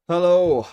Hello.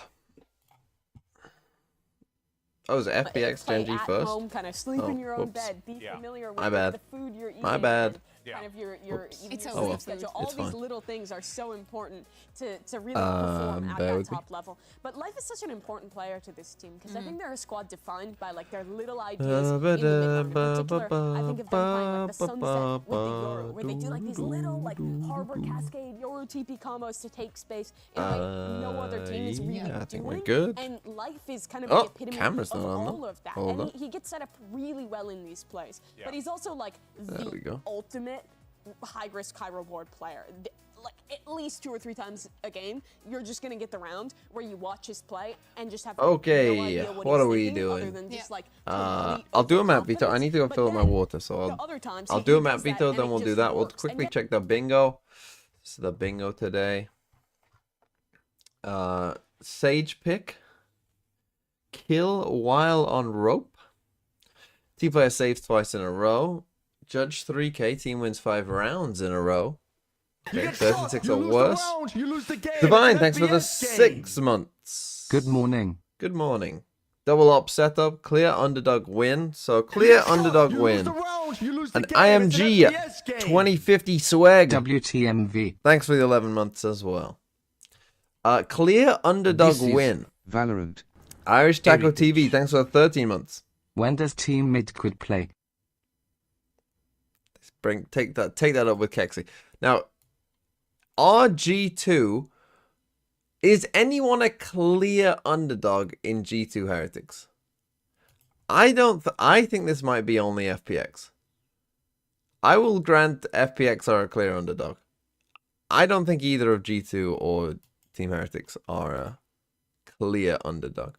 Oh, is FPX GENG first? Home, kind of sleep in your own bed, be familiar with the food you're eating. My bad. Kind of your even your well. sleep schedule. All It's these fine. little things are so important to really perform at that top level. But Life is such an important player to this team because I think they're a squad defined by like their little ideas in the mid-game. In particular, I think of them playing like the Sunset with the Euro, where they do like these little like Harbor Cascade Euro TP combos to take space in a way no other team is really I think we're doing. good. And Life is kind of the epitome camera's of not on, all though. of that. Hold And on. he gets set up really well in these plays. But he's also like There we the go. ultimate high risk, high reward player. Like at least 2 or 3 times a game, you're just gonna get the round where you watch his play and just have no idea what are he's we thinking, doing? other than just like I'll do a map veto. I need to go fill up my water, so I'll do a map veto, then we'll do that. We'll quickly check the bingo. This is the bingo today. Sage pick. Kill while on rope. Team player saves twice in a row. Judge 3K. Team wins 5 rounds in a row. Okay, 36 or worse. Divine, thanks for the 6 months. Good morning. Good morning. Double up setup. Clear underdog win. So clear underdog win. An IMG 2050 swag. WTMV. Thanks for the 11 months as well. Clear underdog win. Valorant. Irish Taco TV. Thanks for the 13 months. When does Team Mid quit play? Take that up with Kexi. Now, RG2, is anyone a clear underdog in G2 Heretics? I think this might be only FPX. I will grant FPX are a clear underdog. I don't think either of G2 or Team Heretics are a clear underdog.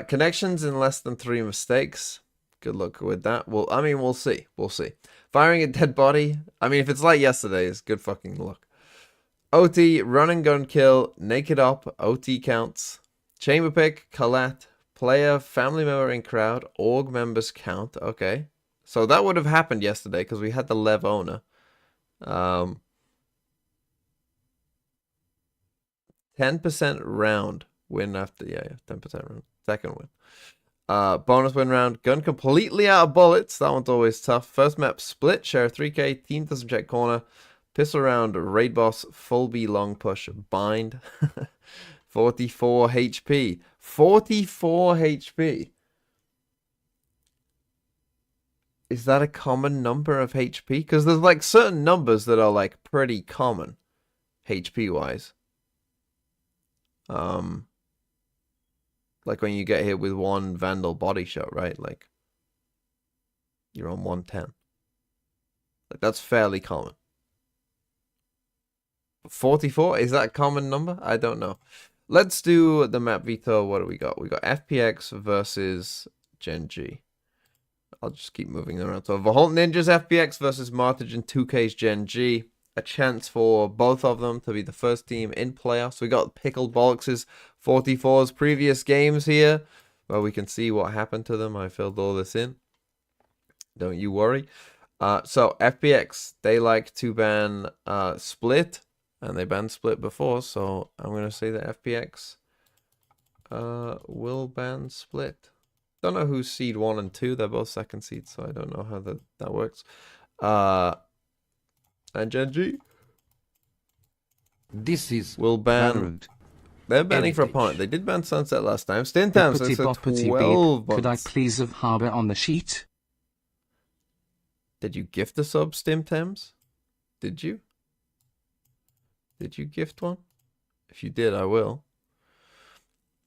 Connections in less than 3 mistakes. Good luck with that. Well, I mean, we'll see. We'll see. Firing a dead body. I mean, if it's like yesterday's, good fucking luck. OT, run and gun kill, naked up, OT counts. Chamber pick, Colette, player, family member in crowd, org members count. Okay. So that would have happened yesterday because we had the Lev owner. 10% round win after, 10% round. Second win. Bonus win round. Gun completely out of bullets. That one's always tough. First map split. Share 3K. Team doesn't check corner. Pistol round. Raid boss. Full B long push. Bind. 44 HP. 44 HP. Is that a common number of HP? Because there's like certain numbers that are like pretty common. HP wise. Like when you get hit with 1 Vandal body shot, right? Like, you're on 110. Like, that's fairly common. 44? Is that a common number? I don't know. Let's do the map veto. What do we got? We got FPX versus GENG. I'll just keep moving around. So, Vault Ninjas FPX versus Martage and 2K's GENG. A chance for both of them to be the first team in playoffs. We got Pickled Bollocks' 44's previous games here, where we can see what happened to them. I filled all this in. Don't you worry. So FPX, they like to ban Split, and they banned Split before, so I'm going to say that FPX will ban Split. Don't know who's seed 1 and 2. They're both second seeds, so I don't know how that works. And GENG will ban. Valorant. They're banning for opponent. They did ban Sunset last time. Stint time, so it's a 12 Could I months. please have Harbor on the sheet? Did you gift a sub, Stimtems? Did you? Did you gift one? If you did, I will.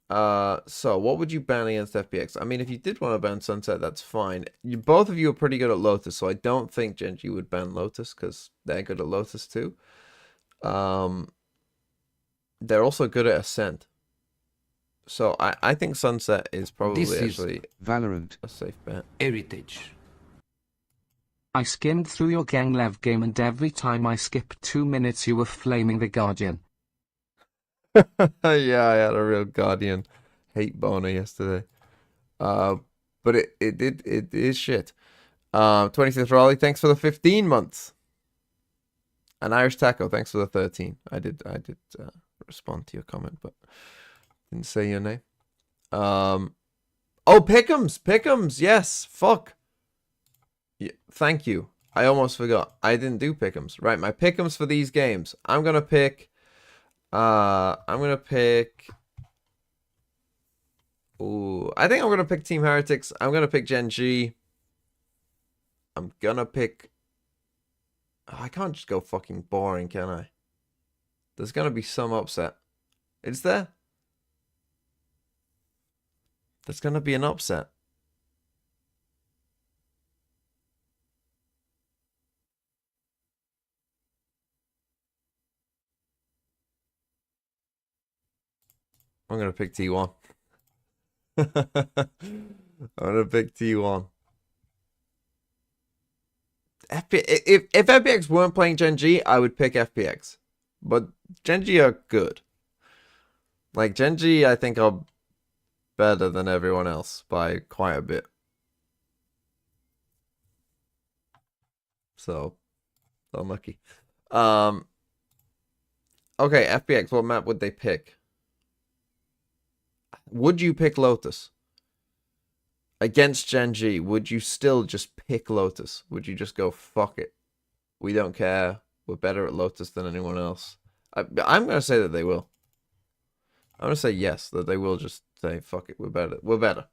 So what would you ban against FPX? I mean, if you did want to ban Sunset, that's fine. Both of you are pretty good at Lotus, so I don't think GENG would ban Lotus because they're good at Lotus too. They're also good at Ascent. So I think Sunset is probably actually Valorant. a safe bet. Heritage. I skimmed through your Gang Lev game and every time I skipped 2 minutes you were flaming the Guardian. Yeah, I had a real Guardian hate boner yesterday. But it is shit. 25th Raleigh, thanks for the 15 months. An Irish Taco, thanks for the 13. I did respond to your comment, but didn't say your name. Oh, Pick'ems, yes, fuck. Yeah, thank you. I almost forgot. I didn't do Pick'ems. Right, my Pick'ems for these games. I'm gonna pick. Ooh, I think I'm gonna pick Team Heretics. I'm gonna pick Gen G. I'm gonna pick. Oh, I can't just go fucking boring, can I? There's gonna be some upset. Is there? There's gonna be an upset. I'm gonna pick T1. I'm gonna pick T1. If FPX weren't playing Gen G, I would pick FPX. But Gen G are good. Like, Gen G, I think, are better than everyone else by quite a bit. So, unlucky. Okay, FPX, what map would they pick? Would you pick Lotus? Against Gen G, would you still just pick Lotus? Would you just go, fuck it? We don't care. We're better at Lotus than anyone else. I'm going to say that they will. I'm going to say yes, that they will just say, fuck it, we're better. We're better.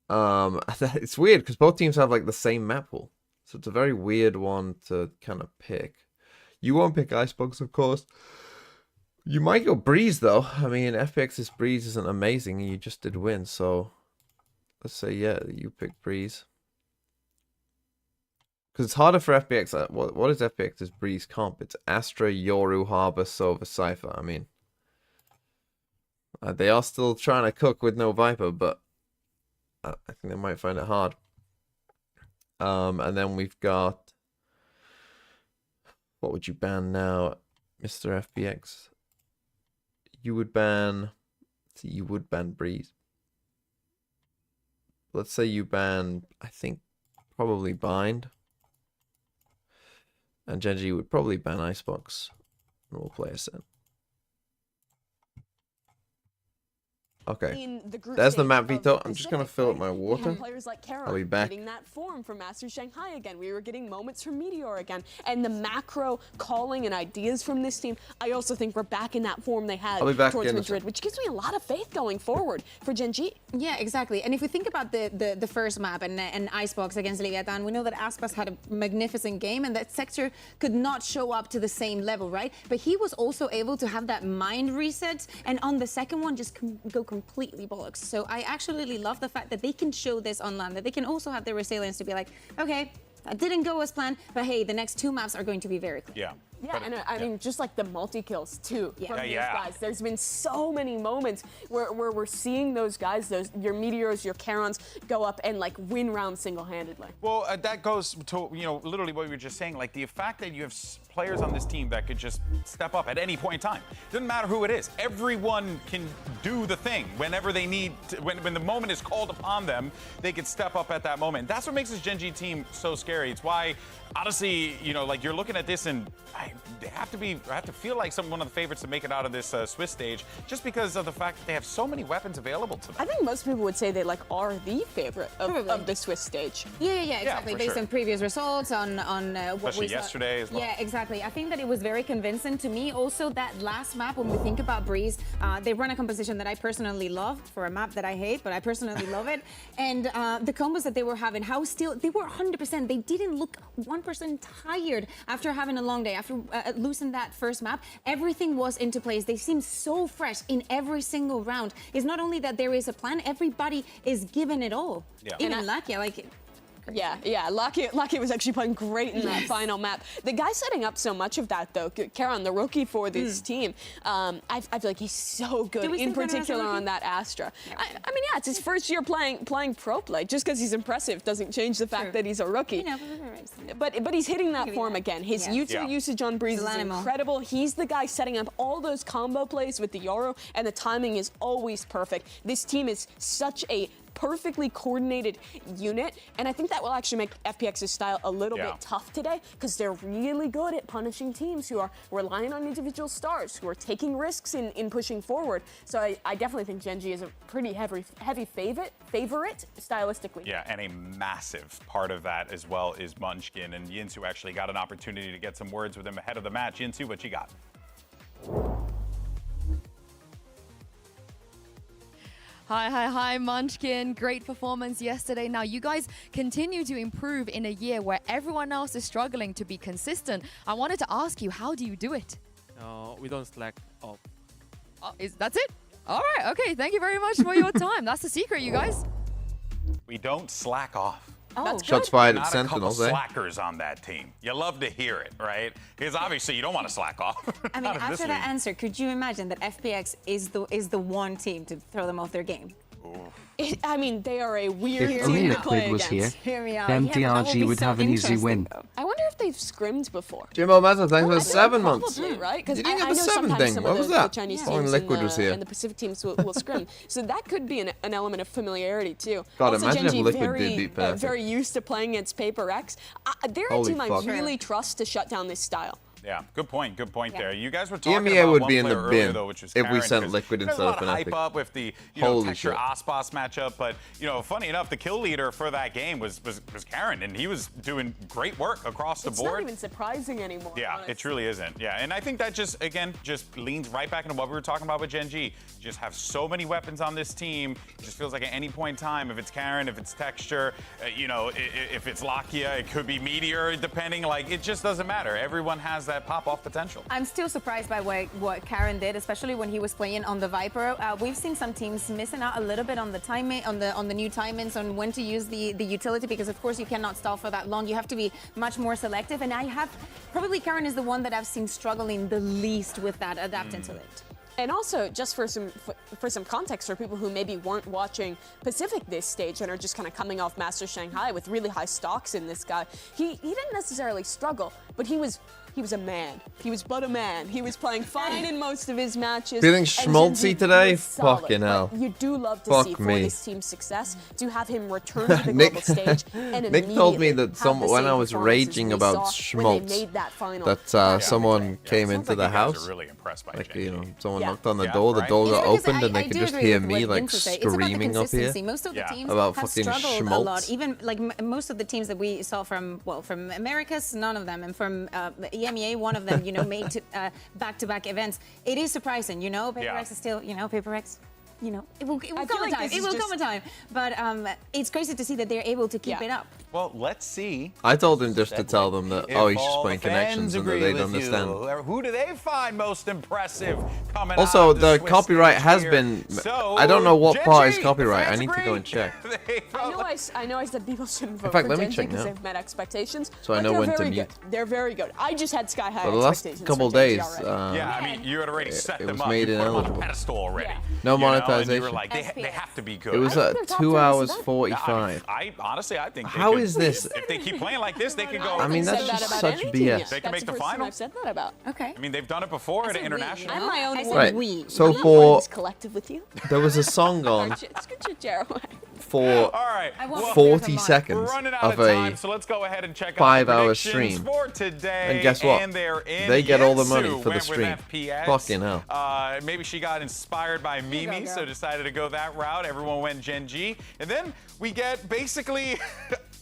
It's weird, because both teams have, like, the same map pool. So it's a very weird one to kind of pick. You won't pick Icebox, of course. You might go Breeze, though. I mean, FPX's Breeze isn't amazing, and you just did win, so... Let's say, yeah, you pick Breeze. Because it's harder for FPX. What is FPX's Breeze comp? It's Astra, Yoru, Harbor, Sova, Cypher. I mean, they are still trying to cook with no Viper, but I think they might find it hard. And then we've got... What would you ban now, Mr. FPX? You would ban... See, you would ban Breeze. Let's say you ban, I think, probably Bind. And Gen G would probably ban Icebox. And we'll play a set. Okay, there's the map veto. I'm just going to fill up my water. I'll be back. Getting that form from Master Shanghai again. We were getting moments from Meteor again. And the macro calling and ideas from this team, I also think we're back in that form they had towards Madrid, which gives me a lot of faith going forward for Gen G. Yeah, exactly. And if we think about the first map and Icebox against Leviathan, we know that Aspas had a magnificent game and that Sector could not show up to the same level, right? But he was also able to have that mind reset, and on the second one just go completely bollocks. So I actually love the fact that they can show this on land, that they can also have the resilience to be like, okay, that didn't go as planned, but hey, the next two maps are going to be very clear. Yeah. Yeah, and I mean, just like the multi-kills, too, from these guys. There's been so many moments where we're seeing those guys, your Meteors, your Charons, go up and, like, win rounds single-handedly. Well, that goes to, you know, literally what we were just saying. Like, the fact that you have players on this team that could just step up at any point in time. Doesn't matter who it is. Everyone can do the thing whenever they need to, when the moment is called upon them, they can step up at that moment. That's what makes this Gen G team so scary. It's why, honestly, you know, like, you're looking at this and they have to feel like one of the favorites to make it out of this Swiss stage, just because of the fact that they have so many weapons available to them. I think most people would say they are the favorite of the Swiss stage. Yeah, exactly. Based on previous results, on what especially yesterday as well. Yeah, exactly. I think that it was very convincing to me. Also, that last map, when we think about Breeze, they run a composition that I personally loved for a map that I hate, but I personally love it. And the combos that they were having, how still they were 100%. They didn't look 1% tired after having a long day, after losing that first map. Everything was into place. They seem so fresh in every single round. It's not only that there is a plan, everybody is giving it all. Yeah. Even Lakia, like... Yeah, Lakia was actually playing great in that final map. The guy setting up so much of that, though, Charon, the rookie for this team, I feel like he's so good, in particular on that Astra. I mean, yeah, it's his first year playing pro play. Just because he's impressive doesn't change the fact that he's a rookie. But he's hitting that form again. His U2 usage on Breeze is incredible. He's the guy setting up all those combo plays with the Yoru, and the timing is always perfect. This team is such a perfectly coordinated unit, and I think that will actually make FPX's style a little bit tough today, because they're really good at punishing teams who are relying on individual stars, who are taking risks in pushing forward. So I definitely think GENG is a pretty heavy favorite stylistically. Yeah, and a massive part of that as well is Munchkin, and Yinsu actually got an opportunity to get some words with him ahead of the match. Yinsu, what you got? Hi, Munchkin. Great performance yesterday. Now, you guys continue to improve in a year where everyone else is struggling to be consistent. I wanted to ask you, how do you do it? We don't slack off. That's it? All right, okay. Thank you very much for your time. That's the secret, you guys. We don't slack off. Oh, Shots fired at Not a couple Sentinels, eh? slackers on that team. You love to hear it, right? Because obviously you don't want to slack off. I mean, Not in this after that league. answer, could you imagine that FPX is the one team to throw them off their game? I mean, they are a weird If team only to play Liquid was here, against. Hear me out. then Yeah, but that DRG be would so have an easy interesting, win. though. I wonder if they've scrimmed before. Jimbo Mazza, thanks for I the think 7 months. probably, right? Because You didn't I get the know 7 sometimes thing. some What of was the that? Chinese Oh, and teams Liquid was here. and the Pacific teams will scrim. So that could be an element of familiarity too. God, also, imagine if GENG Liquid very, did beat Perfect. very used to playing against Paper X. They're a Holy team fuck. I really trust to shut down this style. Yeah, good point Yeah. there. You guys were talking EMEA about would one be in the player earlier, bin though, which was if we Karen, sent because Liquid there's instead a of lot of hype Fnatic. up with the Holy Texture shit. Ospas matchup, but funny enough, the kill leader for that game was Karen, and he was doing great work across the It's board. not even surprising anymore. Yeah, honestly. it truly isn't. Yeah, and I think that just leans right back into what we were talking about with GENG. You just have so many weapons on this team. It just feels like at any point in time, if it's Karen, if it's Texture, if it's Lakia, it could be Meteor, depending. Like, it just doesn't matter. Everyone has that pop-off potential. I'm still surprised by what Karen did, especially when he was playing on the Viper. We've seen some teams missing out a little bit on the timing, on the new timings, on when to use the utility, because of course you cannot stall for that long. You have to be much more selective, and probably Karen is the one that I've seen struggling the least with that, adapting to it. And also, just for some context for people who maybe weren't watching Pacific this stage and are just kind of coming off Master Shanghai with really high stocks in this guy, he didn't necessarily struggle, but he was a man. He was but a man. He was playing fine in most of his matches. Feeling and schmaltzy GENG today? was solid. Fucking hell. But you do love to Fuck see for me. this team's success to have him return to the Nick- global stage and Nick told me immediately that have the when same I was performances raging we about saw when schmaltz, they made that final. that someone came Sounds into like the you guys house. are really impressed by Like, GENG. someone Yeah. knocked on the Yeah, door, the right. door got Because opened, and they I could do just agree hear with me what like Vince was saying. It's about the screaming up here. consistency. Most of the teams About have fucking struggled a schmaltz. lot. Even like most of the teams that we saw from Americas, none of them, and from EMEA, one of them, made back-to-back events. It is surprising, Paper X is still, Paper X. It will feel come a like time. this It is will just- come a time. But it's crazy to see that they're able to keep Yeah. it up. Well, let's see. I told him just to tell them that, If oh, he's all just playing the fans connections and that agree they'd with understand. you. Who do they find most impressive coming Also, out of the Swiss copyright stage has here? been. So, I don't know what part is GENG, copyright. I fans need to go agree. and check. I know I said people shouldn't vote In fact, for let me GENG check because now. they've met expectations. So I but know they're when to very mute. good. They're very good. I just had sky high For the last expectations couple for GENG days, already. Yeah, I mean, you had already set it them was up. made You put them on a ineligible. pedestal already. No And you were monetization. like, they FPX. have to be good. It was I at think they're top 2 tier hours this event. 45. I honestly, I think. How they could, is this? If they keep playing like this, they could go. I mean, I've that's said that just about such any team BS. yet. They can That's make the the first time final. I've said that about. Okay. I mean, they've done it before I at said we, international. I'm my own I said woman. Right. we. So I'm not part of for this collective with you. there was a song on It's good to Jero. for All right. I want Well, to clear 40 the mic. we're seconds running out of of time, a so let's go ahead and check out 5 the hour predictions stream. for today. And guess what? they're in. They get all the Yinsu money for the went with stream. FPX. Fucking hell. Maybe she got inspired by Mimi, girl. so decided to go that route. Everyone went GENG. And then we get basically,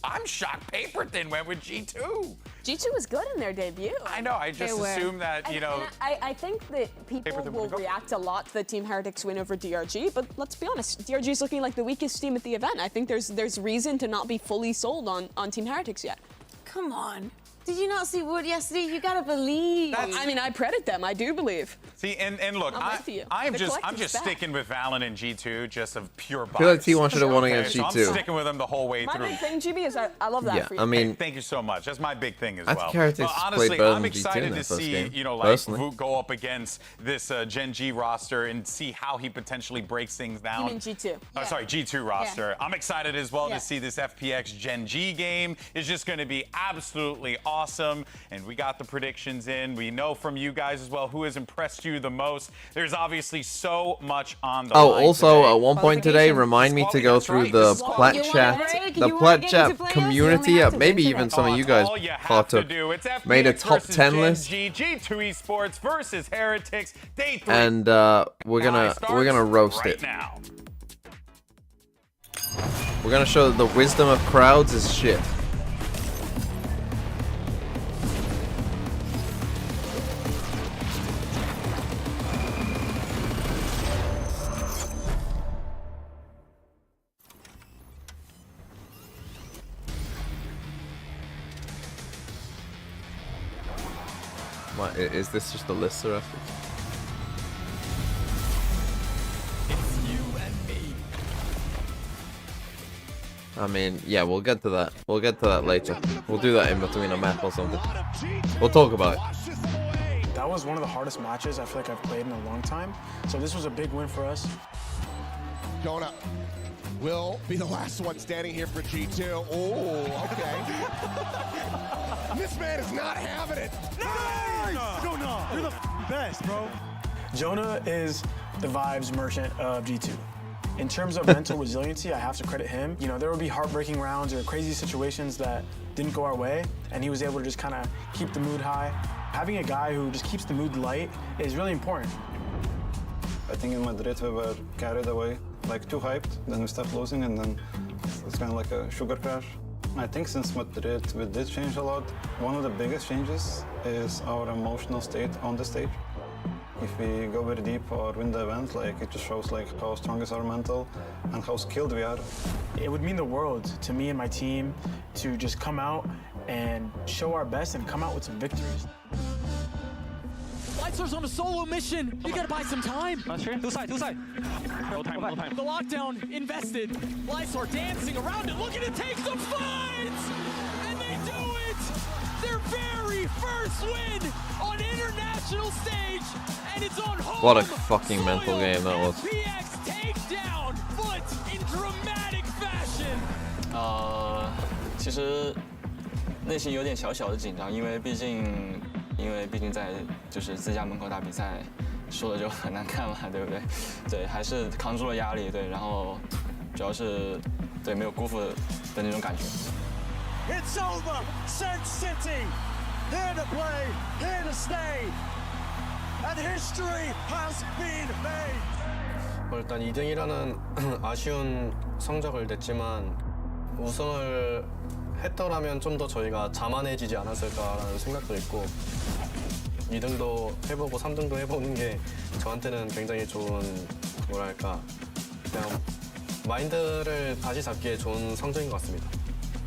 I'm shocked Paperton went with G2. G2 was good in their debut. I know, I just They were. assumed that, And I think that people Paperton will would go. react a lot to the Team Heretics win over DRG, but let's be honest, DRG is looking like the weakest team at the event. I think there's reason to not be fully sold on Team Heretics yet. Come on. Did you not see Wood yesterday? You gotta believe. I mean, I credit them. I do believe. See, and look, I'm with you. I'm The just collective's back. sticking with Valen and G2 just of pure bias. feel like T1 should have won Okay, against so G2. I'm sticking with them the whole way My through. big thing, GB, is I love that Yeah, for you. I mean, Thank you so much. That's my big thing as I well. think Heretics But played honestly, better I'm than G2 in excited their to first see, game, like personally. Voot go up against this GENG roster and see how he potentially breaks things down. You mean G2? Oh, sorry, G2 roster. I'm excited as well Yeah. to see this FPX GENG game. It's just going to be absolutely awesome. awesome. And we got the predictions in. We know from you guys as well who has impressed you the most. There's obviously so much on the line also today. at one point today, remind me to go through the Plat chat community. Maybe even some of you guys thought to made a top 10 list. G2 Esports versus Heretics. Day 3. And we're gonna roast it. Now. We're gonna show that the wisdom of crowds is shit. What, is this just a list of efforts? I mean, yeah, we'll get to that. We'll get to that later. We'll do that in between a map or something. We'll talk about it. That was one of the hardest matches I feel like I've played in a long time. So this was a big win for us. Jonah will be the last one standing here for G2. Oh, okay. This man is not having it. Nice! Jonah, you're the best, bro. Jonah is the vibes merchant of G2. In terms of mental resiliency, I have to credit him. You know, there would be heartbreaking rounds or crazy situations that didn't go our way, and he was able to just kind of keep the mood high. Having a guy who just keeps the mood light is really important. I think in Madrid we were carried away, like too hyped, then we stopped losing, and then it's kind of like a sugar crash. I think since Madrid we did change a lot. One of the biggest changes is our emotional state on the stage. If we go very deep or win the event, like it just shows like how strong is our mental and how skilled we are. It would mean the world to me and my team to just come out and show our best and come out with some victories. Lightsour's on a solo mission. You gotta buy some time. Two side. No time. The lockdown invested. Lightsour dancing around it, looking to take some fights! And they do it! Their very first win on international stage, and it's on home. What a fucking mental game that was. FPX takedown, foot in dramatic fashion. 其实内心有点小小的紧张，因为毕竟在就是自家门口打比赛，输了就很难看嘛，对不对？对，还是扛住了压力，对，然后主要是对没有辜负的那种感觉。 It's over! Sen City! Here to play, here to stay! And history has been made! 일단 2등이라는 아쉬운 성적을 냈지만 우승을 했더라면 좀 더 저희가 자만해지지 않았을까라는 생각도 있고 2등도 해보고 3등도 해보는 게 저한테는 굉장히 좋은 뭐랄까 그냥 마인드를 다시 잡기에 좋은 성적인 것 같습니다.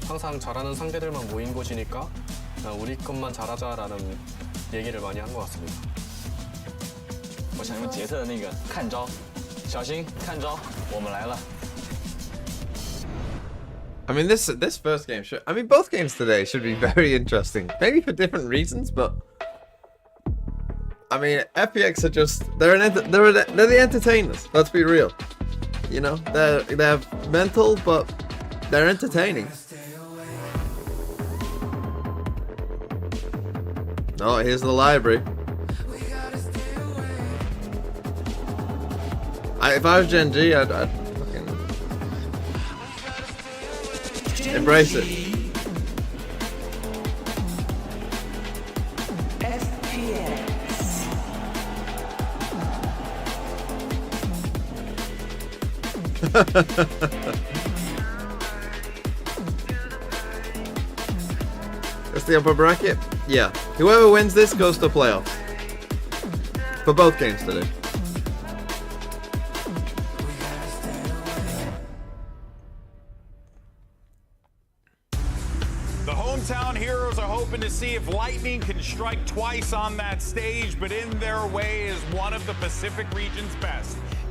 항상 잘하는 상대들만 모인 곳이니까 그냥 우리 것만 잘하자라는 얘기를 많이 한 것 같습니다. 我想用杰特的那个看招，小心看招，我们来了。 I mean, this first game should. I mean, both games today should be very interesting. Maybe for different reasons, but I mean, FPX are just they're the entertainers. Let's be real. You know, they're mental, but they're entertaining. Oh, here's the library. If I was GENG, I'd fucking embrace it. FPX. That's the upper bracket? Yeah. Whoever wins this goes to playoffs. For both games today. The hometown heroes are hoping to see if lightning can strike twice on that stage, but in their way is one of the Pacific region's best.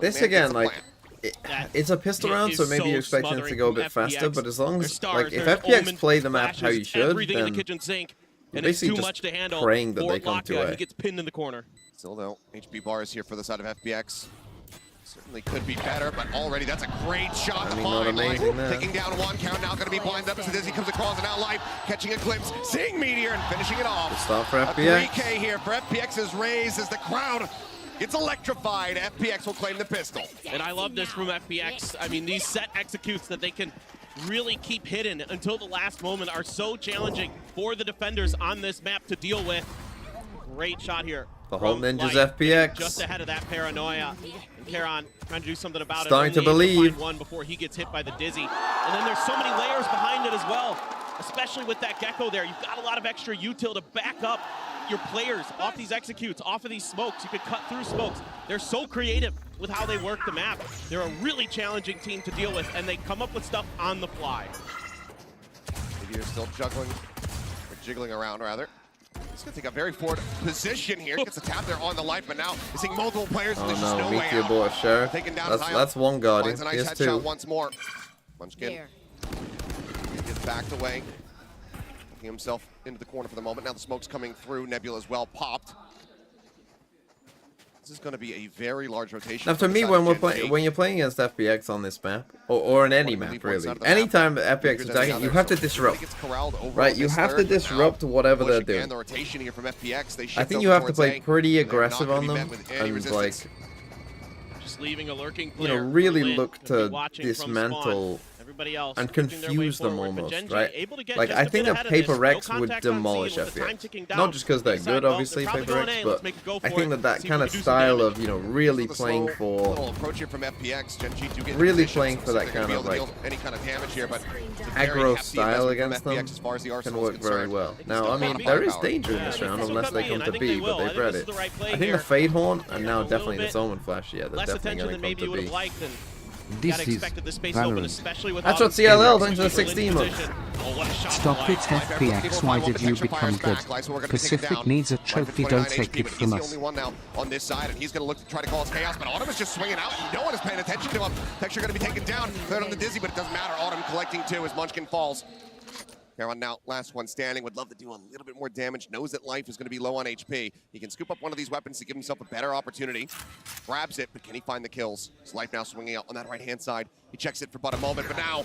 this again, like, it's a pistol round, so maybe you're expecting it to go a bit faster, but as long as, like, if FPX play the map how you should, then you're basically just praying that they come to A. He gets pinned in the corner. Still though, HP bar is here for the side of FPX. Certainly could be better, but already that's a great shot. I mean, not amazing there. Taking down one, count now going to be blinded up as the Dizzy comes across, and now Life catching a glimpse, seeing Meteor and finishing it off. Good start for A FPX. 3K here for FPX's raise as the crowd gets electrified. FPX will claim the pistol. And I love this from FPX. I mean, these set executes that they can really keep hidden until the last moment are so challenging for the defenders on this map to deal with. Great shot here. The whole from Ninjas Light, FPX. just ahead of that paranoia. And Karon trying to do something about Starting it. to Only able believe. find one before he gets hit by the Dizzy. And then there's so many layers behind it as well, especially with that Gecko there. You've got a lot of extra util to back up your players off these executes, off of these smokes. You could cut through smokes. They're so creative with how they work the map. They're a really challenging team to deal with, and they come up with stuff on the fly. Meteor still juggling, or jiggling around rather. He's going to take a very forward position here. Gets a tap there on the Life, but now he's seeing multiple players, and there's just no way Meteor out. bought a Sheriff. Taken down That's one Guardian. Finds a nice Here's headshot two. once more. Munchkin gets backed away. Working himself into the corner for the moment. Now the smoke's coming through. Nebula as well popped. This is going to be a very large rotation. Now, for me, when you're playing against FPX on this map, or on any map really, anytime FPX is attacking, you have to disrupt. Right, you have to disrupt whatever they're doing. I think you have to play pretty aggressive on them and like, Just leaving a lurking you know, player really win, look gonna be to watching from dismantle spawn. Everybody else and working their way confuse them forward, but almost, GENG right? able to get Like, just I a think bit a ahead of this. Paper No Rex would contact on demolish scene with the time FPX. ticking down. Not just because they're Decide, good, well, obviously, they're probably Paper going Rex, A, but let's make a go I for think it, that see kind if of we can do some style damage. of, you know, really playing Little for, approach here from FPX. Gen.G do get really position, playing for so that they're gonna kind be of able to like deal any kind of damage here, but it's a very aggro hefty style investment against from them FPX as far as the can arsenal work is very concerned. well. They Now, still I mean, have there is firepower. danger in this round unless they come to B, but they bred it. I think the Fade Horn and now definitely this Omen Flash, yeah, they're Less definitely attention going than to maybe you come would to have B. liked, and This gotta is expect that the space open, Valorant. especially with That's all what the CLL players thinks of the in 16 months. position. Oh, what a shot Stop from it, Light. FPX. Why did you become good? Pacific needs a trophy, don't take it from He's us. the only one now on this side, and he's going to look to try to cause chaos, but Autumn is just swinging out, and no one is paying attention to him. Texture going to be taken down. Third on the Dizzy, but it doesn't matter. Autumn collecting two as Munchkin falls. Caron now, last one standing, would love to do a little bit more damage, knows that Life is going to be low on HP. He can scoop up one of these weapons to give himself a better opportunity. Grabs it, but can he find the kills? His Life now swinging out on that right-hand side. He checks it for but a moment, but now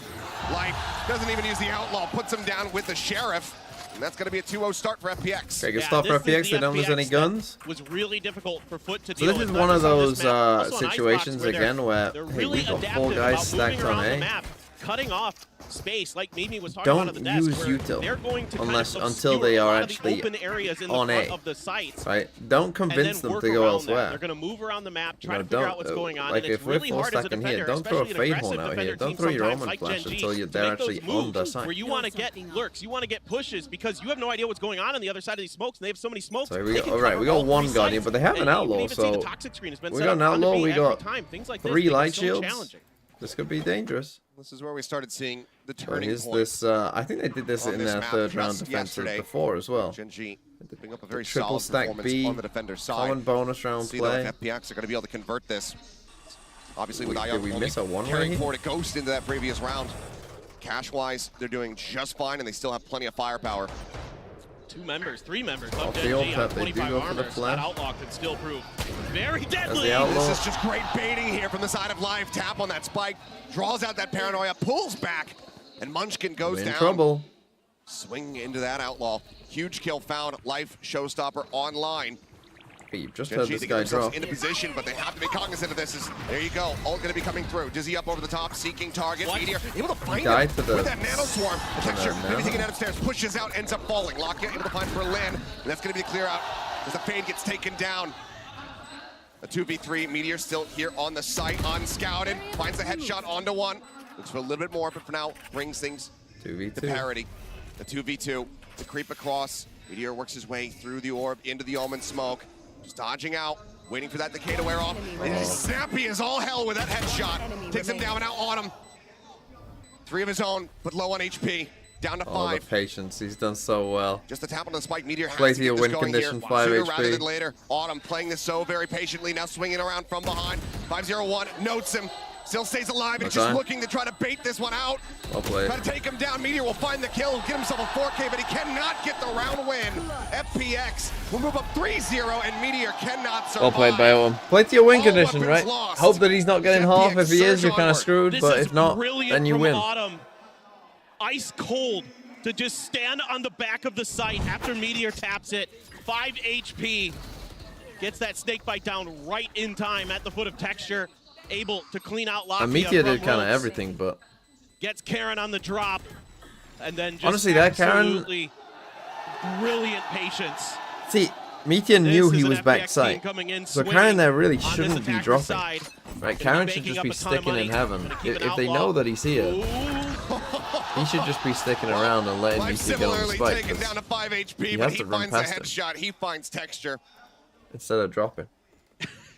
Life doesn't even use the Outlaw, puts him down with the Sheriff, and that's going to be a 2-0 start for FPX. Okay, good start for FPX. They don't lose any guns. Was really difficult for Foot to So deal this with. is Not one of just on this those map, also on situations Icebox again where, they're hey, really we got adaptive 4 guys about stacked moving around on the A. map, cutting off space like Mimi was talking about Don't at the desk, use where util they're going to unless kind of until obscure they a are lot of the actually open areas in the on front A. of the sites. Right? Don't convince them to go elsewhere. They're going to move around the map, You try know, to figure out don't, what's going on. like and it's if we're really full hard as a stacking here, defender, don't throw a especially an Fade Horn aggressive out here. defender Don't team throw your sometimes Omen like Flash GENG until to they're make those actually on the moves site. where you want to get lurks, you want to get pushes because you have no idea what's going on the other side of these smokes, and they have so many smokes. So we got, alright, we got one Guardian, but they have an Outlaw, so we got an Outlaw, we got 3 Light Shields. This could be dangerous. This is where we started seeing the So turning here's point. this, I think they did this on in this their map third round just defenses yesterday. before as well. GENG putting up a very Triple solid stack performance B, on the defender's side. common bonus round See though play. if FPX are going to be able to convert this. Obviously with Did IR we only miss a one-way carrying here? forward a Ghost into that previous round. Cash-wise, they're doing just fine, and they still have plenty of firepower. 3 members Off of the GENG old on pet, they do 25 go for the armors. flash. That Outlaw could still prove very deadly. the Outlaw. This is just great baiting here from the side of Live. Tap on that spike, draws out that paranoia, pulls back, and Munchkin goes In down. trouble. Swing into that Outlaw. Huge kill found. Life Showstopper online. Hey, you've just GENG, heard they this get guy themselves drop. into position, but they have to be cognizant of this. There you go. Ult going to be coming through. Dizzy up over the top, seeking target. Meteor able to find Died him to the- with that nano swarm. Texture nano. maybe taken out upstairs, pushes out, ends up falling. Lockya able to find Berlin, and that's going to be the clear out as the Fade gets taken down. A 2v3. Meteor still here on the site, unscouted. Finds the headshot onto one. Looks for a little bit more, but for now brings things 2v2. to parity. The 2v2 to creep across. Meteor works his way through the orb into the Omen smoke. Just dodging out, waiting for that decay to wear off. And he's snappy as all hell with that headshot. Takes him down, now on him. 3 of his own, but low on HP. Down to 5. Oh, the patience. He's done so well. Just a tap on the spike. Meteor has Plays to here, get this win going condition, here. 5 Sooner HP. rather than later. Autumn playing this so very patiently, now swinging around from behind. 501 notes him. Still stays alive and Okay. just looking to try to bait this one out. Well played. Try to take him down. Meteor will find the kill, get himself a 4K, but he cannot get the round win. FPX will move up 3-0, and Meteor cannot survive. Well played by him. Play to your win All condition, weapons right? lost. Hope that he's not getting half. FPX If he is, surge you're kind of onward. screwed. This But is if not, brilliant then you from win. Autumn. Ice cold to just stand on the back of the site after Meteor taps it. 5 HP. Gets that snake bite down right in time at the foot of Texture. Able to clean out Lakia. Meteor from did kind of ropes. everything, but Gets Karen on the drop. And then just honestly, that Karen, absolutely brilliant patience. see, Meteor knew This he is was an FPX backside, team coming in so swinging Karen there really on this shouldn't be attacker's dropping. side. Right, Gonna be Karen should banking just up be a ton of sticking in money. heaven. Gonna keep an If they outlaw. know that he's here, he should just be sticking around and letting Life Meteor get on the similarly spike. taken 'Cause down to 5 HP, he but has he to run finds a past him headshot. He finds Texture. instead of dropping.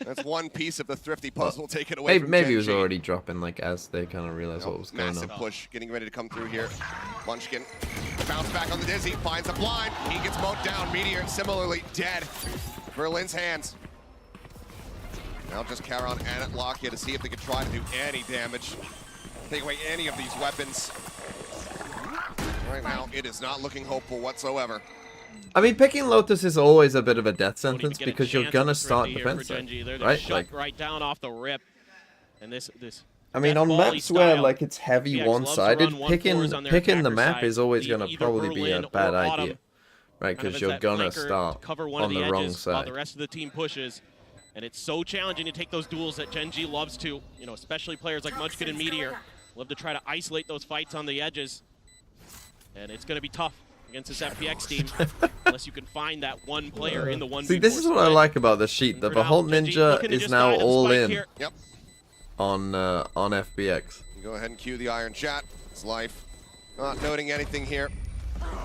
That's one piece of the thrifty puzzle taken away from Maybe he was Gen G. already dropping, like, as they kind of realized what was going Massive on. push getting ready to come through here. Munchkin bounce back on the Dizzy, finds a blind. He gets mowed down. Meteor similarly dead. Berlin's hands. Now just Charon and Lakia to see if they can try to do any damage. Take away any of these weapons. Right now, it is not looking hopeful whatsoever. I mean, picking Lotus is always a bit of a death Don't even sentence get a because you're chance gonna at start thrifty here for defensive, Gen G. They're right? shut Like, right down off the rip. And this I mean, on death maps volley where style, like it's heavy FPX loves to one-sided, run 1-4s picking on their the attacker map side. is always Leave gonna either probably be a Berlin bad or Autumn, idea, right? kind of Because as you're that gonna flanker to start cover one on of the the wrong edges while side. the rest of the team pushes. And it's so challenging to take those duels that Gen G loves to, you know, especially players like Munchkin and Meteor love to try to isolate those fights on the edges. And it's going to be tough against this FPX team unless you can find that one player in the 1v4 See, this is what I like about the sheet. The Behold Ninja is now all in Yep. on FPX. Go ahead and cue the Iron Chat. It's life. Not noting anything here.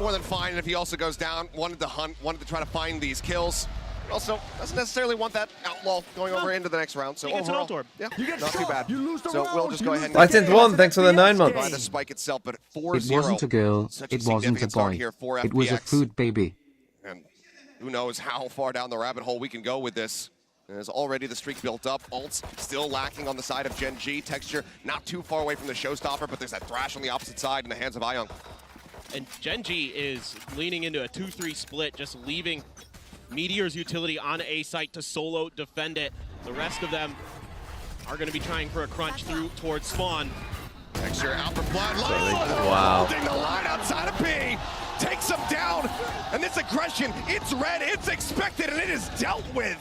More than fine. And if he also goes down, wanted to hunt, wanted to try to find these kills. Also, doesn't necessarily want that outlaw going over into the next round. So He gets an overall, Altorb. yeah, not too bad. So we'll just go ahead and License 1, thanks for the 9 months. try the spike itself, but 4-0. It wasn't a girl, Such it wasn't a significant start boy. here for It was a FPX. food baby. And who knows how far down the rabbit hole we can go with this. There's already the streak built up. Ults still lacking on the side of Gen G. Texture not too far away from the showstopper, but there's that thrash on the opposite side in the hands of Ion. And Gen G is leaning into a 2-3 split, just leaving Meteor's utility on A site to solo defend it. The rest of them are going to be trying for a crunch through towards spawn. Texture out for blood. Wow. Holding the line outside of B. Takes him down. And this aggression, it's red, it's expected, and it is dealt with.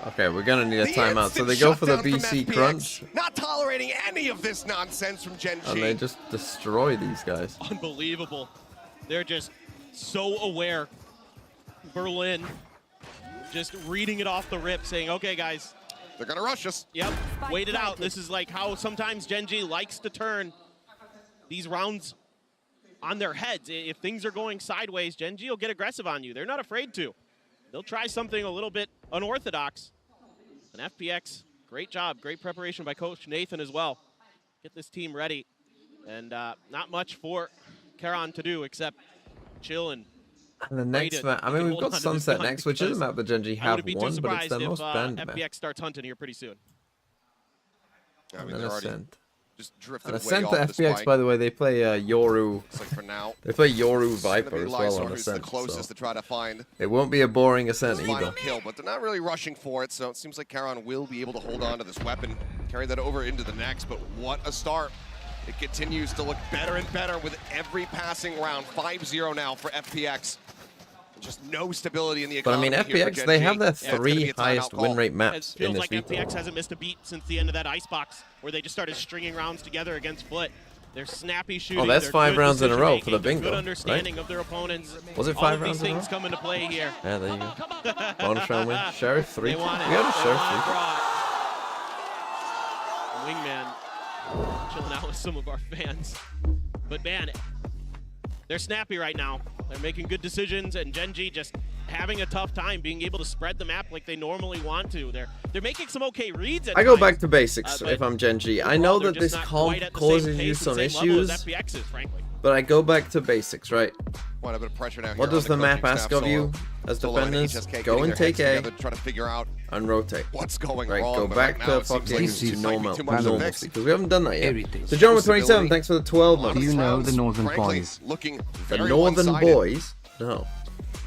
Okay, we're gonna need a The timeout. So instant they go for the shutdown from BC FPX, crunch, Not tolerating any of this nonsense from Gen G. and they just destroy these guys. Unbelievable. They're just so aware. Berlin just reading it off the rip, saying, okay, guys. They're going to rush us. Yep, wait it out. This is like how sometimes Gen G likes to turn these rounds on their heads. If things are going sideways, Gen G will get aggressive on you. They're not afraid to. They'll try something a little bit unorthodox. And FPX, great job, great preparation by Coach Nathan as well. Get this team ready. And not much for Karan to do except chill and And the next map, I mean, we've got Sunset next, which is a map that Gen G have won, but it's their most banned map. FPX starts hunting here pretty soon. I mean, And they're then already Ascent. just drifted And away Ascent off to the FPX, spike. by the way, they play Yoru. Looks like for now. They play Yoru It's gonna be Viper as well Lysor on who's the Ascent. closest So to try to find it won't be a boring Ascent his final either. kill, but they're not really rushing for it, so it seems like Karan will be able to hold on to this weapon, carry that over into the next, but what a start. It continues to look better and better with every passing round. 5-0 now for FPX. Just no stability in the But I economy mean, here for FPX, Gen they G. have their Yeah, it's gonna be 3 a timeout highest call. win rate It maps in feels this like week. FPX hasn't missed a beat since the end of that Icebox, where they just started stringing rounds together against Foot. They're snappy shooting. that's they're 5 good rounds in a row decision-making, for the they're bingo, Good right? understanding of their opponents. Was it All 5 of rounds these in a row? things come into play here. Yeah, there you go. Bonus round win. Sheriff 3. They We want it. got a They Sheriff want it 3. brought. Wingman chilling out with some of our fans. But man, they're snappy right now. They're making good decisions, and Gen G just having a tough time being able to spread the map like they normally want to. They're making some okay reads at I go times, back to basics but if I'm Gen G. I know they're that just this not comp quite at the same causes you pace and some same level as issues, FPX is, frankly. but I go back to basics, right? Quite a bit of pressure now. What does the map ask of you as defenders? Go and take A try to figure out and rotate. what's going right, wrong. Go back to fucking to normalcy normalcy because we haven't done that yet. So John with 27, thanks for the 12 months. Do you know the Northern Boys? Looking the very Northern one-sided. Boys? No.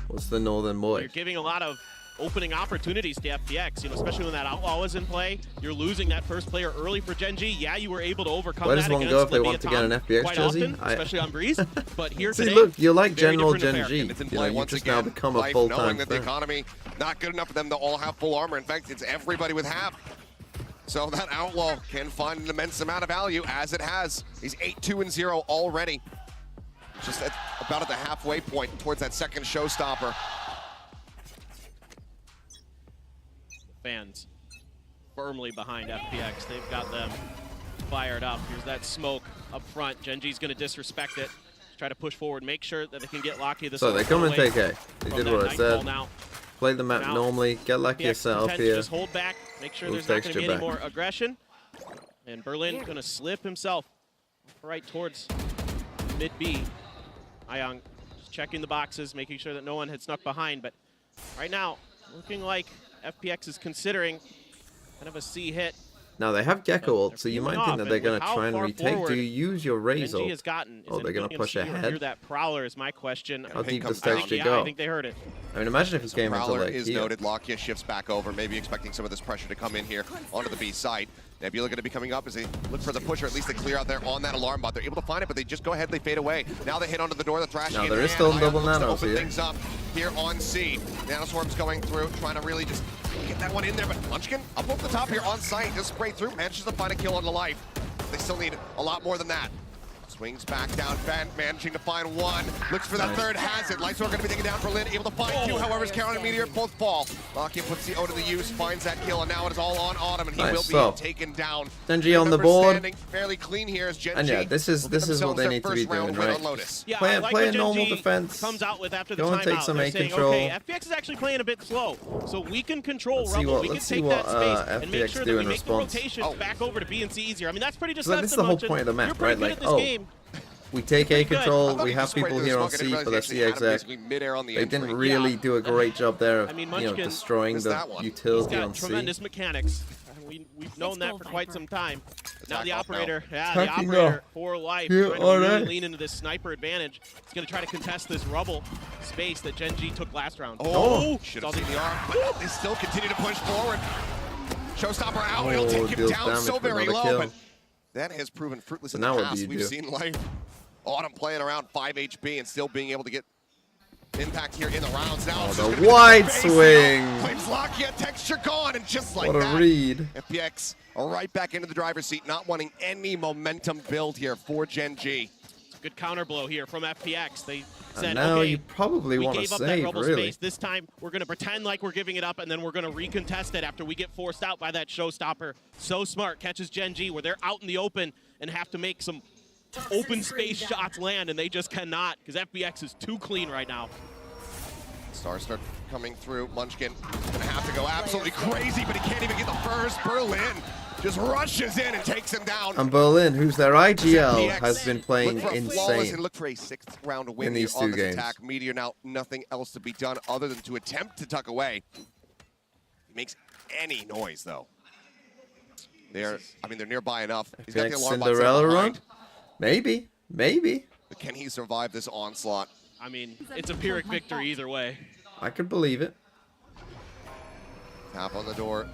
What's the Northern Boys? You're giving a lot of opening opportunities to FPX, you know, especially when that outlaw was in play. You're losing that first player early for GENG. Yeah, you were able to overcome Where that does one against go if they Libya want to get an Tom FPX quite jersey? often, especially on Breeze. But here See, today, look, you're like very General different Gen affair. G. It's in You know, play you once just again. now become a Life full-time knowing that the fan. economy not good enough for them to all have full armor. In fact, it's everybody with half. So that outlaw can find an immense amount of value as it has. He's 8-2-0 already. Just about at the halfway point towards that second showstopper. Fans firmly behind FPX. They've got them fired up. Here's that smoke up front. GENG's going to disrespect it. Try to push forward, make sure that they can get Lucky. So they come and take A. They did what I said. Play the map normally. Get Lucky set up here. Just hold back. Make sure there's not going to be any more aggression. And Berlin going to slip himself right towards mid B. Ayang just checking the boxes, making sure that no one had snuck behind. But right now, looking like FPX is considering kind of a C hit. Now they have Gecko ult, so you might think that they're going to how try and far retake. Do forward you use your Raze GENG ult? has gotten. Oh, they're going to push ahead. Hear that Prowler is my question. How deep does down. Texture Yeah, go? I think they heard it. I mean, imagine if he came into Prowler like is here. noted. Lakia shifts back over, maybe expecting some of this pressure to come in here onto the B side. Nebula going to be coming up as they look for the push, or at least they clear out there on that alarm bot. They're able to find it, but they just go ahead, they fade away. Now they hit onto the door, the thrashing. Now in there is hand. still Ion double looks to nanos open here. things up here on C. Nanoswarm's going through, trying to really just get that one in there, but Munchkin up over the top here on site, just spray through, manages to find a kill on the life. They still need a lot more than that. Swings back down, Bent, managing to find one. Looks for that third, has it. Lightsword going to be taken down for Lin, able to find two. However, Caroline and Meteor both fall. Lock-in puts the O to the use, finds that kill, and now it is all on Autumn, and he will be taken down. GENG on the board. Standing fairly clean here as GENG. And yeah, this is what they need to be doing, right? Yeah, Play a normal GENG defense. comes out with after the Go and take timeout. some They're A saying, control. okay, FPX is actually playing a bit slow, so we can control Let's see Rumble. what- We can let's see take what, that space and make FPX sure do that we in make the response. rotations back over to B and C easier. I mean, that's pretty So this is deceptive. the whole Munchkin. point of the map, You're pretty right? good Like, at this game. we take A control, we have Sprayed people through here the on smoke, C I didn't for the realize C he had him exec. basically midair on the They didn't entry. really do a great job there of, I mean, you know, Munchkin destroying missed the that one. utility He's on got C. tremendous mechanics. We've known that for quite some time. Now the off now. operator, the Attacking operator off. for life, Here trying to on really A. lean into this sniper advantage. He's going to try to contest this rubble space that GENG took last round. Should have seen the arm, but they still continue to push forward. Showstopper out, it'll take him deals down damage so for very another low, kill. but that has proven fruitless So in now the what do past. you We've do? seen Life Autumn playing around 5 HP and still being able to get impact here in the rounds. Now it's just the gonna be wide base swing. now. Claims Lakia, texture gone, and just like What a that, read. FPX are right back into the driver's seat, not wanting any momentum build here for GENG. Good counter blow here from FPX. They said, And now okay, you probably we want to gave up that save, rubble really. space. This time, we're going to pretend like we're giving it up, and then we're going to recontest it after we get forced out by that showstopper. So smart, catches GENG where they're out in the open and have to make some open space shots land, and they just cannot because FPX is too clean right now. Stars start coming through. Munchkin gonna have to go absolutely crazy, but he can't even get the first. Berlin just rushes in and takes him down. And Berlin, who's their IGL, FPX has been playing look for a flawless insane. and look for a 6th round win in these here on two this games. attack. Meteor now nothing else to be done other than to attempt to tuck away. He makes any noise though. They're nearby enough. He's got the Next alarm bot set Cinderella run? behind. Maybe. But can he survive this onslaught? I mean, it's a Pyrrhic victory either way. I could believe it. Tap on the door.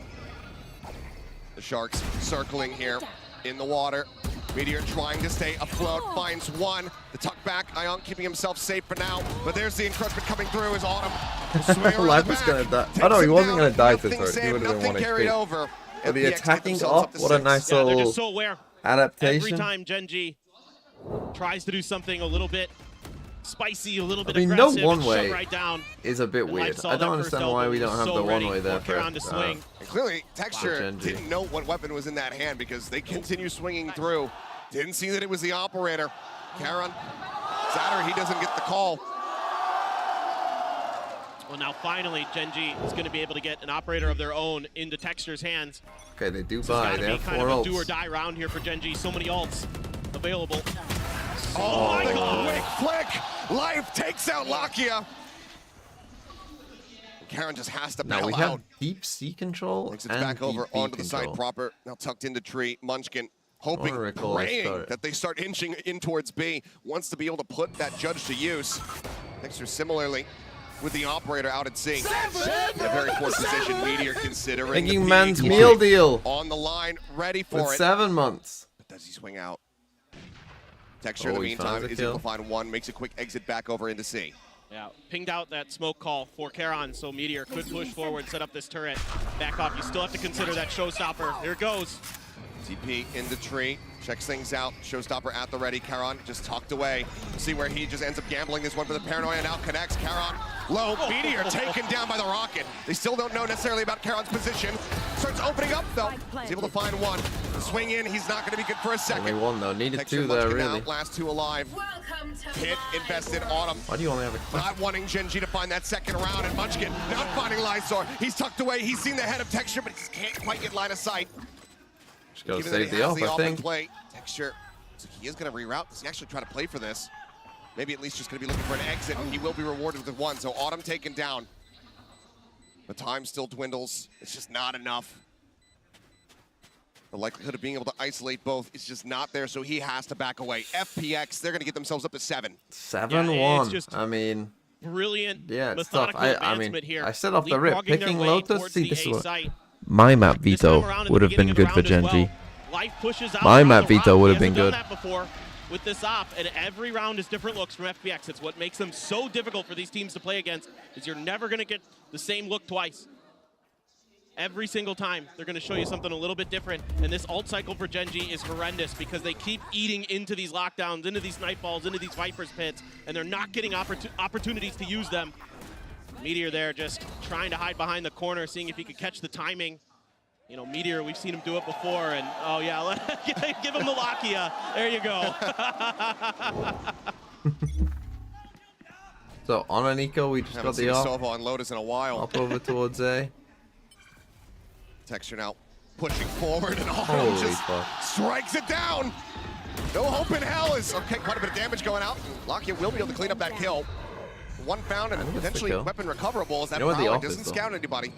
The Sharks circling here in the water. Meteor trying to stay afloat, finds one. The tuck back, Ion keeping himself safe for now. But there's the encroachment coming through as Autumn. Life was gonna die. Oh no, he wasn't gonna die to third. He would have been 1 carried HP. over. But the FPX get attacking themselves up off, to what a 6. nice Yeah, they're little just so aware. adaptation. Every time GENG tries to do something a little bit spicy, a little bit I mean, no aggressive, one it's way shoved right down. is a bit And weird. Life saw I that don't first understand why elbow, we don't was have so the ready one way there for Caron to swing. And clearly, Texture GENG. didn't know what weapon was in that hand because they continue swinging through. Didn't see that it was the operator. Caron, Zatter, he doesn't get the call. Well, now finally, GENG is going to be able to get an operator of their own into Texture's hands. Okay, they do This has buy. got to They be have kind 4 of a ults. do or die round here for GENG. So many ults available. Oh, my God. Quick flick. Life takes out Lakia. Karen just has to now bail we out. have deep sea control. Makes it and back over deep B onto the control. side proper. Now tucked into tree. Munchkin hoping, praying that they start inching in towards B. Wants to be able to put that judge to use. Dexter similarly with the operator out at sea. In a very poor position. Meteor considering Making the man's big meal one deal. on the line, ready for With it. 7 months. But does he swing out? Dexter in the he meantime finds a is able kill. to find one, makes a quick exit back over into C. Yeah, pinged out that smoke call for Charon, so Meteor could push forward, set up this turret. Back off, you still have to consider that showstopper. Here it goes. TP in the tree, checks things out. Showstopper at the ready. Charon just tucked away. See where he just ends up gambling this one for the paranoia. Now connects. Charon low. Meteor taken down by the rocket. They still don't know necessarily about Charon's position. Starts opening up though. He's able to find one. Swing in. He's not going to be good for a second. Only one though. Needed Texture 2 there, Munchkin really. out, last 2 alive. Hit invested. Autumn. Why do you only have a Not wanting GENG to find that second round, and Munchkin not finding Lysor. He's tucked away. He's seen the head of Texture, but he just can't quite get line of sight. Just gotta Given that save he the has off, I think. play, Texture, so he is going to reroute. Does he actually try to play for this? Maybe at least just going to be looking for an exit, and he will be rewarded with 1. So Autumn taken down. The time still dwindles. It's just not enough. The likelihood of being able to isolate both is just not there, so he has to back away. FPX, they're going to get themselves up to 7. 7-1. I mean, Brilliant. yeah, it's tough. I mean, here. I said off the rip, Leapfrogging their picking way Lotus. towards See, the this A is what site. my map This time veto around at would the have been beginning of good the for round as GENG. well. Life pushes out My around map the veto rock. would He have been hasn't done good. that before with this op, and every round is different looks from FPX. It's what makes them so difficult for these teams to play against, is you're never going to get the same look twice. Every single time, they're going to show you something a little bit different, and this ult cycle for GENG is horrendous because they keep eating into these lockdowns, into these Nightfalls, into these Viper's pits, and they're not getting opportunities to use them. Meteor there just trying to hide behind the corner, seeing if he could catch the timing. You know, Meteor, we've seen him do it before, and oh yeah, give him the Lakia. There you go. So on an eco, we just Haven't got seen the a off. Sova on Lotus in a while. Up over towards A. Texture now pushing forward, and Holy Autumn just fuck. strikes it down. No hope in hell is okay. Quite a bit of damage going out. Lakia will be able to clean up that kill. 1 found and potentially kill. weapon recoverable as that You know what the prowler off is, doesn't though? scout anybody.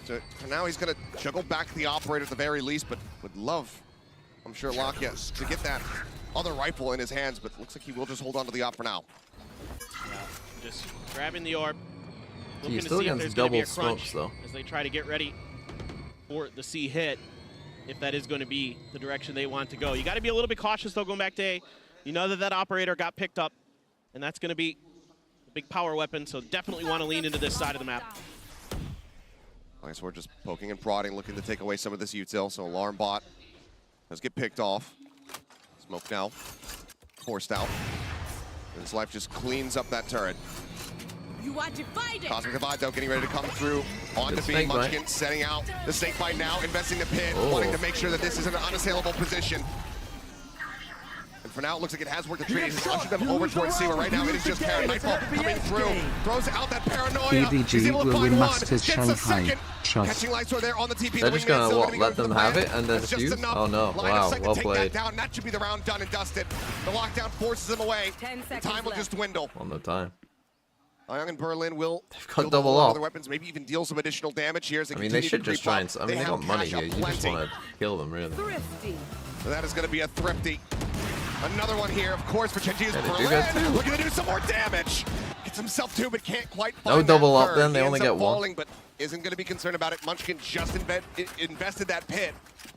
So for now he's going to juggle back the operator at the very least, but would love, I'm sure, Lakia to get that other rifle in his hands, but looks like he will just hold on to the op for now. Yeah, just grabbing the orb. Looking He's to still see if against there's going to be a double crunch smokes, though. as they try to get ready for the C hit, if that is going to be the direction they want to go. You got to be a little bit cautious, though, going back to A. You know that operator got picked up, and that's going to be a big power weapon, so definitely want to lean into this side of the map. I guess we're just poking and prodding, looking to take away some of this util, so Alarm Bot does get picked off. Smoke now, forced out. And his life just cleans up that turret. You are divided. Cosmic Divide, though, getting ready to come through on the B. snake Munchkin bite. setting out the snake bite now, investing the pit, Oh. wanting to make sure that this is an unassailable position. And for now, it looks like it has worked the trade. He's ushered them over towards C, where right now it is just Karen. Nightfall coming through, throws out that paranoia. BDG He's able to will find win one, Masters gets a Shanghai. second. Trust. Catching Lysor there on the TP. They're The just wingman's gonna still what, gonna be let going them for the have plan. it and then That's just defuse? enough. Oh no! Line Wow, of sight to well take played. that down. That should be the round done and dusted. The lockdown forces him away. 10 The seconds time will left. just dwindle. On the time. Young and Berlin will got build double a lot of up. their weapons, maybe even deal some additional damage here as they I mean, they continue should to just creep try up. and. I mean, they have got money cash here. up You just plenty. want to kill them, really. Thrifty. So that is going to be a thrifty. Another one here, of course, for GENG is Yeah, they do Berlin. that too. Looking to do some more damage. Gets himself two, but can't quite No find double that up third. then, they He only ends up get one. falling, but isn't going to be concerned about it. Munchkin just invested that pit.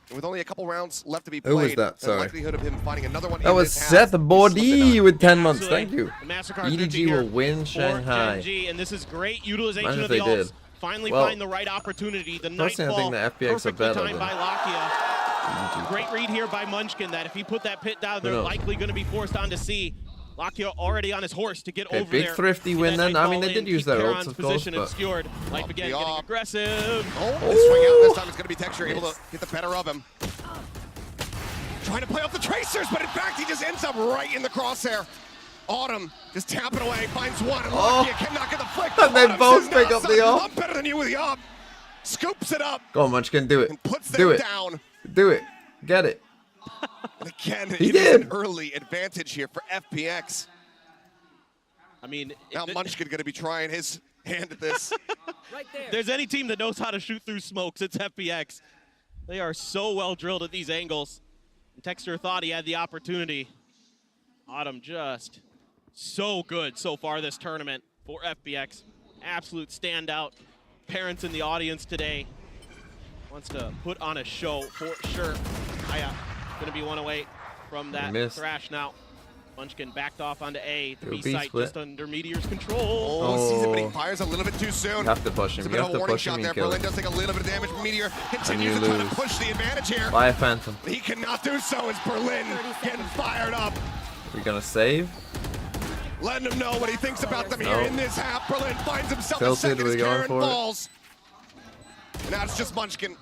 And with only a couple rounds left to be played, Who was that? the Sorry. likelihood of him finding another one That in was his Seth hands, Bordy with 10 months. Absolutely. Thank you. The Massacre is 50 EDG here will win for Shanghai. GENG, and this is great utilization Imagine of if the they ults. did. Finally Well, find the right opportunity. The personally, I think Nightfall the FPX are perfectly better timed than by Lakia. EDG. Great read here by Munchkin that if he put that pit down, Who they're knows? likely going to be forced onto C. Lakia already on his horse to get Okay, over big there. thrifty Get win that then. I mean, Nightfall they did in, use keep their ults, Charon's of course, position but... obscured. Life again getting aggressive. Oh, the swing out. This time it's going to be Texture able to get the better of him. Trying to play off the tracers, but in fact he just ends up right in the crosshair. Autumn just tapping away, finds one, and Lakia cannot get the flick. And they Autumn both says, pick "No, up son, the op." I'm better than you with the op. Scoops it up Go on, Munchkin, do it. and puts Do them it. down. Do it. Get it. And again, He it is did. an early advantage here for FPX. I mean, Now Munchkin going to be trying his hand at this. if there's any team that knows how to shoot through smokes, it's FPX. They are so well drilled at these angles. And Texter thought he had the opportunity. Autumn just so good so far this tournament for FPX. Absolute standout. Parents in the audience today. Wants to put on a show for sure. Aya gonna be 1 away from that thrash now. Munchkin backed off onto A. The B site just under Meteor's control. Oh, sees it, but he fires a little bit too soon. You have to push him. It's a You bit have of a to warning push him shot and there. kill Berlin him. does take a little bit of damage, but Meteor And continues you to try to lose. push the advantage here. Buy a Phantom. He cannot do so as Berlin getting fired up. We're gonna save. Letting him know what he thinks about them here No. in this half. Berlin finds himself Tilted, in second we're as going Karen for it. falls. And now it's just Munchkin.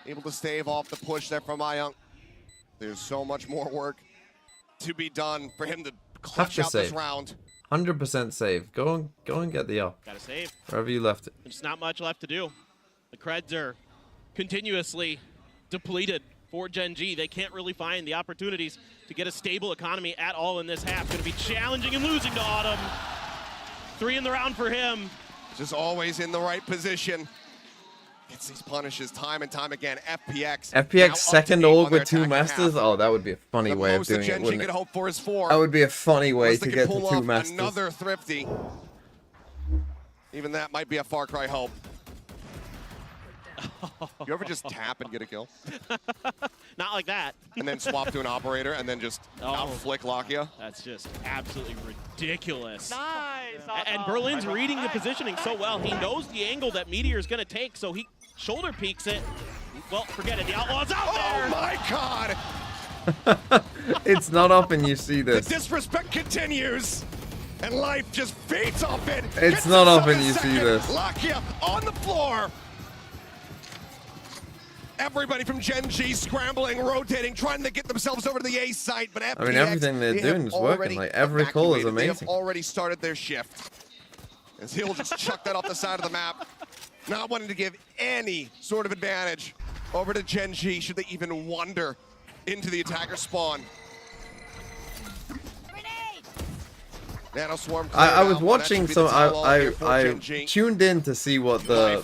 Able to stave off the push there from Ayung. There's so much more work to be done for him to clutch to out this save. round. 100% save. Go and get the up. Gotta save. Wherever you left it. There's not much left to do. The creds are continuously depleted for Gen G. They can't really find the opportunities to get a stable economy at all in this half. Going to be challenging and losing to Autumn. 3 in the round for him. Just always in the right position. Gets these punishes time and time again. FPX. now up FPX to second 8 org on their with 2 attacking masters? half. Oh, that would be a funny The way of most that doing it, Gen G wouldn't could it? hope for is 4. That would be a funny way Unless to they get can to pull 2 off masters. another thrifty. Even that might be a far cry hope. You ever just tap and get a kill? Not like that. And then swap to an operator and then just out flick lock you? That's just absolutely ridiculous. Nice. And Berlin's reading the positioning so well. He knows the angle that Meteor is going to take, so he shoulder peeks it. Well, forget it. The Outlaw's out there. Oh my god! It's not often you see The this. disrespect continues. And life just feeds off it. It's Gets not us often on a you see second. this. Lakia on the floor. Everybody from Gen G scrambling, rotating, trying to get themselves over to the A site, but FPX, I mean, everything they're they doing have is working. already Like, every call is evacuated. They have amazing. already started their shift. As he'll just chuck that off the side of the map, not wanting to give any sort of advantage over to Gen G, should they even wander into the attacker spawn. Nano Swarm. I was cleared out, watching that should be some. the tell-all here for I Gen G. tuned in to see what the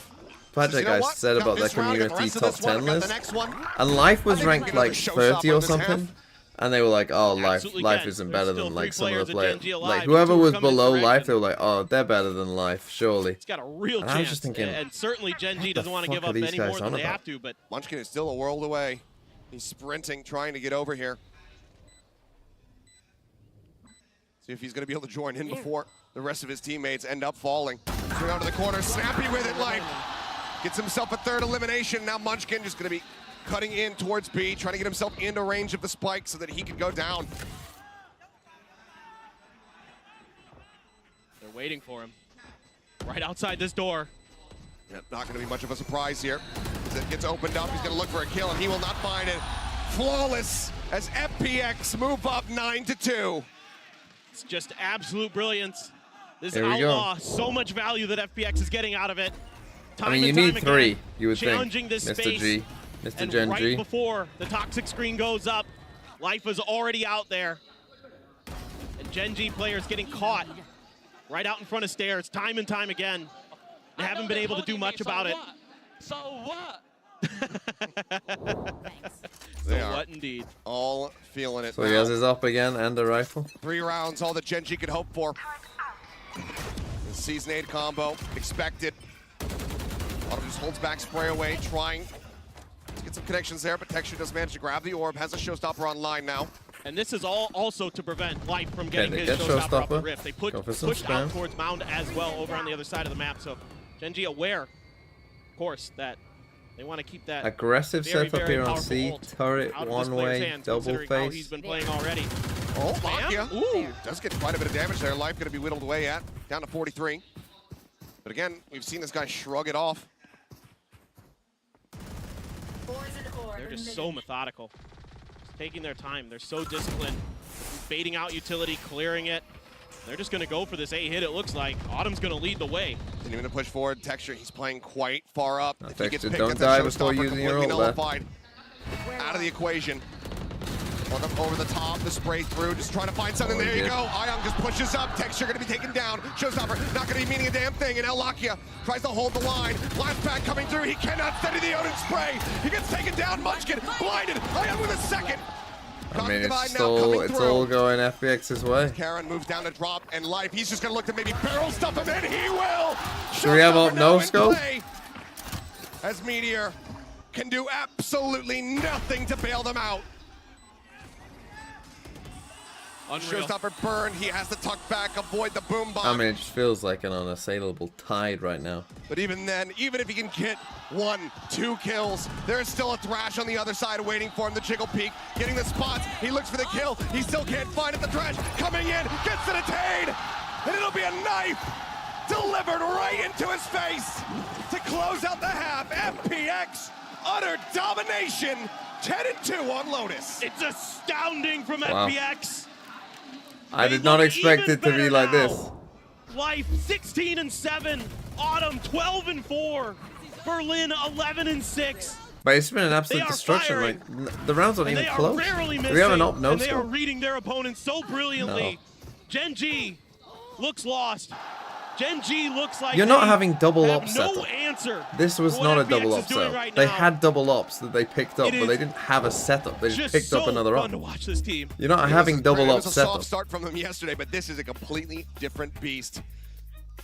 project You know guys what? said Got about their this round, got the community rest of top this one, 10 got the list, next one. and Life was I think ranked we can like showstop 30 on or this something. half. And they were like, "Oh, Life Absolutely isn't can. better There's than still like three some of the players players." at Gen G alive, Like and whoever 2 are was coming below into Life, fraction. they were like, "Oh, they're better than Life, surely." It's got a real And chance. I was just thinking, and certainly Gen G doesn't want to fuck give are up these any guys more than on they about? have to, but Munchkin is still a world away. He's sprinting, trying to get over here. See if he's going to be able to join in before the rest of his teammates end up falling. Swing out to the corner, snappy with it, Life. Gets himself a 3rd elimination. Now Munchkin just going to be cutting in towards B, trying to get himself into range of the spike so that he can go down. they're waiting for him. Right outside this door. Yeah, not going to be much of a surprise here. As it gets opened up, he's going to look for a kill, and he will not find it. Flawless as FPX move up 9-2. It's just absolute brilliance. This There we go. Outlaw, so much value that FPX is getting out of it. I mean, you and time need 3. again, You would think, challenging this Mr. space. G, Mr. And Gen right G. before the toxic screen goes up, Life is already out there. And Gen G players getting caught right out in front of stairs time and time again. They haven't been able to do much about it. So what? They So are what indeed. all feeling it So he now. has his up again and a rifle. 3 rounds, all that Gen G could hope for. The Season 8 combo, expected. Autumn just holds back, spray away, trying to get some connections there, but Texture does manage to grab the orb, has a showstopper online now. And this is all also to prevent Life from getting they his get showstopper off the showstopper. rift. They Go for some pushed out spam. towards Mound as well over on the other side of the map. So Gen G aware, of course, that they want to keep that Aggressive very, setup very here on powerful C. ult Turret, out of this player's one-way, hands, double considering how he's face. been playing already. Oh, Bam. Lakia. Ooh. Does get quite a bit of damage there. Life going to be whittled away at, down to 43. But again, we've seen this guy shrug it off. They're just so methodical. Just taking their time. They're so disciplined. Baiting out utility, clearing it. They're just going to go for this A hit, it looks like. Autumn's going to lead the way. Didn't even push forward. Texture, he's playing quite far up. If he gets Texture, picked don't at die that before showstopper, using your completely ult there. nullified. Out of the equation. Over the top, the spray through, just trying to find something. There you go. Ion just pushes up. Texture going to be taken down. Showstopper not going to be meaning a damn thing. And Lakia tries to hold the line. Last pack coming through. He cannot steady the Odin spray. He gets taken down. Munchkin blinded. Ion with a second. I mean, it's all going FPX's way. Karen moves down to drop, and Life, he's just going to look to maybe barrel stuff him in. He will. Should we have up no scope? As Meteor can do absolutely nothing to bail them out. Showstopper burn, he has to tuck back, avoid the boom bomb. I mean, it just feels like an unassailable tide right now. But even then, even if he can get 1-2 kills, there is still a Thrash on the other side waiting for him. The Jiggle Peak, getting the spots, he looks for the kill, he still can't find it. The Thrash coming in, gets it attained, and it'll be a knife delivered right into his face to close out the half. FPX, utter domination, 10-2 on Lotus. It's astounding from Wow. FPX. I did not expect it to be like this. Life 16-7, Autumn 12-4, Berlin 11-6. But it's been an absolute destruction. Like the rounds aren't even close. They are rarely Do missing, we have an op no and they are scope? reading their opponents so brilliantly. No. GENG looks lost. GENG looks like You're not they having double have op no setup. answer. This was for not what a double FPX op is doing setup. right They now. had double ops that they picked up, but they didn't have a setup. They just picked up another op. To watch this team. You're not having double It op was a soft setup. start from them yesterday, but this is a completely different beast.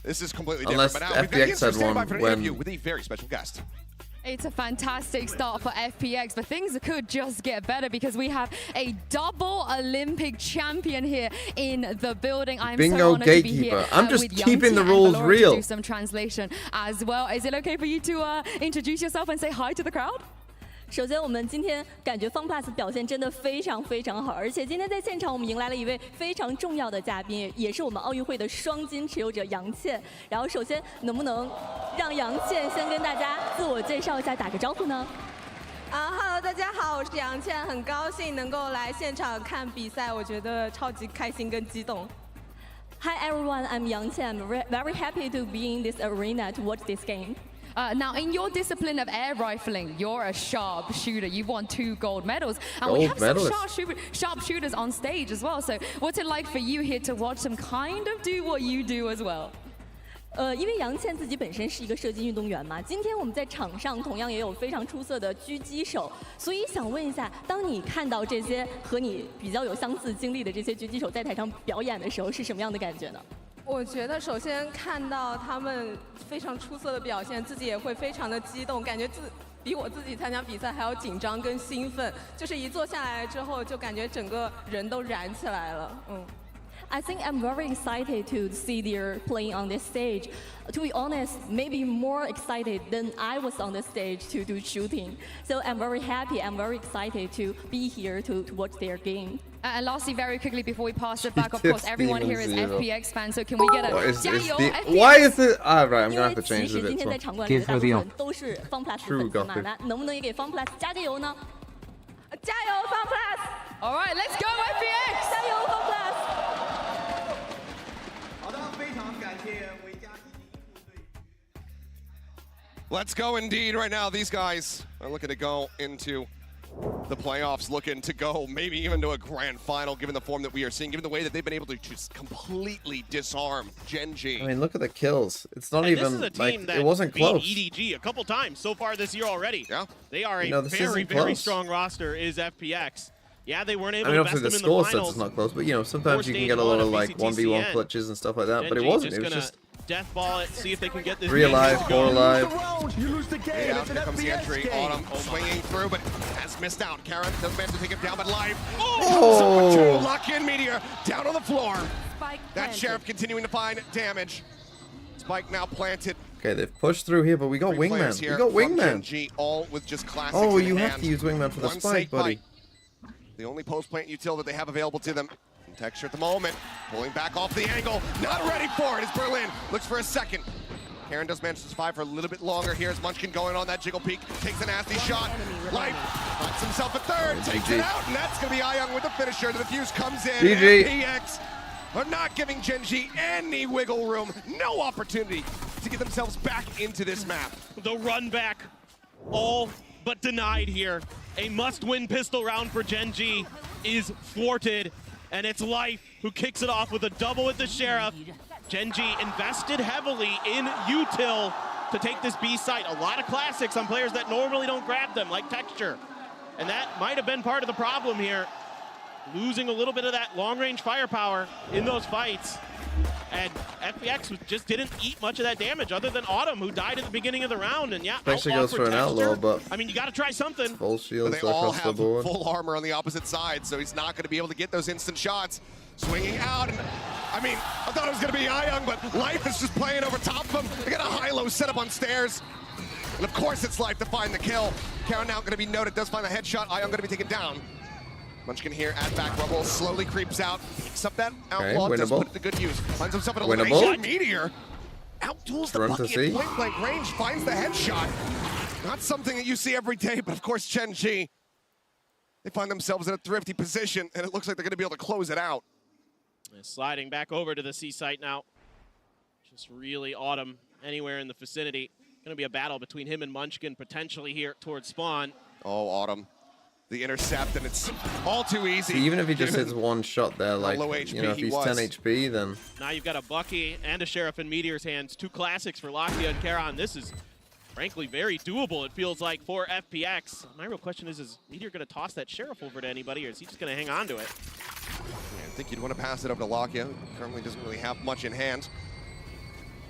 This is completely Unless different. But now FPX we've got had standby one for an when- interview with a very special guest. It's a fantastic start for FPX, but things could just get better because we have a double Olympic champion here in the building. I'm Bingo so honored to be gatekeeper. here. I'm just with keeping Yangti the and rules Valora real. To do some translation as well. Is it okay for you to introduce yourself and say hi to the crowd? 首先，我们今天感觉 FunPlus 表现真的非常非常好，而且今天在现场我们迎来了一位非常重要的嘉宾，也是我们奥运会的双金持有者杨倩。然后，首先能不能让杨倩先跟大家自我介绍一下，打个招呼呢？Hello， 大家好，我是杨倩，很高兴能够来现场看比赛，我觉得超级开心跟激动。Hi everyone, I'm Yang Qian. I'm very happy to be in this arena to watch this game. Now, in your discipline of air rifling, you're a sharpshooter. You've won 2 gold medals. And we have some sharpshooters on stage as well. So what's it like for you here to watch them kind of do what you do as well? 因为杨倩自己本身是一个射击运动员嘛，今天我们在场上同样也有非常出色的狙击手，所以想问一下，当你看到这些和你比较有相似经历的这些狙击手在台上表演的时候，是什么样的感觉呢？我觉得首先看到他们非常出色的表现，自己也会非常的激动，感觉比我自己参加比赛还要紧张跟兴奋，就是一坐下来之后就感觉整个人都燃起来了，I think I'm very excited to see their playing on this stage. To be honest, maybe more excited than I was on the stage to do shooting. So I'm very happy, I'm very excited to be here to watch their game. And lastly, very quickly before we pass it back, of course, everyone here is FPX fans, so can we get a FPX? Why is it? Right, I'm gonna have to change the bit. Give her the op. 都是 FunPlus 粉丝嘛，那能不能也给 FunPlus 加个油呢？加油 FunPlus! All right, let's go FPX! 加油 FunPlus! Let's go indeed right now. These guys are looking to go into the playoffs, looking to go maybe even to a grand final, given the form that we are seeing, given the way that they've been able to just completely disarm GENG. I mean, look at the kills. It's not even this is a like team that it wasn't beat close. EDG a couple times so far this year already. Yeah. They are a this very, isn't very close. strong roster is FPX. Yeah, they weren't able I mean, to obviously best the them in score the sets finals. is not close, but you know, sometimes you can Stage get a lot one of of like 1v1 VCTCN. clutches and stuff like that, but it wasn't. It was just death ball it, see if they can get this 3 alive, 4 alive. You lose the game. Yeah, here comes the entry. Autumn swinging through, but has missed out. Karen doesn't manage to take him down, but live. Oh! Lock in Meteor down on the floor. That Sheriff continuing to find damage. Spike now planted. Okay, they've pushed through here, but we got Wingman. We got Wingman. GENG, all with just classics Oh, in you hand. have to use Wingman for the One spike, buddy. bite. The only post-plant util that they have available to them. Texture at the moment, pulling back off the angle, not ready for it as Berlin looks for a second. Karen does manage to survive for a little bit longer. Here's Munchkin going on that Jiggle Peak, takes a nasty shot. Life finds himself a third, takes it out, and that's gonna be Young with the finisher. The defuse comes in. GG. FPX are not giving GENG any wiggle room, no opportunity to get themselves back into this map. The run back, all but denied here. A must-win pistol round for GENG. is thwarted, and it's Life who kicks it off with a double with the Sheriff. GENG invested heavily in util to take this B site. A lot of classics on players that normally don't grab them, like Texture. And that might have been part of the problem here. Losing a little bit of that long-range firepower in those fights. And FPX just didn't eat much of that damage other than Autumn, who died at the beginning of the round. And yeah, Actually goes for an outlaw, but I mean, you got to try something. Full shields they all across the have board. full armor on the opposite side, so he's not going to be able to get those instant shots. Swinging out, and I mean, I thought it was going to be Iyoung, but Life is just playing over top of him. They got a high-low setup on stairs. And of course it's Life to find the kill. Karen now going to be noted, does find the headshot. Iyoung going to be taken down. Munchkin here at back rubble, slowly creeps out, picks up that outlaw, does put it to good use. Finds himself in a elimination. Meteor outduels the bucket at point-blank range, finds the headshot. Not something that you see every day, but of course GENG, they find themselves in a thrifty position, and it looks like they're going to be able to close it out. Sliding back over to the C site now. Just really Autumn anywhere in the vicinity. Going to be a battle between him and Munchkin potentially here towards spawn. Oh, Autumn. The intercept, and it's all too easy. See, even if he just hits one shot there, like, you know, if he's 10 HP, then... Now you've got a Bucky and a Sheriff in Meteor's hands. Two classics for Lakia and Karon. This is, frankly, very doable, it feels like, for FPX. My real question is Meteor going to toss that Sheriff over to anybody, or is he just going to hang on to it? Yeah, I think you'd want to pass it over to Lakia. Currently doesn't really have much in hand.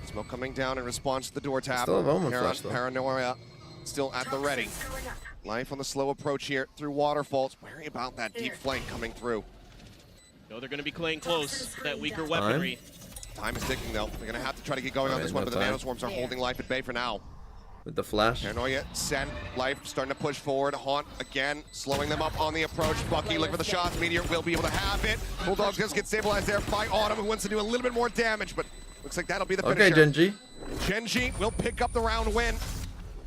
Smoke coming down in response to the door tap. Still have Omen Flash, though. Paranoia still at the ready. Life on the slow approach here through waterfalls. Worry about that deep flank coming through. No, they're going to be playing close with that weaker weaponry. Time is ticking, though. They're going to have to try to get going on this one, but the Nanoswarms are holding Life at bay for now. With the flash. Paranoia, send Life starting to push forward. Haunt again, slowing them up on the approach. Bucky looking for the shots. Meteor will be able to have it. Bulldog does get stabilized there by Autumn, who wants to do a little bit more damage, but looks like that'll be the finisher. Okay, GENG will pick up the round win.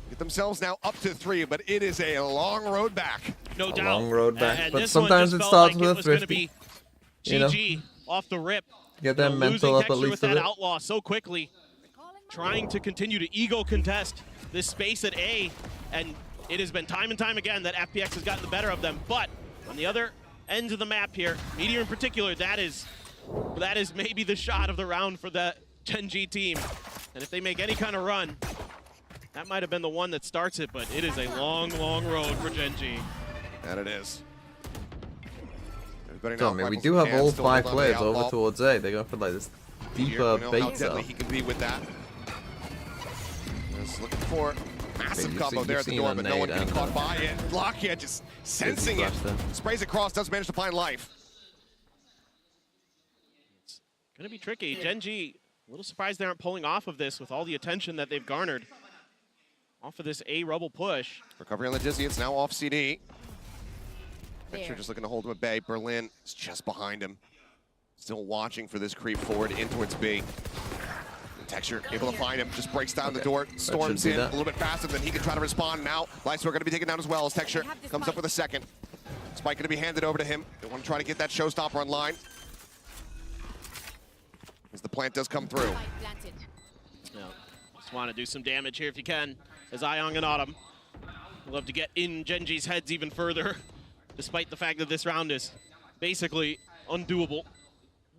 Get themselves now up to 3, but it is a long road back. No doubt. Long road back, and but sometimes it starts with a thrifty. You know, GG off the rip. Get that mental up at least with that outlaw so quickly, trying to continue to ego contest this space at A, and it has been time and time again that FPX has gotten the better of them. But on the other ends of the map here, Meteor in particular, that is maybe the shot of the round for the GENG team. And if they make any kind of run, that might have been the one that starts it, but it is a long, long road for GENG. That it is. I mean, we do have all 5 players over towards A. They're going for like this deeper bait how deadly he can be with that. Just looking for massive combo there at the door, but no one getting caught by it. Lakia just sensing it. Sprays across, does manage to find Life. It's going to be tricky. GENG, a little surprised they aren't pulling off of this with all the attention that they've garnered off of this A rubble push. Recovery on the Dizzy, it's now off CD. Texture just looking to hold him at bay. Berlin is just behind him. Still watching for this creep forward in towards B. Texture able to find him, just breaks down the door, storms in a little bit faster than he can try to respond. Now, Lightsword going to be taken down as well as Texture comes up with a second. Spike going to be handed over to him. They want to try to get that showstopper online. As the plant does come through. Yeah, just want to do some damage here if you can, as Iyoung and Autumn love to get in GENG's heads even further, despite the fact that this round is basically undoable.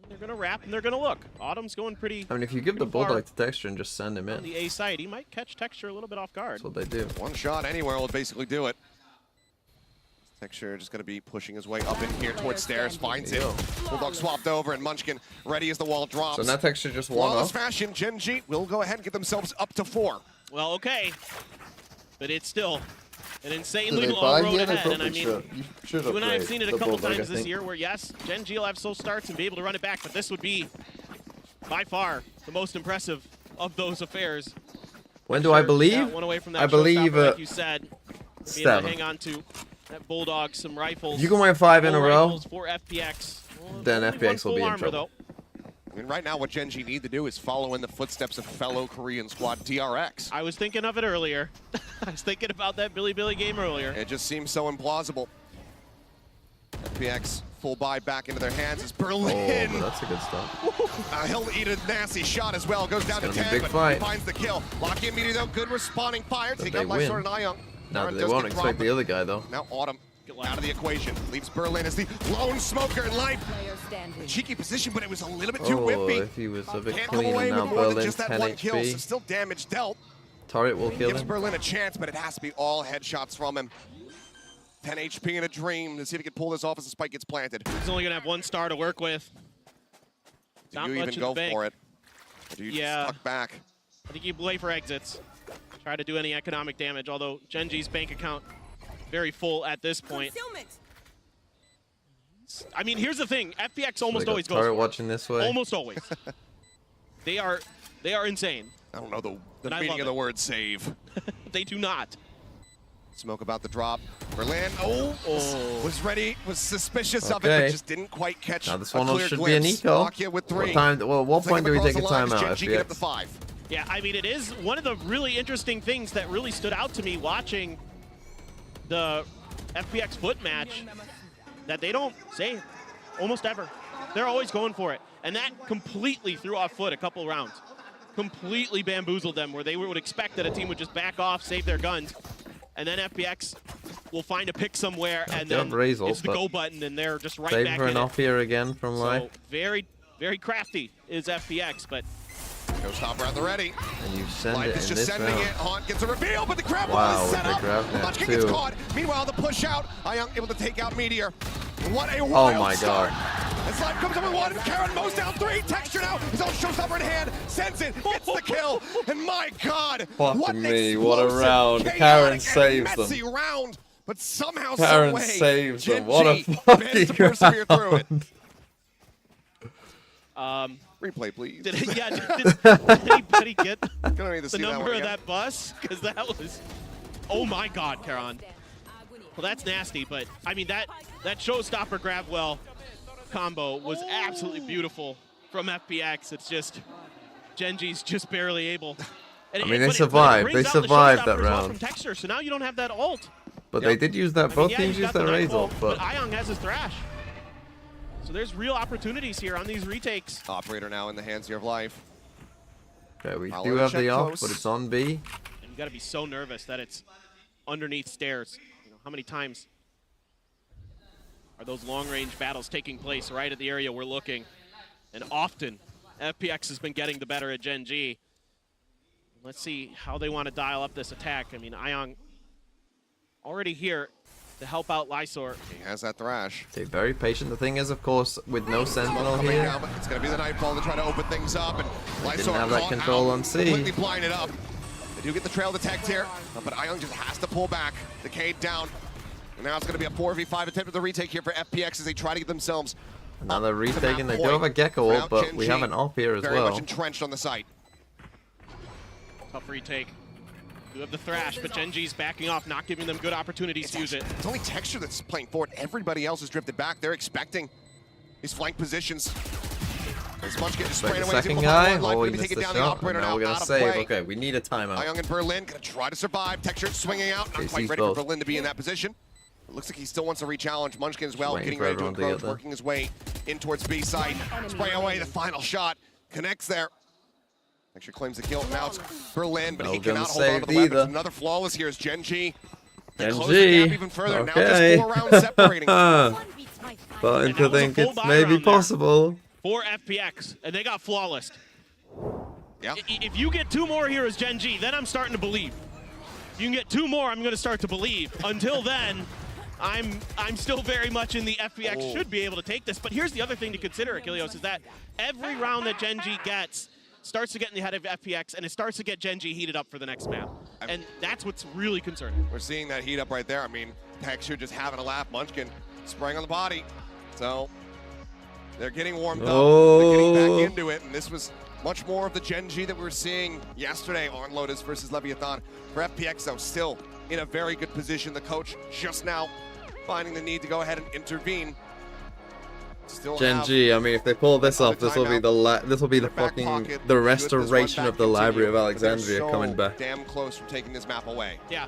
They're going to wrap and they're going to look. Autumn's going pretty. I mean, if you give the Bulldog to Texture and just send him in. On the A side, he might catch Texture a little bit off guard. That's what they do. One shot anywhere will basically do it. Texture just going to be pushing his way up in here towards stairs, finds it. Bulldog swapped over and Munchkin ready as the wall drops. So now Texture just won Flawless off. fashion, GENG will go ahead and get themselves up to 4. Well, okay. But it's still an insanely long road ahead, and I mean, you and I have seen it a couple times this year where, yes, GENG will have slow starts and be able to run it back, but this would be, by far, the most impressive of those affairs. When do I believe? One away from that I believe, like you said, being able to 7. hang on to that Bulldog, some rifles. If you can win 5 in a row, for FPX. then FPX will be in trouble. Though. I mean, right now what GENG need to do is follow in the footsteps of fellow Korean squad DRX. I was thinking of it earlier. I was thinking about that Billy game earlier. It just seems so implausible. FPX full buy back into their hands as Berlin. Oh, that's a good start. He'll eat a nasty shot as well. Goes down to 10, but he finds the kill. Lock in meter though, good responding fire. Take out Lightsword and Iyoung. No, they won't expect the other guy though. Now Autumn out of the equation. Leaves Berlin as the lone smoker in life. A cheeky position, but it was a little bit too whippy. If he was a bit Can't come cleaner away now, with more than Berlin's just that 10 one kill, so HP. still damage dealt. Turret will kill Gives him. Berlin a chance, but it has to be all headshots from him. 10 HP in a dream to see if he can pull this off as the spike gets planted. He's only gonna have 1 star to work with. Do Not you much even in go the bank. for it? Or do you just tuck back? I think you play for exits. Try to do any economic damage, although GENG's bank account very full at this point. I mean, here's the thing. FPX almost always goes for it. Watching this way. Almost always. They are insane. I don't know the And I meaning love of the it. word save. They do not. Smoke about the drop. Berlin, was ready, was suspicious of it, Okay. but just didn't quite catch Now this a one clear should be a glimpse. Nico. Nokia with 3. What time? Well, what point do we take a timeout? GENG get up to FPX? 5. Yeah, I mean, it is one of the really interesting things that really stood out to me watching the FPX foot match that they don't say almost ever. They're always going for it. And that completely threw off foot a couple rounds. Completely bamboozled them where they would expect that a team would just back off, save their guns, and then FPX will find a pick somewhere, and then it's the go button, and they're just right Save back for in an it. off here again from So life. very, very crafty is FPX, but Showstopper at the ready. And you send Life it is in just this sending round. it. Haunt gets a reveal, but the grab Wow, wall is set with the up. grab net Munchkin gets too. caught. Meanwhile, the push out. Ayang able to take out Meteor. What a Oh wild my start. god. As Life comes up with 1. Karen mows down 3. Texture now. His own Showstopper in hand. Sends it. Gets the kill. And my god. What Fucking an me, what a explosive, round. chaotic, Karen and saves messy them. round. But somehow, Karen some way, saves them. GENG What a managed fucking to persevere through it. round. Replay, please. did anybody get Gonna need to the see that number one of again. that bus? Because that was, oh my god, Karan. Well, that's nasty, but I mean, that Showstopper grab well combo was absolutely beautiful from FPX. It's just, GENG's just barely able. And I mean, but they survived. brings They out the survived Showstopper that as well round. From Texture, so now you don't have that ult. But they did use that. I mean, Both yeah, teams you've used got that the raise knife ult, ult, but Ayong has his thrash. So there's real opportunities here on these retakes. Operator now in the hands here of Life. okay, we I'll do have check the off, close. but it's on B. And you got to be so nervous that it's underneath stairs. You know, how many times are those long-range battles taking place right at the area we're looking? And often, FPX has been getting the better at GENG. Let's see how they want to dial up this attack. I mean, Ayong already here to help out Lysor. He has that thrash. Okay, very patient. The thing is, of course, with no sentinel Coming here, down, but it's going to be the Nightfall to try to open things up. And Lysor didn't have that caught control out, on C. completely blinded up. They do get the trail detect here, but Ayong just has to pull back. Decade down. And now it's going to be a 4v5 attempt at the retake here for FPX as they try to get themselves another up to retake, that and they do point. have a Gecko Now ult, but we GENG have an off here as very much well. entrenched on the site. Tough retake. You have the thrash, but GENG's backing off, not giving them good opportunities to use it. It's only Texture that's playing forward. Everybody else has drifted back. They're expecting his flank positions. As Munchkin just spraying The away. second guy, Life oh, gonna he be missed taking the down the shot, operator and now now we're gonna out of save. play. Okay, we need a timeout. Ayong and Berlin gonna try to survive. Texture swinging out. Not Okay, quite sees ready both. for Berlin to be in that position. It looks like he still wants a re-challenge. Munchkin as well, waiting getting for ready to everyone to get approach, there. working his way in towards B side. Spraying away the final shot. Connects there. Texture claims the kill. Now it's Berlin, but No he gonna cannot hold on to save the weapons. either. Another flawless here is GENG. GENG. Even further. Now Okay. just 4 rounds separating. Starting to that was a think full it's buy maybe round there. possible. For FPX, and they got flawless. Yeah. If you get 2 more here as GENG, then I'm starting to believe. If you can get 2 more, I'm going to start to believe. Until then, I'm still very much in the FPX should be able to take this. But here's the other thing to consider, Achilleos, is that every round that GENG gets starts to get in the head of FPX, and it starts to get GENG heated up for the next map. And that's what's really concerning. We're seeing that heat up right there. I mean, Texture just having a laugh. Munchkin spraying on the body. So they're getting warmed up. They're getting back into it. And this was much more of the GENG that we were seeing yesterday on Lotus versus Leviathan. For FPX, though, still in a very good position. The coach just now finding the need to go ahead and intervene. Still have GENG. I mean, if they pull this off, this will be timeout. the this will be the back fucking pocket. the Should this restoration run of back the Library continue? of But they're Alexandria so coming back. damn close from taking this map away. Yeah.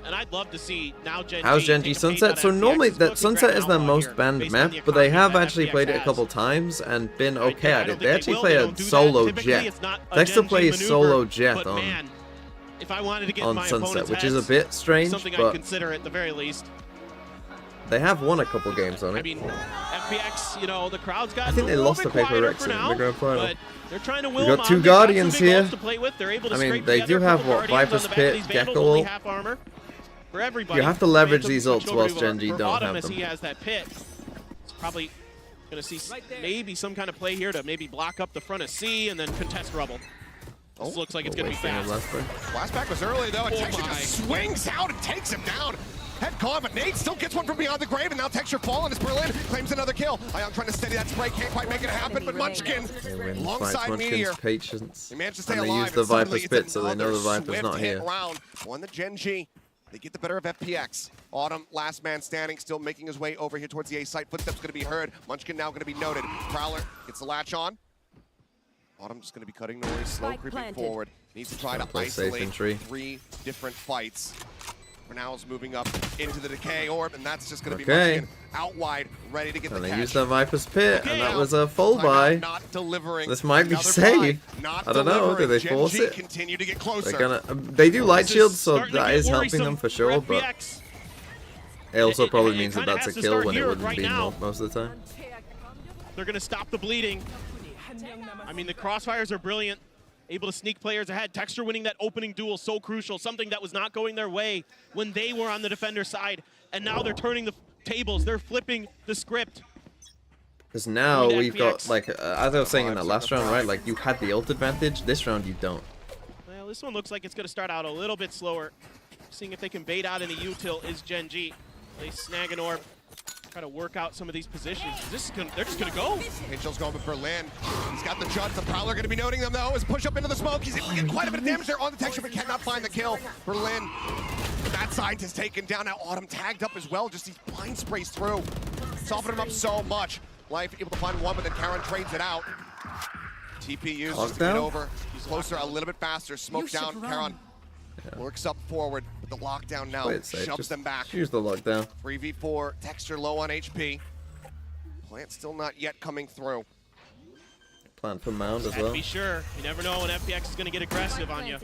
And I'd love to see now GENG. How's take a GENG page Sunset? out So of normally FPX's that book and Sunset grab is an their outlaw most here banned based on map, the but they have economy that actually FPX played it a has. couple times and been I okay at don't it. think They actually will. play They a don't do that. solo Typically, Jet. it's not a Dexter GENG plays maneuver, solo Jet but on man, if I wanted to get on my Sunset, opponent's which is a heads, bit strange, something I'd but consider at the very least. They have won a couple games on it. I mean, FPX, you know, the crowd's got. I think they lost to Paper Rex in the grand final. But they're trying to We will got them two on. They've got some Guardians big here. balls to play with. They're able to I mean, scrape they together do a have couple what, Guardians on Viper's the back of Pit, these Vandals, Gecko only ult. half armor for everybody. You have to leverage Phantom these switch ults over whilst to, Gen G for don't Autumn have as them. he has that pit. It's probably going to see maybe some kind of play here to maybe block up the front of C and then contest Rubble. This looks like it's going to be fast. Flashback was early though, and Oh Texture my. just swings out and takes him down. Head gone, but Nate still gets one from beyond the grave, and now Texture falling as Berlin claims another kill. Ion trying to steady that spray, can't quite make it happen, but Munchkin, alongside Meteor, patience. they managed to stay And they alive. use the and suddenly Viper's it's Pit, so they know another the Viper's swift not hit here. round. Won the Gen G. They get the better of FPX. Autumn, last man standing, still making his way over here towards the A site. Footsteps going to be heard. Munchkin now going to be noted. Prowler gets the latch on. Autumn just going to be cutting noise, slow creeping forward. Needs to try to Play safe isolate entry. 3 different fights. Renal's moving up into the decay orb, and that's just going to be Okay. Munchkin out wide, ready to get And the they catch. used that Viper's Pit, and that Now, was a full timeout buy. not delivering. This might be Another safe. buy, not I don't know. Do delivering. they Gen force G it? continue to get closer. They're gonna. They do light This is shields, so starting to that get is helping them worrisome for sure. But FPX. it also probably it means that kinda that's a has to kill start when it here wouldn't right be now. most of the time. They're going to stop the bleeding. I mean, the crossfires are brilliant. Able to sneak players ahead. Texture winning that opening duel, so crucial. Something that was not going their way when they were on the defender side. And now they're turning the tables. They're flipping the script. Because now Doing we've got, FPX. like, as I was saying in that last round, right? Like, you had the ult advantage. This round, you don't. Well, this one looks like it's going to start out a little bit slower. Seeing if they can bait out any util is Gen G. They snag an orb. Try to work out some of these positions. They're just going to go. Angel's going with Berlin. He's got the Judd. The Prowler going to be noting them, though, as push up into the smoke. He's able to get quite a bit of damage there on the Texture, but cannot find the kill. Berlin, that side is taken down. Now Autumn tagged up as well. Just these blind sprays through. Soften him up so much. Life able to find one, but then Karen trades it out. TP used just to get over. He's closer a little bit faster. Smoke down. Karen works up forward, but the lockdown now Play it safe. shoves Just them back. use the lockdown. 3v4, Texture low on HP. Plant still not yet coming through. Plan for Mound as And well. be sure, you never know when FPX is going to get aggressive on you.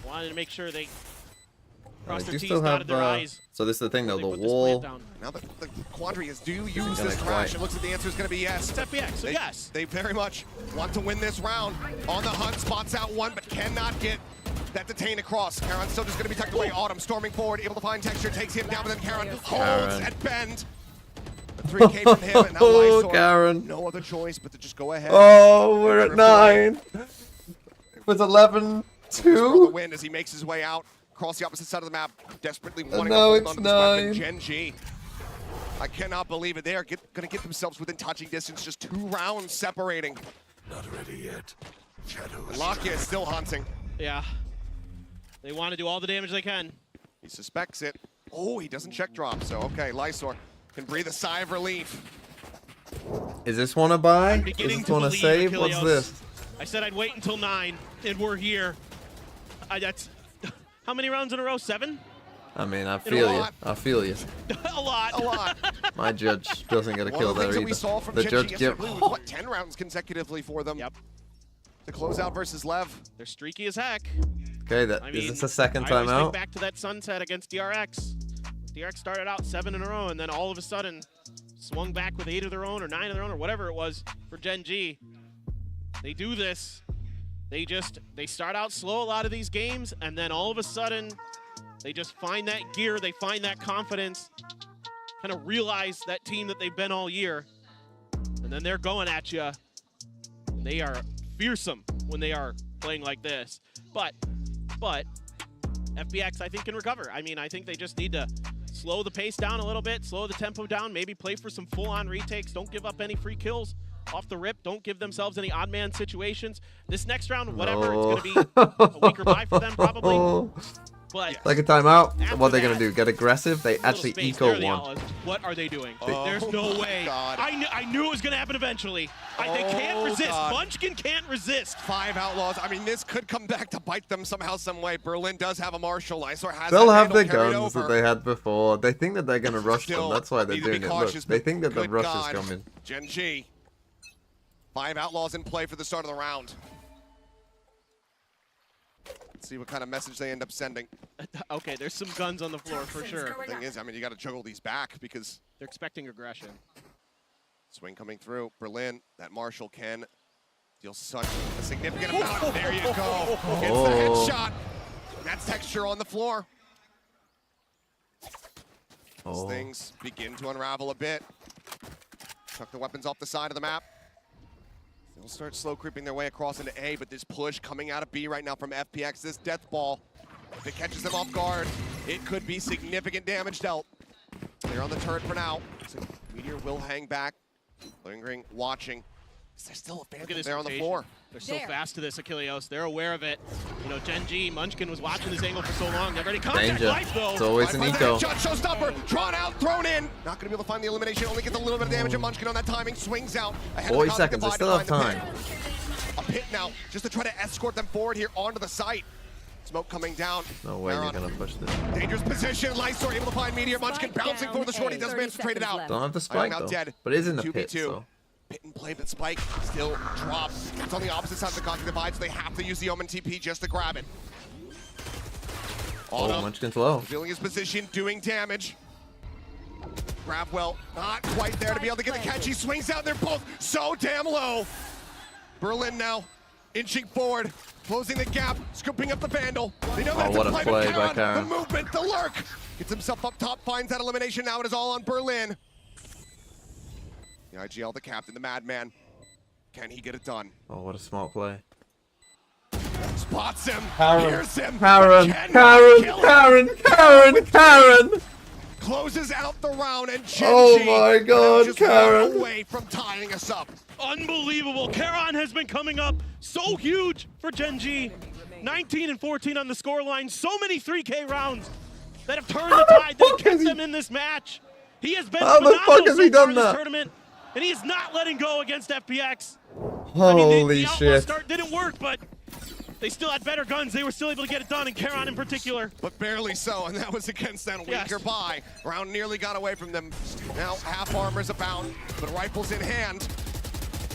Wanted to make sure they crossed They their do T's, still dotted have. their I's. So this is the thing, though. They The put this plant wall. down. Now the quandary is, do you use gonna this crash? quite- It looks like the answer is going to be yes. It's FPX, so yes. They very much want to win this round. On the hunt, spots out one, but cannot get that detain across. Karen still just going to be tucked away. Autumn storming forward, able to find Texture, takes him down, but then Karen holds at bend. The 3K from him, and now Oh, Lysor. Karen. No other choice but to just go ahead. Oh, we're at Trip away. 9. It was 11-2. For the win as he makes his way out across the opposite side of the map, desperately wanting now to hold it's on to this weapon. 9. Gen G. I cannot believe it. They are going to get themselves within touching distance, just 2 rounds separating. Not ready yet. Shadows. Lakia is still hunting. Yeah. They want to do all the damage they can. He suspects it. Oh, he doesn't check drop, so okay, Lysor can breathe a sigh of relief. Is this one a buy? Is Beginning this to one a believe, save? Achilleos. What's this? I said I'd wait until 9, and we're here. That's how many rounds in a row? 7? I mean, I feel you. I feel you. A lot. A lot. My judge doesn't get a One kill of the there things that either. we saw from The Gen judge G give. yesterday was, what, 10 rounds consecutively for them? Yep. To close out versus Lev. They're streaky as heck. Okay, that I is mean, this a second I time always think out? back to that sunset against DRX. DRX started out 7 in a row, and then all of a sudden swung back with 8 of their own or 9 of their own or whatever it was for Gen G. They do this. They start out slow a lot of these games, and then all of a sudden they just find that gear, they find that confidence, kind of realize that team that they've been all year, and then they're going at you. They are fearsome when they are playing like this. But FPX, I think, can recover. I mean, I think they just need to slow the pace down a little bit, slow the tempo down, maybe play for some full-on retakes. Don't give up any free kills off the rip. Don't give themselves any odd man situations. This next round, whatever, it's going to be a weaker buy for them probably. But Like a timeout. after What are they gonna that, do? Get aggressive? They actually space. There are eco the one. Outlaws. What are they doing? Oh, There's no way. God. I knew it was going to happen eventually. They can't Oh, resist. God. Munchkin can't resist. 5 outlaws. I mean, this could come back to bite them somehow, some way. Berlin does have a Marshal. Lysor has They'll that have the handle carried guns over. that they had before. They think that they're gonna rush Still, them. That's why they're need to be doing it. Look, cautious, they but think that the good rush God. is coming. Gen G. 5 outlaws in play for the start of the round. Let's see what kind of message they end up sending. Okay, there's some guns on the floor for sure. The thing is, I mean, you got to juggle these back because they're expecting aggression. Swing coming through. Berlin, that Marshall can deal such a significant amount. There you go. Gets the headshot. That's texture on the floor. As things begin to unravel a bit. Tuck the weapons off the side of the map. They'll start slow creeping their way across into A, but this push coming out of B right now from FPX, this death ball, if it catches them off guard, it could be significant damage dealt. They're on the turret for now. So Meteor will hang back, lingering, watching. There's still a Phantom there on the floor. They're so fast to this, Achilleos. They're aware of it. You know, GENG, Munchkin was watching this angle for so long. They're ready to contact life, though. It's always an eco. Shot, showstopper, drawn out, thrown in. Not going to be able to find the elimination. Only gets a little bit of damage, and Munchkin on that timing swings out. 40 seconds. They still have time. A pit now, just to try to escort them forward here onto the site. Smoke coming down. No way you're going to push this. Dangerous position. Lysor able to find Meteor. Munchkin bouncing for the short. He does manage to trade it out. Don't have the spike, though. Dead. But it is in the 2v2. pit, so. Pit and play, but Spike still drops. It's on the opposite side of the Cosmic Divide, so they have to use the Omen TP just to grab it. Munchkin's low. Revealing his position, doing damage. Gravwell not quite there to be able to get the catch. He swings out. They're both so damn low. Berlin now inching forward, closing the gap, scooping up the Vandal. They know that's what a play by Karen. The movement, the lurk. Gets himself up top, finds that elimination. Now it is all on Berlin. The IGL, the captain, the madman. Can he get it done? Oh, what a smart play. Spots him, Karen. hears him. Karen. Closes out the round, and GENG oh my God, Karen. away from tying us up. Unbelievable. Karan has been coming up so huge for GENG. 19 and 14 on the scoreline. So many 3K rounds that have turned the tide, that kept them in this match. He has been phenomenal so far in this tournament. And he is not letting go against FPX. Holy shit. Start didn't work, but they still had better guns. They were still able to get it done, and Karan in particular. But barely so, and that was against that weaker buy. Round nearly got away from them. Now half armor's abound, but rifles in hand.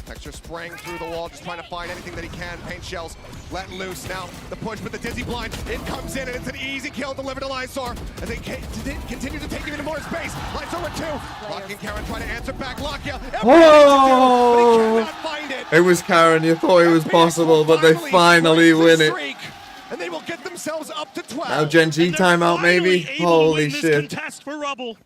Texture spraying through the wall, just trying to find anything that he can. Paint shells letting loose. Now the push with the Dizzy Blind. It comes in, and it's an easy kill delivered to Lysor. As they continue to take even more space. Lysor with 2. Locking Karan trying to answer back. Lockya. Oh! But he cannot find it. It was Karen. You thought it was possible, but they finally win it. And they will get themselves up to 12. Now GENG timeout, maybe. Holy shit. Contest for Rubble.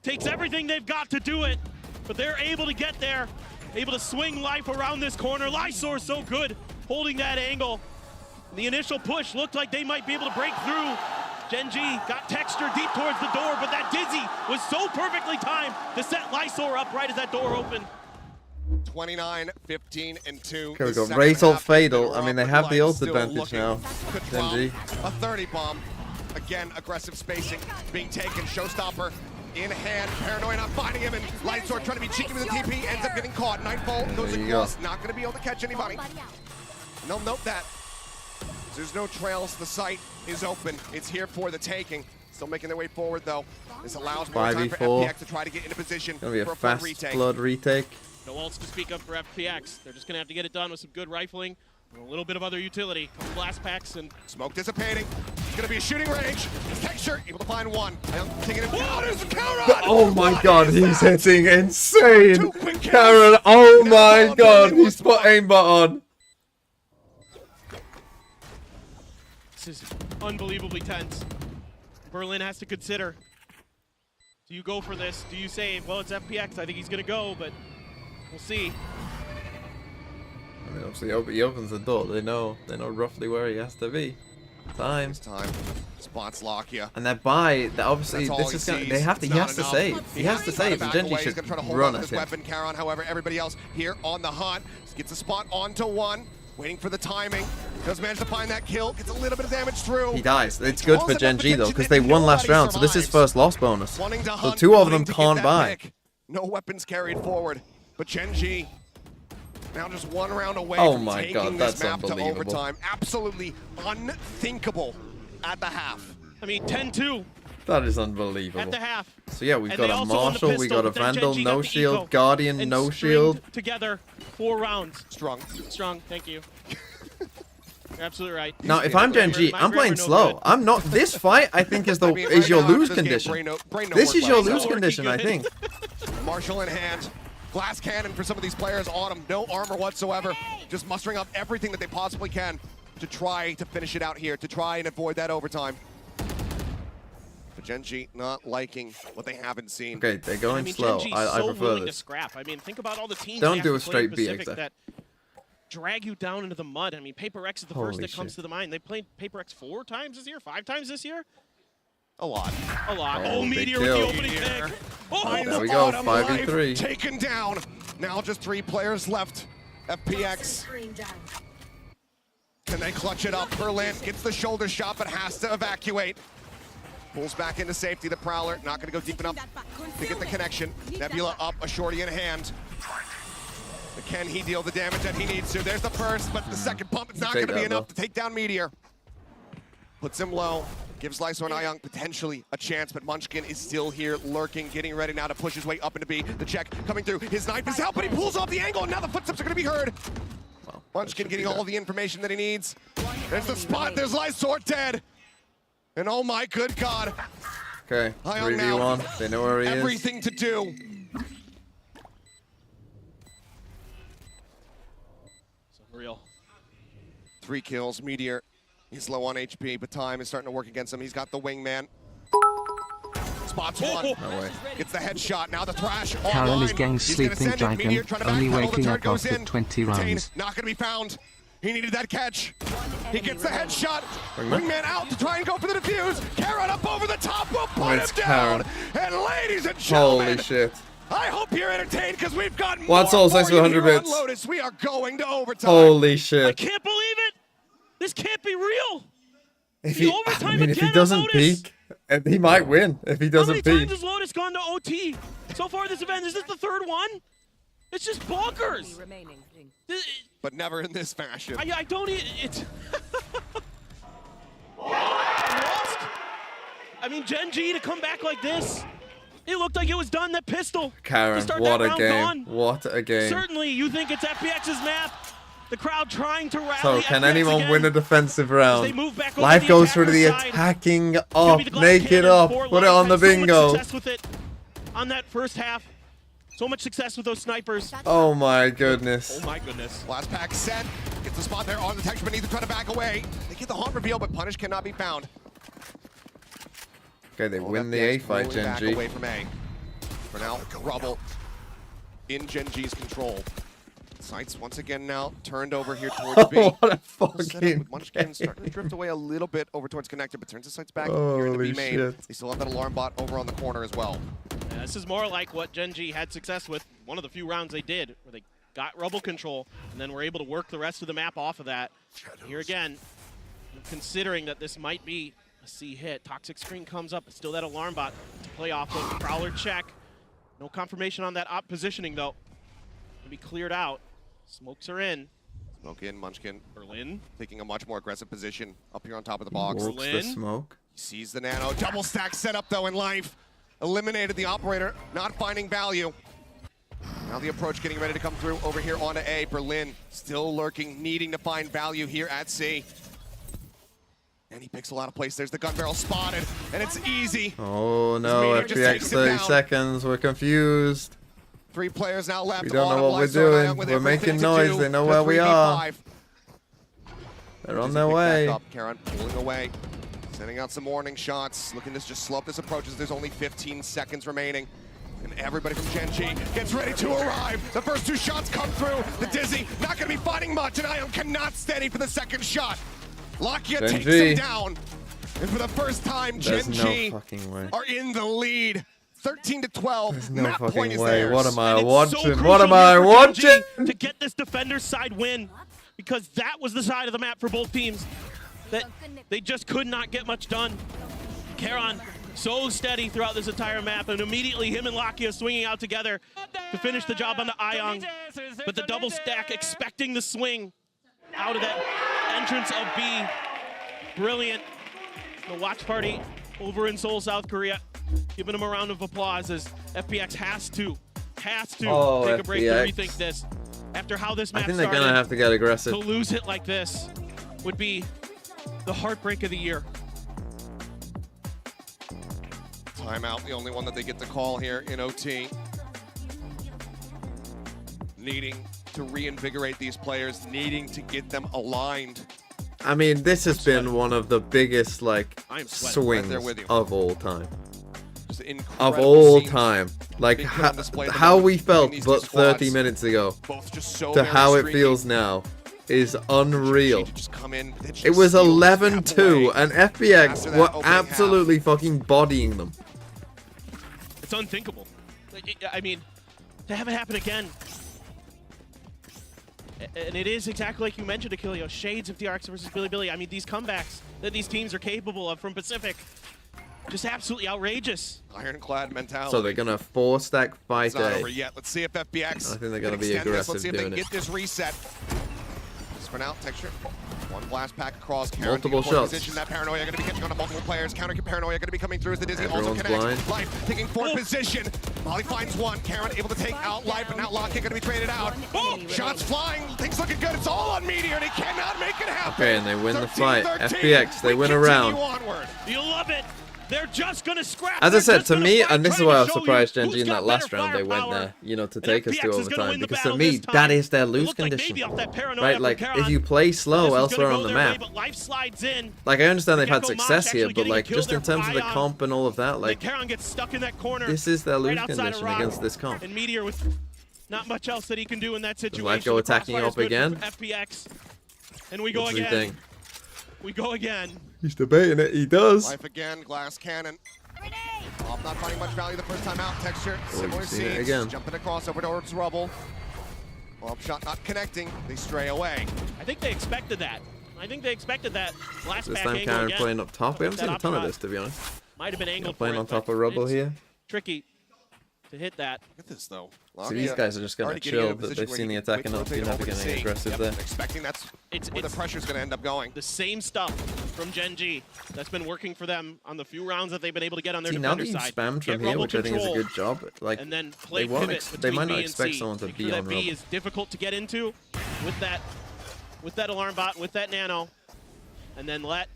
Takes everything they've got to do it. But they're able to get there, able to swing life around this corner. Lysor so good, holding that angle. The initial push looked like they might be able to break through. GENG got texture deep towards the door, but that Dizzy was so perfectly timed to set Lysor up right as that door opened. 29, 15, and 2. Okay, we got Race ult Fatal. I mean, they have the ult advantage now. GENG. A 30 bomb. Again, aggressive spacing being taken. Showstopper in hand, Paranoia not finding him, and Lysor trying to be cheeky with the TP, ends up getting caught. Nightfall goes across, not going to be able to catch anybody. They'll note that. There's no trails, the site is open. It's here for the taking. Still making their way forward though. This allows more time for FPX to try to get into position Gonna be for a fast retake. blood retake. No ults to speak of for FPX. They're just going to have to get it done with some good rifling. A little bit of other utility. Couple blast packs and smoke dissipating. It's gonna be a shooting range. Texture able to find one. Taking him down. There's a Karan. Oh my God, he's hitting insane. Karan, oh my God, he's put aimbot on. This is unbelievably tense. Berlin has to consider. Do you go for this? Do you say, well, it's FPX, I think he's gonna go, but we'll see. I mean, obviously, he opens the door. They know roughly where he has to be. Time. Spots Lockya. And that buy, that obviously, this is gonna. They have to. He has to save. He has to save. And GENG should run at him. Weapon. Karan, however, everybody else here on the hunt gets a spot onto one. Waiting for the timing. Does manage to find that kill. Gets a little bit of damage through. He dies. It's good for GENG though, because they won last round. So this is first loss bonus. So 2 of them can't buy. No weapons carried forward, but GENG now just 1 round away from taking this map to overtime. Absolutely unthinkable at the half. I mean, 10-2. That is unbelievable. At the half. So yeah, we've got a Marshall, we got a Vandal, no shield, Guardian, no shield. Together, 4 rounds. Strong. Strong, thank you. You're absolutely right. Now, if I'm Gen G, I'm playing slow. I'm not. This fight, I think, is your lose condition. This is your lose condition, I think. Marshall in hand. Glass cannon for some of these players. Autumn, no armor whatsoever. Just mustering up everything that they possibly can to try to finish it out here, to try and avoid that overtime. But Gen G not liking what they haven't seen. Okay, they're going slow. Gen G's I so prefer willing this. to scrap. I mean, think about all the teams Don't they do have a to play in straight B, Pacific exactly. that drag you down into the mud. I mean, Paper X is the first Holy that comes shit. to the mind. They played Paper X 4 times this year, 5 times this year. A lot. A lot. Oh, Oh, big Meteor with kill. the opening pick. Oh, There we go, Autumn 5v3. Life taken down. Now just 3 players left. FPX. Can they clutch it up? Berlin gets the shoulder shot, but has to evacuate. Pulls back into safety. The Prowler not going to go deep enough to get the connection. Nebula up, a shorty in hand. But can he deal the damage that he needs to? There's the first, but the second pump, it's not going to be enough to take down Meteor. Puts him low. Gives Lysor and Ayong potentially a chance, but Munchkin is still here lurking, getting ready now to push his way up into B. The check coming through. His knife is out, but he pulls off the angle, and now the footsteps are going to be heard. Well, Munchkin getting all the information that he needs. There's the spot. There's Lysor dead. And oh my good God. Okay, 3v1. They know where he is. Everything to do. So real. 3 kills. Meteor. He's low on HP, but time is starting to work against him. He's got the wingman. Spots one. No way. Gets the headshot. Now the thrash. Karen is gang He's gonna sleeping send it. Meteor dragon, trying to only backpedal. The waking turret up goes after in. 20 Retain, rounds. not going to be found. He needed that catch. He gets the headshot. Wingman out to try and go for the defuse. Karen up over the top. Will put him down. And ladies and gentlemen. Holy shit. I hope you're entertained because we've got more What's all? Thanks for for 100 you here on bits. Lotus. We are going to overtime. Holy I shit. can't believe it. This can't be real. If The he, overtime I mean, if he again on doesn't Lotus. peek, he might win. If he How doesn't many peek. times has Lotus gone to OT so far this event? Is this the 3rd one? It's just bonkers. But never in this fashion. I don't. It's. Lost. I mean, Gen G to come back like this. It looked like it was done. That pistol. Karen, to start what that a round game. gone. What a game. Certainly, you think it's FPX's map. The crowd trying to rally. So, can FPX anyone again. win a defensive They round? move back over Life the goes for the attacker's side. attacking It's up. gonna be the glass Make it cannon up. for Put it Life. on the Had so much bingo. success with it on that first half. So much success with those snipers. Oh my goodness. Oh my goodness. Last pack set. Gets the spot there on the texture, but needs to try to back away. They get the haunt reveal, but punish cannot be found. Okay, they win the A fight, Gen G. Away from A. For now, Rubble in Gen G's control. Sights once again now turned over here towards B. What a fucking Munchkin starting to drift away a little bit over towards connector, but turns the sights back here in the B Holy main. shit. They still have that alarm bot over on the corner as well. Yeah, this is more like what Gen G had success with. One of the few rounds they did, where they got Rubble control, and then were able to work the rest of the map off of that. Here again, considering that this might be a C hit, Toxic Screen comes up, but still that alarm bot to play off of. Prowler check. No confirmation on that op positioning, though. Gonna be cleared out. Smokes are in. Smoke in, Munchkin. Berlin. Taking a much more aggressive position up here on top of the box. Works the smoke. Sees the nano. Double stack setup, though, in Life. Eliminated the operator, not finding value. Now the approach getting ready to come through over here onto A. Berlin still lurking, needing to find value here at C. And he picks a lot of place. There's the gun barrel spotted, and it's easy. Oh no, just FPX takes it 30 down. seconds. We're confused. 3 players now left. We don't know Autumn, what we're Lysor, and Ayong doing. with We're everything making to noise. do They know to where we 3v5. are. They're on Does their he pick way. back up? Karen pulling away, sending out some warning shots, looking to just slow up this approach as there's only 15 seconds remaining. And everybody from Gen G gets ready to arrive. The first 2 shots come through. The Dizzy not going to be finding much, and Ayong cannot steady for the second shot. Lakia Gen takes G. him down. And for the first time, There's Gen no G fucking way. are in the lead. 13 to 12. There's no Map point fucking is way. theirs. What am I And it's so watching? crucial What am here I for watching? Gen G to get this defender's side win, because that was the side of the map for both teams that they just could not get much done. Karon so steady throughout this entire map, and immediately him and Lakia swinging out together to finish the job on the Ayong. But the double stack, expecting the swing out of that entrance of B. Brilliant. The watch party over in Seoul, South Korea, giving them a round of applause as FPX has to Oh, take a break to FPX. rethink this. After how this I map think they're started, gonna have to get aggressive. to lose it like this. would be the heartbreak of the year. Timeout, the only one that they get to call here in OT. Needing to reinvigorate these players, needing to get them aligned. I mean, this has been one of the biggest, like, swings of all time. Of all time. Like, how we felt but 30 minutes ago to how it feels now is unreal. It was 11-2, and FPX were absolutely fucking bodying them. It's unthinkable. I mean, to have it happen again. And it is exactly like you mentioned, Achilleo, shades of DRX versus Billy. I mean, these comebacks that these teams are capable of from Pacific, just absolutely outrageous. Ironclad mentality. So they're gonna 4-stack fight It's not over yet. Let's see if FPX. I think they're gonna be aggressive Let's see if they doing can it. get this reset. Sprint out, Texture. One blast pack across. Karen Multiple shots. Position. That Paranoia going to be catching on to multiple players. Counter Paranoia going to be coming through as the Dizzy also Everyone's connects. blind. Life taking fourth position. Molly finds one. Karen able to take out Life, but now Lockett going to be traded out. Boom! Shots flying. Things looking good. It's all on Meteor, and he cannot make it happen. Okay, and they win the fight. 13. FPX, they win a round. You love it. They're just gonna scrap. As I said, to me, and this is why I was surprised Gen G in that last round they went there, you know, to take us to overtime. Because to me, that is their lose condition. Right? Like, if you play slow elsewhere on the map, like, I understand they've had success here, but like, just in terms of the comp and all of that, like, this is their lose condition against this comp. And Meteor with not much else that he can do in that situation. Does Life go attacking up again? FPX. And we go What do you again. think? We go again. He's debating it. He does. Life again. Glass cannon. Off not finding much value the first time out. Texture. Similar seen it scenes. again. Jumping across over towards Rubble. Off shot not connecting. They stray away. I think they expected that. Last This pack time angle Karen again. playing up top. We haven't That seen a ton of up this, to be honest. Might have been angled Playing for it, on top but of Rubble it's here. Tricky to hit that. Look at this though. So these guys are just gonna chill, but they've seen the attack enough to never getting aggressive there. Expecting that's where the pressure's going to end up going. The same stuff from Gen G that's been working for them on the few rounds that they've been able to get on their See, now that defender you've side. spammed Get from here, Rubble which I think is a control, good job, like, and then play they won't pivot they might between not B and expect C. someone to Make be sure on that B Rubble. is difficult to get into with that alarm bot, with that nano, and then let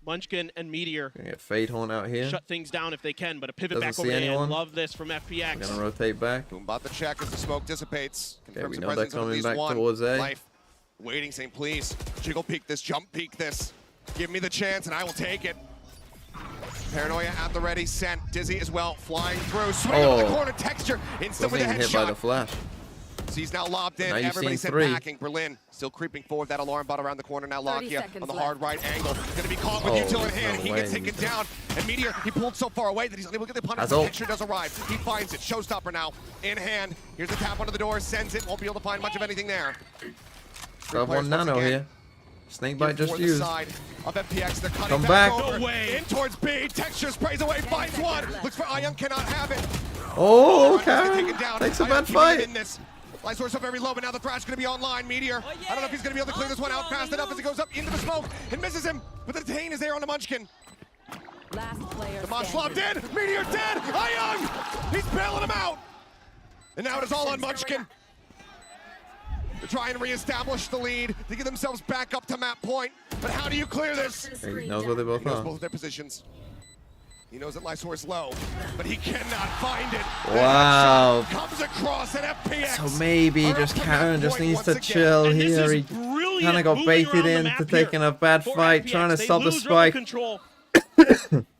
Munchkin and Meteor Gonna get Fade Horn out here. shut things down if they can, but a pivot Doesn't back see over anyone. there. Love this from FPX. Gonna rotate back. Boombot the check as the smoke dissipates. Okay, Confirms we the know they're presence of at coming least back one. towards A. Life waiting, saying, please, jiggle peek this, jump peek this. Give me the chance and I will take it. Paranoia at the ready, sent. Dizzy as well, flying through. Swing on the corner, Texture. Instant Wasn't with a even hit by the headshot. flash. He's now lobbed in. Now you've Everybody seen sent 3. packing. Berlin still creeping forward. That alarm bot around the corner. Now Lockyer on the hard right angle. Going to be caught with util in hand. no He way. gets taken down. And Meteor, he pulled so far away that he's unable to get the punish. That's all. Texture does arrive. He finds it. Showstopper now in hand. Here's the tap onto the door. Sends it. Won't be able to find much of anything there. Still have one nano here. Snakebite just For the used. side of FPX. They're cutting Come back. back. Over. No way. In towards B. Texture sprays away. Finds one. Looks for Ion. Cannot have it. Oh, Karen Karen takes a bad fight. Light source up very low, but now the Thrash is going to be online. Meteor, I don't know if he's going to be able to clear this one out fast enough as he goes up into the smoke and misses him, but the detain is there on the Munchkin. Last player Demosh lobbed in, Meteor dead, Ion! He's bailing him out! And now it is all on Munchkin. To try and reestablish the lead, to get themselves back up to map point. But how do you clear this? He knows where they both He knows are. both of their positions. He knows that Lysor's low, but he cannot find it. Wow. And that shot comes across an FPX. So maybe just Karen just needs to chill here. He kind of got baited into taking a bad fight, trying to stop the spike.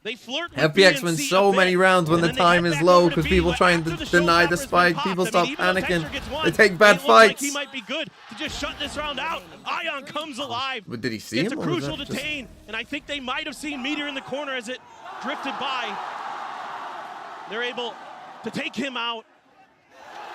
FPX wins so many rounds when the time is low because people trying to deny the spike. People stop panicking. They take bad fights. He might be good to just shut this round out. Ion comes alive. But did he see It's him? a Or was crucial that just... detain, and I think they might have seen Meteor in the corner as it drifted by. They're able to take him out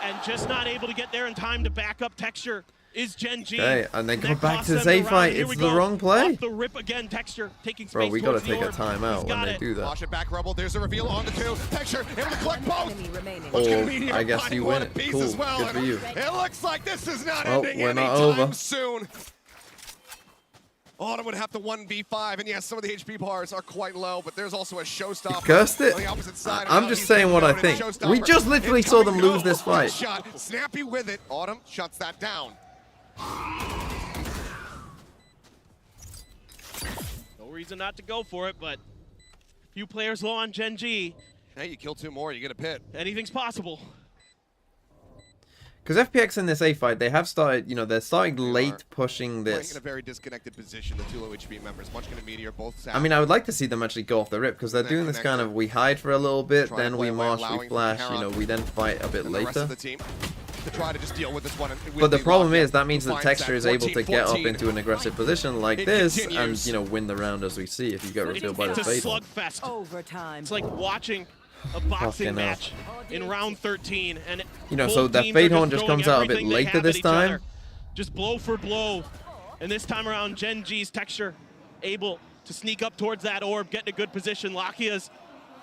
and just not able to get there in time to back up Texture. Is Gen G. Okay, and they go That back costs to them Z the fight. round. Here It's we the go. wrong play. Off the rip again, Texture taking space. Bro, we gotta towards take the a orb. timeout He's when got they it. do that. Wash it back, Rebel. There's a reveal on the 2. Texture able to collect both. Oh, I guess you win it. Cool. As well. Good for you. It looks like this is not Oh, ending we're not anytime over. soon. Autumn would have to 1v5, and yes, some of the HP bars are quite low, but there's also a showstopper. You cursed it? On the opposite side. I'm just saying what I think. We just literally saw them lose this fight. Shot. Snappy with it. Autumn shuts that down. No reason not to go for it, but a few players low on GENG. Hey, you kill 2 more, you get a pit. Anything's possible. Because FPX in this A fight, they have started, you know, they're starting late pushing Playing this. in a very disconnected position, the 2 low HP members. Munchkin and Meteor both sound. I mean, I would like to see them actually go off the rip, because they're doing this kind of, we hide for a little bit, then we march, we flash, you know, we then fight a bit and the rest later. of the team to try to just deal with this one. But the problem is, that means that Texture is able to get up into an aggressive position like this, and, you know, win the round as we see if you get revealed by the It's a Fatal. slugfest. Overtime. It's like watching a boxing Fucking match in round 13, and You know, so the Fade Horn just comes out a bit later this time. Just blow for blow, and this time around, GENG's Texture able to sneak up towards that orb, get in a good position. Lakia's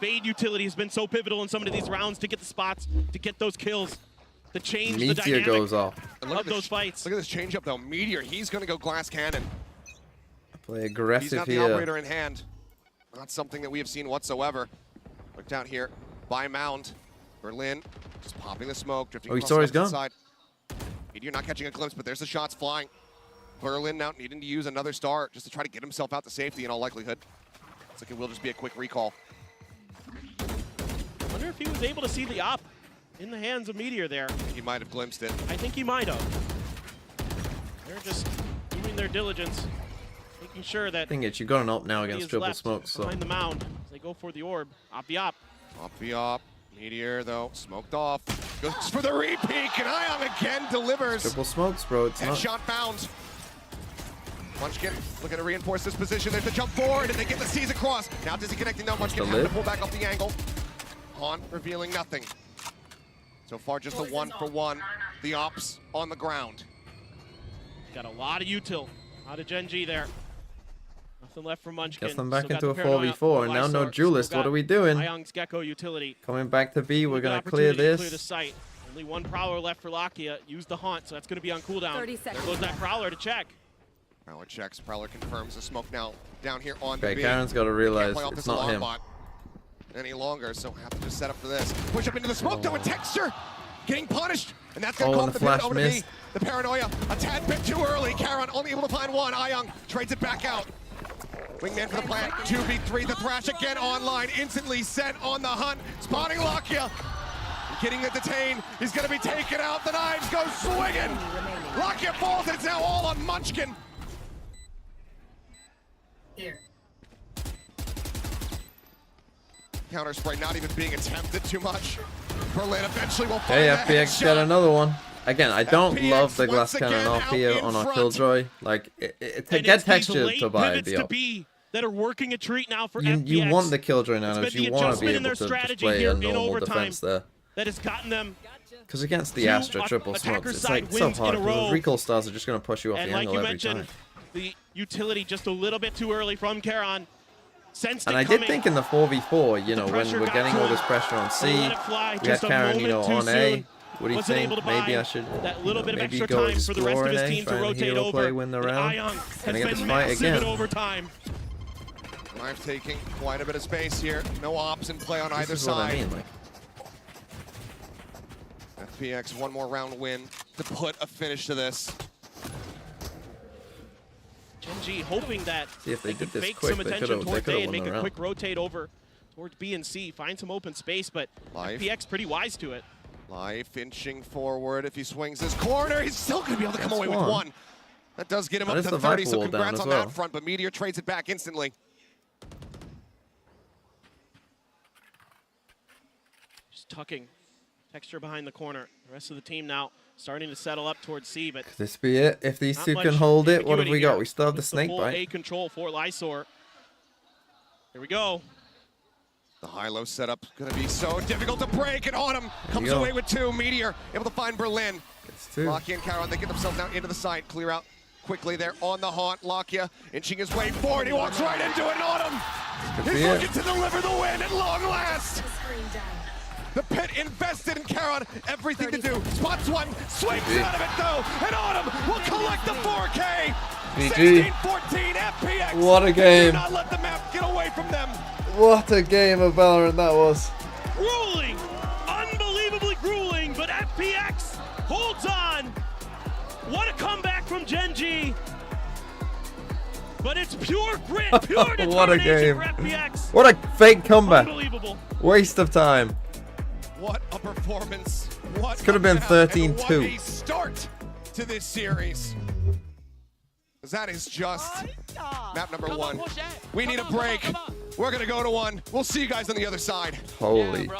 Fade utility has been so pivotal in some of these rounds to get the spots, to get those kills, to change the Meteor dynamic goes off. of those fights. Look at this change up though. Meteor, he's going to go glass cannon. Play He's aggressive not the here. operator in hand. Not something that we have seen whatsoever. Looked out here by Mound. Berlin just popping the smoke, drifting Oh, he across saw the his gun. left side. Meteor not catching a glimpse, but there's the shots flying. Berlin now needing to use another star just to try to get himself out to safety in all likelihood. Looks like it will just be a quick recall. I wonder if he was able to see the op in the hands of Meteor there. He might have glimpsed it. I think he might have. They're just doing their diligence, making sure that Thing is, you got an up now he against is triple left smoke, so. behind the mound as they go for the orb. Op the op. Op the op. Meteor though, smoked off. Goes for the repeat, and Ion again delivers. Triple smokes, bro. It's not. Headshot found. Munchkin looking to reinforce this position. There's the jump forward, and they get the C's across. Now Dizzy connecting. No, Munchkin The having to lid. pull back off the angle. Han revealing nothing. So far, just a 1-for-1. The ops on the ground. Got a lot of util out of GENG there. Nothing left for Munchkin. Gets them back Still got into a the paranoia 4v4, and now Lysor. no Still duelist. got What are we doing? Iong's Gecko utility. Coming back to B, we're Good gonna clear opportunity to Clear the this. site. Only one Prowler left for Lakia. Use the Haunt, so that's going to be on cooldown. 30 There seconds goes that Prowler to check. Prowler checks. Prowler confirms the smoke now down here on Okay, the B. Karen's got to Can't realize play off it's this not alarm him. bot any longer, so have to just set up for this. Push up into the smoke though, and Texture getting punished, and that's gonna Oh, call and the the pivot flash over to B. missed. The paranoia a tad bit too early. Karen only able to find one. Ion trades it back out. Wingman for the plant. 2v3. The thrash again online. Instantly set on the hunt. Spotting Lakia. Getting it detained. He's going to be taken out. The knives go swinging. Lakia falls. It's now all on Munchkin. Here. Counter spray not even being attempted too much. Berlin eventually will find Hey, that FPX got headshot. another one. Again, I don't FPX love the glass once cannon again off out here in on our front. Killjoy. Like, to And get it's these texture late to buy pivots the to op. B that are working a treat now for You FPX. want the Killjoy now, It's been you the want to adjustment be in their able to strategy display here a in normal overtime defense there. that has gotten them Because against the two Astra triple attacker smokes, it's side like so wins in hard. a 'Cause row. those recall stars are just going to push you off And the like angle you every mentioned, time. the utility just a little bit too early from Karon. Sensed And it I coming. did think in the 4v4, you know, when pressure we're got getting to all him. this pressure on C, Let it fly we had just a Karen, you know, moment too on A. soon. What do you Wasn't think? able to Maybe buy I should, that little bit of maybe extra go time for the rest of explore his an A, team to try and rotate hero over. play, win the And round. Ion And has I get been this fight massive in again. overtime. Live taking quite a bit of space here. No ops in play on either This is what side. I mean, like. FPX one more round win to put a finish to this. GENG hoping that See, if they could did this fake quick, some they attention could've- towards they A could've and won make the a round. quick rotate over towards B and C, find some open space, but Live. FPX pretty wise to it. Life inching forward. If he swings his corner, he's still going to be able to come That's away with one. one. That does get him That up is to the 30, Viper so wall down congrats as on well. that front, but Meteor trades it back instantly. Just tucking Texture behind the corner. The rest of the team now starting to settle up towards C, but Could this be it? If these not two much can hold it, what have ambiguity we got? here. We still have the It's snake full bite. A control for Lysor. Here we go. The high-low setup going to be so difficult to break, and Autumn comes go. away with two. Meteor able to find Berlin. It's two. Lakia and Caron, they get themselves now into the side, clear out quickly there on the haunt. Lakia inching his way forward. He walks right into it, and Autumn Could is be looking it. to deliver the win at long last. The pit invested in Caron, everything to do. Spots one, swings out of it though, and Autumn will collect the 4K. GG. 16-14 FPX. What a game. Do not let the map get away from them. What a game of Valorant that was. Grueling, unbelievably grueling, but FPX holds on. What a comeback from GENG. But but it's pure grit, pure determination What a game. for FPX. What a fake comeback. Unbelievable. Waste of time. What a performance. What Could have been 13-2. What a start to this series. That is just map number 1. We need a break. We're going to go to one. We'll see you guys on the other side. Holy. Yeah, bro.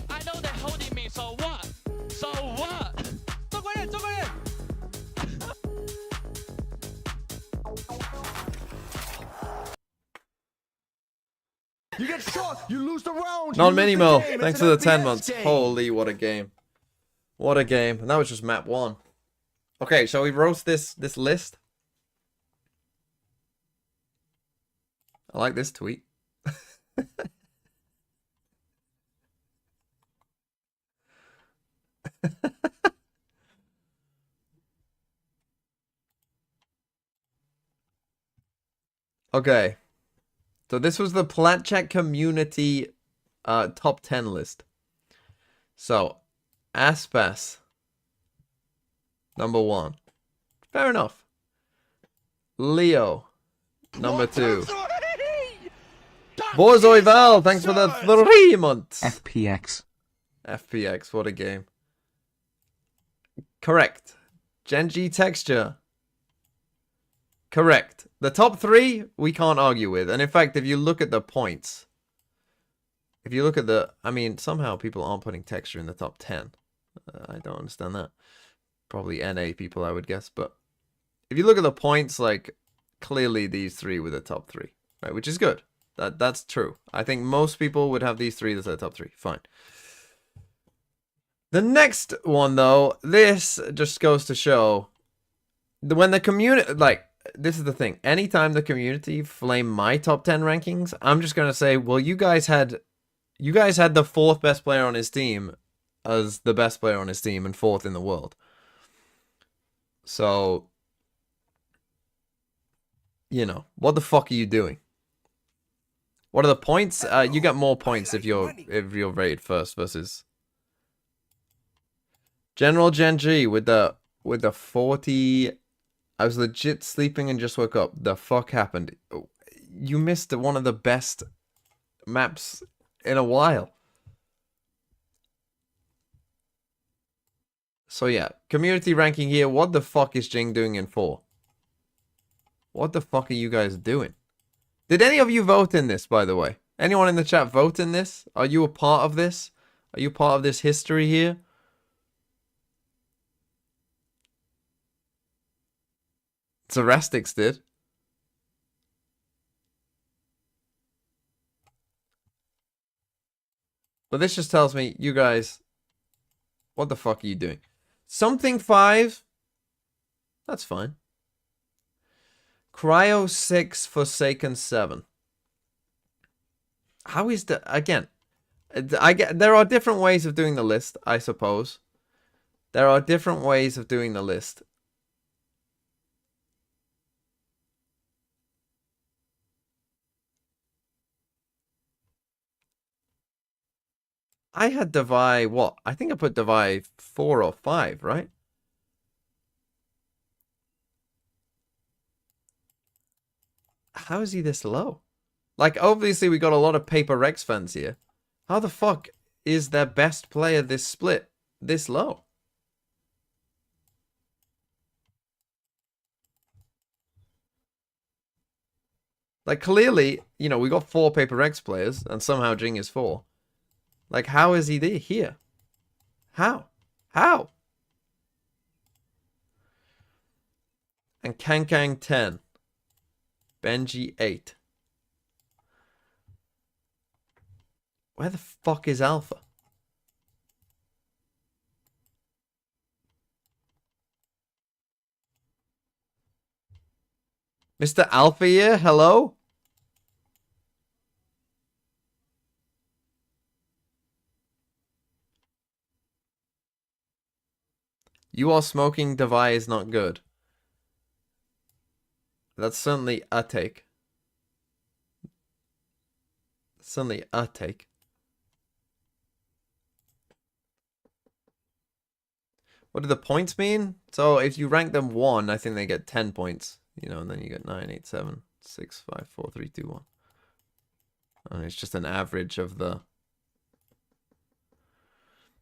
I know they're holding me, so what? So what? You get shot, you lose the round. Non Minimal, thanks for the 10 months. Holy, what a game. What a game. And that was just map 1. Okay, shall we roast this list? I like this tweet. Okay. So this was the Platchat community top 10 list. So, Aspas, number 1. Fair enough. Leo, number 2. Borzoival, thanks for the 3 months. FPX. FPX, what a game. Correct. GENG Texture. Correct. The top 3, we can't argue with. And in fact, if you look at the points, if you look at the, I mean, somehow people aren't putting Texture in the top 10. I don't understand that. Probably NA people, I would guess. But if you look at the points, like, clearly these 3 were the top 3, right? Which is good. That's true. I think most people would have these 3 as their top 3. Fine. The next one, though, this just goes to show when the community, like, this is the thing. Anytime the community flame my top 10 rankings, I'm just gonna say, well, you guys had the 4th best player on his team as the best player on his team and 4th in the world. So, you know, what the fuck are you doing? What are the points? You get more points if you're rated first versus General GENG with the 40. I was legit sleeping and just woke up. The fuck happened? You missed one of the best maps in a while. So yeah, community ranking here. What the fuck is Jing doing in 4? What the fuck are you guys doing? Did any of you vote in this, by the way? Anyone in the chat vote in this? Are you a part of this? Are you part of this history here? Zerastics did. But this just tells me, you guys, what the fuck are you doing? Something 5. That's fine. Cryo 6, Forsaken 7. How is the... Again, there are different ways of doing the list, I suppose. There are different ways of doing the list. I had Devi, what? I think I put Devi 4 or 5, right? How is he this low? Like, obviously we got a lot of Paper Rex fans here. How the fuck is their best player this split this low? Like, clearly, you know, we got 4 Paper Rex players, and somehow Jing is 4. Like, how is he here? How? How? And Kang 10. Benji 8. Where the fuck is Alpha? Mr. Alpha here? Hello? You are smoking Devi is not good. That's certainly a take. Certainly a take. What do the points mean? So if you rank them 1, I think they get 10 points. You know, and then you get 9, 8, 7, 6, 5, 4, 3, 2, 1. And it's just an average of the.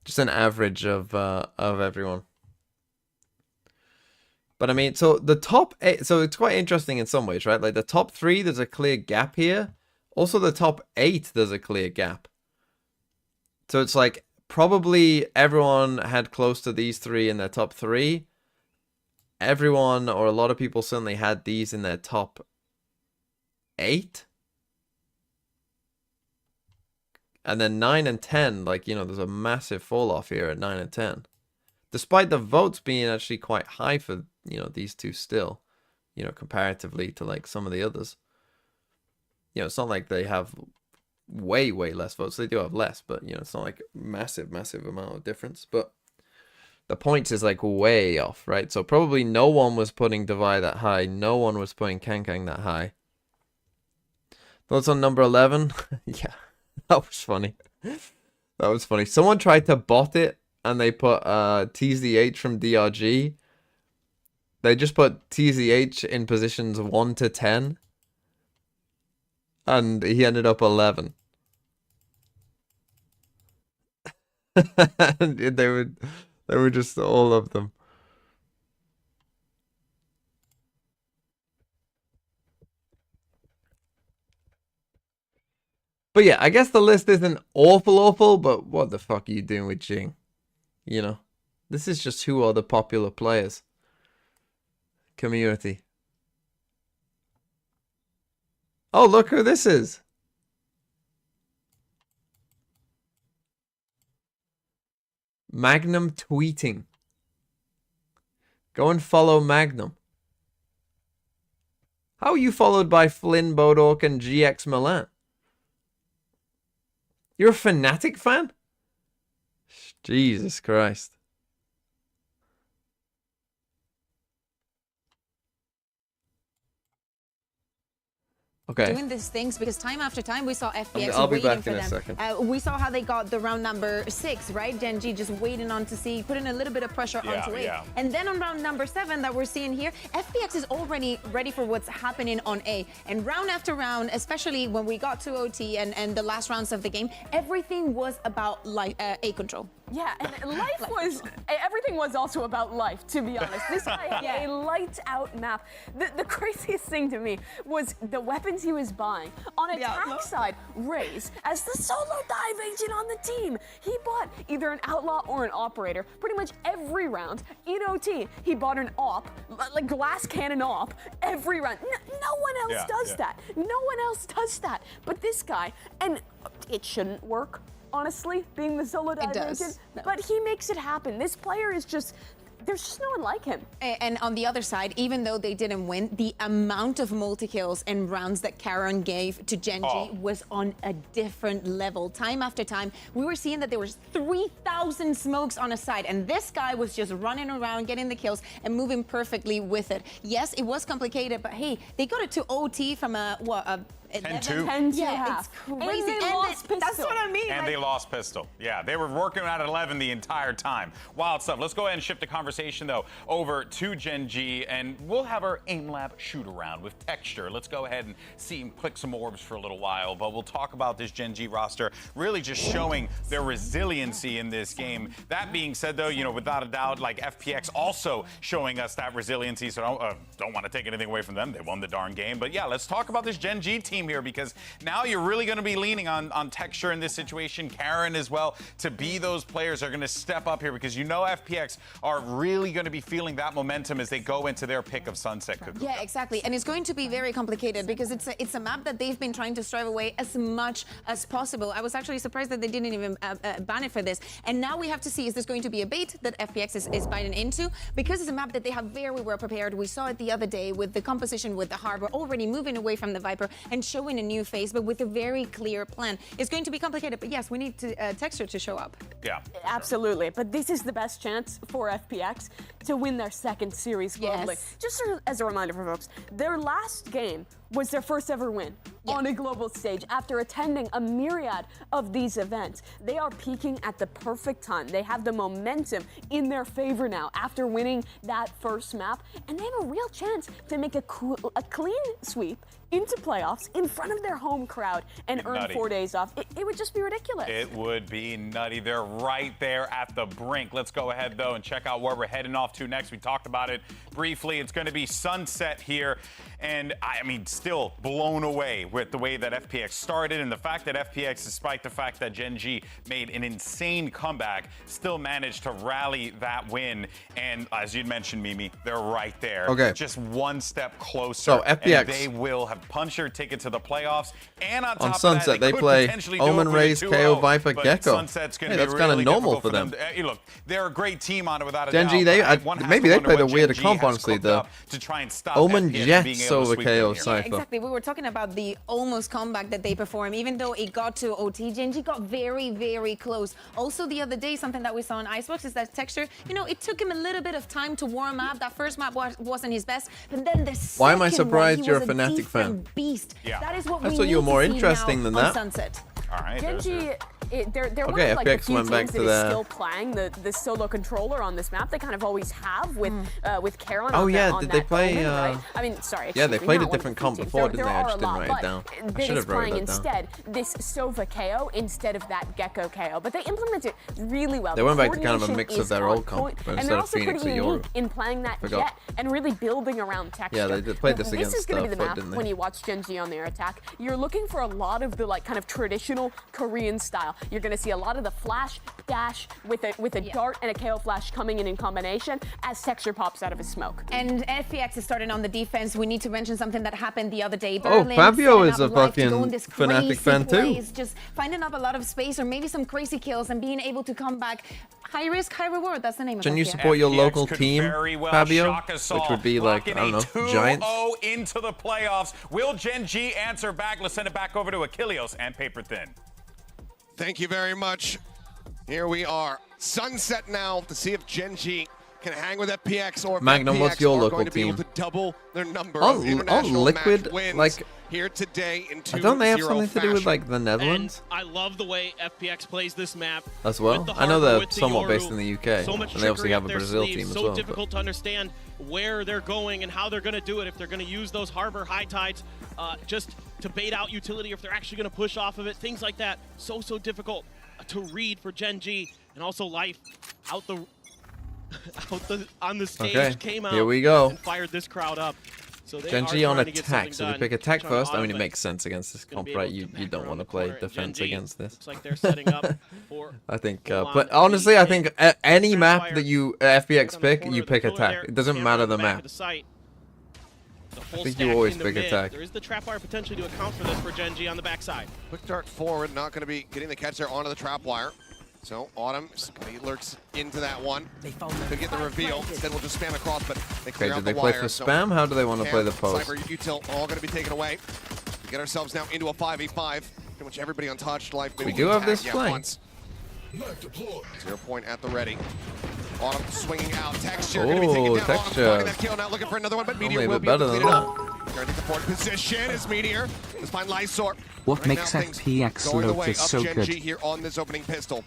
Just an average of everyone. But I mean, so the top 8, so it's quite interesting in some ways, right? Like the top 3, there's a clear gap here. Also, the top 8, there's a clear gap. So it's like probably everyone had close to these 3 in their top 3. Everyone, or a lot of people, certainly had these in their top 8. And then 9 and 10, like, you know, there's a massive fall off here at 9 and 10. Despite the votes being actually quite high for, you know, these two still, you know, comparatively to like some of the others. You know, it's not like they have way less votes. They do have less, but, you know, it's not like massive amount of difference. But the points is like way off, right? So probably no one was putting Divide that high. No one was putting Kang that high. Thoughts on number 11? Yeah, that was funny. That was funny. Someone tried to bot it and they put TZH from DRG. They just put TZH in positions 1 to 10. And he ended up 11. And they were just all of them. But yeah, I guess the list isn't awful, but what the fuck are you doing with GENG? You know, this is just who are the popular players. Community. Oh, look who this is. Magnum tweeting. Go and follow Magnum. How are you followed by Flynn Bodork and GX Milan? You're a Fnatic fan? Jesus Christ. Okay. Doing these things because time after time we saw FPX I'll be waiting back for in a them. second. We saw how they got the round number 6, right? GENG just waiting on to see, putting a little bit of pressure onto it. Yeah. And then on round number 7 that we're seeing here, FPX is already ready for what's happening on A. And round after round, especially when we got to OT and the last rounds of the game, everything was about A control. Yeah, and life was, everything was also about life, to be honest. This guy had a lights out map. The craziest thing to me was the weapons he was buying. On attack side, Raze, as the solo dive agent on the team, he bought either an outlaw or an operator pretty much every round. In OT, he bought an op, like glass cannon op, every round. No one else does that. No one else does that. But this guy, and it shouldn't work, honestly, being the solo dive agent, but he makes it happen. This player is just, there's just no one like him. And on the other side, even though they didn't win, the amount of multi-kills and rounds that Karen gave to GENG was on a different level. Time after time, we were seeing that there was 3,000 smokes on a side, and this guy was just running around, getting the kills, and moving perfectly with it. Yes, it was complicated, but hey, they got it to OT from a 10-2. Yeah, it's crazy. And they lost pistol. That's what I mean. And they lost pistol. Yeah, they were working at 11 the entire time. Wild stuff. Let's go ahead and shift the conversation, though, over to GENG, and we'll have our aim lab shoot around with Texture. Let's go ahead and see him click some orbs for a little while, but we'll talk about this GENG roster really just showing their resiliency in this game. That being said, though, you know, without a doubt, like FPX also showing us that resiliency, so don't want to take anything away from them. They won the darn game. But yeah, let's talk about this GENG team here, because now you're really going to be leaning on Texture in this situation, Karen as well, to be those players that are going to step up here, because you know FPX are really going to be feeling that momentum as they go into their pick of Sunset Cuckoo. Yeah, exactly. And it's going to be very complicated because it's a map that they've been trying to strive away as much as possible. I was actually surprised that they didn't even ban it for this. And now we have to see, is this going to be a bait that FPX is biting into? Because it's a map that they have very well prepared. We saw it the other day with the composition with the Harbor already moving away from the Viper and showing a new face, but with a very clear plan. It's going to be complicated, but yes, we need Texture to show up. Yeah. Absolutely, but this is the best chance for FPX to win their second series globally. Yes. Just as a reminder for folks, their last game was their first ever win on a global stage after attending a myriad of these events. They are peaking at the perfect time. They have the momentum in their favor now after winning that first map, and they have a real chance to make a clean sweep into playoffs in front of their home crowd and earn Nutty. 4 days off. It would just be ridiculous. It would be nutty. They're right there at the brink. Let's go ahead, though, and check out where we're heading off to next. We talked about it briefly. It's going to be Sunset here. And, I mean, still blown away with the way that FPX started and the fact that FPX, despite the fact that GENG made an insane comeback, still managed to rally that win. And as you'd mentioned, Mimi, they're right there. Okay. Just one step closer. So, FPX. And they will have punched their ticket to the playoffs. And on top On of Sunset, that, they could play potentially do it Omen, with a Raze, 2-0, KO, Viper, but Gecko. Sunset's gonna Hey, be that's kind of really normal for difficult them. Look, they're a great team on it without a GENG, doubt. maybe they played a weirder GENG comp, has honestly. cooked The up to try and stop Omen FPX Jets being able to over sweep them KO here. Cypher. Exactly. We were talking about the almost comeback that they performed. Even though it got to OT, GENG got very, very close. Also, the other day, something that we saw in Icebox is that Texture, you know, it took him a little bit of time to warm up. That first map wasn't his best. But then the Why am I second surprised one, he you're a was Fnatic different fan? Beast. Yeah. That is what I we thought need you were more to see interesting now than on that. Sunset. All right. GENG, they're Okay, one of like the FPX few went back teams to that is their- still playing the solo controller on this map. They kind of always have with Karon. Oh, on yeah, on did they that play, Omen, right? I mean, sorry. yeah, they excuse me, played a not one of the different few comp teams. before, There didn't they? I are just a didn't lot, write it but down. I That should is have wrote playing that down. instead this Sova KO instead of that Gecko KO. But they implement it really well. They The went back to kind of a coordination mix of is their on old comp, point, but and instead they're of also Phoenix pretty or Yoru. unique in playing that Forgot. Jet and really building around Texture. Yeah, they played this This against is going to be the Foot, map didn't they? when you watch GENG on their attack. You're looking for a lot of the like kind of traditional Korean style. You're going to see a lot of the flash dash with a dart and a KO flash coming in combination as Texture pops out of his smoke. And FPX is starting on the defense. We need to mention something that happened the other day. Oh, Berlin Fabio setting is up a live to fucking go in this Fnatic crazy fan too. plays, just finding up a lot of space or maybe some crazy kills and being able to come back. High risk, high reward. That's the name of it. Can you yeah. support your FPX local could team, very well Fabio? shock us all. Which would be like, I Locking don't know, a 2-0 Giants? into the playoffs. Will GENG answer back? Let's send it back over to Achilles and Paper Thin. Thank you very much. Here we are. Sunset now to see if GENG can hang with FPX or if Magnum, FPX what's your are local going to be team? able to double their number On- of on international Liquid, match wins like, here today in 2-0 Don't they have something to do with fashion. like the Netherlands I love the way FPX plays this map. as well? With the I know Harbor, they're with the somewhat Yoru, based in the UK, so much and they obviously trickery have a up their Brazil sleeves, team as so well. but- difficult to understand where they're going and how they're going to do it. If they're going to use those Harbor high tides just to bait out utility, or if they're actually going to push off of it, things like that. So difficult to read for GENG, and also Life on the stage Okay, came out here we go. and fired this crowd up. So they GENG are on trying to get attack, something so they done. pick attack Trying to first. I mean, it automate. makes sense against this Gonna comp, be right? able You to come back don't around want to the play corner. defense GENG against this. looks like they're setting up for I think, full-on but honestly, I think any map Fire. that you FPX on the pick, corner you of the pick pillar attack. there, It doesn't camera matter on the back of map. the site. The full think you stack always in the pick mid. attack. There is the trapwire potentially to account for this for GENG on the backside. Quick dart forward, not going to be getting the catch there onto the trap wire. So Autumn, he lurks into that one. Could get the reveal. Instead, we'll just spam across, but they clear Okay, out did they the play wire. for So spam? How do they want to play the Cam, post? Cypher, Util, all going to be taken away. We get ourselves now into a 5v5. Pretty much everybody untouched. Life We maybe do have tag, this yeah, flank. once. 0 point at the ready. Autumn swinging out. Texture going to be taken Oh, down. Texture. Autumn finding that kill now, looking for another one, but Only Meteor a will bit be able better to than clean it up. Turning to port position is Meteor. Let's find Lysor. What Right makes now, things FPX going the way Lotus of so GENG good? here on this opening pistol.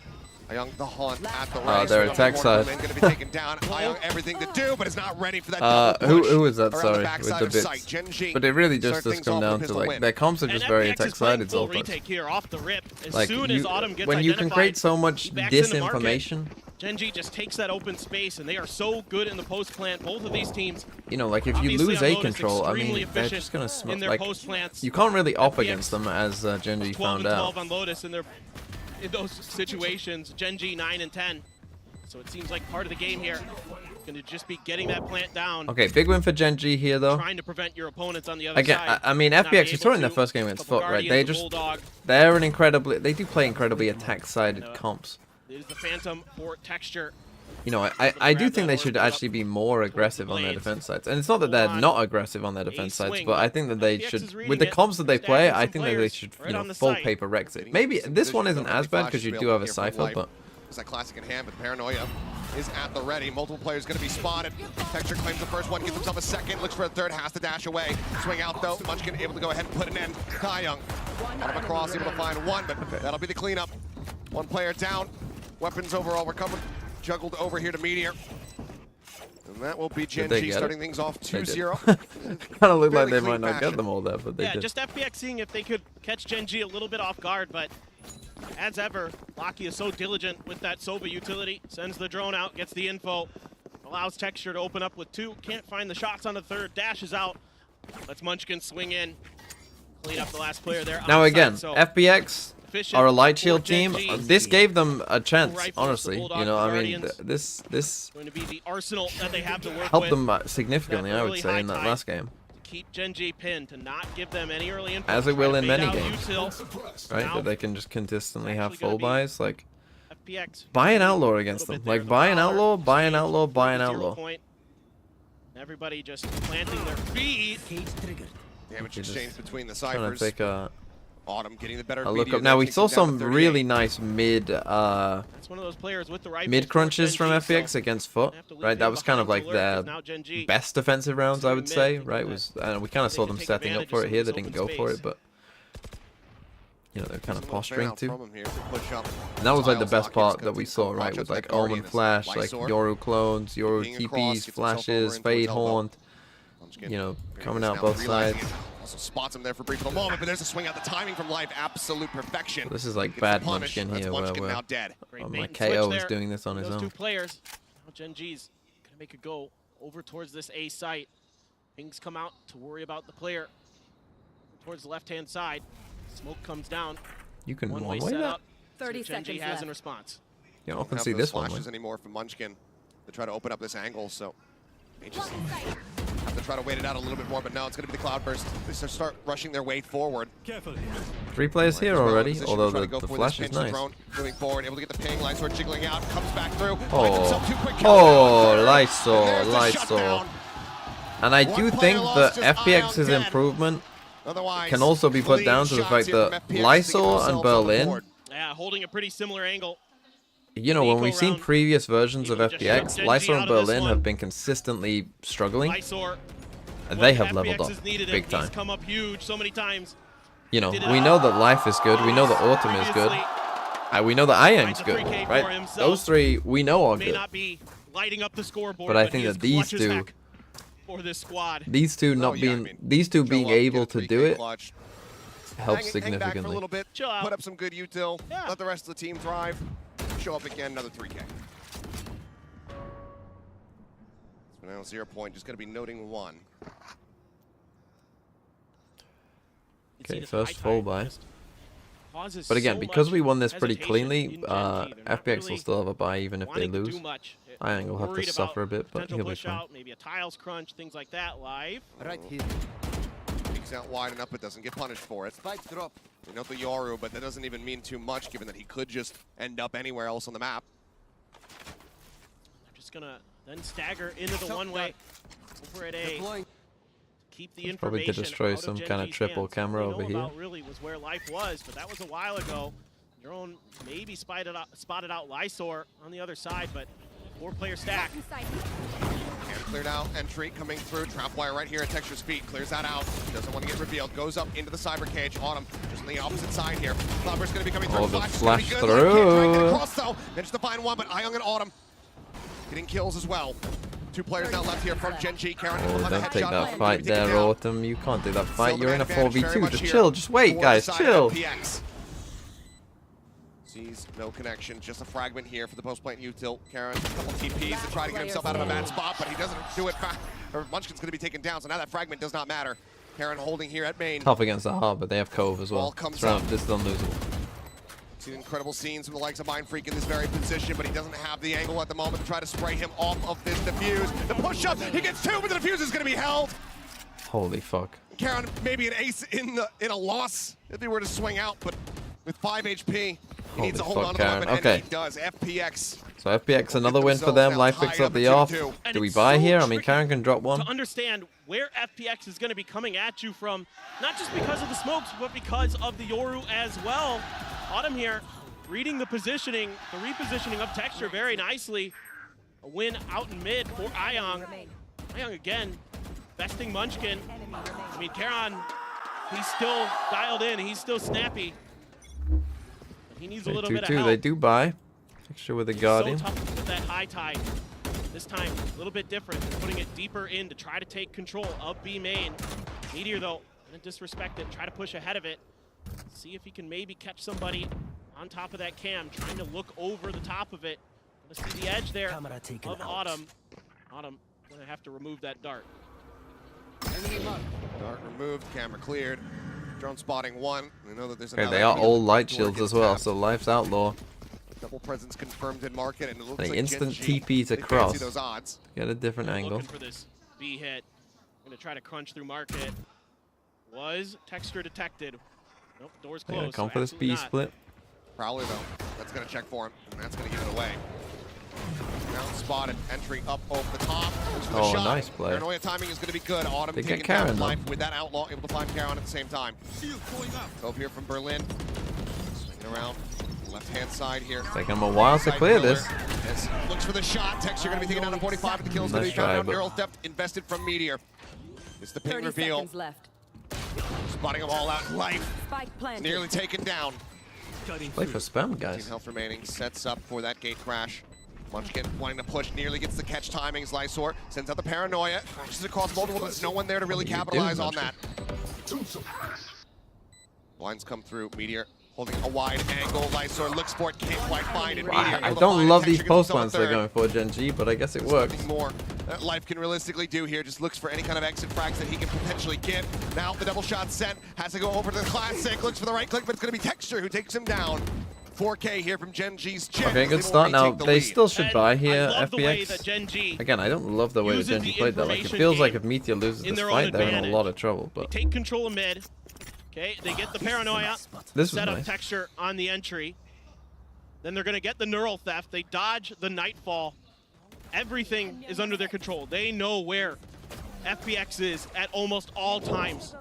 Ayung the hunt at the Oh, race. their attack side. Going to be taken down. Ayung everything to do, but is not ready for that double push Who is that? around the Sorry, with backside the of bits. site. GENG But it really just start does things come off with down a to pistol like win. their comps are And just very FPX attack is playing sided full so far. retake here off the rip. As Like soon as Autumn gets when you can identified, create so much he backs into market. disinformation, GENG just takes that open space, and they are so good in the post plant. Both of these teams. you know, like if you Obviously, lose on A Lotus, control, I extremely mean, they're efficient just gonna in smoke. their Like post plants. you can't really op FPX against them, as GENG 12 found and 12 out. on Lotus in those situations. GENG 9 and 10. So it seems like part of the game here. Going to just be getting that plant down. Okay, big win for GENG here though. Trying to prevent your opponents on the other Again, side. I mean, Not FPX, you saw able in their to. first game against Couple Foot, right? Guardians, They just, Bulldog. they're an incredibly, they do play incredibly attack-sided comps. There's the Phantom for Texture. You know, I do think they should actually be more aggressive on their defense sides. And it's not that they're not aggressive on their defense sides, but I think that they should, with the comps that they play, I think that they should, you know, full paper Rex it. Maybe this one isn't as bad because you do have a Cypher, but... It's that classic in hand, but Paranoia is at the ready. Multiple players going to be spotted. Texture claims the first one, gets himself a second, looks for a third, has to dash away. Swing out though, Munchkin able to go ahead and put an end. Taeyong, bottom across, able to find one, but that'll be the cleanup. One player down, weapons overall recovered, juggled over here to Meteor. And that will be GENG starting things off 2-0. Kind of looked like they might not get them all there, but they did. Just FPX seeing if they could catch GENG a little bit off guard, but as ever, Locky is so diligent with that Sova utility. Sends the drone out, gets the info, allows Texture to open up with 2. Can't find the shots on the third, dashes out. Lets Munchkin swing in, clean up the last player there. Now again, so FPX are a light shield team. This gave them a chance, honestly. You know, I mean, this going to be the arsenal that they have to work helped with. them significantly, I would say, in that last game. Keep GENG pinned, to not give them any early info. As it will in many games, right? That they can just consistently have full buys. Like, buy an outlaw against them. Like, buy an outlaw, buy an outlaw, buy an outlaw. Everybody just planting their feet. Damage exchange between the Trying Cyphers. to take a Autumn getting the better look up. Now we saw some really nice mid mid crunches from FPX against Foot, right? That was kind of like their best defensive rounds, I would say, right? Was we kind of saw them setting up for it here. They didn't go for it, but you know, they're kind of posturing too. And that was like the best part that we saw, right? Was like Omen Flash, like Yoru clones, Yoru TPs, flashes, Fade Haunt, you know, coming out both sides. Also spots him there for a brief moment, but there's a swing out. The timing from Life, absolute perfection. This is like bad Munchkin here, where my KO is doing this on his own. 2 players. Now GENG's gonna make a go over towards this A site. Things come out to worry about the player towards the left-hand side. Smoke comes down. You can one-way that. setup. 30 GENG seconds has left. in response. You don't often see this one. Flashes anymore from Munchkin to try to open up this angle, so they just have to try to wait it out a little bit more, but no, it's going to be the Cloudburst. They start rushing their way forward. 3 players here already, although the flash is nice. Moving forward, able to get the ping, Lysor jiggling out, comes back through. Lysor. And I do think that FPX's improvement can also be put down to the fact that Lysor and Berlin, yeah, holding a pretty similar angle. you know, when we've seen previous versions of FPX, Lysor and Berlin have been consistently struggling. And they have leveled up big time. Come up huge so many times. You know, we know that Life is good, we know that Autumn is good, and we know that Iron's good, right? Those 3 we know are good. But I think that these 2, these two being able to do it helps significantly. For a little bit, put up some good util, let the rest of the team thrive, show up again, another 3K. So now 0 point, just going to be noting 1. Okay, first full buy. But again, because we won this pretty cleanly, FPX will still have a buy even if they lose. Iron will have to suffer a bit, but he'll be fine. Maybe a tiles crunch, things like that. Live. Right here. Peeks out wide enough, but doesn't get punished for it. Spike drop. We know the Yoru, but that doesn't even mean too much, given that he could just end up anywhere else on the map. They're just gonna then stagger into the one-way over at A. Keep the probably could destroy some kind of triple camera over here. Really was where Life was, but that was a while ago. Drone maybe spotted out Lysor on the other side, but 4-player stack. And cleared out entry coming through. Trapwire right here at Texture's feet. Clears that out. Doesn't want to get revealed. Goes up into the cyber cage. Autumn just on the opposite side here. Cloudburst going to be coming through. The flash through. Can't get across though. Managed to find one, but Ion and Autumn getting kills as well. 2 players now left here from GENG. Karen, don't take that fight there, Autumn. You can't do that fight. You're in a 4v2. Just chill. Just wait, guys. Chill. Sees no connection. Just a fragment here for the post-plant util. Karen, a couple TPs to try to get himself out of a bad spot, but he doesn't do it fast. Munchkin's going to be taken down, so now that fragment does not matter. Karen holding here at main. Tough against the hub, but they have Cove as well. This is unlosable. Seen incredible scenes from the likes of Mindfreak in this very position, but he doesn't have the angle at the moment to try to spray him off of this defuse. The push-up, he gets 2, but the defuse is going to be held. Holy fuck. Karen, maybe an ace in a loss if he were to swing out, but with 5 HP, he needs to hold on to the weapon, and he does. FPX. So FPX, another win for them. Life picks up the off. Do we buy here? I mean, Karen can drop one. To understand where FPX is going to be coming at you from, not just because of the smokes, but because of the Yoru as well. Autumn here, reading the positioning, the repositioning of Texture very nicely. A win out in mid for Ayong. Ayong again, besting Munchkin. I mean, Karon, he's still dialed in. He's still snappy. But he needs a little bit of help. They do buy. Texture with the Guardian. So tough with that high tide. This time, a little bit different. They're putting it deeper in to try to take control of B main. Meteor, though, gonna disrespect it, try to push ahead of it. See if he can maybe catch somebody on top of that cam, trying to look over the top of it. Gonna see the edge there of Autumn. Autumn gonna have to remove that dart. Dart removed, camera cleared. Drone spotting one. We know that there's Okay, they are all light shields as well, so life's outlaw. Double presence confirmed in market, and it looks They like instant GENG, TPs they across. fancy those odds. Get a different angle. Looking for this B hit. Gonna try to crunch through market. Was texture detected. Nope, door's They're closed. gonna come for this B split. Prowler though, that's gonna check for him, and that's gonna give it away. Now spotted, entry up over the top. The Oh, shot. nice play. Paranoia timing is gonna be good. Autumn They get taking down Karon, though. life with that outlaw, able to find Karon at the same time. Over here from Berlin, swinging around. Left-hand side here. Taking them a while to clear this. Yes, looks for the shot. Texture going to be taking down to 45 with the kills. Nice Going to be found try, out. but- Neural depth invested from Meteor. It's the ping 30 reveal. seconds left. Spotting them all out. Life Spike planted. nearly taken down. Play for spam, 15 guys. health remaining. Sets up for that gate crash. Munchkin wanting to push. Nearly gets the catch timings. Lysor sends out the Paranoia. Crashes across multiple. There's no one there to really capitalize on that. Blinds come through. Meteor holding a wide angle. Lysor looks for it, can't quite find it. Meteor I able to don't find it. love these Texture gets post himself a plans they're third. going for, GENG, but I guess it works. Something more that Life can realistically do here. Just looks for any kind of exit frags that he can potentially get. Now the double shot set. Has to go over to the classic. Looks for the right click, but it's going to be Texture who takes him down. 4K here from GENG's Jin. Okay, good start. Now, they still should buy here, FPX. Again, I don't love the way that GENG played that. Like, it feels like if Meteor loses this fight, they're in a lot of trouble. But Take control of mid. Okay, they get the Paranoia. This was set up nice. Texture on the entry. Then they're going to get the Neural Theft. They dodge the Nightfall. Everything is under their control. They know where FPX is at almost all times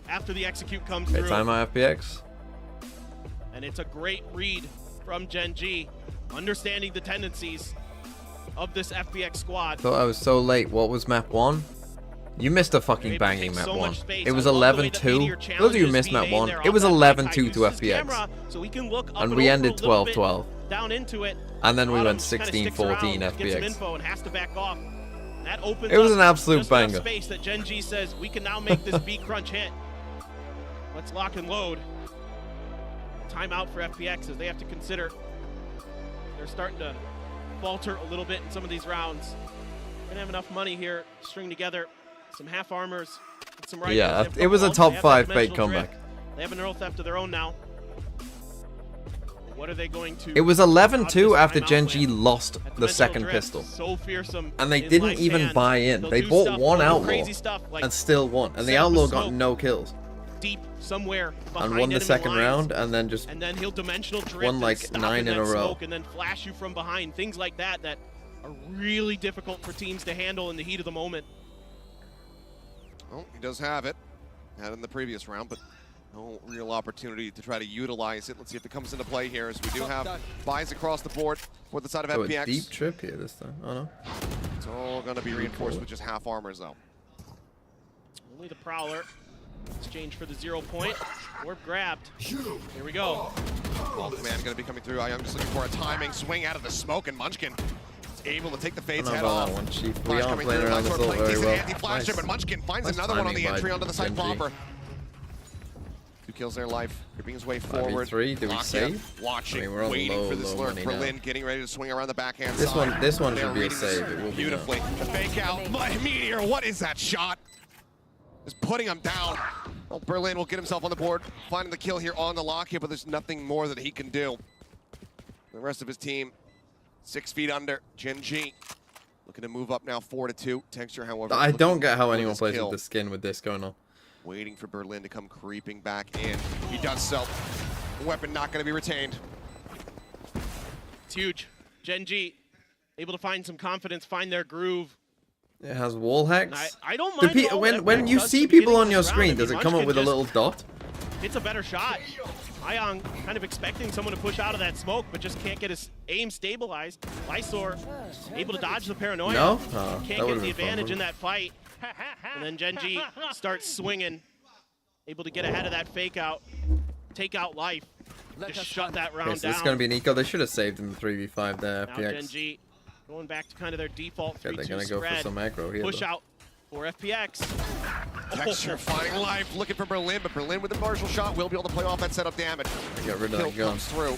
after the execute comes okay, through. timeout FPX. And it's a great read from GENG, understanding the tendencies of this FPX squad. Thought I was so late. What was map 1? You missed a fucking banging map 1. It was 11-2. Those of you who missed map 1, it was 11-2 to FPX. And we ended 12-12. Down into it. And then we went Autumn kinda 16-14 sticks around, gets some FPX. info and has to back off. That opens It was up an absolute just enough banger. space that GENG says we can now make this B crunch hit. Let's lock and load. Timeout for FPX as they have to consider. They're starting to falter a little bit in some of these rounds. They're gonna have enough money here to string together some half armors, and some rifles. Yeah, They have it was a couple top ults. They have 5 that fake dimensional comeback. drift. They have a neural theft of their own now. What are they going to? It was out of 11-2 this after timeout GENG with? lost That the dimensional second drift, pistol. so fearsome And they in didn't Life's even hands. buy in. They'll They do bought stuff, one they'll do outlaw crazy stuff, like and still won. And the set up outlaw the got smoke no kills. deep somewhere behind And won the enemy second lines. round and then just And then he'll dimensional drift won and like stop 9 in that a row. smoke and then flash you from behind. Things like that that are really difficult for teams to handle in the heat of the moment. Well, he does have it. Had it in the previous round, but no real opportunity to try to utilize it. Let's see if it comes into play here, as we do have buys across the board for the side of Oh, a FPX. deep trip here this time. Oh no. It's all going to be reinforced with just half armors, though. Only the Prowler. Exchange for the 0 point. Orb grabbed. Here we go. Ball command going to be coming through. I'm just looking for a timing swing out of the smoke, and Munchkin is able to take the fades I head don't know off. about that one, Chief. We Flash aren't coming playing through. around this Lysor all playing very decent well. anti-flasher, Nice. but Munchkin finds Nice another one on the timing by entry onto the side GENG. bomber. 2 kills their life, creeping his way 5v3, forward. do we Locked in, save? watching, I mean, we're on waiting low, for this low lurk. money now. Berlin getting ready to swing around the backhand This side. one They're should be a reading this save. It will be beautifully. The fake out, but Meteor, what is that shot? Just putting him down. Well, Berlin will get himself on the board, finding the kill here on the lock here, but there's nothing more that he can do. The rest of his team, 6 feet under. GENG looking to move up now 4-2. Texture, however, I don't get how for anyone this plays kill. with the skin with this going on. Waiting for Berlin to come creeping back in. He does so. Weapon not going to be retained. It's huge. GENG able to find some confidence, find their groove. It has wall hacks. I don't mind at all when that when FPX you does see at the people beginning on of your this round. screen, I mean, does it come up Munchkin with a just little dot? It's a better shot. Ayang kind of expecting someone to push out of that smoke, but just can't get his aim stabilized. Lysor able to dodge the paranoia. No? Can't get the advantage in that fight. And then GENG starts swinging. Able to get ahead of that fake out. Take out life. Just shut that round Okay, so down. this is going to be an eco. They should have saved in the 3v5 there, Now FPX. GENG going back to kind of their default 3-2 they're going to spread. go for some aggro here, Push though. out for FPX. Texture finding life, looking for Berlin, but Berlin with a partial shot will be able to play off that setup damage. Get rid of Kill that gun. comes through.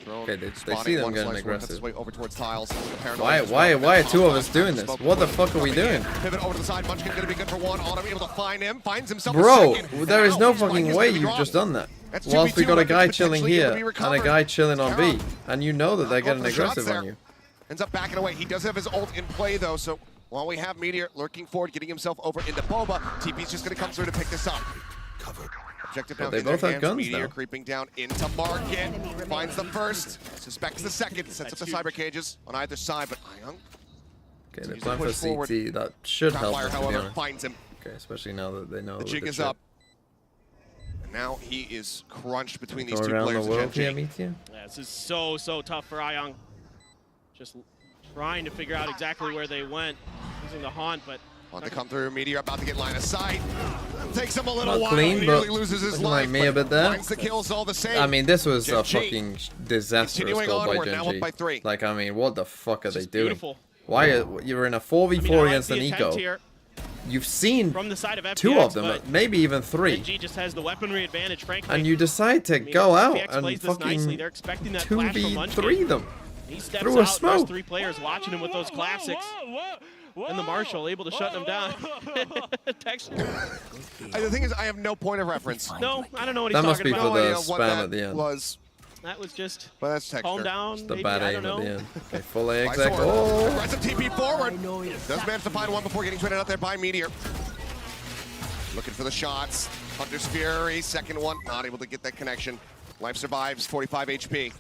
Okay, they see them getting aggressive. Way over towards tiles. Why are two of us doing this? What the fuck are we doing? Pivot over to the side. Munchkin gonna be good for one. Autumn able to find him. Finds himself Bro, a second. there is And no now fucking Spike is way gonna be you've dropped. just done that. That's Whilst we 2v2 got a guy weapons chilling potentially here gonna be and a recovered. guy chilling on Kara B, and you know that they're getting going for shots aggressive on there. you. Ends up backing away. He does have his ult in play though, so while we have Meteor lurking forward, getting himself over into Boba, TP's just gonna come through to pick this up. Objective now They in their both have hands. guns Meteor now. creeping down into market. Finds the first, suspects the second, sets up the cyber cages on either side, but Ayang Okay, they continues to plan for push forward. CT. That should help Sapphire, them, to be however, honest. finds him. Okay, especially now that they know The with jig is chip. up. And now he is crunched between these Going two around players. the world GENG. here, Meteor. Yeah, this is so tough for Ayang. Just trying to figure out exactly where they went using the haunt, but Want to come through. Meteor about to get line of sight. Takes him a little Not while. clean, Nearly but loses his looking life. like me a but bit there. Finds the kills all the same. I mean, this was a GENG fucking disastrous continuing goal by onward, now up GENG. by 3. Like, I mean, what the fuck are they doing? beautiful. Why you're in a 4v4 I like against the an attempt eco? here You've seen from the side of FPX, two of them, but maybe even three, GENG just has the weaponry advantage, frankly. and you decide to I mean, go out FPX and plays this nicely. fucking They're expecting that flash from Munchkin. 2v3 them He steps through a out, there's smoke. 3 players watching him with those classics. And the Marshal able to shut them down. Texture. The thing is, I have no point of reference. No, I don't know what he's That must talking be about. for the idea what spam that at the end. was. That was just But that's texture. calm down. Just the Maybe, bad I aim don't know. at the end. Okay, full A Lysor, exec. Oh! aggressive TP forward. Does manage to find one before getting traded out there by Meteor. Looking for the shots. Hunter's Fury, second one, not able to get that connection. Life survives, 45 HP.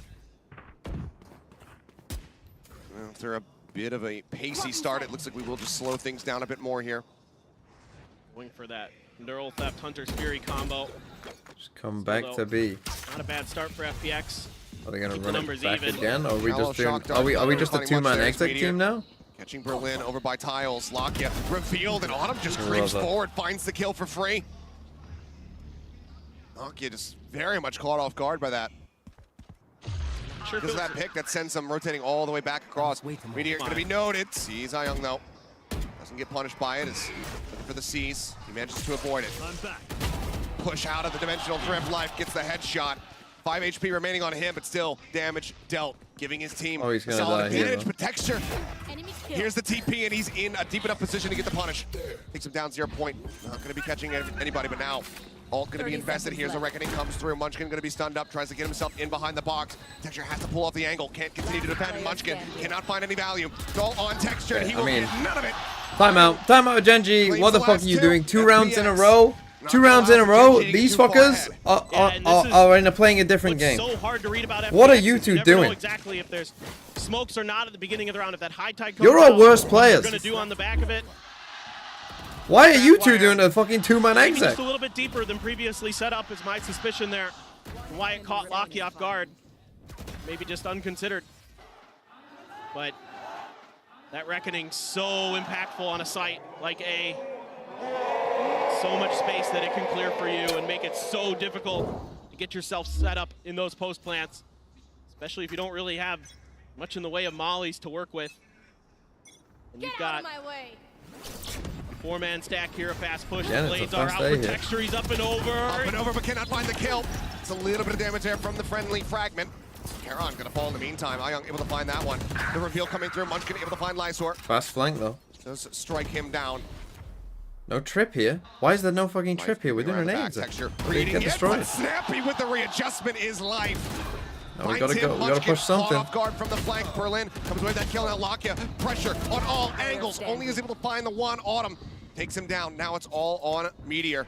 After a bit of a pacey start, it looks like we will just slow things down a bit more here. Going for that Neural Theft Hunter's Fury combo. Just come back to B. Not a bad start for FPX. Are they gonna Keep the run it numbers back even. again? Or are we Shallow just doing? shock dart, Are we just a finding two-man Munchkin, exec Meteor. team now? Catching Berlin over by tiles. Lakia revealed, and Autumn just creeps that. forward, finds the kill for free. Lakia just very much caught off guard by that. Sure Because of that pick that sends them rotating all the way back across. Meteor going to be noted. Sees Ayang though. Doesn't get punished by it. Is looking for the C's. He manages to avoid it. Push out of the dimensional thrift. Life gets the headshot. 5 HP remaining on him, but still damage dealt, giving his team Oh, he's a gonna solid die here, advantage. though. But Texture, here's the TP, and he's in a deep enough position to get the punish. Takes him down 0 point. Not going to be catching anybody, but now Alt going to be invested. Here's a Reckoning comes through. Munchkin going to be stunned up, tries to get himself in behind the box. Texture has to pull off the angle, can't continue to defend. Munchkin cannot find any value. It's all on Texture, and he will get none of it. Timeout, GENG. What the fuck are you doing? 2 rounds in a row? 2 rounds in a row? These fuckers are playing a different game. So hard to read about FPX. What are you You two never doing? know exactly if there's smokes or not at the beginning of the round. If that high tide comes You're our out, worst what players. You're gonna do on the back of it. Why are you two doing a fucking 2-man Maybe exec? just a little bit deeper than previously set up is my suspicion there. Why it caught Lakia off guard. Maybe just unconsidered. But that Reckoning so impactful on a site like A. So much space that it can clear for you and make it so difficult to get yourself set up in those post plants. Especially if you don't really have much in the way of mollies to work with. And you've got a 4-man stack here, a fast push. Yeah, The it's a blades are fast out A for here. Texture. He's up and over. Up and over, but cannot find the kill. It's a little bit of damage there from the friendly fragment. Karon gonna fall in the meantime. Ayang able to find that one. The reveal coming through. Munchkin able to find Lysor. Fast flank though. Does strike him down. No trip here. Why is there no fucking trip here? We're doing an exec. Texture We're gonna reading get it, destroyed. but Snappy with the readjustment is life. Now we Finds gotta him, go. We gotta Munchkin push something. Caught off guard from the flank. Berlin comes away with that kill. Now Lakia, pressure on all angles. Only is able to find the one. Autumn takes him down. Now it's all on Meteor.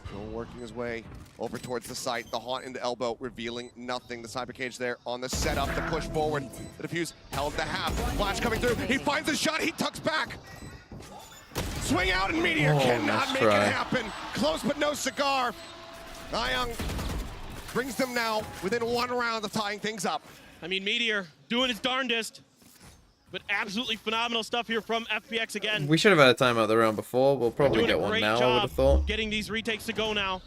Still working his way over towards the site. The haunt into elbow, revealing nothing. The cyber cage there on the setup to push forward. The defuse held to half. Flash coming through. He finds the shot. He tucks back. swing out, and Meteor cannot nice make try. it happen. Close but no cigar. Young brings them now within 1 round of tying things up. I mean, Meteor doing his darndest, but absolutely phenomenal stuff here from FPX again. We should have had a timeout the round before. We'll probably Doing get a one great now, I job would have thought. getting these retakes to go now.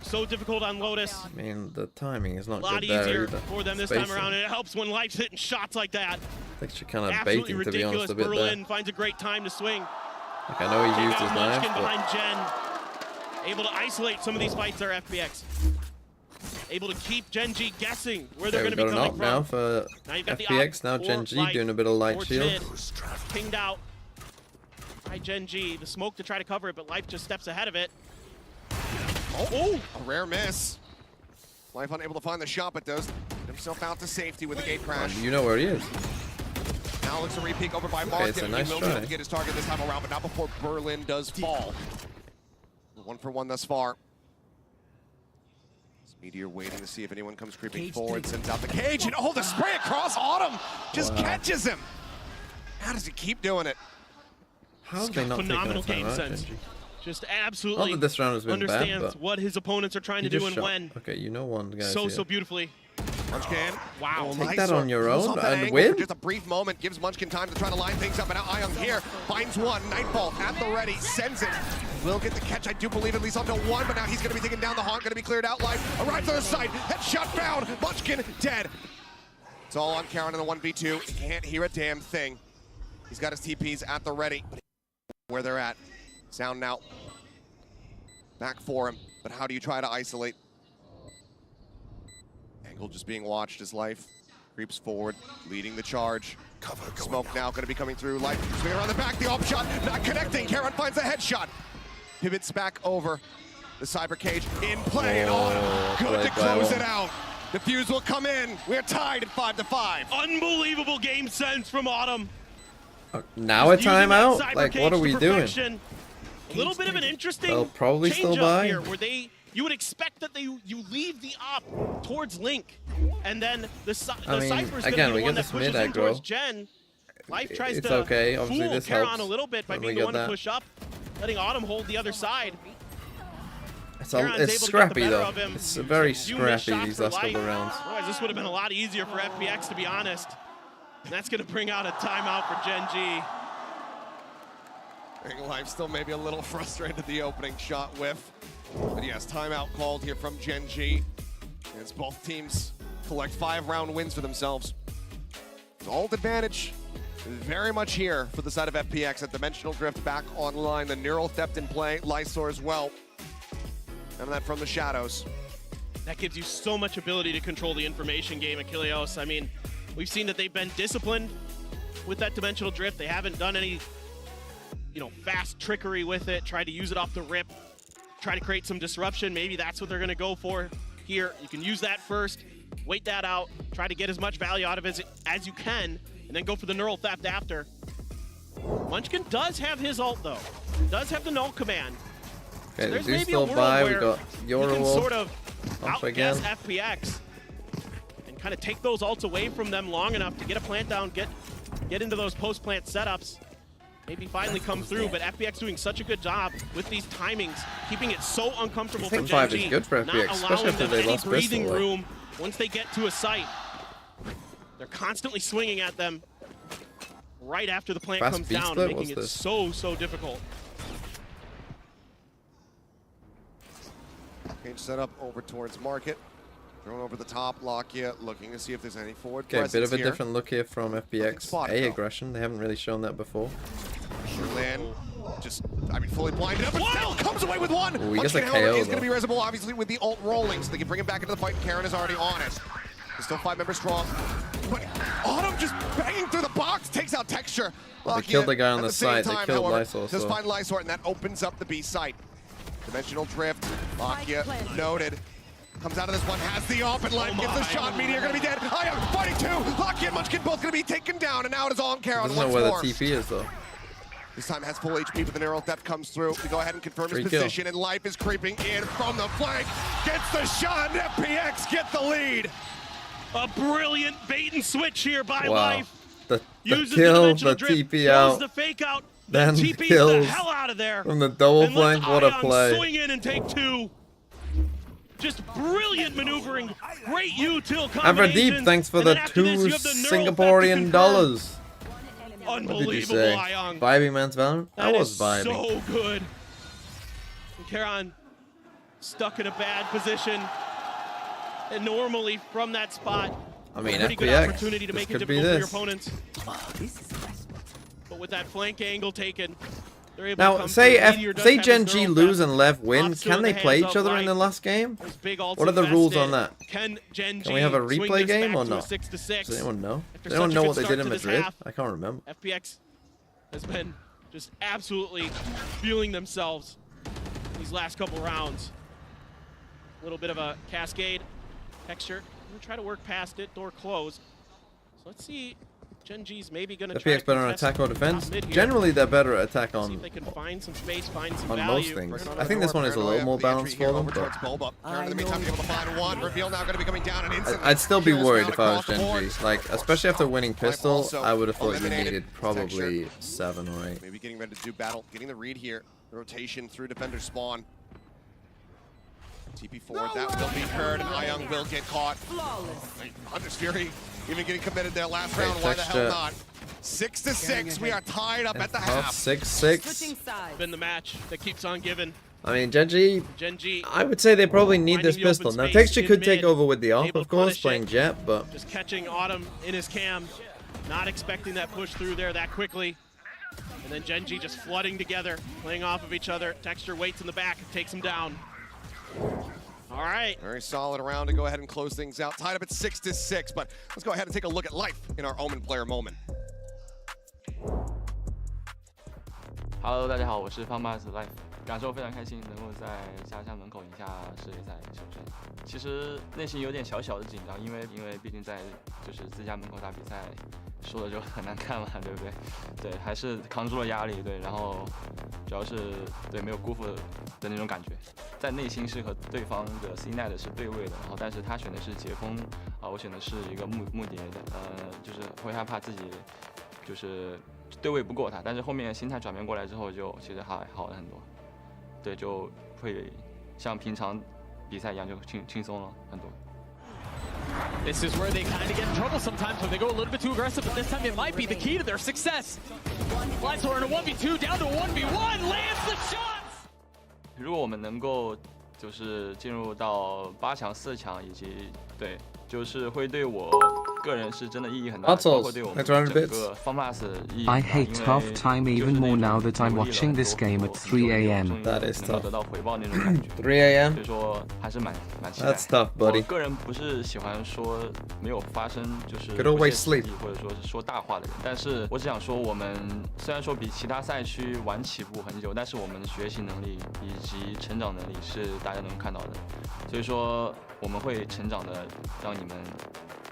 So difficult on Lotus. I mean, the timing is A not lot good there easier either. for them this Spacing. time around, and it helps when Life's hitting shots like that. I think she's kind of Absolutely baiting, to be honest, ridiculous. a bit there. Berlin finds a great time to swing. Like, I know he's used Take his out knife, Munchkin but... behind Gen. Able to isolate some of these fights are FPX. Able to keep GENG guessing where they're Okay, going we've to got be an coming op from. now for Now you've got the FPX. Now op Gen or G light doing a bit of light or shield. mid. Pinged out by GENG. The smoke to try to cover it, but Life just steps ahead of it. Oh, a rare miss. Life unable to find the shot, but does get himself out to safety with the gate crash. You know where he is. Now looks a re-peek over by Okay, Martin. it's a nice he will be able try. to get his target this time around, but not before Berlin does fall. 1 for 1 thus far. Meteor waiting to see if anyone comes creeping forward, sends out the cage, and the spray across Autumn just catches him. How does he keep doing it? How have they not taken Phenomenal that time game out, sense. Gen G? Just absolutely Not that this round has been bad, understands but what his opponents are trying he to do just and shot. when. Okay, you know one guy. So beautifully. Munchkin. Wow. Take that on your Goes own off that and angle win? for just a brief moment, gives Munchkin time to try to line things up, and now Young here finds one. Nightfall at the ready, sends it. Will get the catch, I do believe, at least onto 1, but now he's going to be taking down the Haunt, going to be cleared out. Life arrives on the side, headshot found, Munchkin dead. It's all on Karen in the 1v2. He can't hear a damn thing. He's got his TPs at the ready. Where they're at. Sound now back for him, but how do you try to isolate? Angle just being watched as Life creeps forward, leading the charge. Smoke now going to be coming through. Life swinging around the back, the op shot not connecting. Karen finds a headshot. Pivots back over. The cyber cage in play. Good to close it out. The fuse will come in. We're tied at 5-5. Unbelievable game sense from Autumn. Now a Using that timeout? cyber Like, cage what are to we doing? perfection. A little bit of an interesting They'll probably still change up buy. here, where you would expect that you leave the op towards Link, and then the Cypher's again, gonna we be the one get that this pushes mid in towards aggro. Gen. Life tries It's to okay. Obviously, fool this Karen helps a little bit by when being we the one get to that. push up, letting Autumn hold the other side. It's Karen's able to get the scrappy better though. of him. It's very Few missed scrappy shots these for last couple Life. of rounds. Otherwise, this would have been a lot easier for FPX, to be honest. And that's going to bring out a timeout for Gen G. Life still maybe a little frustrated at the opening shot whiff. But yes, timeout called here from Gen G. As both teams collect 5-round wins for themselves. Alt advantage very much here for the side of FPX. That Dimensional Drift back online. The Neural Theft in play. Lysor as well. And that from the shadows. That gives you so much ability to control the information game, Achilleos. I mean, we've seen that they've been disciplined with that Dimensional Drift. They haven't done any, fast trickery with it, tried to use it off the rip, try to create some disruption. Maybe that's what they're going to go for here. You can use that first, wait that out, try to get as much value out of it as you can, and then go for the Neural Theft after. Munchkin does have his ult, though. Does have the null command. Okay, So they there's do maybe still a world buy. We where got you can Eurowolf sort of up outguess again. FPX and kind of take those ults away from them long enough to get a plant down, get into those post-plant setups, maybe finally come through. But FPX doing such a good job with these timings, keeping it so uncomfortable for think Gen 5 G, is good for not FPX, especially allowing after them they any lost breathing Bristol, like. room once they get to a site. They're constantly swinging at them right after the plant Fast comes beat down, split, making what's it this? so difficult. Cage set up over towards Market. Thrown over the top, Lockya looking to see if there's any forward Okay, a presence bit of a here. different look here from FPX. spotted, A though. aggression. They haven't really shown that before. Berlin just, fully blinded up, but still comes away with one. Ooh, he gets a Munchkin, however, KO is going to though. be resible, obviously, with the ult rolling, so they can bring him back into the fight. Karen is already on it. There's still 5 members strong. But Autumn just banging through the box, takes out Texture. Well, they Lockya, killed the guy on at the same side. They time, killed however, Lysor, does so- find Lysor, and that opens up the B site. Dimensional Drift, Lockya noted. Comes out of this one, has the op, and Life gets the shot. Meteor gonna be dead. I am fighting two. Lockya and Munchkin both gonna be taken down, and now it is on Karen Doesn't once know where more. the TP is though. This time has full HP, but the Neural Theft comes through. We go ahead and confirm his Free kill. position, and Life is creeping in from the flank. Gets the shot, and FPX get the lead. A brilliant bait and switch here by Wow. Life. The Uses kill, dimensional the drift, TP throws out. the fake out, Then TP's kills the hell out of there. from the double And lets flank. What a Ion play. Swing in and take 2. Just brilliant maneuvering. Great util combinations. Averdeep, thanks for And the then after 2 this, you have the neural theft to Singaporean confirm. dollars. What did you Unbelievable, say? Ion. Vibing man's Valorant? I was is vibing. so good. And Karan stuck in a bad position. And normally from that spot, I mean, pretty good FPX, opportunity to this make it could be difficult for your this. opponents. But with that flank angle taken, they're able to Now, come say through. Meteor does say have Gen his G neural lose theft. and Lev win. Opts Can in they the play hands each of other in the Life. last game? Those big ults What are the rules on invested. that? Can Gen Can we have a G swing replay this game back or to a not? 6-6? Does anyone know? After Does anyone such a know good what they start did in to this Madrid? half, I can't remember. FPX has been just absolutely feeling themselves these last couple rounds. A little bit of a cascade texture. I'm gonna try to work past it. Door closed. So let's see. Gen G's maybe gonna try FPX to better on contest attack or defense? top mid here. Generally, they're better at attack See on if they can find some space, find some on value. most things. I think this one is a little more balanced for them, but In the meantime, able to find one. Reveal now going to be coming down and instantly. I'd still be kills worried found if I was across the Gen board. G. Like, especially after winning Pistol, also I would have thought you eliminated. needed probably 7 or 8. Maybe getting ready to do battle, getting the read here. The rotation through defender spawn. TP forward, that will be heard, and Ion will get caught. Hunter's Fury even getting committed there last Okay, round. Why the hell texture. not? 6-6. We are tied up at the half. 6-6. Been the match that keeps on giving. I mean, Gen G, Gen G. I would say they probably need this Finding the open pistol. Now, space Texture in could take mid, over with the AWP, able of to course, punish playing it. Jet, but Just catching Autumn in his cam. Not expecting that push through there that quickly. And then Gen G just flooding together, playing off of each other. Texture waits in the back and takes him down. All right. Very solid round to go ahead and close things out. Tied up at 6-6, but let's go ahead and take a look at Life in our Omen player moment. Hello， 大家好，我是方 Mars Life， 感受非常开心能够在家乡门口赢下世界赛首胜。其实内心有点小小的紧张，因为毕竟在就是自家门口打比赛，输了就很难看嘛，对不对？对，还是扛住了压力，对，然后主要是对没有辜负的那种感觉，在内心是和对方的 C-Net 是对位的，然后但是他选的是截锋，我选的是一个木蝶的，就是会害怕自己就是对位不过他，但是后面心态转变过来之后，就其实还好了很多，对，就会像平常比赛一样就轻松了很多。This is where they kind of get in trouble sometimes when they go a little bit too aggressive, but this time it might be the key to their success. Lights are in a 1v2, down to a 1v1, lands the shots! 如果我们能够就是进入到8强、4强，以及对，就是会对我个人是真的意义很大，包括对我们整个 FunPlus 意义。 I hate half-time even more now that I'm watching this game at 3 a.m. That is tough. 得到回报那种感觉。 3 a.m. 所以说还是蛮期待。 That's tough, buddy. 我个人不是喜欢说没有发生就是Good old way sleep. 或者说是说大话的人，但是我只想说，我们虽然说比其他赛区晚起步很久，但是我们的学习能力以及成长能力是大家能看到的，所以说我们会成长的让你们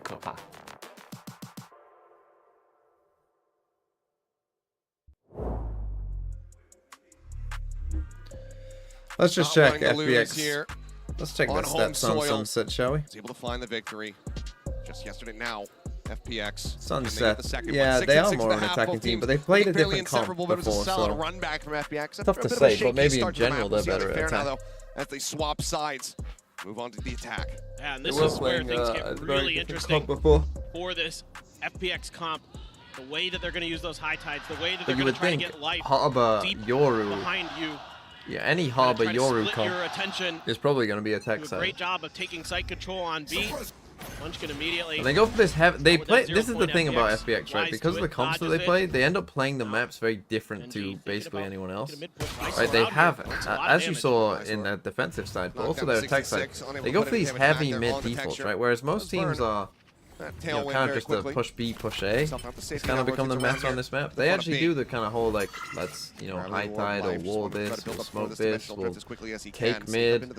可怕。Let's just check Not wanting to lose FPX. here. Let's check the On home stats on soil. Sunset, shall we? Was able to find the victory just yesterday. Now, FPX. Sunset. The second Yeah, one. they 6-6 are for more the an half. attacking Both team, teams but they played a looking fairly different comp inseparable, but it was a before, solid so run back from FPX. tough A to bit of a say, but shaky maybe in start to the general map. We'll they're see how better they at fare now, attack. though, as they swap sides. Move on to the attack. Yeah, and They this were is where playing, things a get very really different interesting comp before. for this FPX comp. The way that they're going to use those high tides, the way that But they're you going would to try to think get Life Harbor deep Yoru, behind you. yeah, any Gonna Harbor try to Yoru split comp your attention. is probably going to be attack Do a side. great job of taking site control on B. Munchkin immediately. And they go for this heavy. They with play. that This is the 0-point thing about FPX, FPX, right? rise Because to of the it, comps that dodges they it. play, they end up playing the maps very different to basically anyone else. Right? They have, as you saw in the defensive side, but also their attack side, they go for these heavy mid defaults, right? Whereas most teams are. You know, kind of just a push B, push A. It's kind of become the meta on this map. They actually do the kind of whole like, let's, you know, high tide or wall this, we'll smoke this, we'll take mid,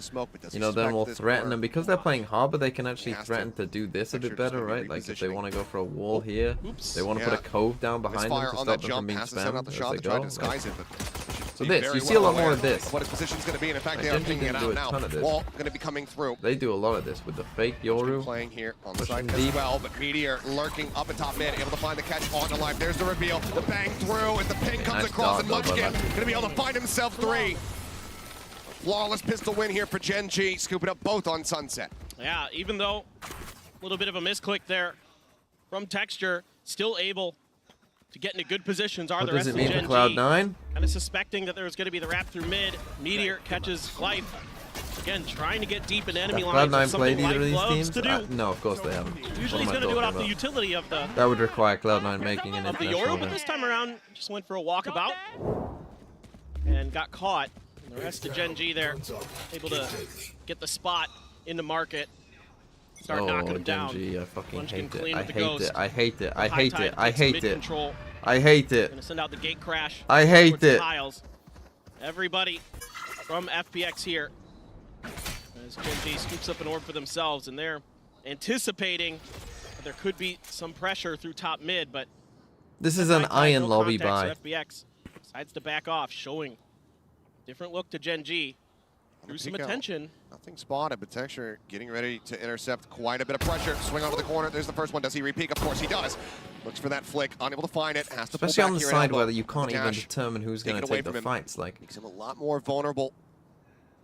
you know, then we'll threaten them. Because they're playing Harbor, they can actually threaten to do this a bit better, right? Like if they want to go for a wall here, they want to put a cove down behind them to stop them from being spammed as they go. So this, you see a lot more of this. What his position's going to be, and in fact, Like, they are Genji picking it didn't do out a ton now. of this. Wall going to be coming through. They do a lot of this with the fake Yoru. Playing here on pushing side deep. as well, but Meteor lurking up at top mid, able to find the catch on the line. There's the reveal, the bang through, and the ping comes nice across, dodge, and though, Munchkin brother. going to be able to find himself 3. Flawless pistol win here for GENG, scooping up both on Sunset. Yeah, even though a little bit of a misclick there from Texture, still able to get into good positions. What the does rest it of mean for GENG. Cloud9? Kind of suspecting that there was going to be the wrap through mid. Meteor catches Life. Again, trying to get deep in enemy lines. Cloud9 Something played either of Life these loves teams? to do. No, of course they haven't. Usually he's What am I going to do it talking off the about? utility of the That would require Cloud9 making an Yoru, international but this time around just went for a walkabout and got caught. And the rest of GENG there, able to get the spot into market. Start knocking him down. GENG, I fucking Munchkin hate it. clean I with the hate ghost. it. I hate it. I High hate Tide it. I gets hate mid it. control. I hate it. Gonna send out the gate crash. I hate towards it. Tiles. Everybody from FPX here. As GENG scoops up an orb for themselves, and they're anticipating that there could be some pressure through top mid, but This is an iron lobby buy. so FPX decides to back off, showing different look to GENG. Through some attention. Nothing spotted, but Texture getting ready to intercept quite a bit of pressure. Swing onto the corner. There's the first one. Does he re-peek? Of course he does. Looks for that flick. Unable to find it. Has to pull Especially back on the here side and where elbow. you can't even Dash. determine who's going to Taken away take the from him. fights. Like, Makes him a lot more vulnerable.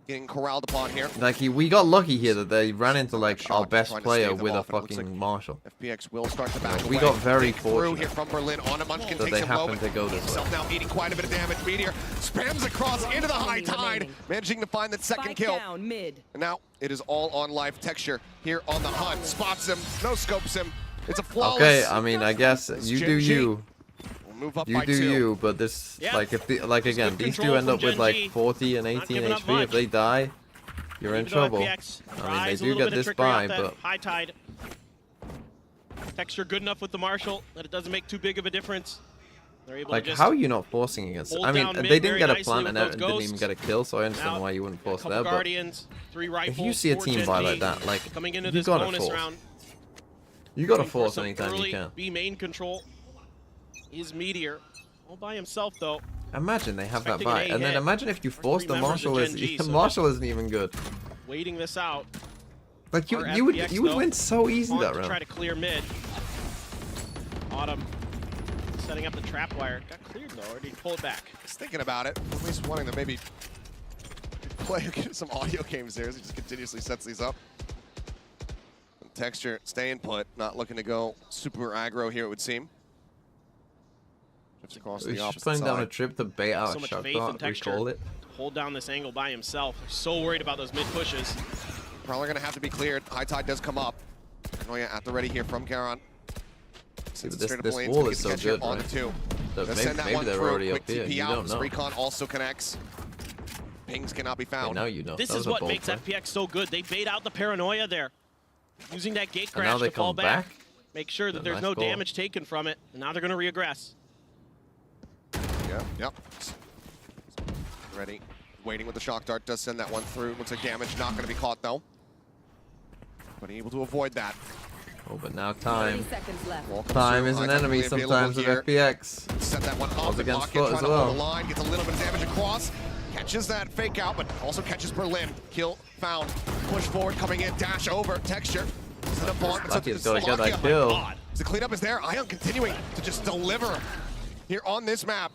Getting corralled upon here. we got lucky here that they ran into like our best trying to player stave them with a off, and it looks fucking Marshall. FPX will start to back We away. got very Through fortunate here from Berlin on a Munchkin, that takes they him low, happened but to go this way. himself now eating quite a bit of damage. Meteor spams across into the high tide, managing to find that second kill. Mid. And now it is all on Life. Texture here on the hunt. Spots him, no scopes him. It's a flawless. Okay, I mean, I guess you do GENG. you. We'll move up You by do 2. you, but this, Yeah. like, if the, like again, good these two control end from up with like GENG. 40 and Not 18 giving up HP. If much. they die, you're in Even though trouble. FPX I mean, tries they a do little get bit of this trickery buy, off that but high tide. Texture good enough with the Marshall that it doesn't make too big of a difference. They're able like, to just how are you not forcing against? hold I mean, down they mid didn't very get a nicely plant with and those didn't even ghosts. get a kill, so I understand Now, why you wouldn't force couple there. But Guardians, 3 rifles. if you see a 4 team buy like GENG that, like, coming into you this gotta bonus force. round, You gotta looking for force some anytime you early can. B main control is Meteor. All by himself though. Imagine they have that Expecting buy, an A and then hit. imagine if you force the members of Marshall is GENG, so Marshall isn't even good. Waiting this out. Like Our you would FPX, would though, win so easy on that to try round. to clear mid. Autumn setting up the trap wire. Got cleared though, or did he pull it back? Just thinking about it, at least wanting to maybe play some audio games there as he just continuously sets these up. And Texture staying put, not looking to go super aggro here, it would seem. Drifts across He's the just opposite playing down a side. trip to bait out So a much shot faith in dart, Texture. recall it. Hold down this angle by himself. So worried about those mid pushes. Probably going to have to be cleared. High tide does come up. Oh yeah, at the ready here from Garon. See, but Straight up this lanes, wall we is get so the catch here good, on right? the 2. So Does maybe, send that maybe one they're through. already Quick up here. TP You out. don't know. Recon also connects. Pings cannot be Okay, found. now you know. This That is was a what bold makes play. FPX so good. They bait out the paranoia there. Using that gate And now crash they to fall come back. Make sure that Yeah, there's nice no ball. damage taken from it. And now they're going to reaggress. Yep. Ready. Waiting with the shock dart. Does send that one through. Looks like damage. Not going to be caught though. But able to avoid that. Oh, but now time. 30 seconds left. Welcome Time through. is an High enemy tide available sometimes with here. FPX. Set that one up Goes and against lock it, foot trying as to hold well. the line. Gets a little bit of damage across. Catches that fake out, but also catches Berlin. Kill found. Push forward, coming in. Dash over. Texture. Set up on. Lucky he's gotta get that kill. The cleanup is there. Ion continuing to just deliver here on this map.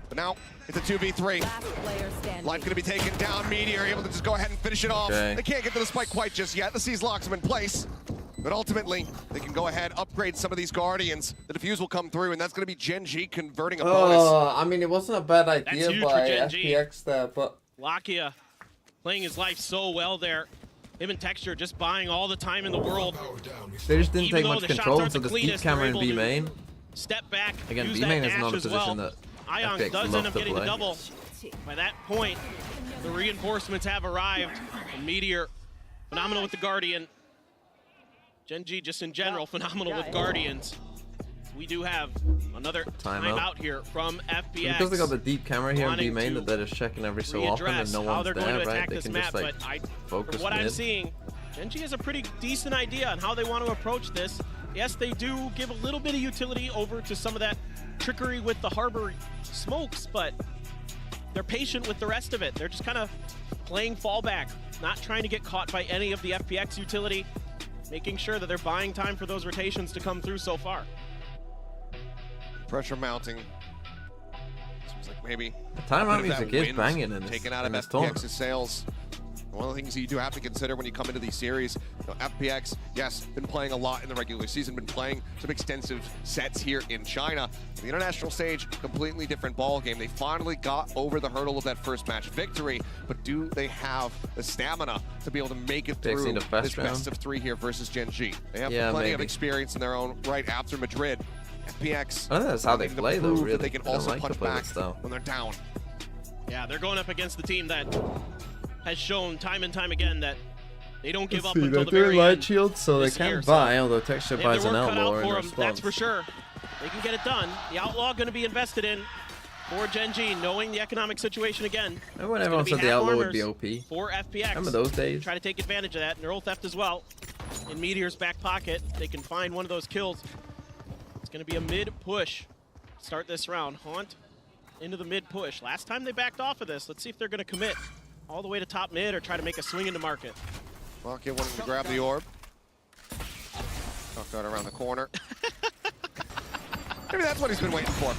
But now it's a 2v3. Last player standing. Life going to be taken down. Meteor able to just go ahead and finish it off. Okay. They can't get to the spike quite just yet. The C's locks them in place. But ultimately, they can go ahead, upgrade some of these Guardians. The defuse will come through, and that's going to be GENG converting a bonus. I mean, it wasn't a bad idea huge for by GENG. FPX there, but Lakia playing his life so well there. Him and Texture just buying all the time in the world. they just didn't Even take though much the shots control aren't into the this deep cleanest, they're camera in able B to main. Step back. Again, use B main that is not a dash as position well. that Ion FPX does love end up to getting the play. double. By that point, the reinforcements have arrived. And Meteor, phenomenal with the Guardian. GENG just in general, phenomenal with Guardians. We do have another timeout here from FPX. Because they got the deep camera here in B wanting main to that they're just checking every so often and readdress no how one's they're going there, to right? attack They this can map, just like but focus from what I'm mid. seeing, GENG has a pretty decent idea on how they want to approach this. Yes, they do give a little bit of utility over to some of that trickery with the harbor smokes, but they're patient with the rest of it. They're just kind of playing fallback, not trying to get caught by any of the FPX utility, making sure that they're buying time for those rotations to come through so far. Pressure mounting. Seems like maybe the timeout music is banging in this. Taken out of FPX's FPX's sails. One of the things that you do have to consider when you come into these series, you know, FPX, yes, been playing a lot in the regular season, been playing some extensive sets here in China. The international stage, completely different ball game. They finally got over the hurdle of that first match victory, but do they have the stamina to be able to make it through this best of 3 here versus GENG? They have plenty of experience in their own right after Madrid. FPX, I think that's how they play though, really. They can also punch back when they're down. Yeah, they're going up against the team that has shown time and time again that they don't give up See, until they're the doing very light end. shields, so they can buy, although texture buys an outlaw in response. That's for sure. They can get it done. The outlaw going to be invested in for GENG, knowing the economic situation again. Remember when everyone said the outlaw would be OP? For FPX. Remember those days? Try to take advantage of that. Neural theft as well. In Meteor's back pocket, they can find one of those kills. It's going to be a mid push. Start this round. Haunt into the mid push. Last time they backed off of this. Let's see if they're going to commit all the way to top mid or try to make a swing into market. Lockett wanting to grab the orb. Knocked out around the corner. Maybe that's what he's been waiting for.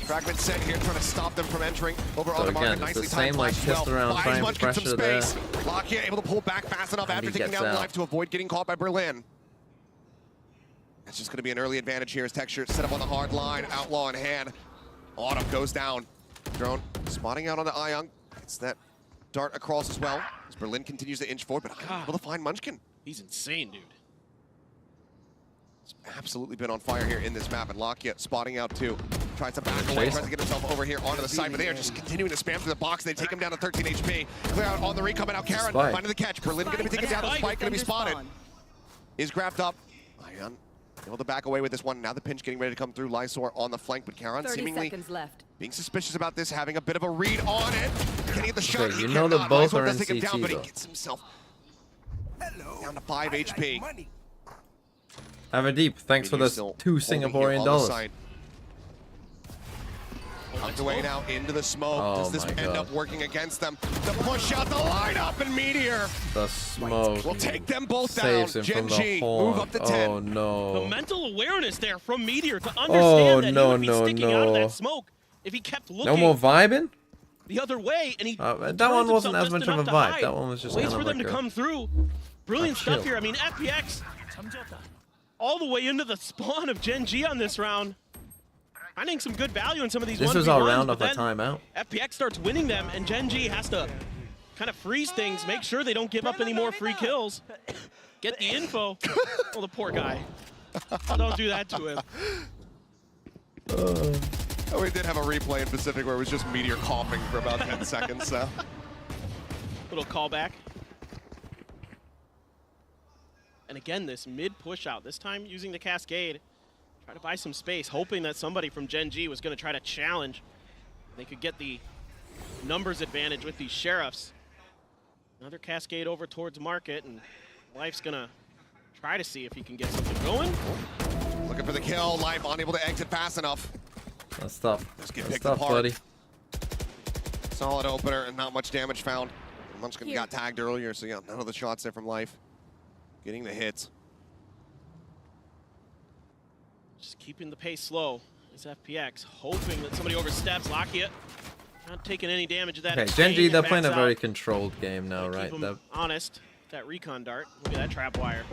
Fragment set here, trying to stop them from entering over on the market. Nicely timed flash as well. Buys Munchkin some space. Lockett able to pull back fast enough after taking down Life to avoid getting caught by Berlin. That's just going to be an early advantage here as Texture set up on the hard line. Outlaw in hand. Autumn goes down. Drone spotting out on the Ion. It's that dart across as well. As Berlin continues to inch forward, but I'm able to find Munchkin. He's insane, dude. He's absolutely been on fire here in this map, and Lockett spotting out too. Tries to back away, tries to get himself over here onto the side, but they are just continuing to spam through the box. They take him down to 13 HP. Clear out on the recon, and now Karen finding the catch. Berlin going to be taken down, the spike going to be spotted. Is grabbed up. Ion able to back away with this one. Now the pinch getting ready to come through. Lysor on the flank, but Karen seemingly being suspicious about this, having a bit of a read on it. Can he get the shot? Okay, you know that both are in CT down, but he though. gets himself down to 5 HP. Have a deep. Thanks for the 2 Singaporean dollars. Tucked away now into the smoke. Does this end up working against them? The push out, the lineup, and Meteor. The smoke. We'll take them both down. GENG move up to 10. Oh no. The mental awareness there from Meteor to understand that he would be sticking out of that smoke if he kept looking. No more vibing? The other way, and he that one wasn't as much of a vibe. That one was just waits kind for of them like to come through. Brilliant stuff here. I mean, FPX all the way into the spawn of GENG on this round. Finding some good value in some of these 1v1s. This was all round off a timeout. FPX starts winning them, and GENG has to kind of freeze things, make sure they don't give up any more free kills. Get the info. Oh, the poor guy. Don't do that to him. Oh, we did have a replay in Pacific where it was just Meteor coughing for about 10 seconds, so. Little callback. And again, this mid push out, this time using the Cascade. Try to buy some space, hoping that somebody from GENG was going to try to challenge. They could get the numbers advantage with these Sheriffs. Another Cascade over towards Market, and Life's going to try to see if he can get something going. Looking for the kill. Life unable to exit fast enough. That's tough. Just get That's picked tough, apart. buddy. Solid opener and not much damage found. Munchkin got tagged earlier, so yeah, none of the shots there from Life. Getting the hits. Just keeping the pace slow is FPX, hoping that somebody oversteps. Lockett not taking any damage of that. Okay, GENG, they're playing a very controlled game now, right? Keep honest. That recon dart. Look at that trap wire.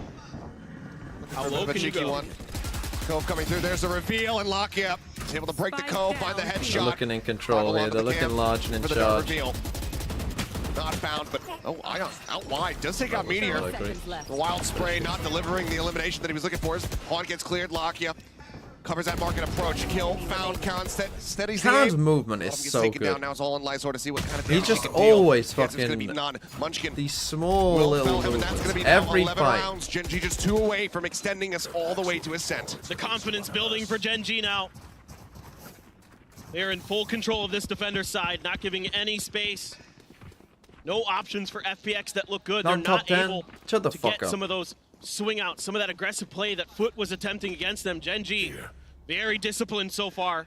How low can you go? Cove coming through. There's the reveal, and Lockett is able to break the Cove, find the headshot. They're looking in control here. They're looking large and in charge. Not found, but Ion out wide. Does take out Meteor. The wild spray not delivering the elimination that he was looking for. Haunt gets cleared. Lockett covers that market approach. Kill found. Karen steadies the Karen's aim. movement is so good. Down. Now it's all in Lysor to see what kind of He damage just he can deal. always Yes, it's gonna fucking be none. Munchkin these small little movements. Every 11 fight. rounds. GENG just 2 away from extending us all the way to Ascent. The confidence building for GENG now. They're in full control of this defender side, not giving any space. No options for FPX that look good. They're not able to get some of those swing outs, some of that aggressive play that Foot was attempting against them. GENG, very disciplined so far.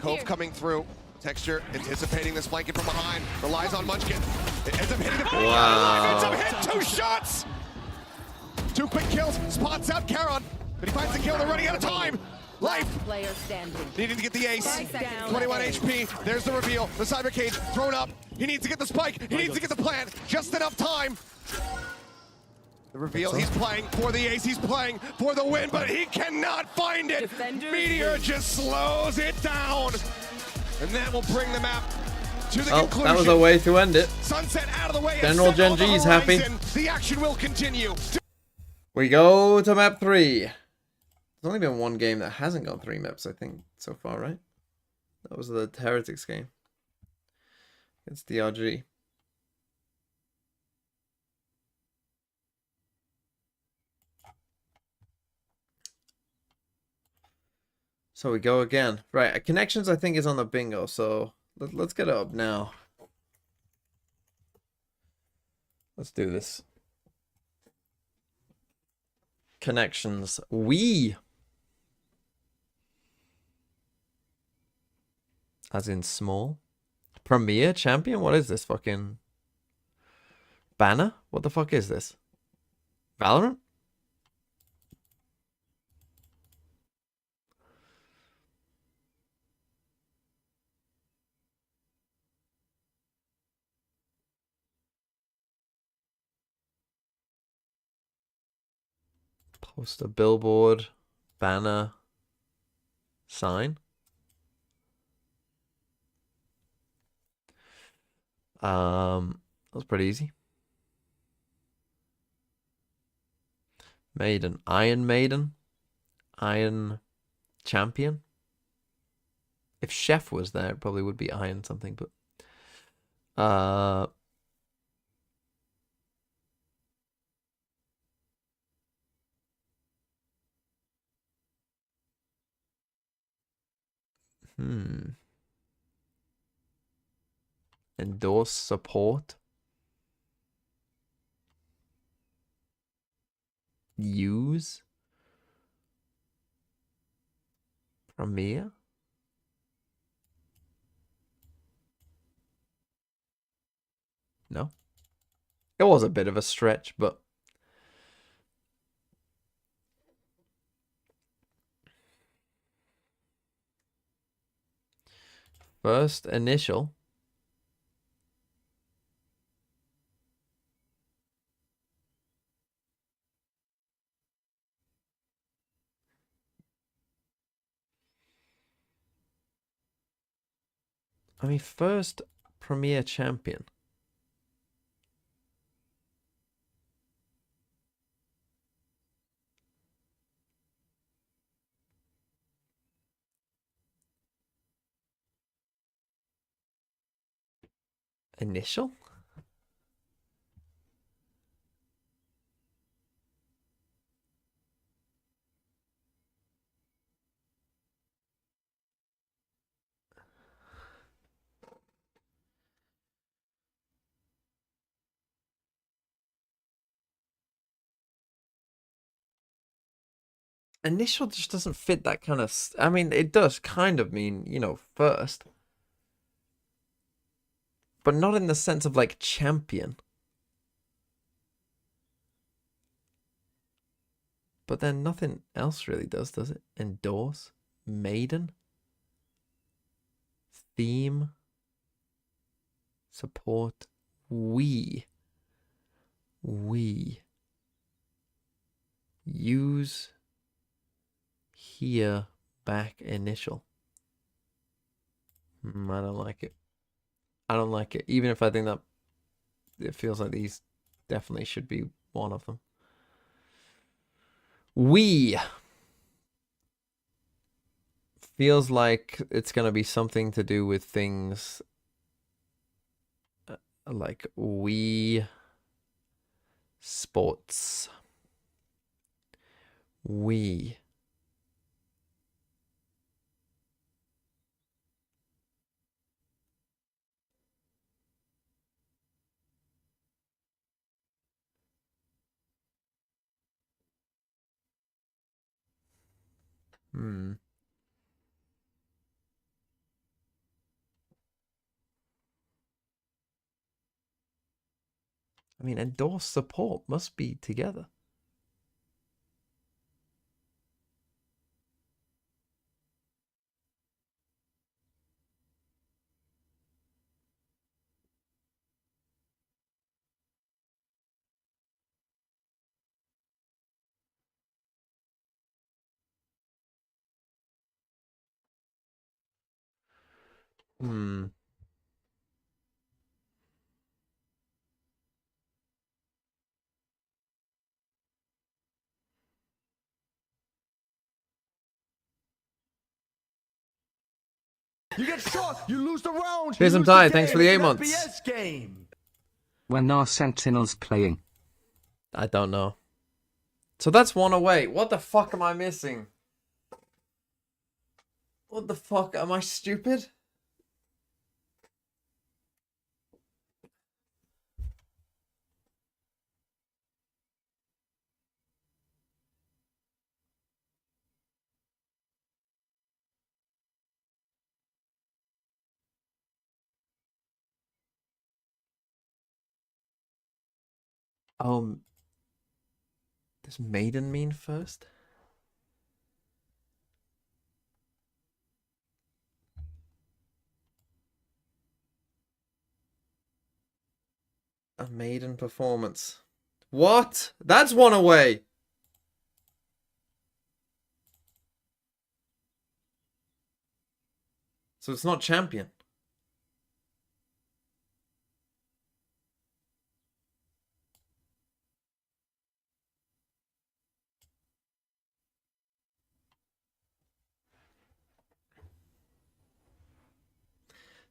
Cove coming through. Texture anticipating this flanking from behind. Relies on Munchkin. It ends up hitting the Wow. Ends up hit 2 shots! 2 quick kills. Spots out Charon. But he finds the kill. They're running out of time. Life. Player standing. Needing to get the ace. Down. 21 HP. There's the reveal. The cyber cage thrown up. He needs to get the spike. He needs to get the plant. Just enough time. The reveal. He's playing for the ace. He's playing for the win, but he cannot find it. Defenders. Meteor just slows it down. And that will bring the map to the Oh, conclusion. that was a way to end it. Sunset out of the way. General Gen G is happy. The action will continue. We go to map 3. There's only been one game that hasn't got 3 maps, I think, so far, right? That was the Heretics game. It's DRG. So we go again. Right, connections I think is on the bingo, so let's get it up now. Let's do this. Connections. We. As in small. Premier champion? What is this fucking banner? What the fuck is this? Valorant? Poster, billboard, banner, sign. That was pretty easy. Maiden, Iron Maiden, Iron Champion. If Chef was there, it probably would be Iron something, but endorse support. Use. Premier. No. It was a bit of a stretch, but first initial. I mean, first Premier Champion. Initial? Initial just doesn't fit that kind of... I mean, it does kind of mean, you know, first. But not in the sense of, like, champion. But then nothing else really does it? Endorse? Maiden? Theme? Support? We. Use... Here, back, initial. I don't like it. I don't like it. Even if I think that it feels like these definitely should be one of them. We. Feels like it's going to be something to do with things like Wii Sports. We. I mean, endorse support must be together. Hmm. You get shot, you lose the round. Here's some Ty, thanks for the 8 months. FPX game. When are Sentinels playing? I don't know. So that's one away. What the fuck am I missing? What the fuck? Am I stupid? Does maiden mean first? A maiden performance. What? That's one away. So it's not champion.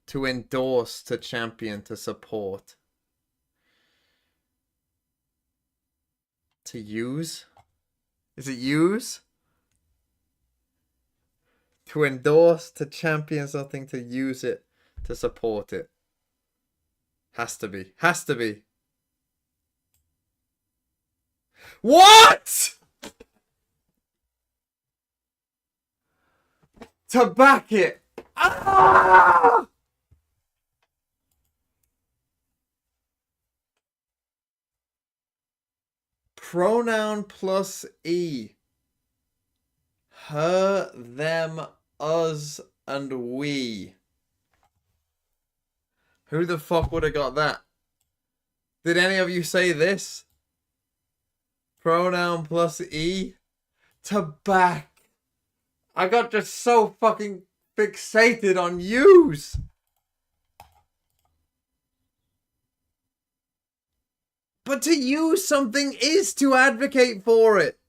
To endorse, to champion, to support. To use? Is it use? To endorse, to champion something, to use it, to support it. Has to be. Has to be. What? To back it. Ah! Pronoun plus E. Her, them, us, and we. Who the fuck would have got that? Did any of you say this? Pronoun plus E. To back. I got just so fucking fixated on use. But to use something is to advocate for it.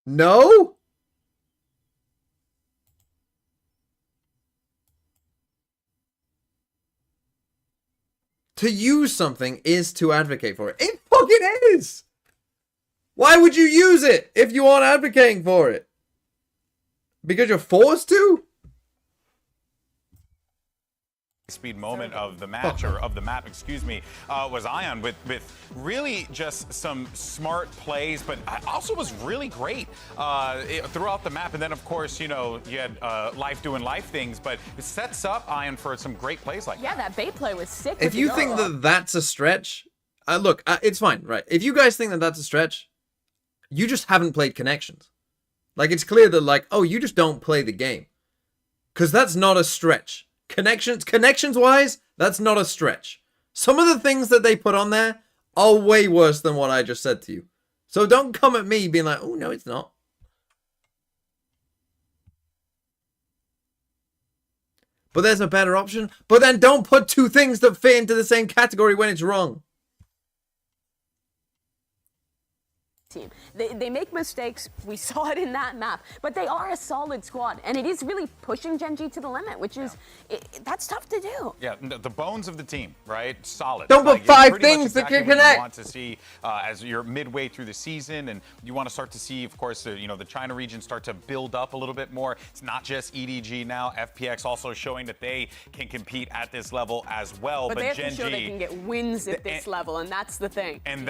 No? To use something is to advocate for it. It fucking is! Why would you use it if you aren't advocating for it? Because you're forced to? Speed moment of the match, or of the map, excuse me, was Ion with really just some smart plays, but also was really great throughout the map. And then, of course, you know, you had Life doing life things, but it sets up Ion for some great plays like that. Yeah, that bait play was sick. If you think that that's a stretch, look, it's fine, right? If you guys think that that's a stretch, you just haven't played Connections. Like, it's clear that, like, oh, you just don't play the game. Because that's not a stretch. Connections-wise, that's not a stretch. Some of the things that they put on there are way worse than what I just said to you. So don't come at me being like, oh, no, it's not. But there's a better option. But then don't put two things that fit into the same category when it's wrong. team. They make mistakes. We saw it in that map, but they are a solid squad, and it is really pushing GENG to the limit, which is that's tough to do. Yeah, the bones of the team, right? Solid. Don't put five things that can connect. You want to see as you're midway through the season, and you want to start to see, of course, the China region start to build up a little bit more. It's not just EDG now. FPX also showing that they can compete at this level as well. But they have GENG, to show they can get wins at this level, and that's the thing. And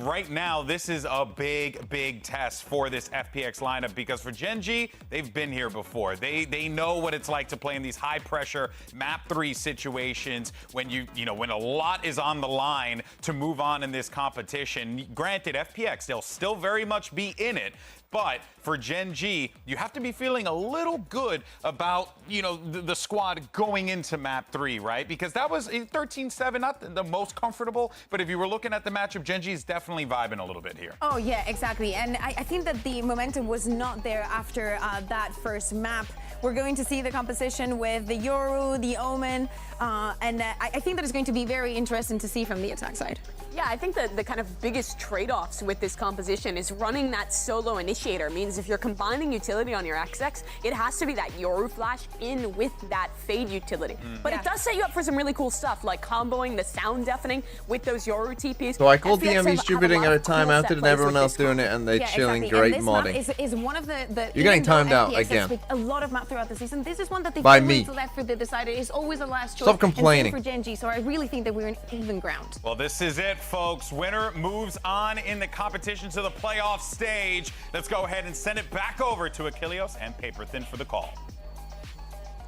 right now, this is a big test for this FPX lineup, because for GENG, they've been here before. They know what it's like to play in these high pressure map 3 situations when when a lot is on the line to move on in this competition. Granted, FPX, they'll still very much be in it. But for GENG, you have to be feeling a little good about, the squad going into map 3, right? Because that was 13-7, not the most comfortable, but if you were looking at the matchup, GENG is definitely vibing a little bit here. Oh, yeah, exactly. And I think that the momentum was not there after that first map. We're going to see the composition with the Yoru, the Omen, and I think that is going to be very interesting to see from the attack side. Yeah, I think that the kind of biggest trade-offs with this composition is running that solo initiator. Means if you're combining utility on your XX, it has to be that Yoru flash in with that fade utility. But it does set you up for some really cool stuff, like comboing the sound deafening with those Yoru TPs. So I called DMV stupiding at a timeout and everyone else doing it, and they're chilling. Exactly. Great modding. This map is one of the You're getting timed out again. A lot of map throughout the season. This is one that they've By always me. left for the decider. It's always a last choice. Stop complaining. And same for GENG, so I really think that we're in even ground. Well, this is it, folks. Winner moves on in the competition to the playoff stage. Let's go ahead and send it back over to Achilleos and Paper Thin for the call.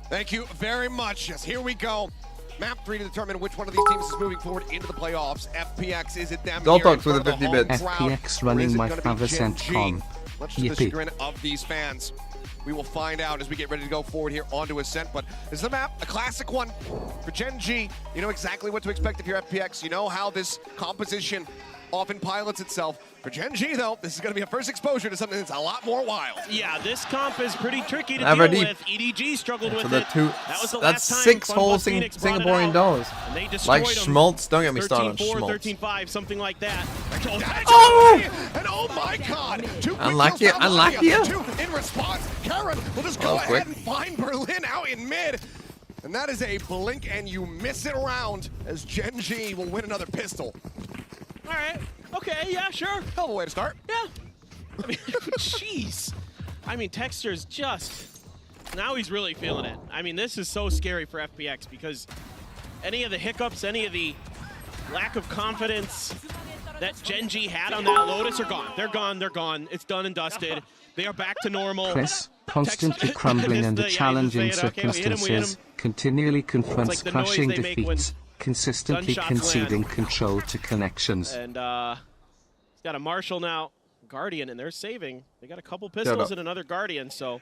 Thank you very much. Yes, here we go. Map 3 to determine which one of these teams is moving forward into the playoffs. FPX, is it them? Doltox with a 50 bits. FPX running my .com. Much to the chagrin of these fans. We will find out as we get ready to go forward here onto Ascent, but this is a map, a classic one for GENG. You know exactly what to expect if you're FPX. You know how this composition often pilots itself. For GENG, though, this is going to be a first exposure to something that's a lot more wild. Yeah, this comp is pretty tricky to deal with. EDG struggled with it. That was the that's last time 6 whole Singaporean dollars. And they Like destroyed Schmaltz, don't get me started on 13-4, Schmaltz. 13-5, something like that. Oh! And oh my God! Unlucky, unlucky. In response, Karen will just go ahead and find Berlin out in mid. And that is a blink and you miss it around as GENG will win another pistol. All right. Okay, yeah, sure. Hell of a way to start. Yeah. I mean, jeez. I mean, Texture's just... Now he's really feeling it. I mean, this is so scary for FPX because any of the hiccups, any of the lack of confidence that GENG had on that Lotus are gone. They're gone, they're gone. It's done and dusted. They are back to normal. Chris, constantly crumbling under challenging circumstances, continually confronts crushing defeats, consistently conceding control to connections. And he's got a Marshall now, Guardian, and they're saving. They got a couple pistols and another Guardian, so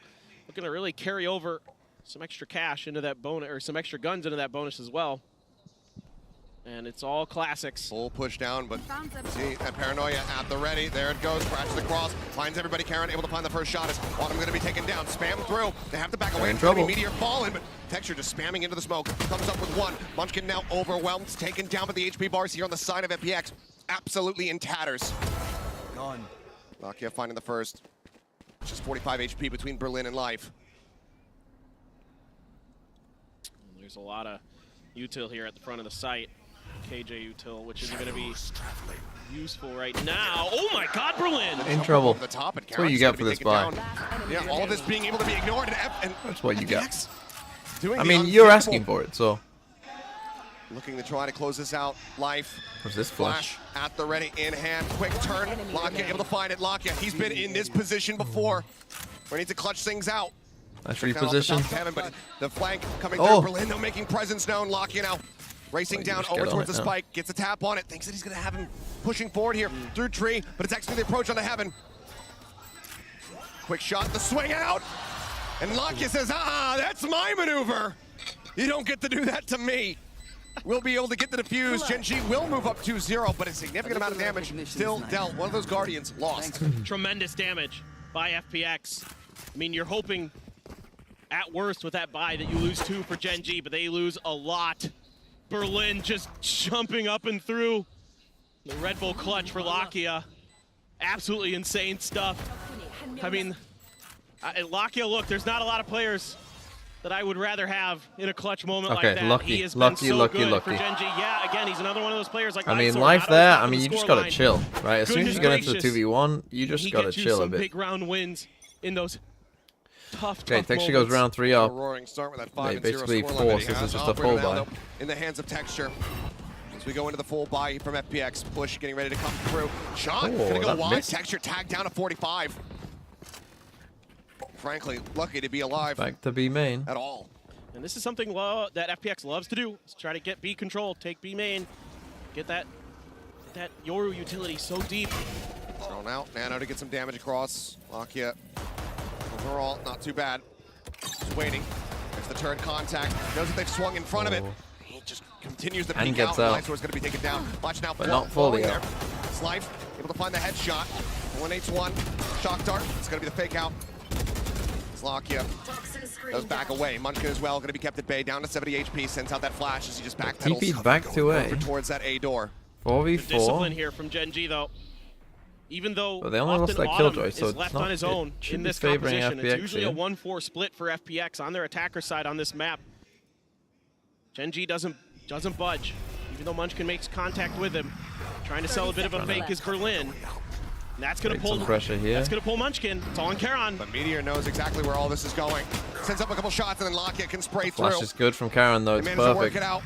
looking to really carry over some extra cash into that bonus, or some extra guns into that bonus as well. And it's all classics. Full push down, but see that paranoia at the ready. There it goes, scratches the cross, finds everybody. Karen able to find the first shot as Autumn going to be taken down. Spam through. They have to back away. In trouble. Meteor falling, but Texture just spamming into the smoke. Comes up with one. Munchkin now overwhelmed, taken down by the HP bars here on the side of FPX. Absolutely in tatters. Gone. Lakia finding the first. Just 45 HP between Berlin and Life. There's a lot of util here at the front of the site. KJ util, which isn't going to be useful right now. Oh my God, Berlin! In trouble. The top, That's what you get for this buy. Yeah, all of this being able to be ignored. And That's what you get. Doing I the mean, you're unthinkable. asking for it, so. Looking to try to close this out. Life. What's this flash? At the ready, in hand. Quick turn. Lakia able to find it. Lakia, he's been in this position before. We need to clutch things out. Nice reposition. Kevin, but the flank coming Oh. through. Berlin, though, making presence known. Lakia now racing down over towards the spike. Gets a tap on it. Thinks that he's going to have him pushing forward here through tree, but it's actually the approach onto Heaven. Quick shot, the swing out. And Lakia says, that's my maneuver. You don't get to do that to me. We'll be able to get the defuse. GENG will move up 2-0, but a significant amount of damage still dealt. One of those Guardians lost. Tremendous damage by FPX. I mean, you're hoping at worst with that buy that you lose 2 for GENG, but they lose a lot. Berlin just jumping up and through. The Red Bull clutch for Lakia. Absolutely insane stuff. I mean, Lakia, look, there's not a lot of players that I would rather have in a clutch moment like that. Lucky, he has lucky, been so lucky, good lucky. for GENG. Yeah, again, he's another one of those players like I mean, Lysor, life not there, always I mean, on you the just gotta scoreline. chill, right? As soon as Goodness you get into the gracious. 2v1, you just He gotta gets you chill a some bit. big round wins in those tough Texture goes round 3 up. Roaring start with that They 5-0 basically scoreline that force. he This has. is just a Operator full now, buy. though, in the hands of Texture. As we go into the full buy from FPX, push getting ready to come through. Shot gonna go that wide. missed. Texture tagged down at 45. Frankly, lucky to be alive. Back to B main. At all. And this is something that FPX loves to do, is try to get B control, take B main, get that Yoru utility so deep. Thrown out, Nano to get some damage across. Lakia, overall, not too bad. Just waiting. There's the turret contact. Knows that they've swung in front of it. He just continues to And peek gets out. out. Lysor's going to be taken down. Watch now, But not fully there. out. Slife able to find the headshot. 1H1. Shock dart. It's going to be the fake out. Lakia goes back away. Munchkin as well, going to be kept at bay. Down to 70 HP. Sends out that flash as he just backpedals. TP's back to A. Towards that A door. 4v4. Discipline here from GENG though. Even though But they only lost often that Autumn Killjoy, so is it's left not- on his it own should in be this favoring composition, FPX it's usually here. a 1-4 split for FPX on their attacker side on this map. GENG doesn't budge, even though Munchkin makes contact with him. Trying to sell a bit of a fake is Berlin. And that's gonna Take pull some pressure here. That's gonna pull Munchkin. It's all on Karon. But Meteor knows exactly where all this is going. Sends up a couple shots and then Lakia can spray through. Flash is good from Karen though, They it's managed to work perfect. it out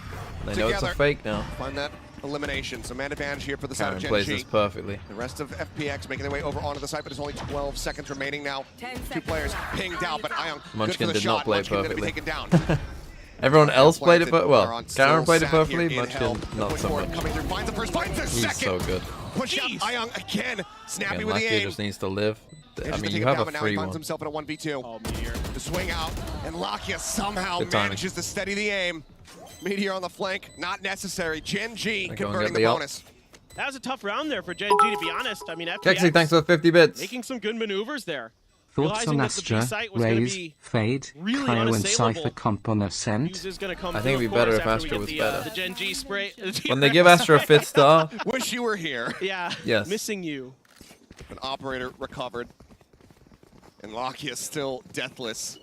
They know it's a together. fake now. Find that elimination. So man advantage here for the side Karen of plays GENG. this perfectly. The rest of FPX making their way over onto the site, but there's only 12 seconds remaining now. 2 players pinged out, but Ion Munchkin good for the did not shot. play it Munchkin gonna be perfectly. taken down. Everyone else played it, Planted. but well, Baron Karen still played it sat here perfectly, in Munchkin hell. not Push so forward, much. coming through, finds the first, finds the He's second. so good. Push out Ion again. Snappy Again, with the Lakia aim. just needs to live. I Manages to mean, take you him have down, a but now free he finds one. himself in a 1v2. Oh, Meteor. The swing out, and Lakia somehow Good timing. manages to steady the aim. Meteor on the flank, not necessary. GENG They go and converting get the the ult. bonus. That was a tough round there for GENG, to be honest. I mean, Kexi, FPX thanks for the 50 bits. making some good maneuvers there. Thoughts on Realizing that the B Astra, site was gonna Raze, be Fade, really Cryo and unassailable. Cypher comp on News Ascent? is gonna come I think through, it'd be of better course, if after Astra we was get better. the GENG spray. When they give Astra a 5th star, Wish you were here. Yeah, Yes. missing you. An operator recovered. And Lakia still deathless.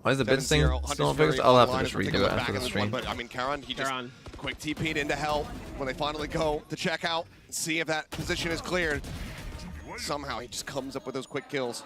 why is the bid thing 7-0. still on Hunter's fixed? Fury I'll have to online just as we're redo taking it a look back after in the this stream. one, but I mean, Karan, he just Karan. quick TP'd into hell when they finally go to check out, see if that position is cleared. Somehow he just comes up with those quick kills.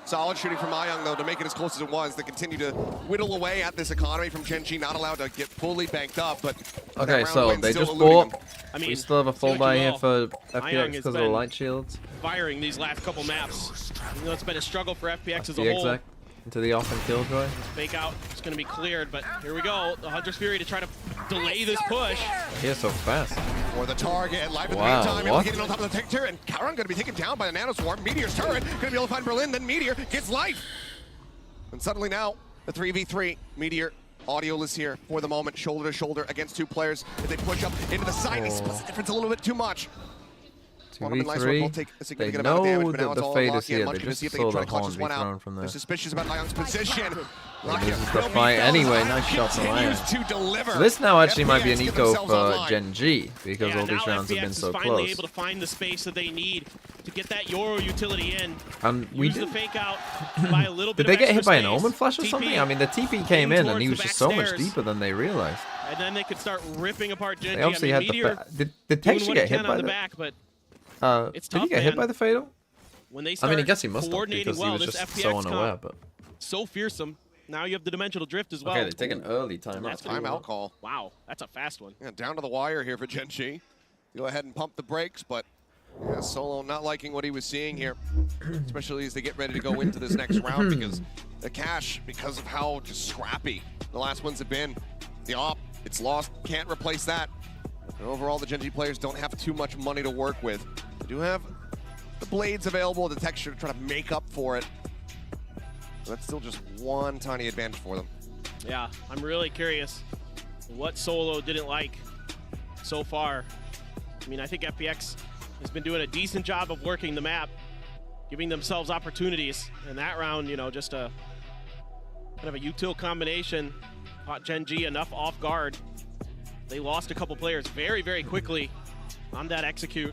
Solid shooting from Ayang, though, to make it as close as it was. They continue to whittle away at this economy from GENG, not allowed to get fully banked up, but that Okay, round so win they still just eluding bought. them. I mean, We still have a full see what buy you here will. for Ayang FPX has because of the been light shields. Firing these last couple maps. Even though it's been a struggle for FPX as a The whole. exact into the off and Killjoy. Fake out is going to be cleared, but here we go. The Hunter's Fury to try to delay this push. He's so fast. For the target, live in Wow, the meantime, what? getting on top of the Tincture, and Karan going to be taken down by the Nanoswarm. Meteor's turret, going to be able to find Berlin, then Meteor gets life. And suddenly now, the 3v3, Meteor audioless here for the moment, shoulder to shoulder against 2 players. If they push up into the side, he splits the difference a little bit too much. Autumn and Lysor both take a They significant amount of damage, know but now that it's the all fade Lakia is and here. They Munchkin to just see if they saw can try the to clutch horn this be one out. thrown from there. They're suspicious about Lyong's position. Loses the fight anyway. Nice shot from continues Iron. to deliver. So this now actually might be an FPX get eco themselves for online. GENG because Yeah, all these now rounds have FPX been is so finally close. able to find the space that they need to get that Yoru utility in. And we Use did. the fake out by a little bit Did they of get hit extra by an space. Omen Flash or TP something? I mean, the TP came in and towards he the was back just so much stairs. deeper than they realized. And then they could start ripping apart GENG. They obviously I mean, had Meteor the. Did doing Texture what get he hit can by on the the? back, but it's Did he tough, get hit man. by the fatal? When they I start mean, I guess he must have coordinating because he well, was this just FPX so unaware. comp, but so fearsome. Now you have the dimensional drift as well. okay, they take an early timeout. That's gonna be- Timeout call. Wow, that's a fast one. Yeah, down to the wire here for GENG. Go ahead and pump the brakes, but yeah, Solo not liking what he was seeing here, especially as they get ready to go into this next round because the cash, because of how just scrappy the last ones have been, the op, it's lost, can't replace that. And overall, the GENG players don't have too much money to work with. They do have the blades available, the Texture to try to make up for it. But that's still just one tiny advantage for them. Yeah, I'm really curious what Solo didn't like so far. I mean, I think FPX has been doing a decent job of working the map, giving themselves opportunities. In that round, you know, just a kind of a util combination caught GENG enough off guard. They lost a couple players very, very quickly on that execute.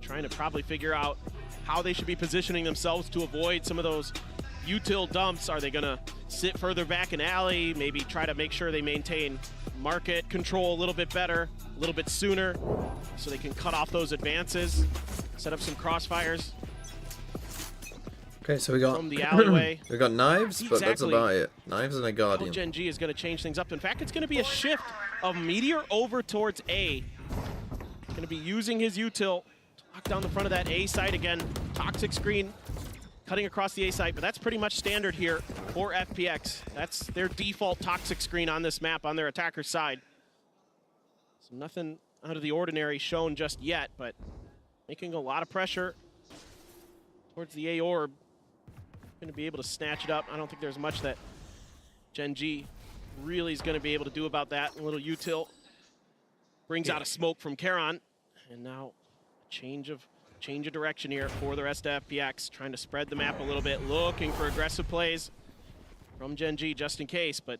trying to probably figure out how they should be positioning themselves to avoid some of those util dumps. Are they gonna sit further back in alley, maybe try to make sure they maintain market control a little bit better, a little bit sooner, so they can cut off those advances, set up some crossfires. Okay, so we got from the alleyway. we got knives, but that's about it. Knives and a guardian. GENG is going to change things up. In fact, it's going to be a shift of Meteor over towards A. Going to be using his util to lock down the front of that A site again. Toxic screen cutting across the A site, but that's pretty much standard here for FPX. That's their default toxic screen on this map on their attacker side. So nothing out of the ordinary shown just yet, but making a lot of pressure towards the A orb. Going to be able to snatch it up. I don't think there's much that GENG really is going to be able to do about that. A little util brings out a smoke from Karon, and now change of direction here for the rest of FPX, trying to spread the map a little bit, looking for aggressive plays from GENG just in case, but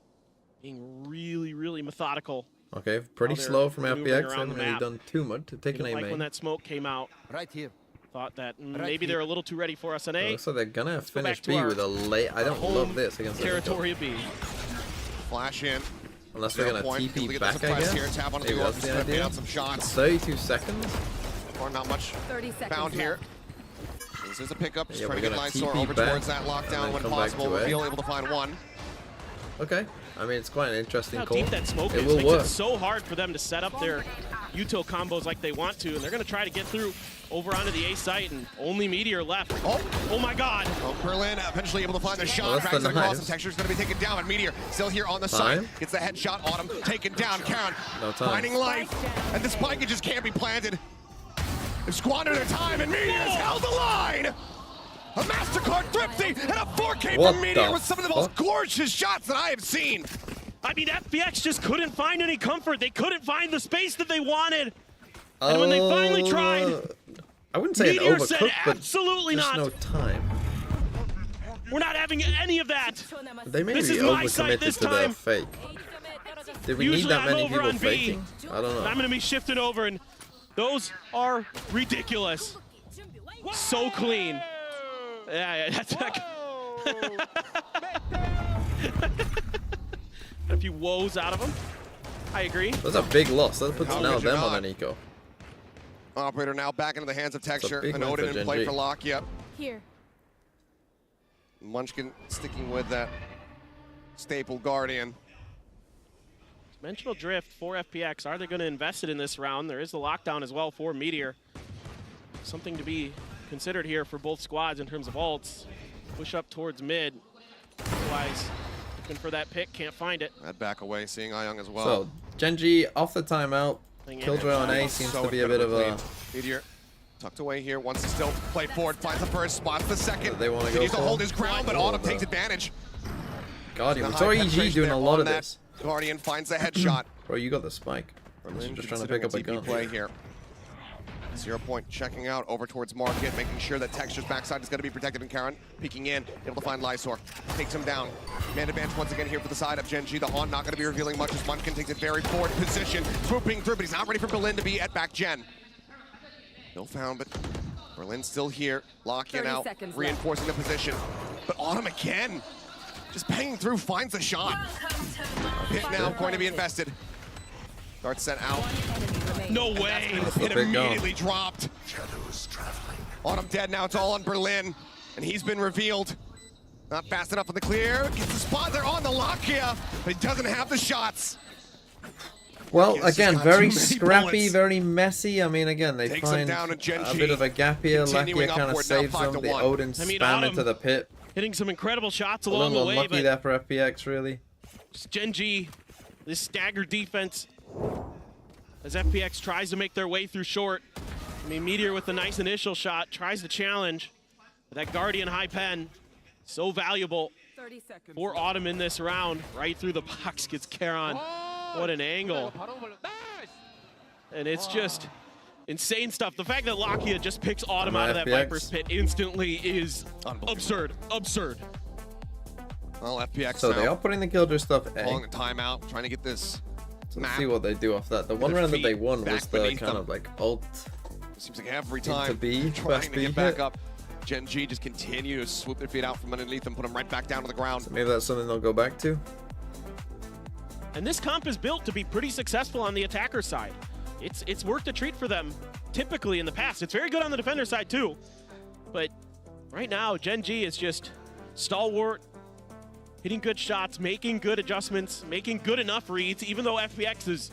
being really methodical. Okay, pretty slow from FPX. Haven't really done too much to take an A like main. when that smoke came out. Right here. Thought that maybe they're a little too ready for us on A. Looks like they're gonna finish B with a late. I don't love this against territory of B. Flash in. Unless they're gonna TP back, I guess. Here. Tap on Maybe the that's the idea. out some shots. 32 seconds. Or not much 30 seconds found here. left. This is a pickup. Just Yeah, trying we're to get gonna Lysor TP over back towards that and lockdown then when come back possible. to A. Reveal able to find one. Okay. I mean, it's quite an interesting How call. deep that smoke it is will makes work. it so hard for them to set up their util combos like they want to, and they're going to try to get through over onto the A site, and only Meteor left. Oh my God! Oh, Berlin eventually able to find the shot. That's the Across, knives. Texture's going to be taken down, but Meteor still here on the Time. side. Gets the headshot. Autumn taken down. Karon No time. finding life, and the spike just can't be planted. They've squandered their time, and Meteor has held the line. A MasterCard Thrifty and a 4K What from Meteor the with some of the most gorgeous shots that I have seen. I mean, FPX just couldn't find any comfort. They couldn't find the space that they wanted. And when they finally tried, I wouldn't say Meteor an said overcooked, but absolutely just not. no time. We're not having any of that. They may This be is my site overcommitted this to their time. fake. Did we Usually need that I'm many over people on B. faking? I don't know. I'm going to be shifting over, and those are ridiculous. So clean. Yeah, that's a few woes out of them. I agree. That's a big loss. That puts How now could you them on not? an eco. Operator now back into the hands of Texture. big An win for Odin in play GENG. for Lakia. Here. Munchkin sticking with that staple Guardian. Dimensional Drift for FPX. Are they going to invest it in this round? There is the lockdown as well for Meteor. Something to be considered here for both squads in terms of ults. Push up towards mid. Otherwise, looking for that pick, can't find it. That back away, seeing Ayong as well. So, GENG off the timeout. Killjoy on A seems to be a bit of a... Meteor tucked away here, wants to still play forward, finds the first, spots the second. They want to go Continues to for? hold his ground, but Oh, Autumn the takes advantage. Guardian. The We high saw EG penetration doing there a lot on of that. this. Guardian finds the headshot. Bro, you got the spike. Unless you're just trying to pick up a Considering gun. TP play here. 0 point checking out over towards Market, making sure that Texture's backside is going to be protected, and Karon peeking in, able to find Lysor. Takes him down. Man advance once again here for the side of GENG. The Haunt not going to be revealing much as Munchkin takes a very forward position, swooping through, but he's not ready for Berlin to be at back gen. No found, but Berlin's still here. Lakia now reinforcing the position. But Autumn again, just paying through, finds the shot. Hit now going to be invested. Dart sent out. No way. It immediately dropped. Autumn dead now. It's all on Berlin, and he's been revealed. Not fast enough on the clear. Gets the spot there on the Lakia, but he doesn't have the shots. Well, Yes, again, he's got very too many scrappy, bullets. very messy. I mean, again, they Takes him find down and GENG a bit of a gap here. continuing Lakia kind of upward now, saves 5 them. to The 1. Odin I mean, spam Autumn into the pit. Hitting some incredible shots A along little the way, unlucky but there for FPX, really. GENG, this staggered defense, as FPX tries to make their way through short. I mean, Meteor with a nice initial shot, tries to challenge. But that Guardian high pen, so valuable 30 seconds. for Autumn in this round. Right through the box gets Karon. What an angle. And it's just insane stuff. The fact that Lakia just picks Autumn out of that FPX. Viper's pit instantly is absurd. Absurd. Well, FPX So they now are putting the Killjoy stuff A. calling a timeout, trying to get this So let's map. see what they do off that. The one Their round that they feet won back was the beneath kind them. of like ult Seems like every time B, trying to B get back hit. up, GENG just continue to swoop their feet out from underneath and put them right back down to the ground. So maybe that's something they'll go back to. And this comp is built to be pretty successful on the attacker side. It's worked a treat for them typically in the past. It's very good on the defender side too. But right now, GENG is just stalwart, hitting good shots, making good adjustments, making good enough reads, even though FPX is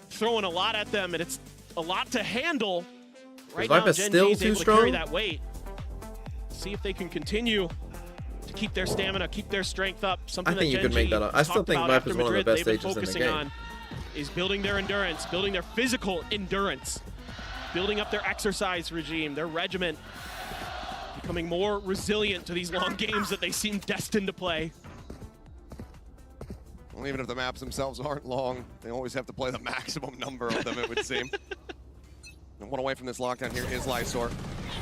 throwing a lot at them and it's a lot to handle. Right now, GENG is able to carry that weight. See if they can continue to keep their stamina, keep their strength up. Something I think you could make that up. I still think Viper's one of the best agents in the game. Is building their endurance, building their physical endurance, building up their exercise regime, their regiment, becoming more resilient to these long games that they seem destined to play. Well, even if the maps themselves aren't long, they always have to play the maximum number of them, it would seem. And one away from this lockdown here is Lysor.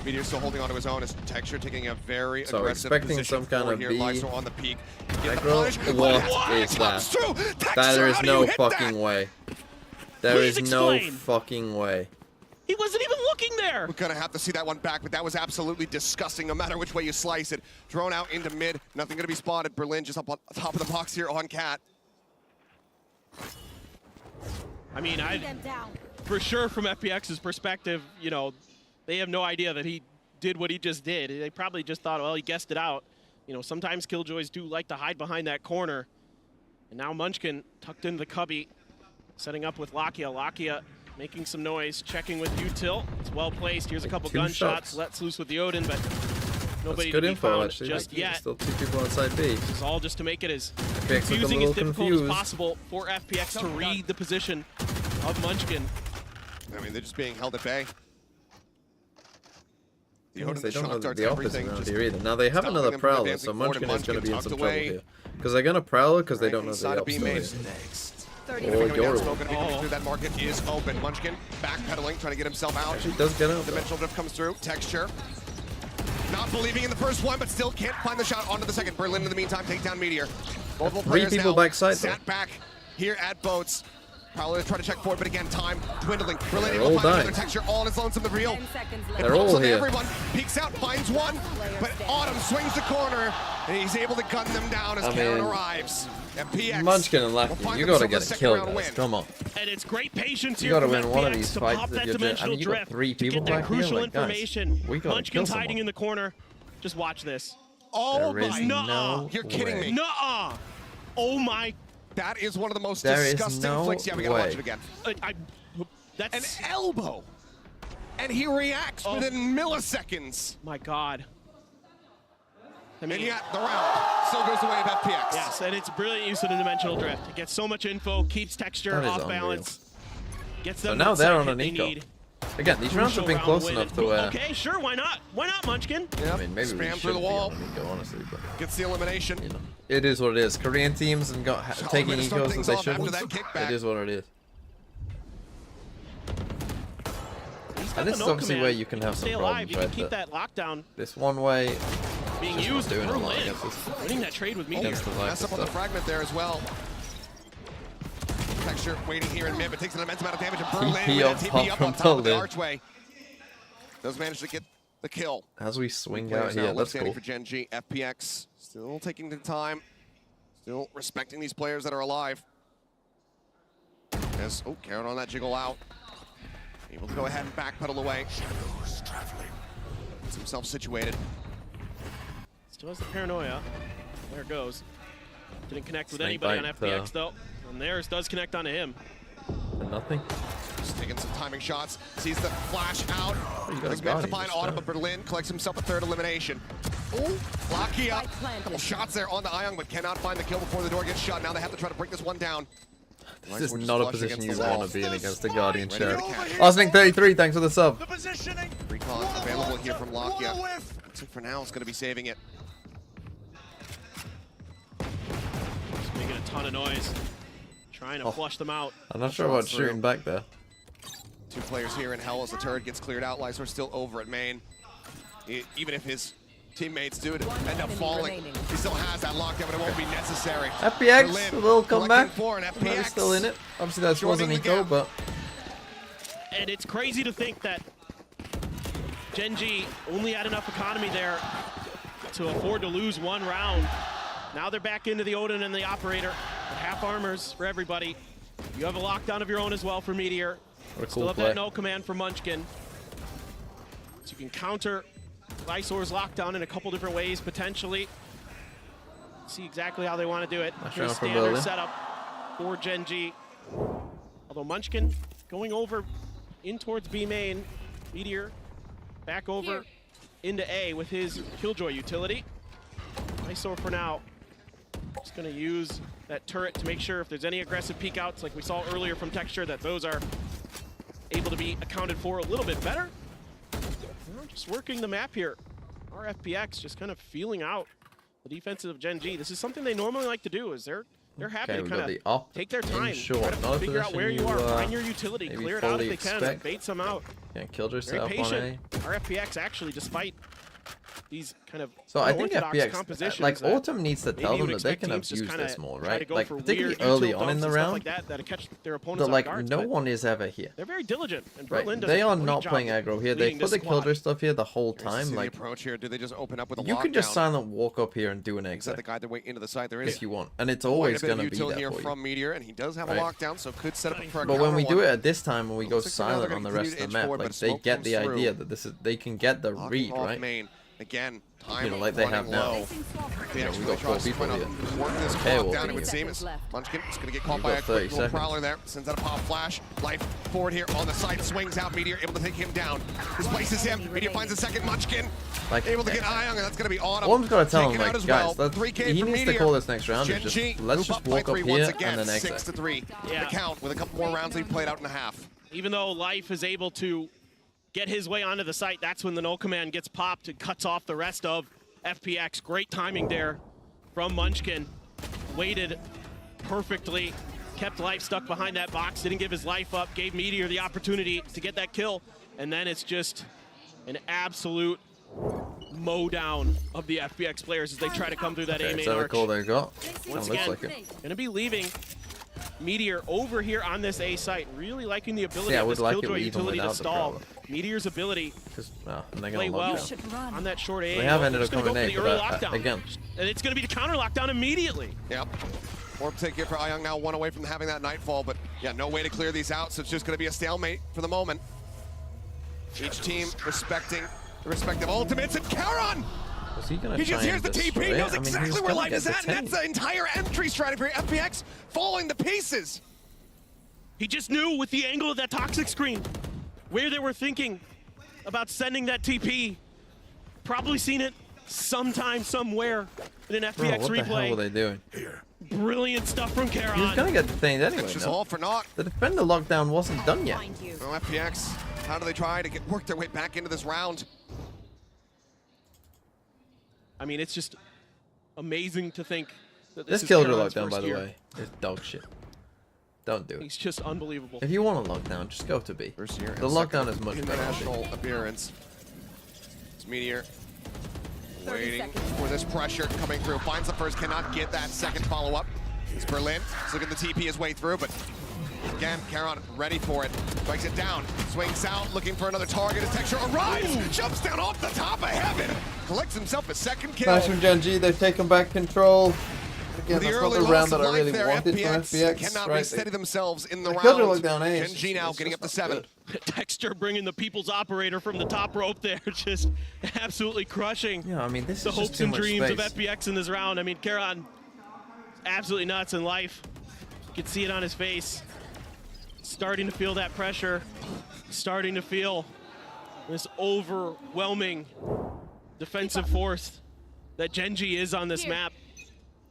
Meteor still holding on to his own. His Texture taking a very aggressive expecting position some kind of here. B. Lysor on the peak. What is that? There is no fucking way. There is no fucking way. He wasn't even looking there. We're gonna have to see that one back, but that was absolutely disgusting no matter which way you slice it. Drone out into mid. Nothing gonna be spotted. Berlin just up on top of the box here on Cat. I mean, for sure from FPX's perspective, you know, they have no idea that he did what he just did. They probably just thought, well, he guessed it out. You know, sometimes Killjoys do like to hide behind that corner. And now Munchkin tucked into the cubby, setting up with Lakia. Lakia making some noise, checking with Util. It's well placed. Here's a couple gunshots. Let's loose with the Odin, but nobody to be found just yet. Still 2 people outside B. This is all just to make it as FPX confusing, as difficult as possible for FPX to read the position of Munchkin. I mean, they're just being held at bay. They don't know the opposite around here either. Now they have another Prowler, so Munchkin is going to be in some trouble here. Because they're going to Prowler because they don't know the opposite. Or Yoru. Through that market is open. Munchkin backpedaling, trying to get himself out. Actually does get out. Dimensional drift comes through. Texture. Not believing in the first one, but still can't find the shot onto the second. Berlin in the meantime takes down Meteor. Multiple players people now backside. sat back here at Boats. Prowler trying to check forward, but again, time dwindling. Berlin They're able to all find dying. another Texture all on its lonesome. The real. They're all here. Everyone peeks out, finds one, but Autumn swings the corner, and he's able to gun them down as Karen arrives. FPX Munchkin and Lakia, you gotta get a kill, guys. Come on. And it's great patience You here gotta from win one of FPX these to fights pop if that you're dimensional you got drift, 3 to people get that back here. crucial Like, guys, information. we gotta Munchkin's kill hiding someone. in the corner. Just watch this. Oh There is my! no You're kidding way. me. Nuh-uh. Oh my. That is one of the most There is disgusting no flicks. Yeah, we gotta watch way. it again. That's an elbow, and he reacts within milliseconds. My God. I mean, and yet the round still goes the way of FPX. Yes, and it's brilliant use of the dimensional drift. It gets so much info, keeps Texture That is off unreal. balance, gets So them now that they're side on hit an they eco. need. Again, these rounds have been Crucial close round enough to win. where... Okay, sure, why not? Why not, Munchkin? I mean, maybe we Spam should through the wall. be on an eco, honestly, but... Gets the elimination. You know, it is what it is. Korean teams and taking ecos that they shouldn't. It is what it is. And this is obviously where you can have some Stay alive. problems, You can right? keep that lockdown this one way being just not used. doing a lot Berlin against this. winning that trade with Meteor. Against the Mess up on the stuff. fragment there as well. Texture waiting here in mid, but takes an immense amount of damage. And Berlin TP with a TP up on from top of the Berlin. archway. Does manage to get the kill. As we swing Players out now here, left let's standing go. for GENG. FPX still taking the time. Still respecting these players that are alive. Yes, oh, Karen on that jiggle out. Able to go ahead and backpedal away. Gets himself situated. Still has the paranoia. There it goes. Didn't connect with Snake anybody on bite, FPX though. And theirs does connect onto him. And nothing. Just taking some timing shots. Sees the flash out. you got a Does manage to Guardian find just Autumn, now. but Berlin collects himself a third elimination. Oh, Locky up. Couple shots there on the Ion, but cannot find the kill before the door gets shut. Now they have to try to break this one down. This is not a position you want to be in against the Guardian Ready share. to catch. Arsenic 33, thanks for the sub. Recon available here from Lakia. Looks like for now it's going to be saving it. Just making a ton of noise. Trying to flush them out. I'm not sure about shooting back there. 2 players here in hell as the turret gets cleared out. Lysor still over at main. Even if his teammates do end up falling, he still has that lockdown, but it won't be necessary. FPX, Berlin a little comeback. collecting 4, and They're still in it. Obviously, that joining wasn't the eco, gap. but And it's crazy to think that GENG only had enough economy there to afford to lose one round. Now they're back into the Odin and the Operator. Half armors for everybody. You have a lockdown of your own as well for Meteor. Still have that no command for Munchkin. So you can counter Lysor's lockdown in a couple different ways, potentially. See exactly how they want to do it. Here's standard setup for GENG. Although Munchkin going over in towards B main. Meteor back over into A with his Killjoy utility. Lysor for now just going to use that turret to make sure if there's any aggressive peek outs like we saw earlier from Texture, that those are able to be accounted for a little bit better. Just working the map here. Our FPX just kind of feeling out the defenses of GENG. This is something they normally like to do, is they're happy to kind of take their time, try to figure out where you are, find your utility, clear it out if they can, bait some out. Yeah, Killjoy set Very up on patient. Our FPX actually, despite these kind of So I think unorthodox FPX, compositions, like that Autumn needs to tell them that they can abuse this more, right? Like particularly early on in the round, catch their opponents that like guards, no one is ever here. They're very diligent, and Right, Berlin does they a are great not job playing aggro here. They leading put the this squad. Killjoy stuff here the whole Here's time. the Like approach here. Do they just open up with a you can just lockdown? silent walk up here and do an Is that exit the guy that way into the side? There is if you want, and it's always going gonna be utility there here for from you. Meteor, and he does have a Right. lockdown, so could set up for a But when we counter do it one. at this time, when we go Looks like now they're silent on gonna the rest of continue the to map, inch forward, like but a they smoke get comes the idea through. that this is they can get the Locking read, off right? main. Again, time You know, like they have running now. low. You know, FPX we really got 4 tries to people kind here. of work this Okay, clock well, down, it would seem. Munchkin is going to get caught You've by got a 30 quick little seconds. prowler there. Sends out a pop flash. Life forward here on the side. Swings out. Meteor able to take him down. Displaces him. Meteor finds a second. Munchkin Like, able to get Ion, and that's going to be Autumn. Autumn's got to tell him, Taken out like, as guys, well. let's, 3K he for needs to Meteor. call this next round. And GENG let's move just up by walk up 3 here once and again. then exit. 6-3. Yeah. The count with a couple more rounds that he played out in a half. Even though Life is able to get his way onto the site, that's when the no command gets popped and cuts off the rest of FPX. Great timing there from Munchkin. Waited perfectly, kept Life stuck behind that box, didn't give his life up, gave Meteor the opportunity to get that kill, and then it's just an absolute mow down of the FPX players as they try to come through that A main Is that a arch. call they got? Once Looks again, like it. gonna be leaving Meteor over here on this A site. Really liking the ability Yeah, I of would this like it Killjoy even utility to without the stall. prowler. Meteor's ability And they're play gonna well lock down. on that short A. They have ended Just up gonna coming go for A, the but early lockdown. again, And it's gonna be the counter lockdown immediately. Yep. Orb take here for Ion, now 1 away from having that Nightfall, but yeah, no way to clear these out, so it's just going to be a stalemate for the moment. Each team respecting the respective ultimates, and Charon! was he gonna He try just hears and the TP, destroy it? knows I mean, exactly he's where gonna Life get is the at, and that's the entire entry strategy for FPX, following the pieces. He just knew with the angle of that toxic screen where they were thinking about sending that TP. Probably seen it sometime, somewhere in an FPX what the hell replay. were they doing? Brilliant stuff from Charon. He was gonna get detained anyway. It's just no? all for naught. The defender lockdown wasn't done yet. No, FPX, how do they try to work their way back into this round? I mean, it's just amazing to think that This is Killjoy Charon's lockdown, by first the year. way, is dog shit. Don't do it. He's just unbelievable. If you want a lockdown, just go to B. First year, The lockdown is much better. International appearance. It's Meteor waiting for this pressure coming through. Finds the first, cannot get that second follow-up. It's Berlin. He's looking to TP his way through, but again, Charon ready for it. Breaks it down, swings out, looking for another target. His Texture arrives, jumps down off the top of heaven, collects himself a second kill. Nice from GENG, they've taken back control. Again, The that's not early the loss round of that I life really there, wanted from FPX. cannot right? resteady themselves in the The round. Killjoy lockdown A is GENG now it's getting just up to not 7. good. Texture bringing the people's operator from the top rope there, just absolutely crushing Yeah, I mean, this the is just hopes too and much dreams space. of FPX in this round. I mean, Charon, absolutely nuts in life. You can see it on his face. Starting to feel that pressure, starting to feel this overwhelming defensive force that GENG is on this map.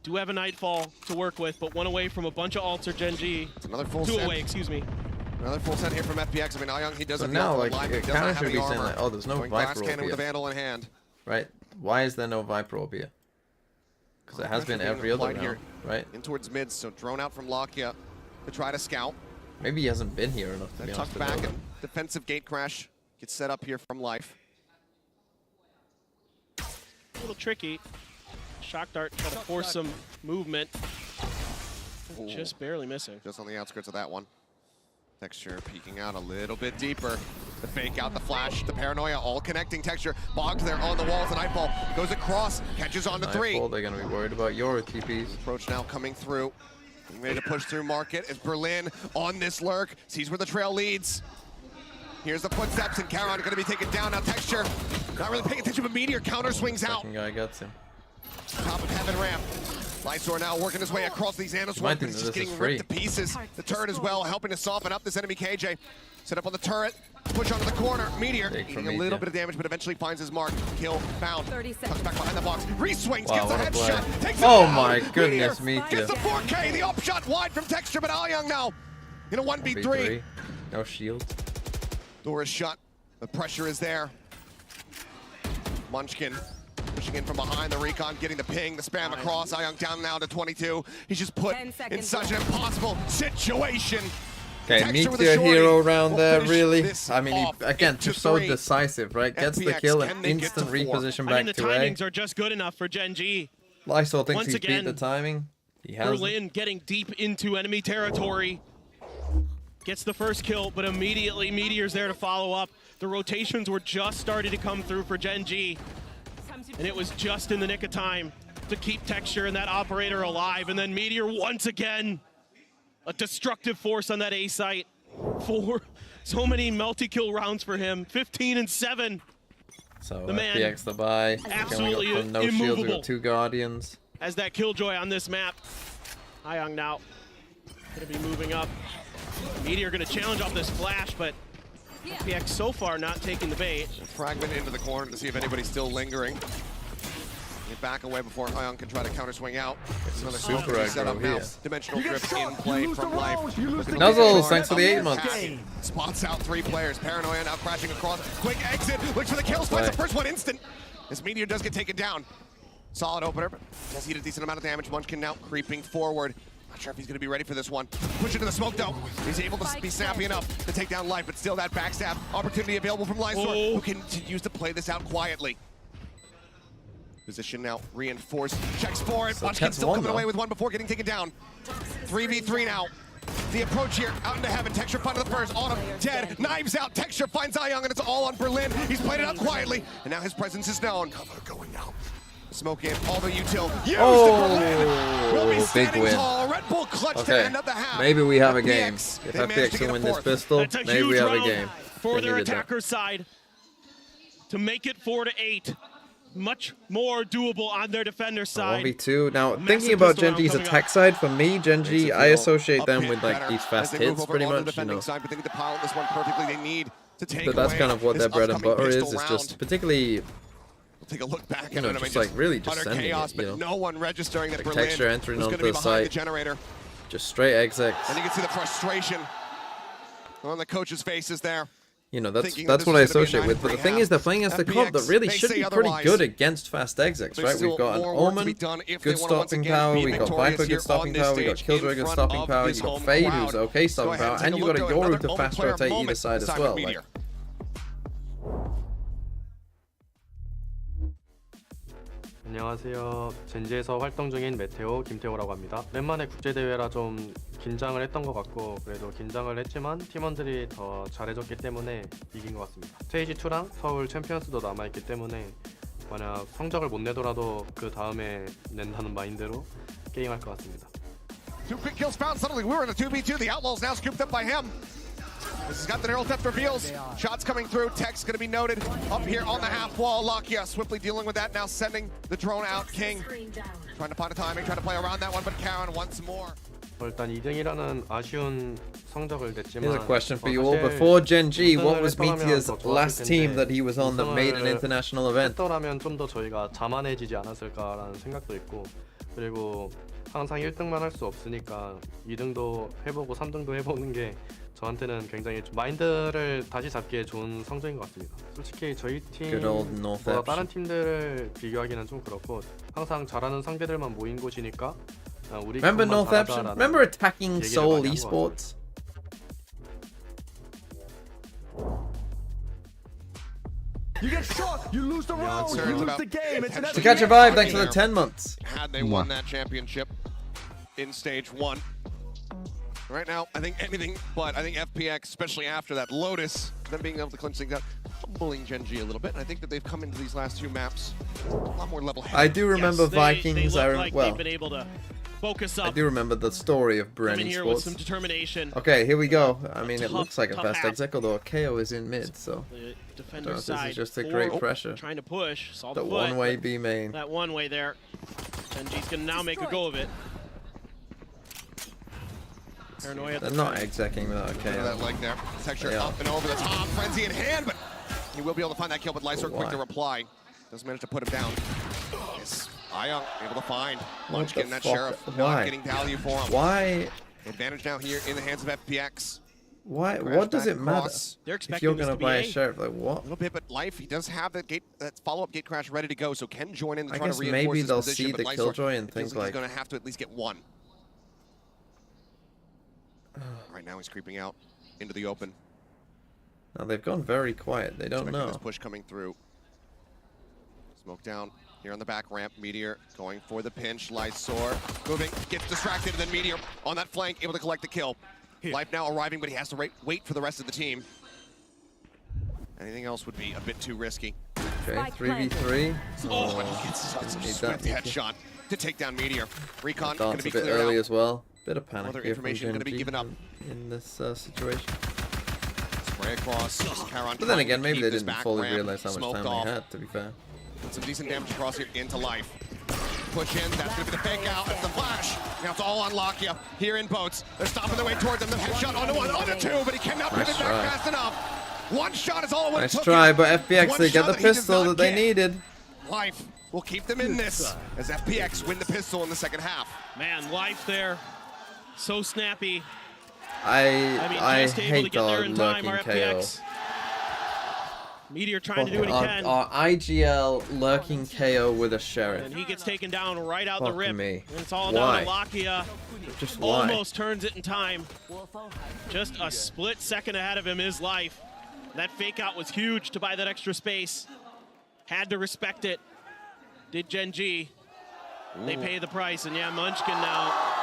Do have a Nightfall to work with, but 1 away from a bunch of ults or GENG. It's another full 2 set. away, excuse me. Another full set here from FPX. I mean, Ayong, he does So have now, the like, live, he it does not kinda have should any be saying, armor. like, oh, there's no Going glass Viper cannon orb with a here. Vandal in hand. Right? Why is there no Viper orb here? Because it has been every other round, here, right? In towards mids, so drone out from Lakia to try to scout. Maybe he hasn't been here enough to Then be honest tucked with back you. and defensive gate crash gets set up here from Life. A little tricky. Shock dart try to force some movement. Ooh. Just barely missing. Just on the outskirts of that one. Texture peeking out a little bit deeper. The fake out, the flash, the paranoia, all connecting. Texture bogs there on the walls. The Nightfall goes across, catches on to three. Nightfall, they're going to be worried about your TPs. Approach now coming through. Getting ready to push through market as Berlin on this lurk. Sees where the trail leads. Here's the footsteps, and Caron going to be taken down. Now Texture, not really paying attention, but Meteor counter swings out. Second guy gets him. Top of heaven ramp. Lysor now working his way across these Nanoswarms, but he's just getting ripped to pieces. The turret as well, helping to soften up this enemy KJ. Set up on the turret, push onto the corner. Meteor eating a little bit of damage, but eventually finds his mark. Kill found. Comes back behind the box. Re-swings, gets a headshot. Takes it down. My goodness, Meteor. Gets the 4K, the up shot wide from Texture, but Aoyang now in a 1v3. No shield. Door is shut. The pressure is there. Munchkin pushing in from behind the recon, getting the ping, the spam across. Aoyang down now to 22. He's just put in such an impossible situation. Okay, Meteor hero round there, really. I mean, he, again, just so decisive, right? Gets the kill and instant reposition back to A. I think the timings are just good enough for Gen G. Lysor thinks he's beat the timing. He has. Berlin getting deep into enemy territory. Gets the first kill, but immediately Meteor's there to follow up. The rotations were just starting to come through for Gen G. And it was just in the nick of time to keep Texture and that operator alive. And then Meteor once again, a destructive force on that A site. So many multi-kill rounds for him. 15 and 7. So the man, FPX the buy. absolutely Going up from no shields, we got 2 Guardians. As that Killjoy on this map. Aoyang now gonna be moving up. Meteor gonna challenge off this flash, but FPX so far not taking the bait. Fragment into the corner to see if anybody's still lingering. Get back away before Aoyang can try to counter swing out. It's another super setup now. Dimensional drift in play from Life. Nuzzles, thanks for the 8 months. Spots out 3 players. Paranoia now crashing across. Quick exit. Looks for the kills. Finds the first one instant. This Meteor does get taken down. Solid opener, but does eat a decent amount of damage. Munchkin now creeping forward. Not sure if he's going to be ready for this one. Push into the smoke though. He's able to be snappy enough to take down Life, but still that backstab opportunity available from Lysor, who continues to play this out quietly. Position now reinforced. Checks for it. Munchkin still coming away with one before getting taken down. 3v3 now. The approach here out into heaven. Texture finds the first. Autumn dead. Knives out. Texture finds Aoyang, and it's all on Berlin. He's played it out quietly, and now his presence is known. Cover going out. Smoke in, all the util. Will be standing tall. Red Bull clutch to end up the half. Maybe we have a game. If FPX can win this pistol, maybe we have a game. For their attacker side to make it 4-8. Much more doable on their defender side. 1v2. Now, thinking about Gen G's attack side, for me, Gen G, I associate them with like these fast hits pretty much, you know. But that's kind of what their bread and butter is. It's just particularly, take a look back you know, just like really just sending chaos, it, you know. but no one registering that like Berlin Texture entering onto the site, generator. Just straight execs. And you can see the frustration on the coach's faces there. You know, that's what I associate with. But the thing is, they're playing against a comp that really should be pretty good against fast execs, right? We've got an Omen, good stopping power. We've got Viper, good stopping power. We've got Killjoy, good stopping power. You've got Fade, who's okay stopping power. And you've got a Yoru to fast rotate either side as well. Like, 안녕하세요. 젠지에서 활동 중인 메테오 김태호라고 합니다. 오랜만에 국제대회라 좀 긴장을 했던 것 같고 그래도 긴장을 했지만 팀원들이 더 잘해줬기 때문에 이긴 것 같습니다. 스테이지2랑 서울 챔피언스도 남아있기 때문에 만약 성적을 못 내더라도 그 다음에 낸다는 마인드로 게임할 것 같습니다. 2 quick kills found. Suddenly we were in a 2v2. The Outlaws now scooped up by him. This has got the neural theft reveals. Shots coming through. Tech's going to be noted up here on the half wall. Lakia swiftly dealing with that. Now sending the drone out. King trying to find a timing, trying to play around that one, but Caron once more. 일단 2등이라는 아쉬운 성적을 냈지만 here's a question for you all. Before Gen G, what was Meteor's last team that he was on that made an international event? 했더라면 좀 더 저희가 자만해지지 않았을까라는 생각도 있고 그리고 항상 1등만 할 수 없으니까 2등도 해보고 3등도 해보는 게 저한테는 굉장히 마인드를 다시 잡기에 좋은 성적인 것 같습니다. 솔직히 저희 팀보다 다른 팀들을 비교하기는 좀 그렇고 항상 잘하는 상대들만 모인 곳이니까 우리 Remember North Epson? Remember attacking Seoul Esports? You get shot, you lose the round, you lose the game. To catch a vibe, thanks for the 10 months. Had they won that championship in stage 1. Right now, I think anything but. I think FPX, especially after that Lotus, them being able to clinch things up, humbling GENG a little bit. And I think that they've come into these last 2 maps a lot more level-headed. I do remember Vikings. They look like they've been able to focus up. I do remember the story of Bren here with Esports. some determination. Okay, here we go. I mean, it Tough, looks like a tough fast half. exec, although KO is in mid, so The I defender don't know if side. this is just a 4, great pressure. Trying to push. Saw The foot, one-way but B main. That one way there. GENG's gonna now make a go of it. Paranoia. They're not execing without a KO. That leg there. Texture up and over the top. Frenzy in hand, but he will be able to find that kill, but Lysor quick to reply. Doesn't manage to put him down. Yes. Ayung able to find Munchkin, that Sheriff. Not getting value for him. Why? Advantage now here in the hands of FPX. Why? Crash What does back it matter? across. They're If expecting you're this gonna to be buy a A. Sheriff, like A what? little bit, but Life, he does have that follow-up gate crash ready to go, so can join in and I try to guess reinforce maybe his they'll position, see but the Lysor Killjoy and feels think like like, he's going to have to at least get one. Right now he's creeping out into the open. no, they've gone very quiet. They don't Expecting this know. push coming through. Smoke down here on the back ramp. Meteor going for the pinch. Lysor moving, gets distracted, and then Meteor on that flank, able to collect the kill. Life now arriving, but he has to wait for the rest of the team. Anything else would be a bit too risky. Okay, 3v3. Oh, and he gets such a need swift that. headshot to take down Meteor. Recon going Dance to a be bit cleared early out. as well. Bit of panic Other here from information gonna be GENG given up. in this situation. Spray across. Charon But then trying again, to maybe keep they this didn't back fully ramp realize how much smoked time off. they had, to be fair. Some decent damage across here into Life. Push in, that's gonna be the fake out, it's the flash. Now it's all on Lakia here in boats. They're stopping their way towards him. The headshot onto 1, onto 2, but he cannot pivot Nice back try. fast enough. One shot is all it Nice took try, him. but FPX, One they get shot the that he does pistol not that they get. needed. Life will keep them in this as FPX win the pistol in the second half. Man, Life there. So snappy. I just able to hate get there our in time, lurking our KO. FPX. Meteor trying to do what he can. Our IGL lurking KO with a Sheriff. And he gets taken down right out the Fuck rip. me. And it's all Why? down to Lakia. Just why? Almost turns it in time. Just a split second ahead of him is Life. That fake out was huge to buy that extra space. Had to respect it. Did GENG. They pay the price, and yeah, Munchkin now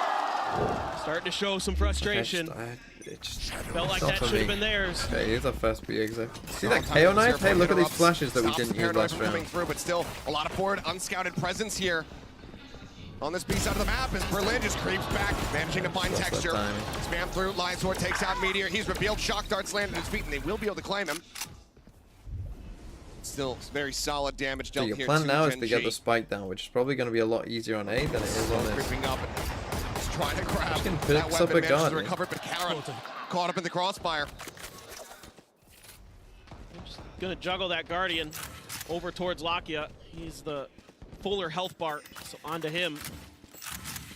starting to show some frustration. It just Felt like not that for should have me. been theirs. Okay, here's our first B exec. See that KO knife? Hey, look at these flashes that we Stops didn't the use Paranoid last from coming round. through, but still a lot of forward unscouted presence here on this B side of the map as Berlin just creeps back, managing to find That's texture. that timing. Spam through, Lysor takes out Meteor. He's revealed, shock darts land at his feet, and they will be able to claim him. Still very solid damage So dealt your here plan to now is to GENG. get the spike down, which is probably going to be a lot easier on A than it is on this. Creeping up, he's trying to grab Munchkin that picks up weapon, a manages gun. to recover, but Karen caught up in the crossfire. Just gonna juggle that Guardian over towards Lakia. He's the fuller health bar, so onto him.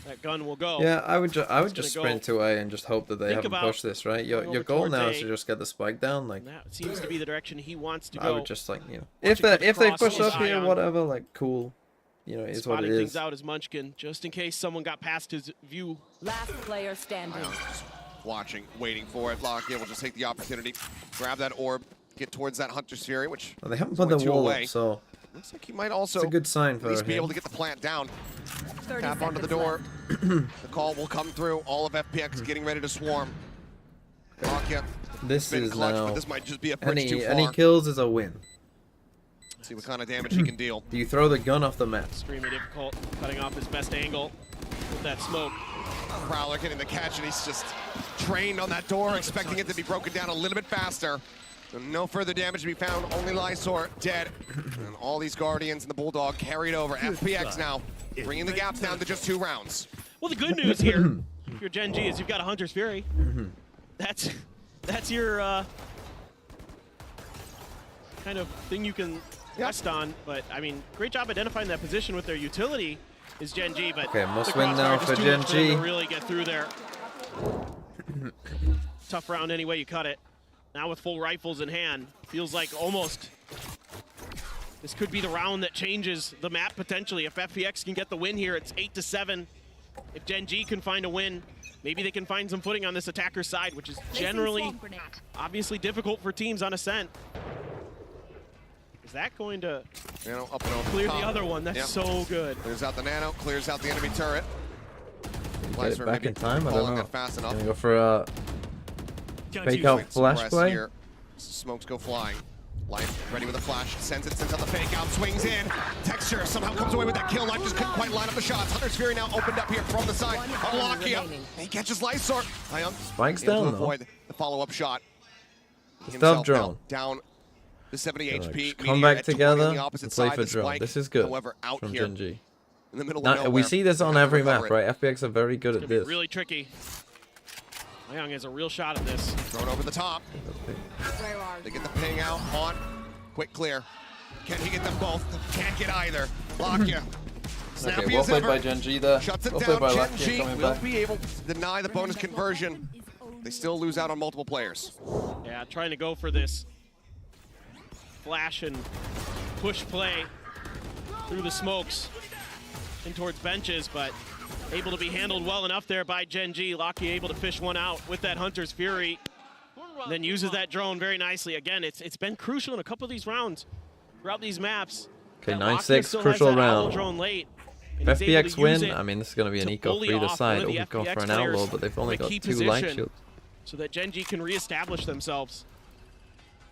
That gun will go. Yeah, I would just gonna sprint to A and just hope that they Think haven't about pushed this, right? Your over goal towards now A. is to just get the spike down. Like, That seems to be the direction he wants to I go. would just like, you know, Watch if it they come across push up his here, eye on. whatever, like cool. You know, it is what Spotting it things is. out as Munchkin, just in case someone got past his view. Last player standing. Watching, waiting for it. Lakia will just take the opportunity, grab that orb, get towards that Hunter's Fury, which Well, they haven't is put the only 2 wall away. up, so Looks like he might also it's a good sign for at least be him. able to get the plant down. 30 Tap onto the seconds door. The call will come through. All of FPX getting ready to swarm. Lakia, This been is clutch, now but this might just be a bridge too far. any kills is a win. See what kind of damage he can deal. Do you throw the gun off the map? Extremely difficult, cutting off his best angle with that smoke. Prowler getting the catch, and he's just trained on that door, expecting it to be broken down a little bit faster. So no further damage to be found, only Lysor dead. And all these Guardians and the Bulldog carried over. FPX now bringing the gaps down to just 2 rounds. Well, the good news here, if you're GENG, is you've got a Hunter's Fury. That's your kind of thing you can rest on. But I mean, great job identifying that position with their utility is GENG. But Okay, must the win now crossfire for just too much them GENG. to really get through there. Tough round any way you cut it. Now with full rifles in hand, feels like almost this could be the round that changes the map potentially. If FPX can get the win here, it's 8-7. If GENG can find a win, maybe they can find some footing on this attacker side, which is generally obviously difficult for teams on Ascent. Is that going to Nano up and over clear top. the other one? That's Yep. so good. Clears out the Nano, clears out the enemy turret. Get it back in time? I don't know. Fast enough. Gonna go for a fake out flash play. Here. Smokes go flying. Life ready with a flash. Sends out the fake out. Swings in. Texture somehow comes away with that kill. Life just couldn't quite line up the shots. Hunter's Fury now opened up here from the side. Unlocking. He catches Lysor. Spike's down though. Avoid the follow-up shot. Stealth drone. Down the 70 HP. Come back together and play for drone. This is good however, out from here GENG. in the middle Now, of nowhere. we see this on every map, right? FPX are very good at this. Really tricky. Young has a real shot at this. Thrown over the top. They get the ping out on. Quick clear. Can he get them both? Can't get either. Lock you. Snappy Okay, well as played ever. by GENG there. Shuts it Well down. played by GENG coming will back. be able to deny the bonus conversion. They still lose out on multiple players. Yeah, trying to go for this flash and push play through the smokes and towards benches, but able to be handled well enough there by GENG. Locky able to fish one out with that Hunter's Fury. And then uses that drone very nicely. Again, it's been crucial in a couple of these rounds throughout these maps. Okay, That Lockyer 9-6, still crucial has that owl round. drone late, and If he's able FPX to win, use it I mean, this is going to be an to eco bully free to off side. one of the Oh, go for FPX an outlaw, players but they've from only a got key 2 light position shields. so that GENG can reestablish themselves.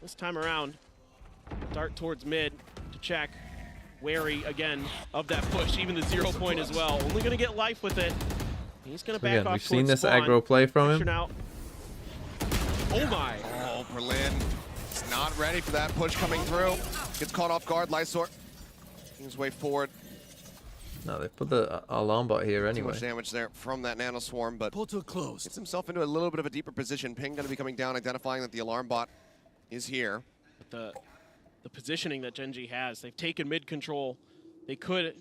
This time around, dart towards mid to check. Wary again of that push, even the 0 point as well. Only going to get life with it. He's going to back Again, off we've seen towards this spawn. aggro play from him. Pressure now. Oh my! Oh, Berlin is not ready for that push coming through. Gets caught off guard. Lysor his way forward. No, they put the alarm bot here Too anyway. much damage there from that nano swarm, but Portal closed. gets himself into a little bit of a deeper position. Ping going to be coming down, identifying that the alarm bot is here. But the positioning that GENG has, they've taken mid control. They could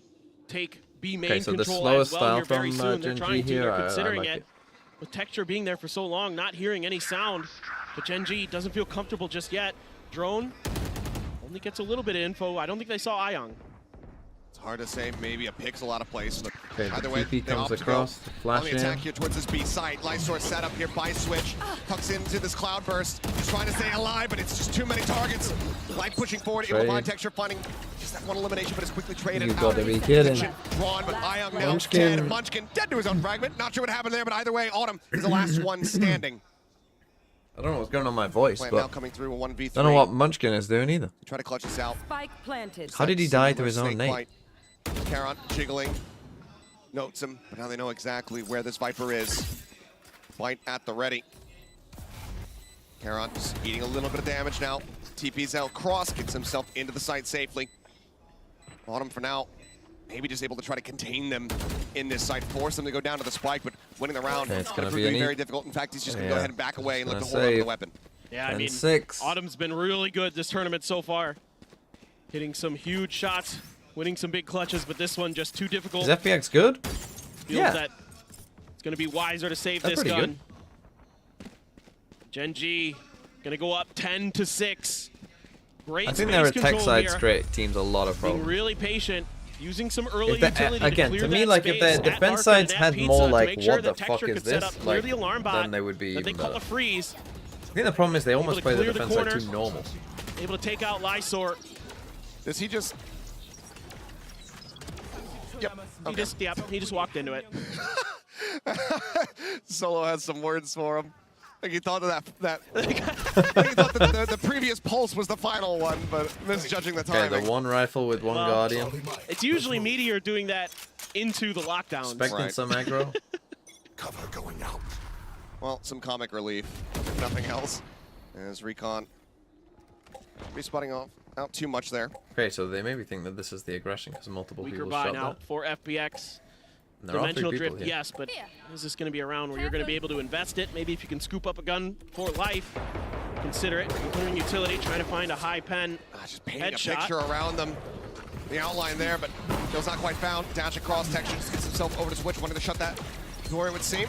take B main Okay, so the control slowest as well here style very from soon. They're GENG trying to, here, they're I considering like it. it. With Texture being there for so long, not hearing any sound, but GENG doesn't feel comfortable just yet. Drone only gets a little bit of info. I don't think they saw Ayong. It's hard to say, maybe a pixel out of place. But Okay, either the way, TP they comes opt to go across, flash on the in. attack here towards this B site. Lysor set up here by switch. Tucks into this cloud burst. Just trying to stay alive, but it's just too many targets. Life pushing forward, able to find Texture, finding just that one elimination, but it's quickly traded You out. gotta be kidding. Drawn, but Ayong now Munchkin. dead. Munchkin dead to his own fragment. Not sure what happened there, but either way, Autumn is the last one standing. I don't know what's going on with my voice, Plant now but coming through a 1v3. I don't know what Munchkin is doing either. Try to clutch this out. Spike planted. How did he die to his own Snake name? bite. Caron jiggling, notes him, but now they know exactly where this Viper is. Bite at the ready. Caron just eating a little bit of damage now. TP's out, cross, gets himself into the site safely. Autumn for now, maybe just able to try to contain them in this site, force them to go down to the spike, but winning the round Okay, it's gonna would be an very difficult. In fact, he's just gonna go ahead and back away and let the Gonna hold on to the save. weapon. Yeah, I mean, 10-6. Autumn's been really good this tournament so far. Hitting some huge shots, winning some big clutches, but this one just too difficult. Is FPX good? Feels Yeah. that it's going to be wiser to save That's this pretty gun. GENG going to go up 10-6. Great I think space their attack control side here. straight teams a lot of Being problems. really patient, using some early If the- utility again, to to clear me, that like if space the at defense Arca sides and at had Pizza more to like, make sure what the that fuck Texture is could set this? up, clear Like, the alarm bot, then they would be then they even call better. a freeze. I think the problem is they almost to play the clear the defense side corners. too normal. Able to take out Lysor. Does he just... Yep. He just walked into it. Solo has some words for him. I think he thought of that. I think he thought that the previous pulse was the final one, but misjudging the Okay, timing. the one rifle with one Guardian. It's usually Meteor doing that into the lockdowns. Expecting some aggro. Cover going out. Well, some comic relief, if nothing else. As Recon respotting off out too much there. Okay, so they maybe think that this is the aggression because multiple Weaker people buy shot now that. for FPX. And there are 3 Dimensional people drift, here. yes, but is this going to be a round where you're going to be able to invest it? Maybe if you can scoop up a gun for life, consider it. Including utility, trying to find a high pen Just painting headshot. a picture around them. The outline there, but Kill's not quite found. Dash across, Texture just gets himself over to switch, wanting to shut that door, it would seem.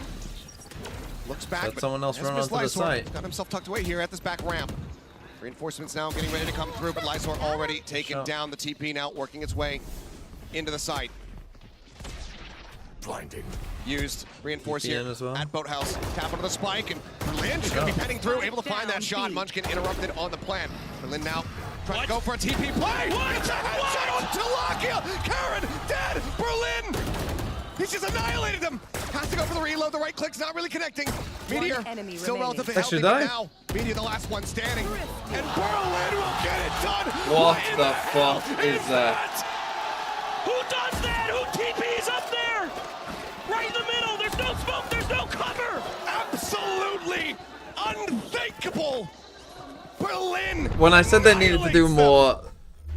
Looks back, Let but someone else has run missed onto the Lysor. site. Got himself tucked away here at this back ramp. Reinforcements now getting ready to come through, but Lysor already taken down. The TP now working its way into the site. Blinding. Used, reinforced TP here in as well. at Boathouse. Tap onto the spike, and Berlin just going to be penning through, able to find that shot. Munchkin interrupted on the plan. Berlin now trying to go for a TP play. It's a headshot on Talakia. Karen dead. Berlin. He's just annihilated them. Has to go for the reload. The right click's not really connecting. Meteor still relatively Texture healthy, but died? now Meteor the last one standing. And Berlin will get it done. What the fuck is that? Who does that? Who TPs up there? Right in the middle. There's no smoke. There's no cover. Absolutely unthinkable. Berlin. When I said they needed to do more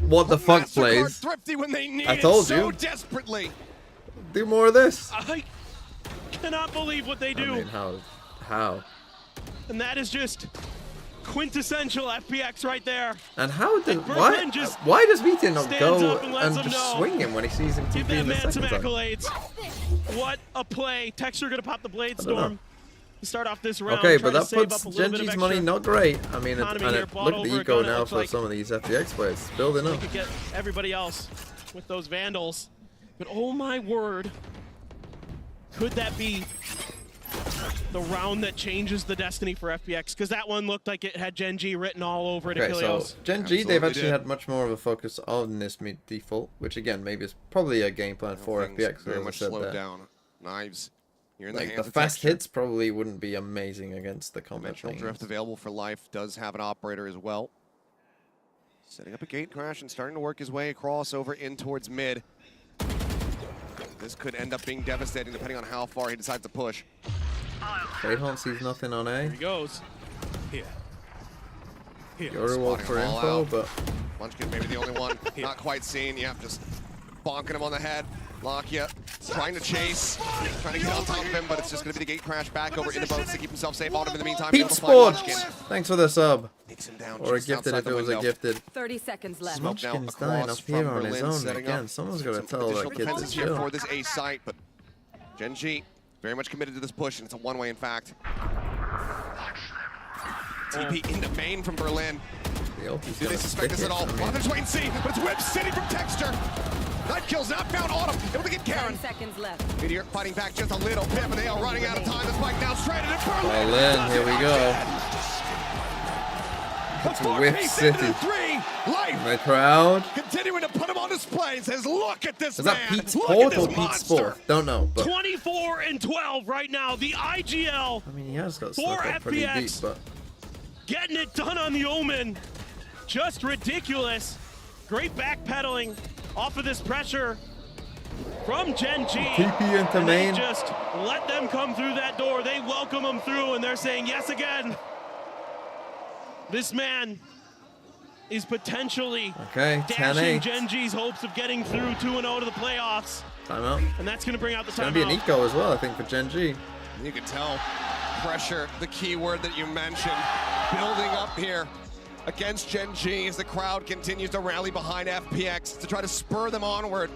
what the fuck plays, Thrifty when they need I told it so you. desperately. Do more of this. I cannot believe what they do. I mean, how? And that is just quintessential FPX right there. And how did Berlin just why does Vita not stands go up and lets and them just know. swing him when he sees him Give TP that in the man some second time? accolades. What a play. Texture gonna pop the Blade I don't know. Storm to start off this round. Okay, try but to that save puts up a little bit of Genji's extra money not great. I mean, economy and here, look bought at the over a eco gun, it now looks for like some of these FPX players. It's building they up. could get everybody else with those Vandals. But oh my word, could that be the round that changes the destiny for FPX? Because that one looked like it had GENG written all over it. Okay, so Achilles. GENG, they've actually had much more of a focus on this mid default, which again, maybe is probably a game plan for FPX. Very as I much said slowed there. down. Knives. You're in the Like, hands the of fast Texture. hits probably wouldn't be amazing against the combat Dimensional things. drift available for life. Does have an operator as well. Setting up a gate crash and starting to work his way across over in towards mid. This could end up being devastating depending on how far he decides to push. Greathorn sees nothing on A. Here he goes. Yoru walk for info, but Munchkin maybe the only one not quite seen. Yeah, just bonking him on the head. Lakia trying to chase, trying to get on top of him, but it's just going to be the gate crash back over into boats to keep himself safe. On him in the meantime. Pete able to find Sport! Munchkin. Thanks for the sub. Takes him down Or a just gifted outside if the it was a window. gifted. 30 seconds left. Smoke now Munchkin's dying up across here from on his Berlin, own setting again. up Someone's got to some tell that additional kid to defenses here chill. for this A site, but GENG very much committed to this push, and it's a one-way in fact. TP into main from Berlin. Do they suspect this at all? Well, they're just wait and see, but it's Whip City from Texture. Knife kills not found. Autumn able to get Karen. 10 seconds left. Meteor fighting back just a little bit, but they are running out of time. The spike now straight into Berlin. Berlin, here we go. It's Whip City. Life. Am I proud? Continuing to put him on display and says, look at this Is man. that Pete Look at Sport this or Pete monster. Sport? Don't know, but 24 and 12 right now. The IGL I mean, he has got for stuck up pretty deep, FPX but getting it done on the Omen. Just ridiculous. Great backpedaling off of this pressure from GENG. TP into And they main. just let them come through that door. They welcome them through, and they're saying yes again. This man is potentially Okay, dashing 10-8. GENG's hopes of getting through 2-0 to the playoffs. Timeout. And that's going to bring out the It's going to be an timeout. eco as well, I think, for GENG. You can tell pressure, the key word that you mentioned, building up here against GENG as the crowd continues to rally behind FPX to try to spur them onward.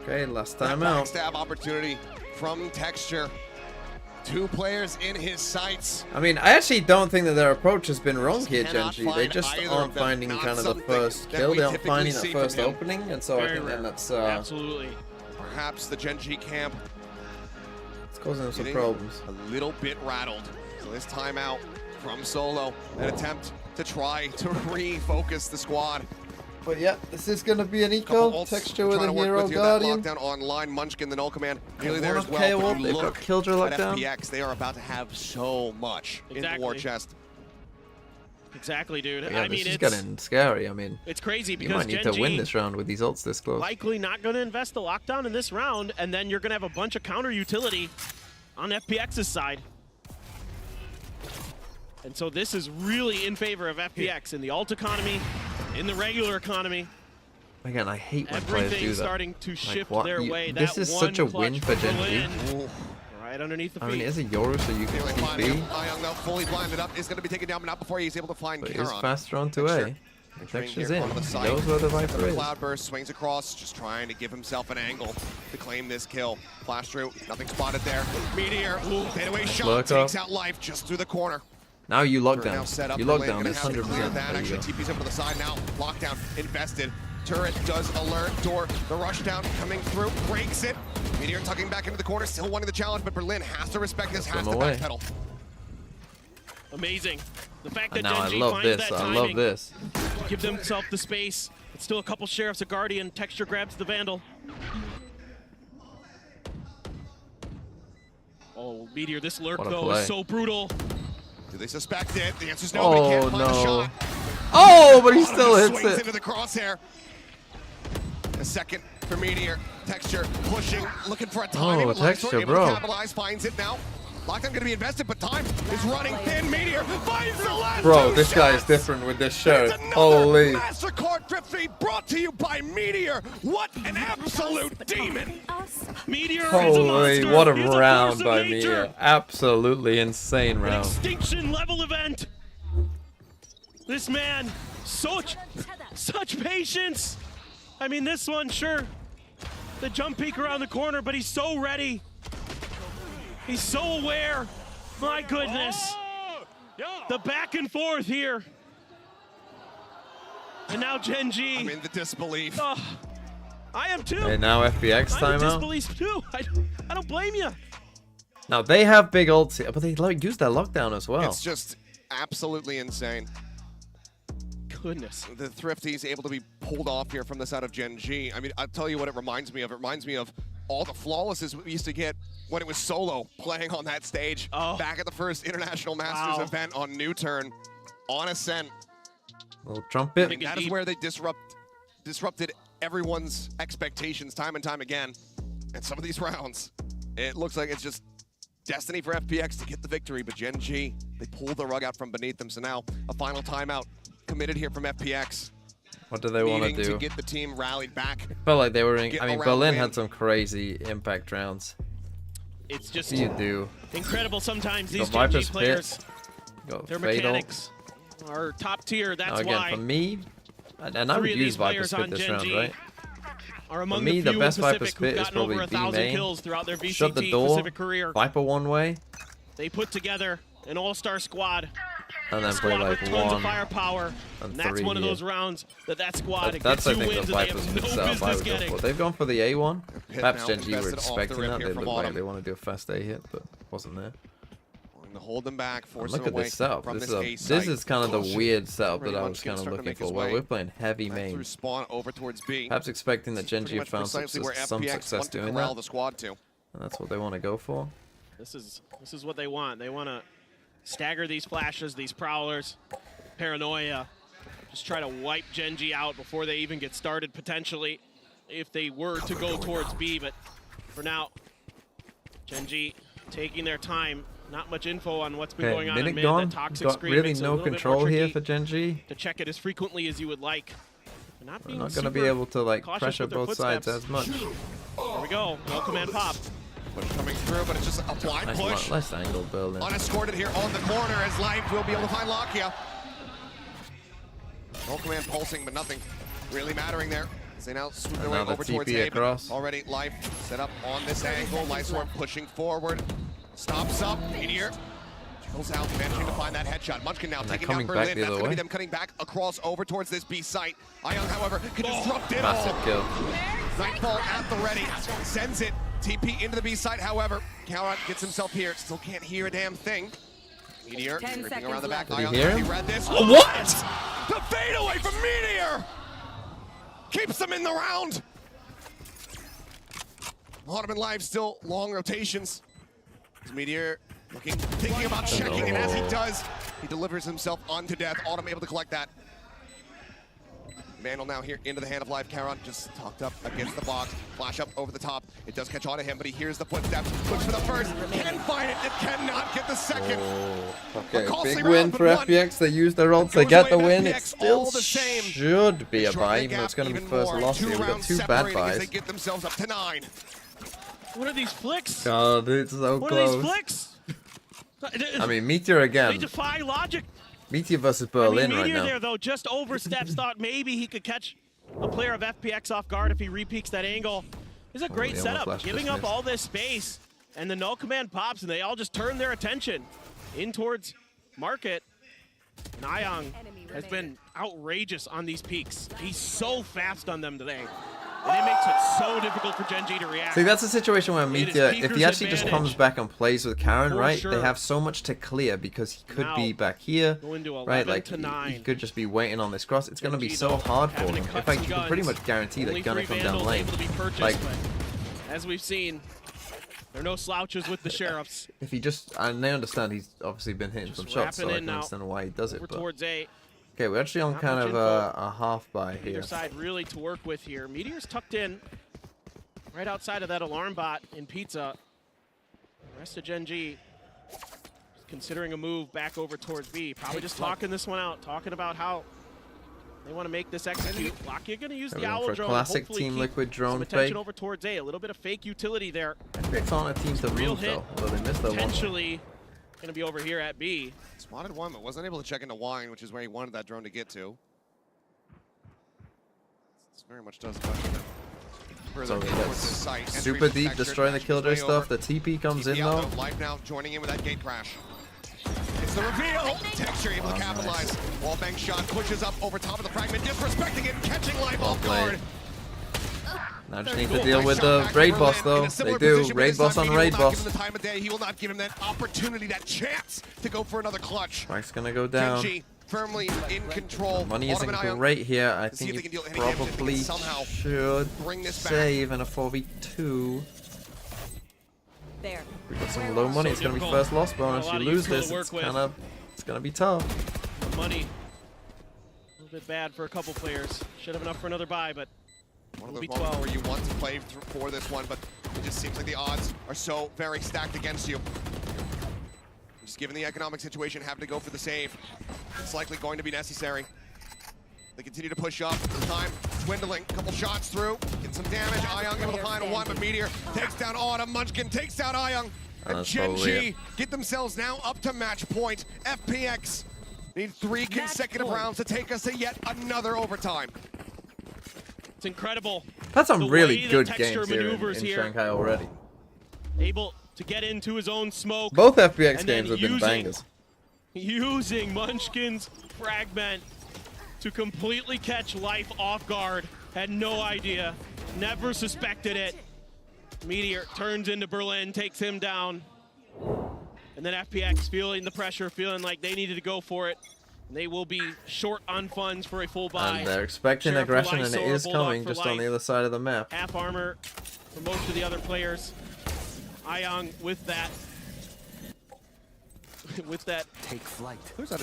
Okay, last That timeout. backstab opportunity from Texture. 2 players in his sights. I mean, I actually don't think that their approach has been wrong here, Cannot GENG. They find just either aren't of them. finding Not kind of the something first that kill. we They aren't typically finding the see from first him. opening, and so I Very think then rare. that's Absolutely. Perhaps the GENG camp it's causing them some getting problems. a little bit rattled. So this timeout from Solo, an attempt to try to refocus the squad. But yeah, this is going to be an Couple eco. ults Texture with trying a to work hero with you. guardian. That lockdown online, Munchkin, the null command, nearly One there up as well. KO, But you they've got look Killjoy at lockdown. FPX, they are about to have so much in the war chest. Exactly, dude. But yeah, I mean, this is it's getting scary. I mean, it's crazy you because might need to GENG win this round with these ults this close. likely not going to invest the lockdown in this round, and then you're going to have a bunch of counter utility on FPX's side. And so this is really in favor of FPX in the alt economy, in the regular economy. Again, I hate when players do Everything's that. starting to shift what? their way. This That is one such a clutch win for Berlin. GENG. Right underneath the I feet. mean, it is a Yoru, so you can TP. Ayong now fully blinded up, is going to be taken down, but not before he's able to find But Karen. he's faster onto A. Texture's in. He knows where the Viper is. Cloudburst swings across, just trying to give himself an angle to claim this kill. Flash through, nothing spotted there. Meteor, fadeaway shot, lurk up. takes out life just through the corner. Now you lock Now down. set up You for lock Lane, down. gonna It's have to clear 100%. that. There you Actually, go. TP's over to the side now. Lockdown invested. Turret does alert. Door, the rush down coming through, breaks it. Meteor tucking back into the corner, still wanting the challenge, but Berlin has to respect this, has Them to away. backpedal. Amazing. The fact And that now I GENG love finds this. that I timing, love this. give themselves the space. It's still a couple sheriffs, a guardian. Texture grabs the Vandal. Meteor, this lurk, What a though, play. is so brutal. Do they suspect it? The answer's no, but he can't find a shot. Oh, but he still Ottoman hits swings it. into the crosshair. A second for Meteor. Texture pushing, looking for a timing. Oh, but Lysor Texture, able bro. to capitalize, finds it now. Lockdown going to be invested, but time is running thin. Meteor finds the last Bro, two this guy is shots. different with this shirt. It's another Holy. MasterCard Drift Feed brought to you by Meteor. What an absolute demon. Meteor is a Holy, monster. what a He's a round force of by nature. Mia. Absolutely insane An round. extinction level event. This man, such patience. I mean, this one, sure, the jump peek around the corner, but he's so ready. He's so aware. My goodness. The back and forth here. And now GENG. I'm in the disbelief. Oh, I am too. And now FPX I'm in timeout. disbelief too. I don't blame you. Now they have big ults here, but they use their lockdown as well. It's just absolutely insane. Goodness. The Thrifty's able to be pulled off here from the side of GENG. I mean, I'll tell you what it reminds me of. It reminds me of all the flawlesses we used to get when it was Solo playing on that stage back at the first International Masters event on New Turn on Ascent. Little trumpet. And that is where they disrupted everyone's expectations time and time again. And some of these rounds, it looks like it's just destiny for FPX to get the victory, but GENG, they pulled the rug out from beneath them. So now a final timeout committed here from FPX. What do they want to Needing do? to get the team rallied back. Felt like they were in. Get I mean, around Berlin win. had some crazy impact rounds. It's just What do you do? incredible sometimes. You These got GENG Viper's players, Pit. You got their Fatal. mechanics are top tier. That's Now again, why. for me, and I would Three of use these Viper's players Pit on this GENG round, right? are among For me, the the few best in Viper's Pacific who've Pit is gotten over probably 1,000 B main. kills throughout their VCT Shut the door, Pacific career. Viper one way, They put together an all-star squad. and then play Squad like with tons of one firepower, and and that's three one of here. those rounds that squad That's gets I 2 think wins the that they Viper's have Pit no setup I business would go getting. for. They've gone for the A1. Pit Perhaps now GENG were invested off the expecting rip that. here They from looked like Autumn. they want to do a fast A hit, but wasn't there. To hold them back, force Look them at away this setup. from This this is, A this site. is kind of the Bullshit. weird setup Pretty that I much was gonna kind of start to looking make his for. Where way we're playing heavy back main. through spawn over towards B. Perhaps expecting that Pretty GENG much found some precisely where FPX success want to doing corral that. the squad to. And that's what they want to go for. This is what they want. They want to stagger these flashes, these prowlers, paranoia. Just try to wipe GENG out before they even get started, potentially, if they were to go towards B. But for now, GENG taking their time. Not much info on what's been Okay, going on in minute mid. gone. That toxic Got screen really makes it a no little bit control more here tricky for GENG. to check it as frequently as you would like. They're not We're being not going to be super able to like cautious pressure with their both sides footsteps. as much. Here we go. No command pop. Push coming through, but it's just a blind Nice push. less angle Berlin. Unescorted here on the corner as Life will be able to find Lakia. No command pulsing, but nothing really mattering there. As they now swoop their And way now the over towards TP A, but across. already Life set up on this angle. Lysor pushing forward. Stops up. Meteor goes out, managing to find that headshot. Munchkin now And they're taking down coming back Berlin. the That's other going to be way. them cutting back across over towards this B site. Ion, however, can disrupt it Massive all. kill. Nightfall at the ready. Sends it. TP into the B site, however. Calron gets himself here. Still can't hear a damn thing. Meteor 10 ripping around seconds the back. left. Did Ion he hear he him? read this. Oh, what? The fadeaway from Meteor! Keeps them in the round. Ottoman Live still long rotations. As Meteor thinking about checking, and as he does, he delivers himself unto death. Autumn able to collect that. Vandal now here into the hand of Live. Caron just tucked up against the box. Flash up over the top. It does catch on to him, but he hears the footsteps. Looks for the first. Can find it. It cannot get the second. Okay, costly big round, win but for one. FPX. They used their ults, they Goes get away the to win. It FPX still all the same. should be a Shorten buy, the even though gap it's going to be even first more. loss here. We got rounds 2 bad separating as they buys. get themselves up to 9. What are these flicks? God, it's so What are these close. flicks? I mean, Meteor They again. defy logic. Meteor versus I Berlin mean, right Meteor now. there, though, just oversteps. Thought maybe he could catch a player of FPX off guard if he repeaks that angle. It's a great the setup, flash giving just up missed. all this space, and the no command pops, and they all just turn their attention in towards Market. Nyang has been outrageous on these peaks. He's so fast on them today. And it makes it so difficult for GENG to react. See, that's a situation where It is Meteor, if he Peaker's actually just comes advantage. back and plays with Karen, For right, sure. they have so much to clear because he could Now, be back here, going to right, 11 like to he 9. could just be waiting on this cross. It's going to be GENG, so though, hard for having him. to In cut fact, some you can pretty guns. much guarantee that Only he's going to 3 come down Vandals lane. able to be purchased, Like, but as we've seen, There are no slouches with the Sheriffs. If he just, and they understand he's obviously been hitting some shots, so I can understand why he does it. But Towards A. Okay, we're actually on kind of a half buy here. Either side really to work with here. Meteor's tucked in right outside of that alarm bot in Pizza. The rest of Gen G considering a move back over towards B. Probably just talking this one out, talking about how they want to make this execute. Lakia going to use the owl drone. Classic Hopefully Team keep Liquid drone some attention over towards A. A little bit of fake utility there. FPX on a team to real move hit. though, although they missed that one. Potentially going to be over here at B. Spotted one, but wasn't able to check into wine, which is where he wanted that drone to get to. This very much does touch him. So super deep, destroying the Killjoy stuff. The TP comes in though. Life now joining in with that gate crash. It's the reveal. Texture able to capitalize. Wallbang shot pushes up over top of the fragment, disrespecting it and catching Life off guard. Now just need to deal with the raid boss though. They do. Raid boss on raid boss. The time of day, he will not give him that opportunity, that chance to go for another clutch. Mike's gonna go down. GENG firmly in control. Money isn't great here. I think he probably should save in a 4v2. There. We got some low money. It's gonna be first loss bonus. You lose this, it's gonna be tough. Money. A little bit bad for a couple players. Should have enough for another buy, but one of those moments where you want to play for this one, but it just seems like the odds are so very stacked against you. Just given the economic situation, having to go for the save, it's likely going to be necessary. They continue to push up. Time dwindling. A couple shots through. Get some damage. Ayung able to find one, but Meteor takes down Autumn. Munchkin takes down Ayung. And Gen G get themselves now up to match point. FPX need 3 consecutive rounds to take us to yet another overtime. It's incredible. That's some really good games here in Shanghai already. Able to get into his own smoke. Both FPX games have been bangers. Using Munchkin's fragment to completely catch Life off guard. Had no idea. Never suspected it. Meteor turns into Berlin, takes him down. And then FPX feeling the pressure, feeling like they needed to go for it. They will be short on funds for a full buy. And they're expecting aggression, and it is coming just on the other side of the map. Half armor for most of the other players. Ayong with that. With that. Take flight.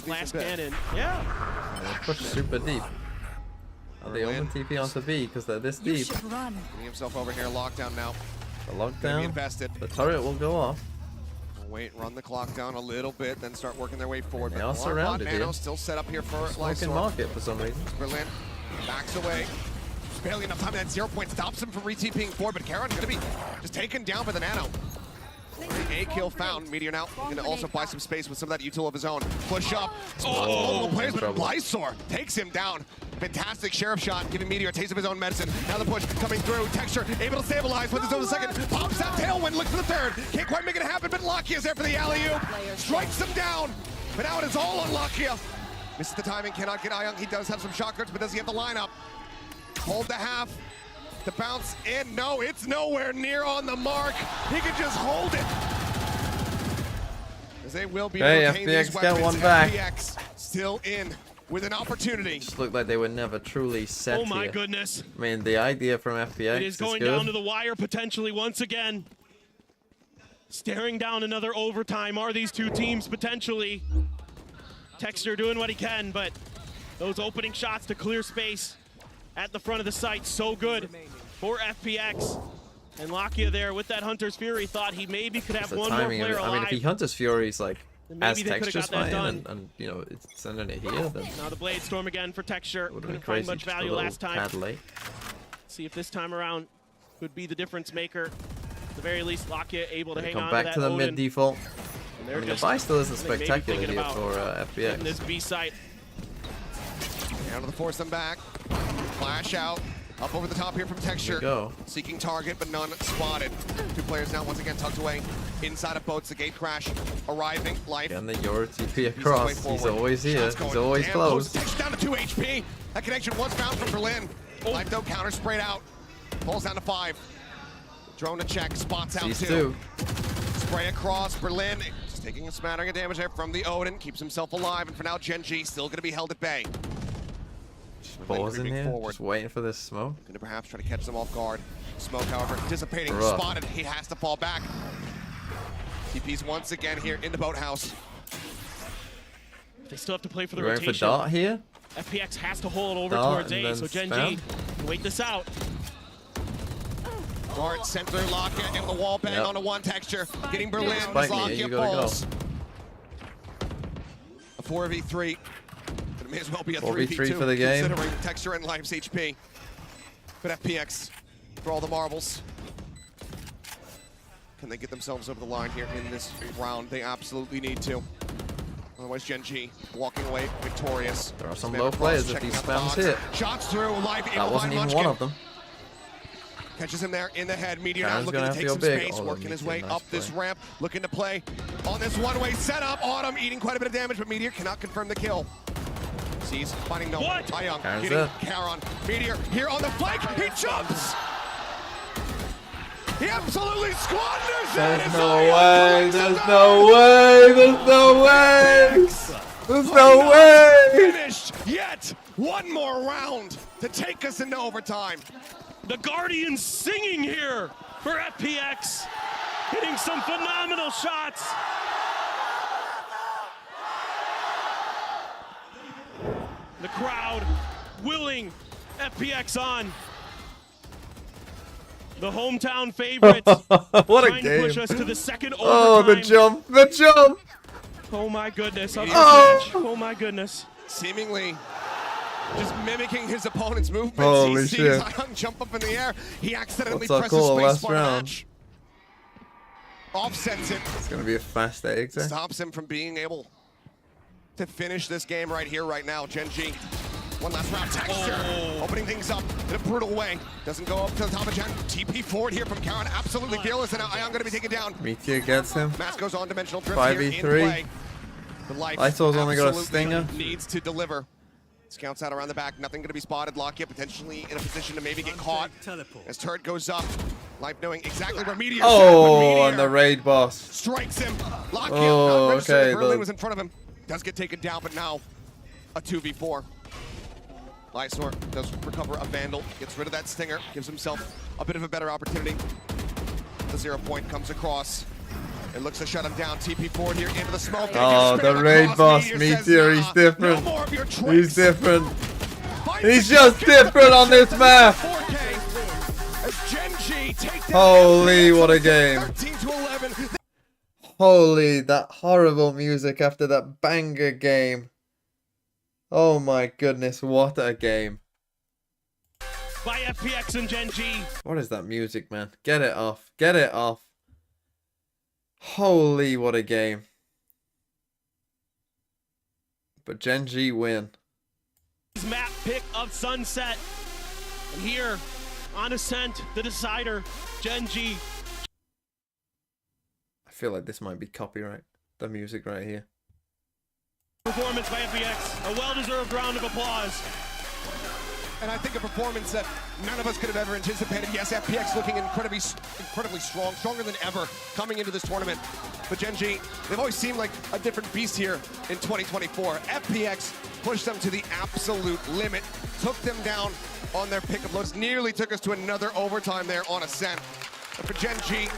Blast cannon. Yeah. They push super deep. They open TP onto B because they're this deep. Getting himself over here. Lockdown now. The lockdown. The turret will go off. Wait, run the clock down a little bit, then start working their way forward. They are surrounded here. Still set up here for Smoking market for some reason. Berlin backs away. Just barely enough time. That 0 point stops him from re-TPing forward, but Karon's going to be just taken down by the Nano. A kill found. Meteor now going to also buy some space with some of that util of his own. Push up. Multiple players, but Lysor takes him down. Fantastic Sheriff shot, giving Meteor a taste of his own medicine. Now the push coming through. Texture able to stabilize with his own second. Pops that tailwind, looks for the third. Can't quite make it happen, but Lakia is there for the alley-oop. Strikes him down, but now it is all on Lakia. Misses the timing, cannot get Ayung. He does have some shotguns, but does he have the lineup? Hold the half. The bounce in. No, it's nowhere near on the mark. He can just hold it. As they will be FPX got one back. FPX still in with an opportunity. Just looked like they were never truly set Oh my here. goodness. I mean, the idea from FPX It is going good. down to the wire potentially once again. Staring down another overtime. Are these two teams potentially? Texter doing what he can, but those opening shots to clear space at the front of the site, so good for FPX. And Lakia there with that Hunter's Fury thought he maybe could have one more player alive. I mean, if he Hunter's Fury's like as Texture's fighting and you know, it's sending it here, then now the Blade Storm again for Texture. Couldn't crazy, find much value last time. Late. See if this time around could be the difference maker. At the very least, Lakia able to hang on come back to the mid default. I mean, the buy still isn't spectacular here for FPX. This B site. Down to the force them back. Flash out. Up over the top here from Texture. Go. Seeking target, but none spotted. Two players now once again tucked away inside of boats. The gate crash arriving. Life. And the Euro TP across. He's always here. He's always close. Texture down to 2 HP. That connection was found from Berlin. Life though counter sprayed out. Pulls down to 5. Drone to check. Spots out 2. Spray across. Berlin just taking a smattering of damage there from the Odin. Keeps himself alive. And for now, GENG still going to be held at bay. Pausing here, just waiting for this smoke. Gonna perhaps try to catch them off guard. Smoke, however, dissipating, Bruh. spotted. He has to fall back. TP's once again here in the boathouse. They still have to play for the We're going rotation. for Dart here. FPX has to hold over Dart towards and A, then so Gen spam. G, wait this out. Dart, center, lock, and the wall bang Yep. onto one texture. Getting Berlin, Spike me, lock, you it gotta go. falls. A 4v3. But it may as well be a 4v3 3v2 for the game. considering texture and life's HP. But FPX for all the marbles. Can they get themselves over the line here in this round? They absolutely need to. Otherwise, Gen G walking away victorious. There are some Spam low across, players if checking he out the spams dots. hit. Shots through, live That wasn't even one of them. Catches him there in the head. Meteor now Karen's looking gonna to have take to some go big. space, Oh, working his way Meteor, up nice this play. ramp, looking to play on this one-way setup. Autumn eating quite a bit of damage, but Meteor cannot confirm the kill. Sees, finding no one. Taeyong Karen's getting dead. Karon. Meteor here on the flank. He jumps. He absolutely squanders it. There's It's no Taeyong way. collects There's the no way. There's no way. There's no way. Finished yet one more round to take us into overtime. The Guardians singing here for FPX, hitting some phenomenal shots. The crowd willing FPX on. The hometown favorites. What a trying to push game. us to the second overtime. Oh, the jump. The jump. Oh my goodness. Oh. Oh my goodness. Seemingly just mimicking his opponent's movements. Holy he sees shit. Taeyong jump up in the air. He accidentally What's our presses call? space Last bar round. match. Offsets it. It's going to be a fast exit. Stops him from being able to finish this game right here, right now. Gen G. One last round. Texture. Opening things up in a brutal way. Doesn't go up to the top of Gen. TP forward here from Karon. Absolutely fearless. And now Ion going to be taken down. Meteor gets him. Match goes on. Dimensional drift here in 5v3. play. But Life Lysol's only got a absolutely stinger. needs to deliver. Scouts out around the back. Nothing going to be spotted. Lockett potentially in a position to maybe get caught. As turret goes up. Life knowing exactly where Meteor's at, but Oh, Meteor and the raid boss. strikes him. Lockett Oh, not registered. okay, Berlin the- was in front of him. Does get taken down, but now a 2v4. Lysor does recover a Vandal, gets rid of that Stinger, gives himself a bit of a better opportunity. The 0 point comes across. It looks to shut him down. TP forward here into the smoke. Oh, the raid boss, Meteor, he's different. No more of your tricks. He's different. He's just different on this map. 4K as Gen G take down Holy, FPX what a game. 13 to 11. Holy, that horrible music after that banger game. Oh my goodness, what a game. By FPX and Gen G. What is that music, man? Get it off. Get it off. Holy, what a game. But Gen G win. Map pick of Sunset. And here on Ascent, the decider, Gen G. I feel like this might be copyright. The music right here. Performance by FPX. A well-deserved round of applause. And I think a performance that none of us could have ever anticipated. Yes, FPX looking incredibly strong, stronger than ever coming into this tournament. But Gen G, they've always seemed like a different beast here in 2024. FPX pushed them to the absolute limit, took them down on their pick of lows, nearly took us to another overtime there on Ascent. But for Gen G,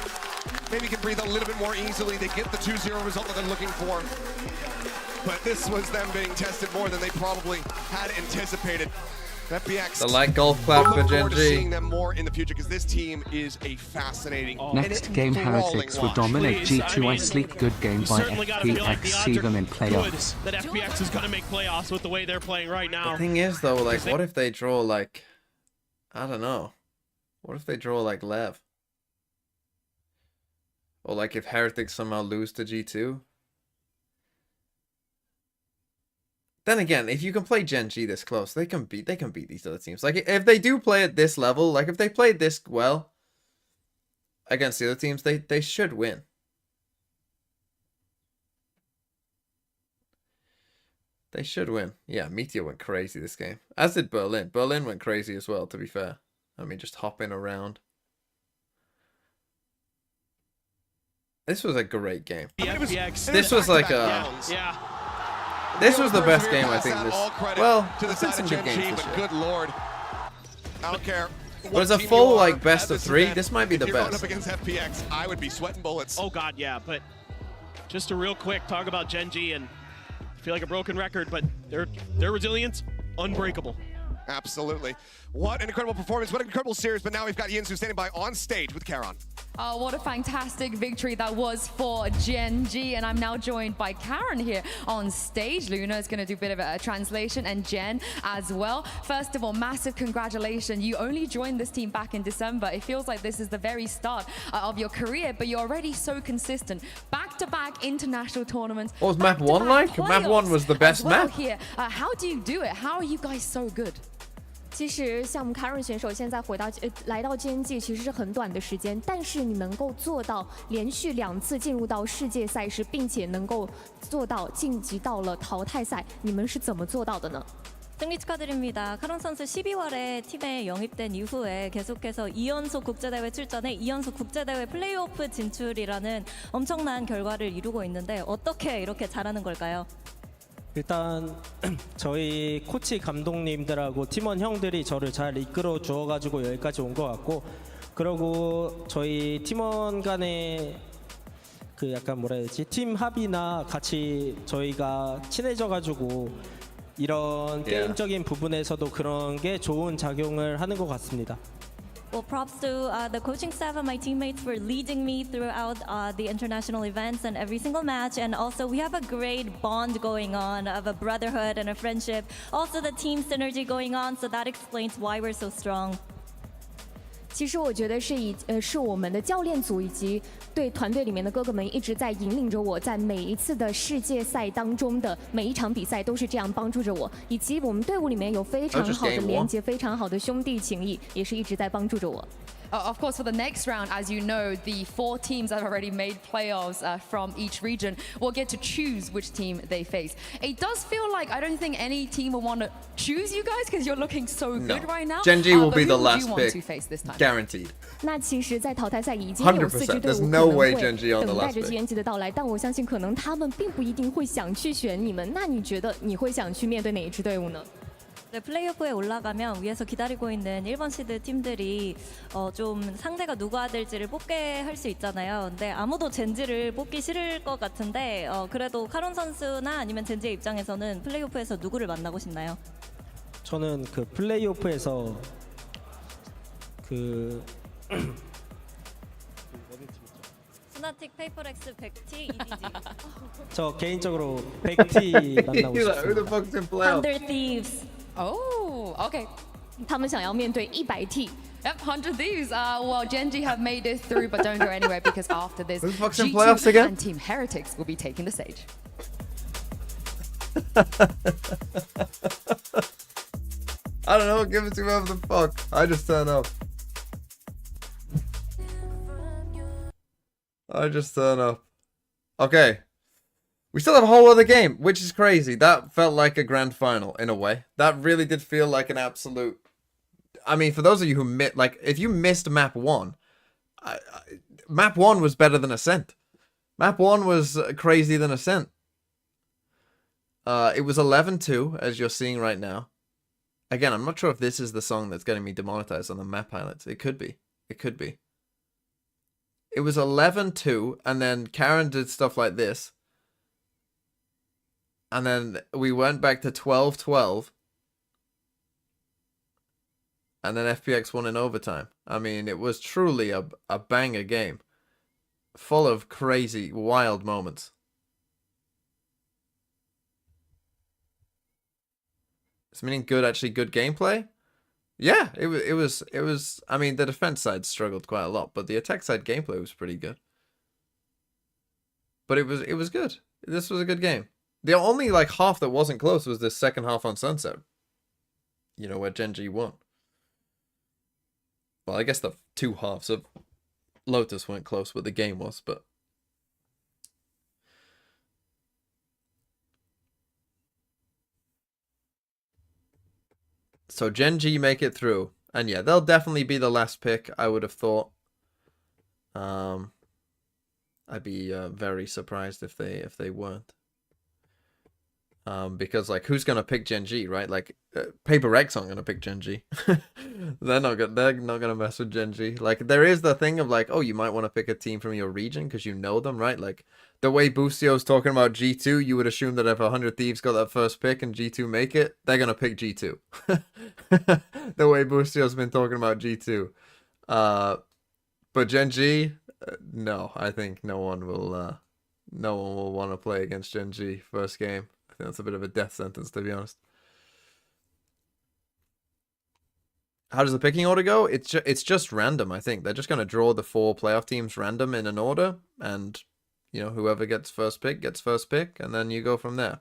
maybe can breathe a little bit more easily. They get the 2-0 result that they're looking for. But this was them being tested more than they probably had anticipated. FPX. The light golf clap for Gen to G. seeing them more in the future because this team is a fascinating. Next game, Heretics will dominate G2. Sleep. Good game by FPX. See them in playoffs. That FPX is going to make playoffs with the way they're playing right now. The thing is, though, like, what if they draw, like, I don't know. What if they draw, like, Lev? Or, like, if Heretics somehow lose to G2? Then again, if you can play Gen G this close, they can beat these other teams. Like, if they do play at this level, like, if they played this well against the other teams, they should win. They should win. Yeah, Meteor went crazy this game. As did Berlin. Berlin went crazy as well, to be fair. I mean, just hopping around. This was a great game. FPX. This was like a... Yeah. This was the best game, I think. This, well, to the there's been side some of good Gen G, games but this year. good lord. I don't care. But as a full like best of 3, this might be the If you're going best. up against FPX, I would be sweating bullets. Oh god, yeah, but just a real quick talk about Gen G, and I feel like a broken record, but their resilience, unbreakable. Absolutely. What an incredible performance, what an incredible series, but now we've got Yinsu standing by on stage with Karon. Oh, what a fantastic victory that was for Gen G, and I'm now joined by Karon here on stage. Luna is going to do a bit of a translation, and Jen as well. First of all, massive congratulations. You only joined this team back in December. It feels like this is the very start of your career, but you're already so consistent. Back-to-back international tournaments. What was map 1 like? Map 1 was the best map. Here. How do you do it? How are you guys so good? 其实像我们 Karon 选手现在来到 GENG 其实是很短的时间，但是你能够做到连续2次进入到世界赛事，并且能够做到晋级到了淘汰赛，你们是怎么做到的呢？ 승리 축하드립니다. 카론 선수 12월에 팀에 영입된 이후에 계속해서 2연속 국제대회 출전에 2연속 국제대회 플레이오프 진출이라는 엄청난 결과를 이루고 있는데 어떻게 이렇게 잘하는 걸까요? 일단 저희 코치 감독님들하고 팀원 형들이 저를 잘 이끌어 주어가지고 여기까지 온 것 같고, 그리고 저희 팀원 간의 그 약간 뭐라 해야 되지? 팀 합의나 같이 저희가 친해져가지고 이런 게임적인 부분에서도 그런 게 좋은 작용을 하는 것 같습니다. Well, props to the coaching staff and my teammates for leading me throughout the international events and every single match. And also, we have a great bond going on of a brotherhood and a friendship. Also, the team synergy going on, so that explains why we're so strong. 其实我觉得是我们的教练组以及对团队里面的哥哥们一直在引领着我，在每一次的世界赛当中的每一场比赛都是这样帮助着我，以及我们队伍里面有非常好的连接，非常好的兄弟情谊，也是一直在帮助着我。 Of course, for the next round, as you know, the 4 teams that have already made playoffs from each region will get to choose which team they face. It does feel like I don't think any team will want to choose you guys because you're looking so good right now. Gen G will be the who last do you want pick, to face this time? guaguaranteed. 那其实，在淘汰赛已经有4支队伍可能会等待着 GENG 的到来，但我相信可能他们并不一定会想去选你们。那你觉得你会想去面对哪一支队伍呢？ 네, 플레이오프에 올라가면 위에서 기다리고 있는 1번 시드 팀들이 좀 상대가 누가 될지를 뽑게 할 수 있잖아요. 근데 아무도 젠지를 뽑기 싫을 것 같은데 그래도 카론 선수나 아니면 젠지의 입장에서는 플레이오프에서 누구를 만나고 싶나요? 저는 그 플레이오프에서 그 스나틱 페이퍼렉스 100T EDG. 저 개인적으로 100T 만나고 싶습니다. 100 Thieves. Oh, okay. 他们想要面对100T. Yep, 100 Thieves. Well, Gen G have made it through, but don't go anywhere because after this, G2 playoffs again? and Team Heretics will be taking the stage. I don't know, give it to whoever the fuck. I just turn up. Okay. We still have a whole other game, which is crazy. That felt like a grand final in a way. That really did feel like an absolute... I mean, for those of you who if you missed map 1, map 1 was better than Ascent. Map 1 was crazier than Ascent. It was 11-2, as you're seeing right now. Again, I'm not sure if this is the song that's getting me demonetized on the map highlights. It could be. It could be. It was 11-2, and then Karon did stuff like this. And then we went back to 12-12. And then FPX won in overtime. I mean, it was truly a banger game. Full of crazy, wild moments. It's meaning good, actually good gameplay? Yeah, it was, I mean, the defense side struggled quite a lot, but the attack side gameplay was pretty good. But it was good. This was a good game. The only half that wasn't close was the second half on Sunset. You know, where Gen G won. Well, I guess the 2 halves of Lotus weren't close, but the game was, but... So Gen G make it through. And yeah, they'll definitely be the last pick, I would have thought. I'd be very surprised if they weren't. Because like, who's gonna pick Gen G, right? Like, Paper X aren't gonna pick Gen G. They're not gonna mess with Gen G. Like, there is the thing of like, oh, you might want to pick a team from your region because you know them, right? Like, the way Boostio's talking about G2, you would assume that if 100 Thieves got that first pick and G2 make it, they're gonna pick G2. The way Boostio's been talking about G2. But Gen G, no, I think no one will want to play against Gen G first game. I think that's a bit of a death sentence, to be honest. How does the picking order go? It's just random, I think. They're just going to draw the 4 playoff teams random in an order, and you know, whoever gets first pick gets first pick, and then you go from there.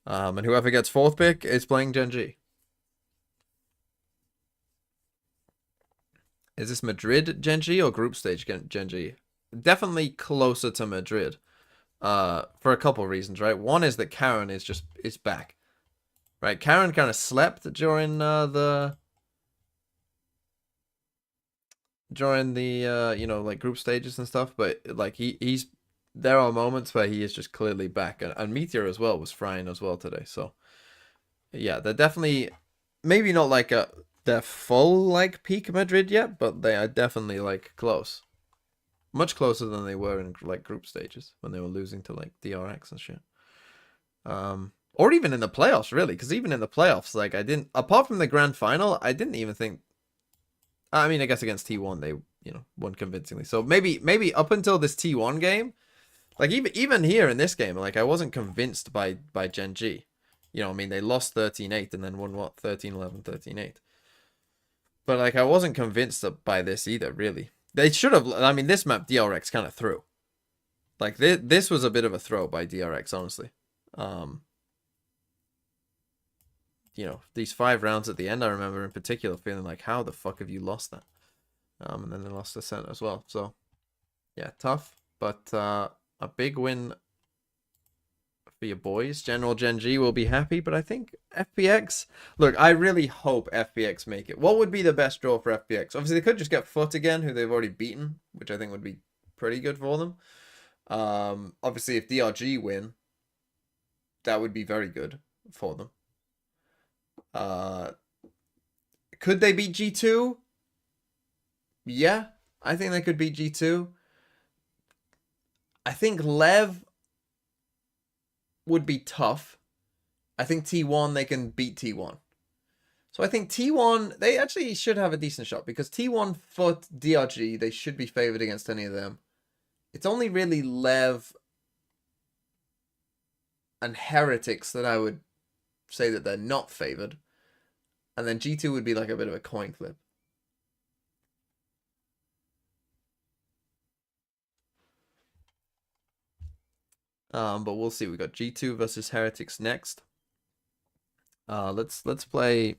And whoever gets 4th pick is playing Gen G. Is this Madrid Gen G or group stage Gen G? Definitely closer to Madrid. For a couple of reasons, right? One is that Karen is back. Right? Karen kind of slept during the you know, like group stages and stuff, but like he's there are moments where he is just clearly back, and Meteor as well was frying as well today. So yeah, they're definitely maybe not like their full like peak Madrid yet, but they are definitely like close. Much closer than they were in like group stages when they were losing to like DRX and shit. Or even in the playoffs, really, because even in the playoffs, like apart from the grand final, I didn't even think. I mean, I guess against T1 they, you know, won convincingly. So maybe up until this T1 game, like even here in this game, like I wasn't convinced by Gen G. You know, I mean, they lost 13-8 and then won what, 13-11, 13-8. But like I wasn't convinced by this either, really. They should have. I mean, this map DRX kind of threw. Like this was a bit of a throw by DRX, honestly. You know, these 5 rounds at the end, I remember in particular feeling like, how the fuck have you lost that? And then they lost the center as well. So yeah, tough, but a big win for your boys. General Gen G will be happy, but I think FPX... Look, I really hope FPX make it. What would be the best draw for FPX? Obviously, they could just get Foot again, who they've already beaten, which I think would be pretty good for them. Obviously, if DRG win, that would be very good for them. Could they beat G2? Yeah, I think they could beat G2. I think Lev would be tough. I think T1, they can beat T1. So I think T1, they actually should have a decent shot, because T1, Foot, DRG, they should be favored against any of them. It's only really Lev and Heretics that I would say that they're not favored. And then G2 would be like a bit of a coin flip. But we'll see. We got G2 versus Heretics next. Let's play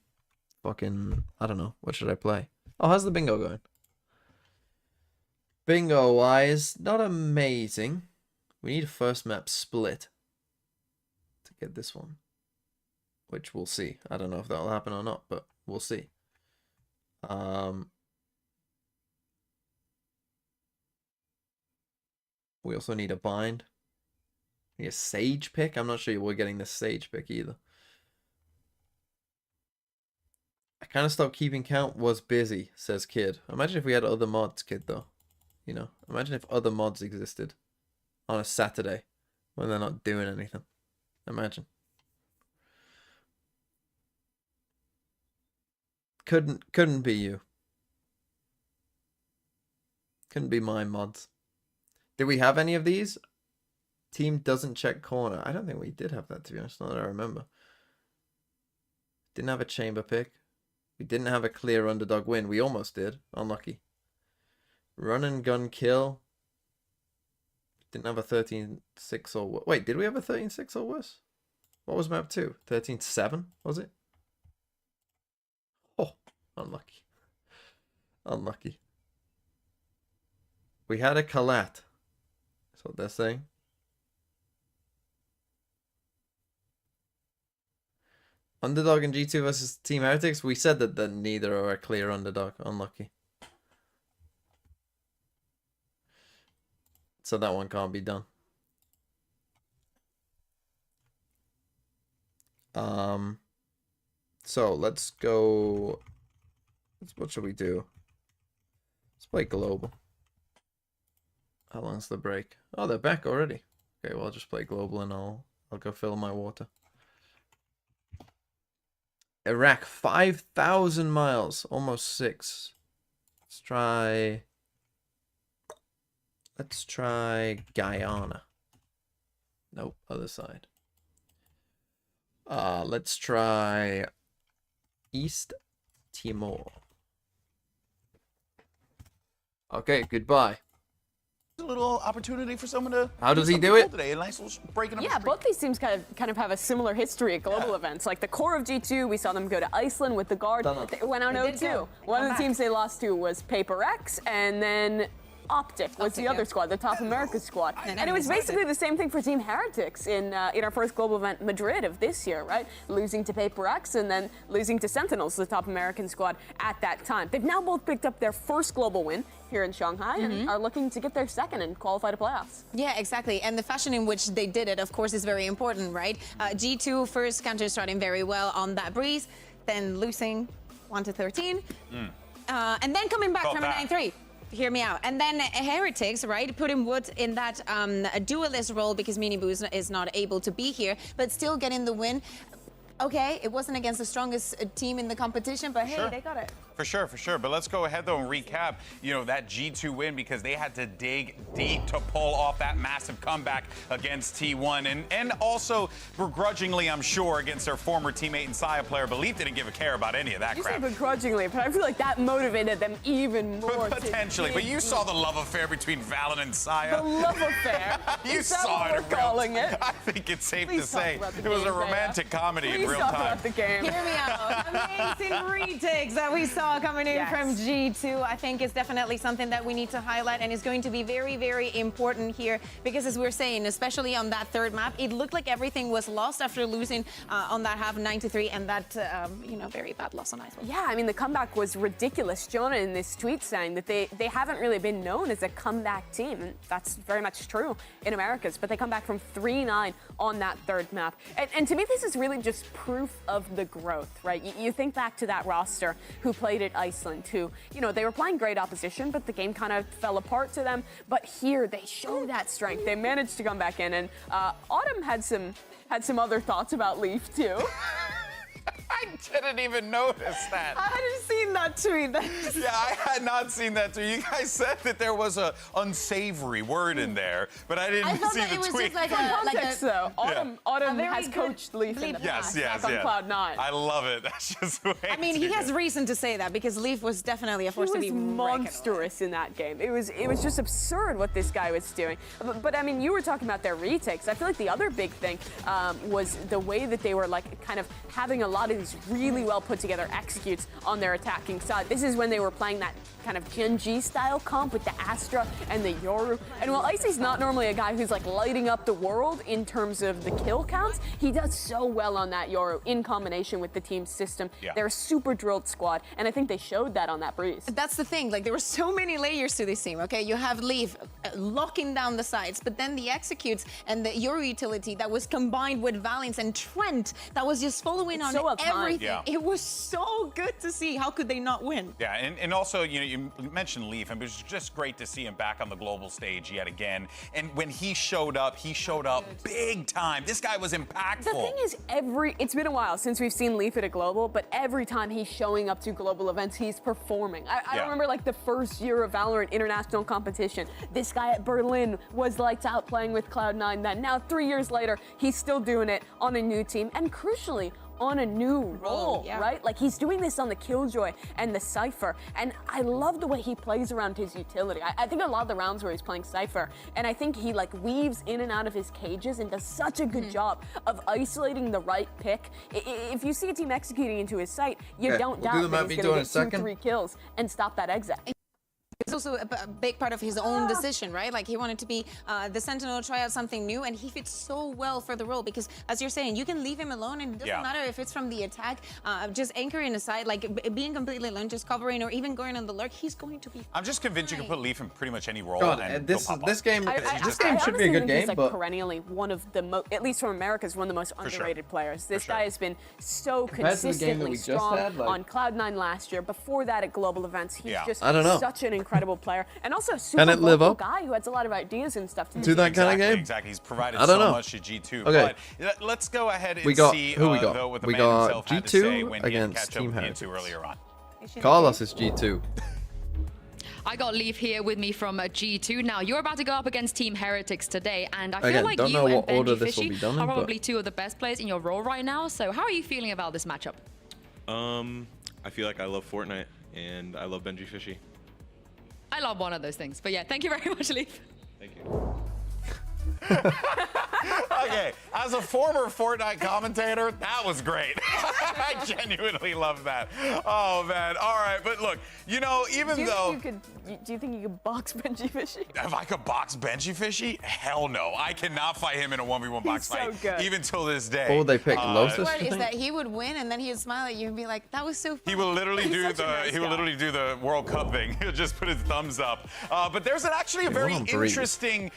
fucking, I don't know. What should I play? Oh, how's the bingo going? Bingo wise, not amazing. We need a first map split to get this one, which we'll see. I don't know if that'll happen or not, but we'll see. We also need a bind. Need a Sage pick. I'm not sure we're getting the Sage pick either. I kind of stopped keeping count. Was busy, says Kid. Imagine if we had other mods, Kid, though. You know, imagine if other mods existed on a Saturday when they're not doing anything. Imagine. Couldn't be you. Couldn't be my mods. Did we have any of these? Team doesn't check corner. I don't think we did have that, to be honest, not that I remember. Didn't have a chamber pick. We didn't have a clear underdog win. We almost did. Unlucky. Run and gun kill. Didn't have a 13-6 or worse. Wait, did we have a 13-6 or worse? What was map 2? 13-7, was it? Oh, unlucky. Unlucky. We had a collat. That's what they're saying. Underdog and G2 versus Team Heretics. We said that neither are a clear underdog. Unlucky. So that one can't be done. So let's go. What should we do? Let's play global. How long's the break? Oh, they're back already. Okay, well, I'll just play global and I'll go fill my water. Iraq, 5,000 miles, almost 6. Let's try Guyana. Nope, other side. Let's try East Timor. Okay, goodbye. A little opportunity for someone to. How does he do it? Today, a nice little breaking up. Yeah, both these teams kind of have a similar history at global events. Like the core of G2, we saw them go to Iceland with the guard. They went out 0-2. One of the teams they lost to was FPX, and then Optic was the other squad, the Top America squad. And it was basically the same thing for Team Heretics in our first global event, Madrid of this year, right? Losing to FPX and then losing to Sentinels, the Top American squad at that time. They've now both picked up their first global win here in Shanghai and are looking to get their second and qualify to playoffs. Yeah, exactly. And the fashion in which they did it, of course, is very important, right? G2 first counter starting very well on that breeze, then losing 1-13, and then coming back from a 9-3. Hear me out. And then Heretics, right, putting Wood in that duelist role because Minibu is not able to be here, but still getting the win. Okay, it wasn't against the strongest team in the competition, but hey, they got it. For sure, for sure. But let's go ahead, though, and recap, that G2 win because they had to dig deep to pull off that massive comeback against T1. And also, begrudgingly, I'm sure, against their former teammate and Saya player, Belief didn't give a care about any of that crap. You said begrudgingly, but I feel like that motivated them even more. Potentially. But you saw the love affair between Valen and Saya. The love affair. You saw it. Calling it. I think it's safe to say it was a romantic comedy in real time. About the game. Hear me out. Amazing retakes that we saw coming in from G2. I think is definitely something that we need to highlight and is going to be very, very important here because as we're saying, especially on that third map, it looked like everything was lost after losing on that half 9-3 and that, very bad loss on Iceland. Yeah, I mean, the comeback was ridiculous. Jonah in this tweet saying that they haven't really been known as a comeback team, and that's very much true in Americas, but they come back from 3-9 on that third map. And to me, this is really just proof of the growth, right? You think back to that roster who played at Iceland, who, they were playing great opposition, but the game kind of fell apart to them. But here, they show that strength. They managed to come back in, and Autumn had some other thoughts about Leaf, too. I didn't even notice that. I hadn't seen that tweet. Yeah, I had not seen that tweet. You guys said that there was a unsavory word in there, but I didn't see the tweet. For context, though, Autumn has coached Leaf in the past, back on Cloud9. I love it. That's just way he has reason to say that because Leaf was definitely a force to be monstrous in that game. It was just absurd what this guy was doing. But I mean, you were talking about their retakes. I feel like the other big thing was the way that they were kind of having a lot of these really well put together executes on their attacking side. This is when they were playing that kind of GENG style comp with the Astra and the Yoru. And while Icy's not normally a guy who's lighting up the world in terms of the kill counts, he does so well on that Yoru in combination with the team system. Yeah. They're a super drilled squad, and I think they showed that on that breeze. That's the thing, there were so many layers to this team, okay? You have Leaf locking down the sides, but then the executes and the Yoru utility that was combined with Valence and Trent that was just following on everything. Yeah. It was so good to see. How could they not win? Yeah, and also, you mentioned Leaf, and it was just great to see him back on the global stage yet again. And when he showed up big time. This guy was impactful. The thing is, it's been a while since we've seen Leaf at a global, but every time he's showing up to global events, he's performing. I remember the first year of Valorant international competition. This guy at Berlin was lights out playing with Cloud9 then. Now 3 years later, he's still doing it on a new team, and crucially, on a new role, right? He's doing this on the Killjoy and the Cypher, and I love the way he plays around his utility. I think a lot of the rounds where he's playing Cypher, and I think he weaves in and out of his cages and does such a good job of isolating the right pick. If you see a team executing into his site, you don't doubt that he's going to get 2-3 kills and stop that exit. also a big part of his own decision, right? Like he wanted to be the Sentinel, try out something new, and he fits so well for the role because, as you're saying, you can leave him alone, and it doesn't matter if it's from the attack, just anchoring aside, like being completely alone, just covering or even going on the lurk, he's going to be. I'm just convinced you can put Leaf in pretty much any role. God, and this game should be a good game, he's like but perennially one of the at least from America, is one of the most underrated players. This guy has been so Compared to the game that consistently we just strong had, like- on Cloud9 last year. Before that, at global events, he's just I don't know. such an incredible player, and also a Can super it live vocal up guy who has a lot of ideas and stuff to to that kind of game? Exactly. He's provided I don't so know. much to G2. Okay. But let's go ahead and We got see who we got. though, what the We man got himself had to say G2 when he had to against catch up Team with Heretics. G2 earlier on. Carlos is G2. I got Leaf here with me from G2. Now, you're about to go up against Team Heretics today, and I feel Again, like don't you know and what order Benji this will Fishy be done in, are but- probably two of the best players in your role right now. So how are you feeling about this matchup? I feel like I love Fortnite, and I love Benji Fishy. I love one of those things. But yeah, thank you very much, Leaf. Thank you. Okay, as a former Fortnite commentator, that was great. I genuinely love that. Oh man, all right, but look, you know, even do you though think you could box Benji Fishy? if I could box Benji Fishy, hell no, I cannot fight him in a 1v1 box so fight, good. even till this day. What would they pick? Lotus? The word is that he would win, and then he would smile at you and be like, "That was so fun." He will literally He's do such a the nice guy. World Cup thing. He'll just put his thumbs up. But there's actually a very interesting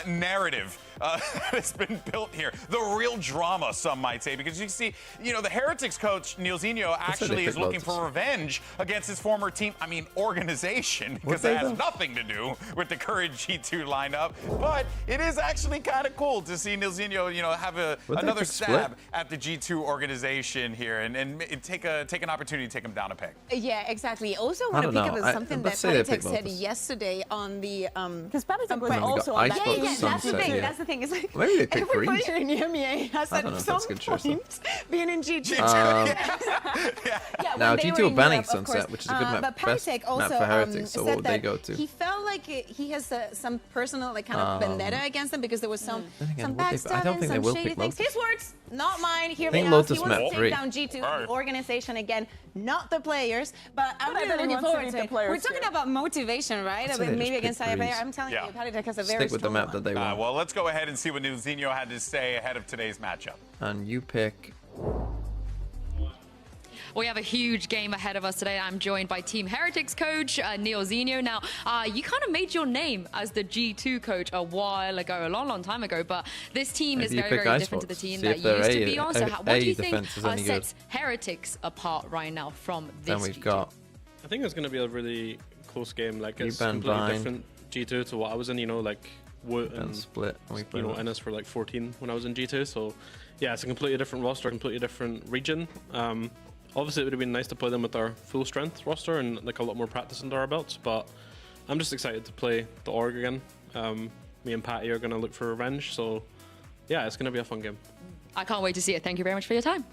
narrative that has been built here. The real drama, some might say, because you see, you know, the Heretics coach Nilzinho actually is looking for revenge against his former team. I mean, organization, because that has nothing to do with the current G2 lineup. But it is actually kind of cool to see Nilzinho, you know, have another stab at the G2 organization here and take an opportunity to take him down a peg. Yeah, exactly. Also, I want to don't pick know. up something that let's say they Patek pick said Lotus. yesterday on the because Patek was then we also got on that. Icebox, Yeah, that's the Sunset, thing. yeah. That's the thing. It's like Maybe they pick every Breeze. player in EMEA has I at don't know if some that's good choice, though. point been in G2. Yeah, Now, when they G2 were are in banning Europe, of Sunset, course. which is a good map. But Best Patek map also for Heretics, so said what would they that go to? he felt like he has some personal like kind of vendetta against them because there was some again, would they- I don't backstabbing, think they some will shady pick things. Lotus. His words, not mine. Hear I me think out. Lotus He wants map to 3. take down G2, the organization again, not the players. But I'm But I really bet he looking wants to forward beat to the it. players We're talking too. about motivation, right? I'd say they Maybe just against pick Cyber. Breeze. I'm telling you, Patek has a very Stick with the strong map one. that they want. Well, let's go ahead and see what Nilzinho had to say ahead of today's matchup. And you pick. We have a huge game ahead of us today. I'm joined by Team Heretics coach Nilzinho. Now, you kind of made your name as the G2 coach a while ago, a long time ago, but this team Maybe is you very, pick very different to the Icebox. team See that if you their used to A- be on. So A- what do you A think defense is any good. sets Heretics apart right now from this Then we've G2? got. I think it's going to be a really close game. Like, You it's ban completely Vine. different G2 to what I was in, you know, like Woot And and split. And we play you know, Lotus. NS for like 14 when I was in G2. So yeah, it's a completely different roster, completely different region. Obviously, it would have been nice to play them with our full strength roster and like a lot more practice under our belts. But I'm just excited to play the org again. Me and Patty are going to look for revenge. So yeah, it's going to be a fun game. I can't wait to see it. Thank you very much for your time.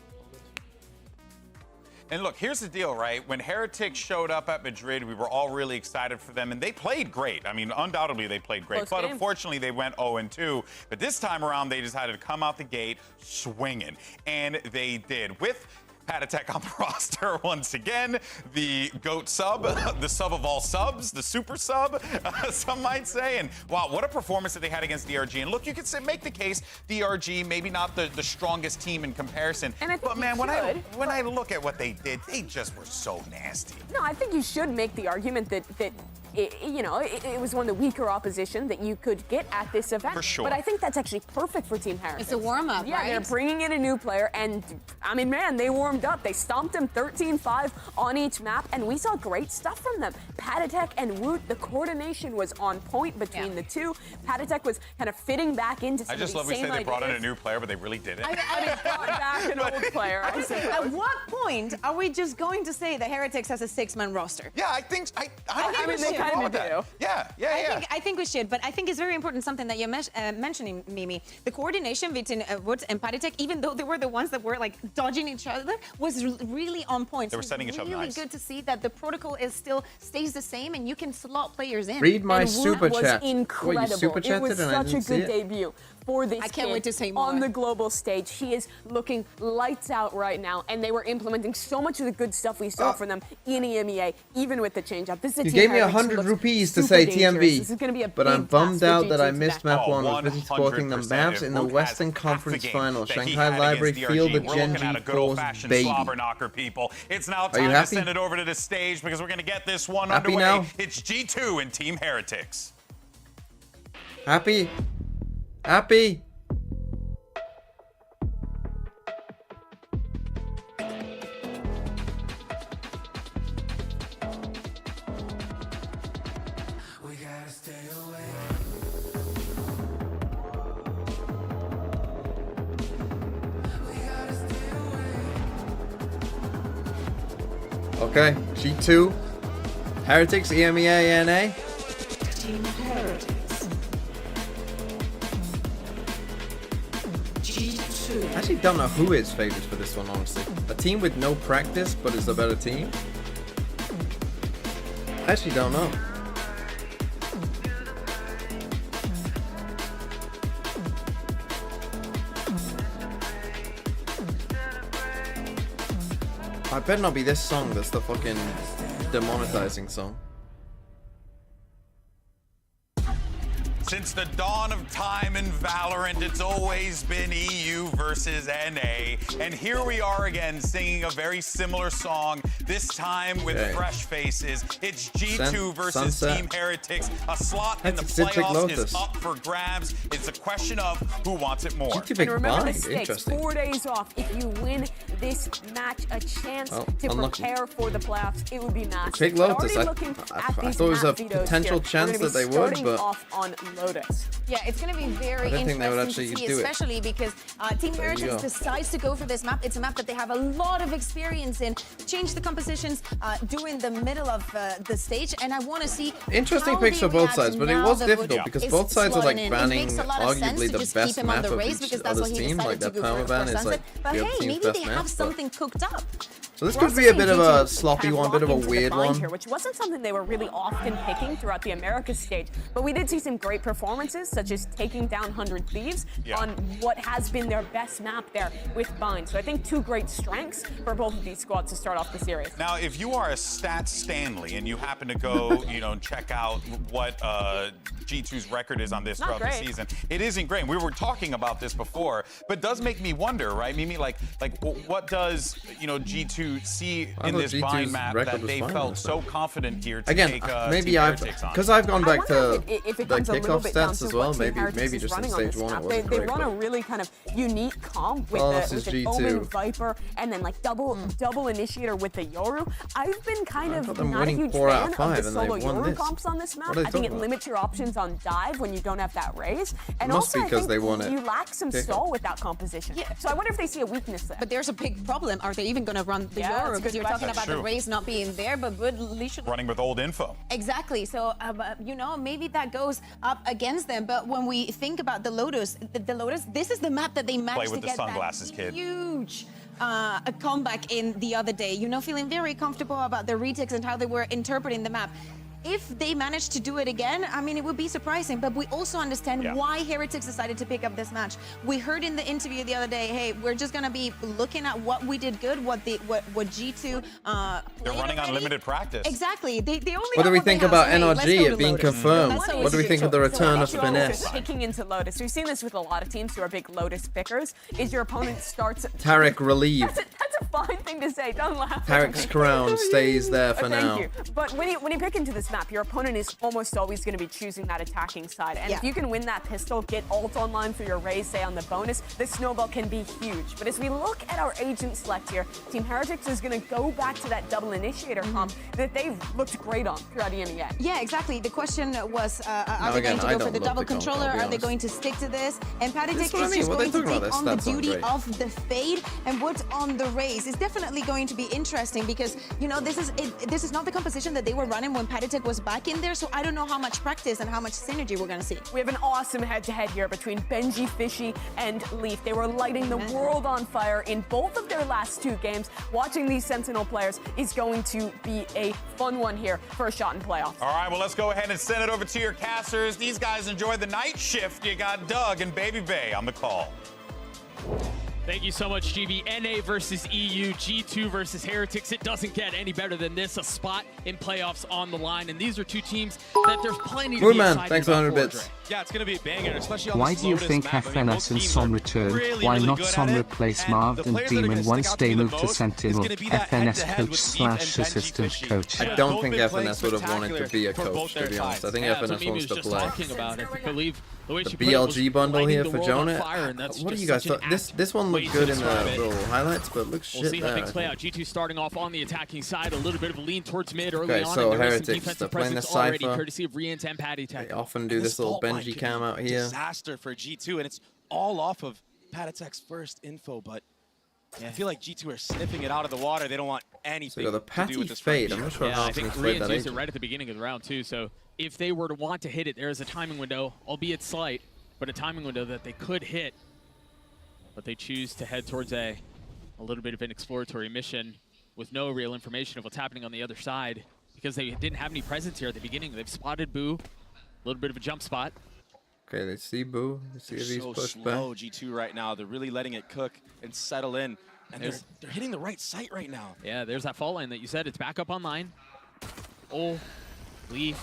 And look, here's the deal, right? When Heretics showed up at Madrid, we were all really excited for them, and they played great. I mean, undoubtedly they played great, Close but game. unfortunately they went 0-2. But this time around, they decided to come out the gate swinging, and they did with Patek on the roster once again, the GOAT sub, the sub of all subs, the super sub, some might say. And wow, what a performance that they had against DRG. And look, you could say, make the case, DRG, maybe not the strongest team in comparison. And I think but man, you when should, I look at what they did, they just were so nasty. No, I think you should make the argument that it was one of the weaker opposition that you could get at this event. For sure. But I think that's actually perfect for Team Heretics. It's a warm-up, yeah, right? they're bringing in a new player, and I mean, man, they warmed up. They stomped him 13-5 on each map, and we saw great stuff from them. Patek and Woot, the coordination was on point between the two. Patek was kind of fitting back into some I just of love these we say same they brought in a ideas. new player, but they really didn't. I brought back an old player. I suppose. At what point are we just going to say that Heretics has a 6-man roster? Yeah, I think I think mean, we they should. kind of do. Yeah. I think we should, but I think it's very important something that you're mentioning, Mimi. The coordination between Woot and Patek, even though they were the ones that were like dodging each other, was really on point. They were setting each other Really nice. good to see that the protocol stays the same, and you can slot players in. Read my And Woot super was chat. incredible. What, you super It chatted was and I such a didn't see good it? debut for this I can't kid wait to say more. on the global stage. He is looking lights out right now, and they were implementing so much of the good stuff we saw from them in EMEA, even with the change-up. This is a You team gave me Heritage 100 looks rupees to super say dangerous. TMV, This is gonna be a but I'm big bummed task for out that I G2 missed today. map 1. Was busy supporting the 100%. maps in the Who Western has half the Conference game Final. that he Shanghai had Library against Field, the We're looking at a GENG good Force old-fashioned baby. slobber knocker, people. It's now Are you time to happy? send it over to the stage because we're going to get this one Happy underway. now? It's G2 and Team Heretics. Happy? Happy? Okay, G2, Heretics, EMEA, NA. Team Heretics. G2. I actually don't know who is favorites for this one, honestly. A team with no practice, but is a better team? I actually don't know. I better not be this song that's the fucking demonetizing song. Since the dawn of time in Valorant, it's always been EU versus NA. And here we are again singing a very similar song, this time with fresh faces. It's G2 versus Sunset. Team Heretics. A slot in the Citric playoffs Lotus. is up for grabs. It's a question of who wants it more. G2 And big remember the blind. stakes, Interesting. 4 days off. If you win this match, a chance Oh, to unlucky. prepare for the playoffs. It would be massive. Big But Lotus. already I looking thought at it these was a map vetoes potential here, chance we're gonna that they be would, starting but off on Lotus. Yeah, it's going to be very I didn't think they would interesting actually to see, do it. especially because Team There you Heretics go. decides to go for this map. It's a map that they have a lot of experience in. Change the compositions during the middle of the stage, and I want to see Interesting how picks they for both react sides, but it now was that difficult Wood because is both sides are like slotting in. It banning makes a lot of sense arguably to the just best keep him on map the of race each because that's other's what he team. decided Like to that go for permaban is Sunset. like But the other hey, team's maybe best they map. have but- something cooked up. So this We're could also be a seeing bit of G2 a sloppy kind of one, bit of a lock into the weird bind one. here, which wasn't something they were really often picking throughout the Americas stage. But we did see some great performances, such as taking down 100 Thieves on what has been their best map there with Bind. So I think two great strengths for both of these squads to start off the series. Now, if you are a stat Stanley and you happen to go, check out what G2's record is on this throughout the season, it isn't great. We were talking about this before, but it does make me wonder, right, Mimi? Like what does G2 see in this G2's Bind map record that was they fine felt on this so map. confident here to Again, take maybe Team I've Heretics on? because I've gone back to if it the comes a little kickoff bit down stats to as well. what Team Maybe Heretics is just in running on stage this 1 map. it wasn't They great. run a But really kind of unique comp with this the is Omen G2. Viper and then like double initiator with the Yoru. I've been kind of thought them not a winning huge 4 out fan of 5 of the and they solo won Yoru this. comps on this map. What are they I think it talking about? limits your options on dive when you don't have that raise. And Must be also I 'cause think they won it. you lack some Kickoff. stall with that composition. Yeah. So I wonder if they see a weakness there. But there's a big problem. Are they even going to run the Yeah, that's a Euro? good Because you're talking question. about True. the race not being there, but Woodley should. Running with old info. Exactly. So, maybe that goes up against them. But when we think about the Lotus, this is the map that they managed with to the get sunglasses, that kid. huge a comeback in the other day. Feeling very comfortable about the retakes and how they were interpreting the map. If they manage to do it again, I mean, it would be surprising, but we also understand why Heretics decided to pick up this match. We heard in the interview the other day, hey, we're just going to be looking at what we did good, what G2 They're running on limited practice. Exactly. They only What do know we what they think have, about so, hey, let's NRG go it to being Lotus. confirmed? That's What do we think of the return of Finesse? Picking into Lotus. We've seen this with a lot of teams who are big Lotus pickers. Is your opponent starts Tarek relieved. That's a fine thing to say. Don't laugh. Tarek's crown stays there for now. Thank you. But when you pick into this map, your opponent is almost always going to be choosing that attacking side. And if you can win that pistol, get ult online for your raise, say on the bonus, the snowball can be huge. But as we look at our agent select here, Team Heretics is going to go back to that double initiator comp that they've looked great on throughout EMEA. Yeah, exactly. The question was, are they again, going I to go for don't the love double the comp, controller? I'll be Are they honest. going to stick to this? And Patty That's Dick what I is mean. just What going they to talking take about? on Their the stats aren't duty great. of the fade and what's on the raise. It's definitely definitely going to be interesting because, you know, this is not the composition that they were running when Paratech was back in there, so I don't know how much practice and how much synergy we're going to see. We have an awesome head-to-head here between Benji, Fishy, and Leaf. They were lighting the world on fire in both of their last 2 games. Watching these Sentinel players is going to be a fun one here for a shot in playoffs. All right, well, let's go ahead and send it over to your casters. These guys enjoy the night shift. You got Doug and Baby Bay on the call. Thank you so much, GB. NA versus EU, G2 versus Heretics. It doesn't get any better than this. A spot in playoffs on the line, and these are 2 teams that there's plenty to be excited about. Thanks for 100 bits. Yeah, it's going to be a banger, especially on Why the do you slowest think map. FNS and Son return? Why not Son replace Marv and Demon once they move to Sentinel? FNS coach / assistant coach. I don't think FNS would have wanted to be a coach, to be honest. I think FNS wants to play. About it. I believe the way The she put it was BLG bundle here lighting for the world on Jonah. fire, and that's What do just you guys such thought? an This one way looked to good in describe the it. little highlights, but looks We'll shit see how there. things play out. G2 starting off on the attacking side, a little bit of a lean towards mid early Okay, on. so and there is some Heretics, defensive they're playing presence the already, Cypher. courtesy of Rians and Patty Tech. They often do this little Benji cam out here. Disaster for G2, and it's all off of Paratech's first info, but I feel like G2 are sniffing it out of the water. They don't want anything So the to do with Patty this fade. fight. I'm not sure Yeah, how I often think he's played Rians that used it agent. right at the beginning of the round too. So if they were to want to hit it, there is a timing window, albeit slight, but a timing window that they could hit. But they choose to head towards a little bit of an exploratory mission with no real information of what's happening on the other side because they didn't have any presence here at the beginning. They've spotted Boo, a little bit of a jump spot. Okay, they see Boo. They see if he's So pushed slow, back. G2 right now. They're really letting it cook and settle in, and they're hitting the right site right now. Yeah, there's that fault line that you said. It's back up online. Oh, Leaf.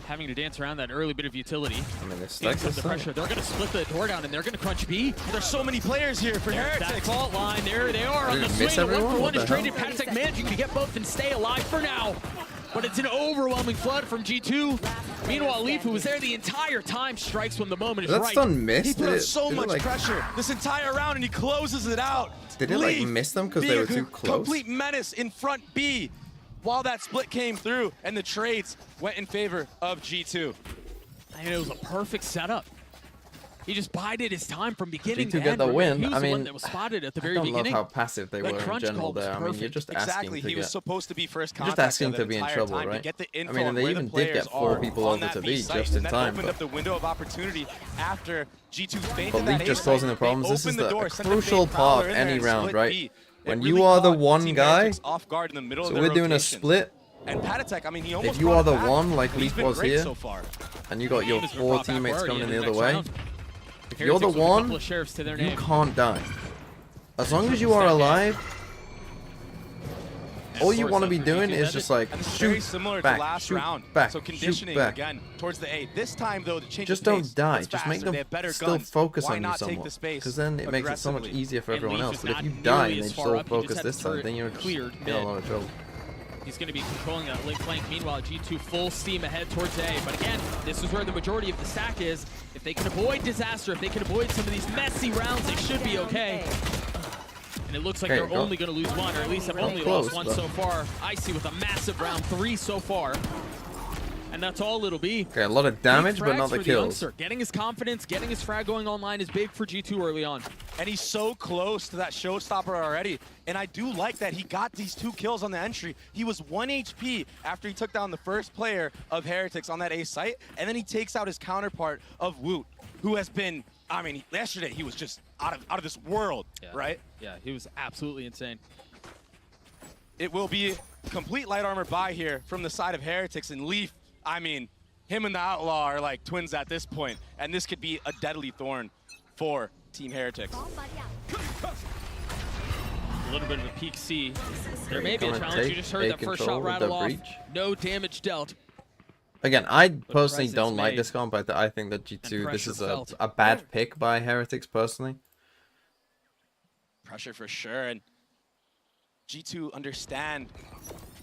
Having to dance around that early bit of utility. I mean, this Getting some of the pressure. They're going to split the door down, and they're going to crunch B. There's so many players here for That Heretics. fault line, there they are on the miss swing. everyone? 1-for-1 What is the traded. hell? Paratech managing to get both and stay alive for now. But it's an overwhelming flood from G2. Meanwhile, Leaf, who was there the entire time, strikes when the moment is That right. stun missed? He put Did up it- so did it, much like- pressure this entire round, and he closes it out. Did it like Leaf miss them because they being were a too close? Complete menace in front B while that split came through, and the trades went in favor of G2. And it was a perfect setup. He just bided his time from beginning G2 to get end. the Remember, win. He was I the one mean, that was spotted at the I very don't beginning. love how passive they That were in crunch general call was there. I mean, you're perfect. just Exactly, asking to he was get. supposed to be first You're just contact asking the to be in entire trouble, time right? to get the info I mean, and they on where even the did players get 4 are people on over that to B B site, just in and that time. opened But up the window of opportunity after G2 fainted But that Leaf A just site. causing the They problems. This is opened the the door, a sent the crucial fake part prowler of in any there, round, split right? B. When It you really are the caught one Team guy, Heretics off guard in the middle so of their we're doing a rotation. split. And Paratech, I mean, he almost If you are the brought it back, one like but he's Leaf been was great here, so far. and you got your Game has been 4 brought back teammates already coming in in the the other next way, round. if you're the Heretics with a couple one, of sheriffs to their you name. can't die. As long as you are alive, all you want to be doing is just like And this is very shoot similar back, to last shoot round. back, So shoot conditioning back. again towards the A. This time though, the change Just of don't pace, die. it's Just make faster, them they have better still guns. focus Why on you not take somewhat. the space Because then it makes it so much aggressively? easier for And everyone Leaf else. is But if not you nearly die as and they far still up. He just focus had this the time, turret then you're just cleared in a lot of trouble. He's going to be controlling that link flank. Meanwhile, G2 full steam ahead towards A. But again, this is where the majority of the stack is. If they can avoid disaster, if they can avoid some of these messy rounds, they should be okay. And it looks like Okay, they're only going to lose one, or at least have only close, lost one but- so far. Icy with a massive round 3 so far. And that's all it'll be. Okay, a lot of damage, Big but frags not the for kills. youngster. Getting his confidence, getting his frag going online is big for G2 early on. And he's so close to that showstopper already. And I do like that he got these 2 kills on the entry. He was 1 HP after he took down the first player of Heretics on that A site. And then he takes out his counterpart of Woot, who has been, I mean, yesterday he was just out of this world, right? Yeah, he was absolutely insane. It will be complete light armor buy here from the side of Heretics, and Leaf, I mean, him and the Outlaw are like twins at this point, and this could be a deadly thorn for Team Heretics. A little bit of a peak C. There may be a Gonna challenge. You take just heard A that first control shot with rattle the off. breach. No damage dealt. Again, I personally presence don't like made. this comp. I think that G2, this pressure is felt. a bad pick by Heretics personally. Pressure for sure, and G2 understand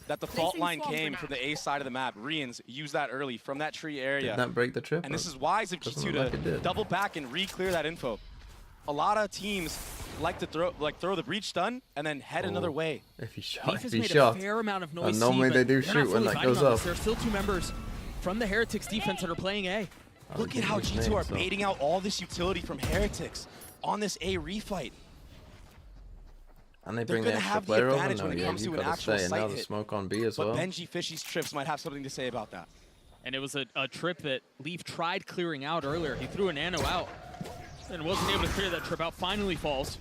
that the fault line came from the A side of the map. Rians used that early from that tree area. Did that break the trip? And this is wise of Doesn't G2 look like it to did. double back and re-clear that info. A lot of teams like to throw the breach stun and then head another way. If he shot, Leaf if has he made shot. a fair amount of noise. Normally C, they but do they're shoot not when fully that fighting goes on this. up. There are still 2 members from the Heretics defense that are playing A. Look at how G2 are baiting out all this utility from Heretics on this A refight. And they bring they're the going to extra have the player over. advantage No, when it yeah, comes to you've an got to actual stay. And now site the hit. smoke on B as But well. Benji Fishy's trips might have something to say about that. And it was a trip that Leaf tried clearing out earlier. He threw a nano out and wasn't able to clear that trip out. Finally falls.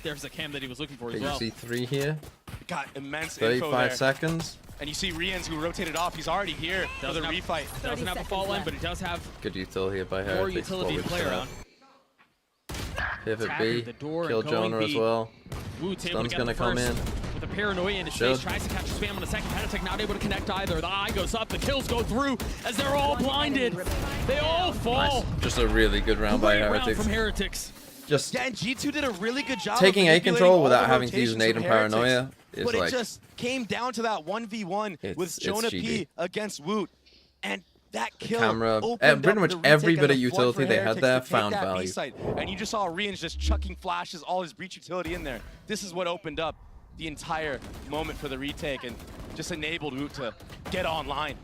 There's the cam that he was looking for as Okay, well. you see 3 here. Got immense info 35 there. seconds. And you see Rians who rotated off. He's already here for the refight. Doesn't have a fault line, but he does have Good util here by more Heretics. utility to play around. Pivot Attacking B. the door Kill and going Jonah as B. well. Woot's able to Stun's get gonna the come first in. with a paranoia in his Should. face. Tries to catch spam on a second. Heretic not able to connect either. The eye goes up. The kills go through as they're all blinded. They all fall. Nice. Just a really good round by Great round Heretics. from Heretics. Just yeah, and G2 did a really good job taking of A control all without the having to use rotations nade of and Heretics. paranoia is But like it just came down to that 1v1 with it's Jonah GG. P against Woot. And that kill camera, opened pretty up much the every retake bit and of the flood utility for they had Heretics there to take found that value. B-site. And you just saw Rians just chucking flashes, all his breach utility in there. This is what opened up the entire moment for the retake and just enabled Woot to get online.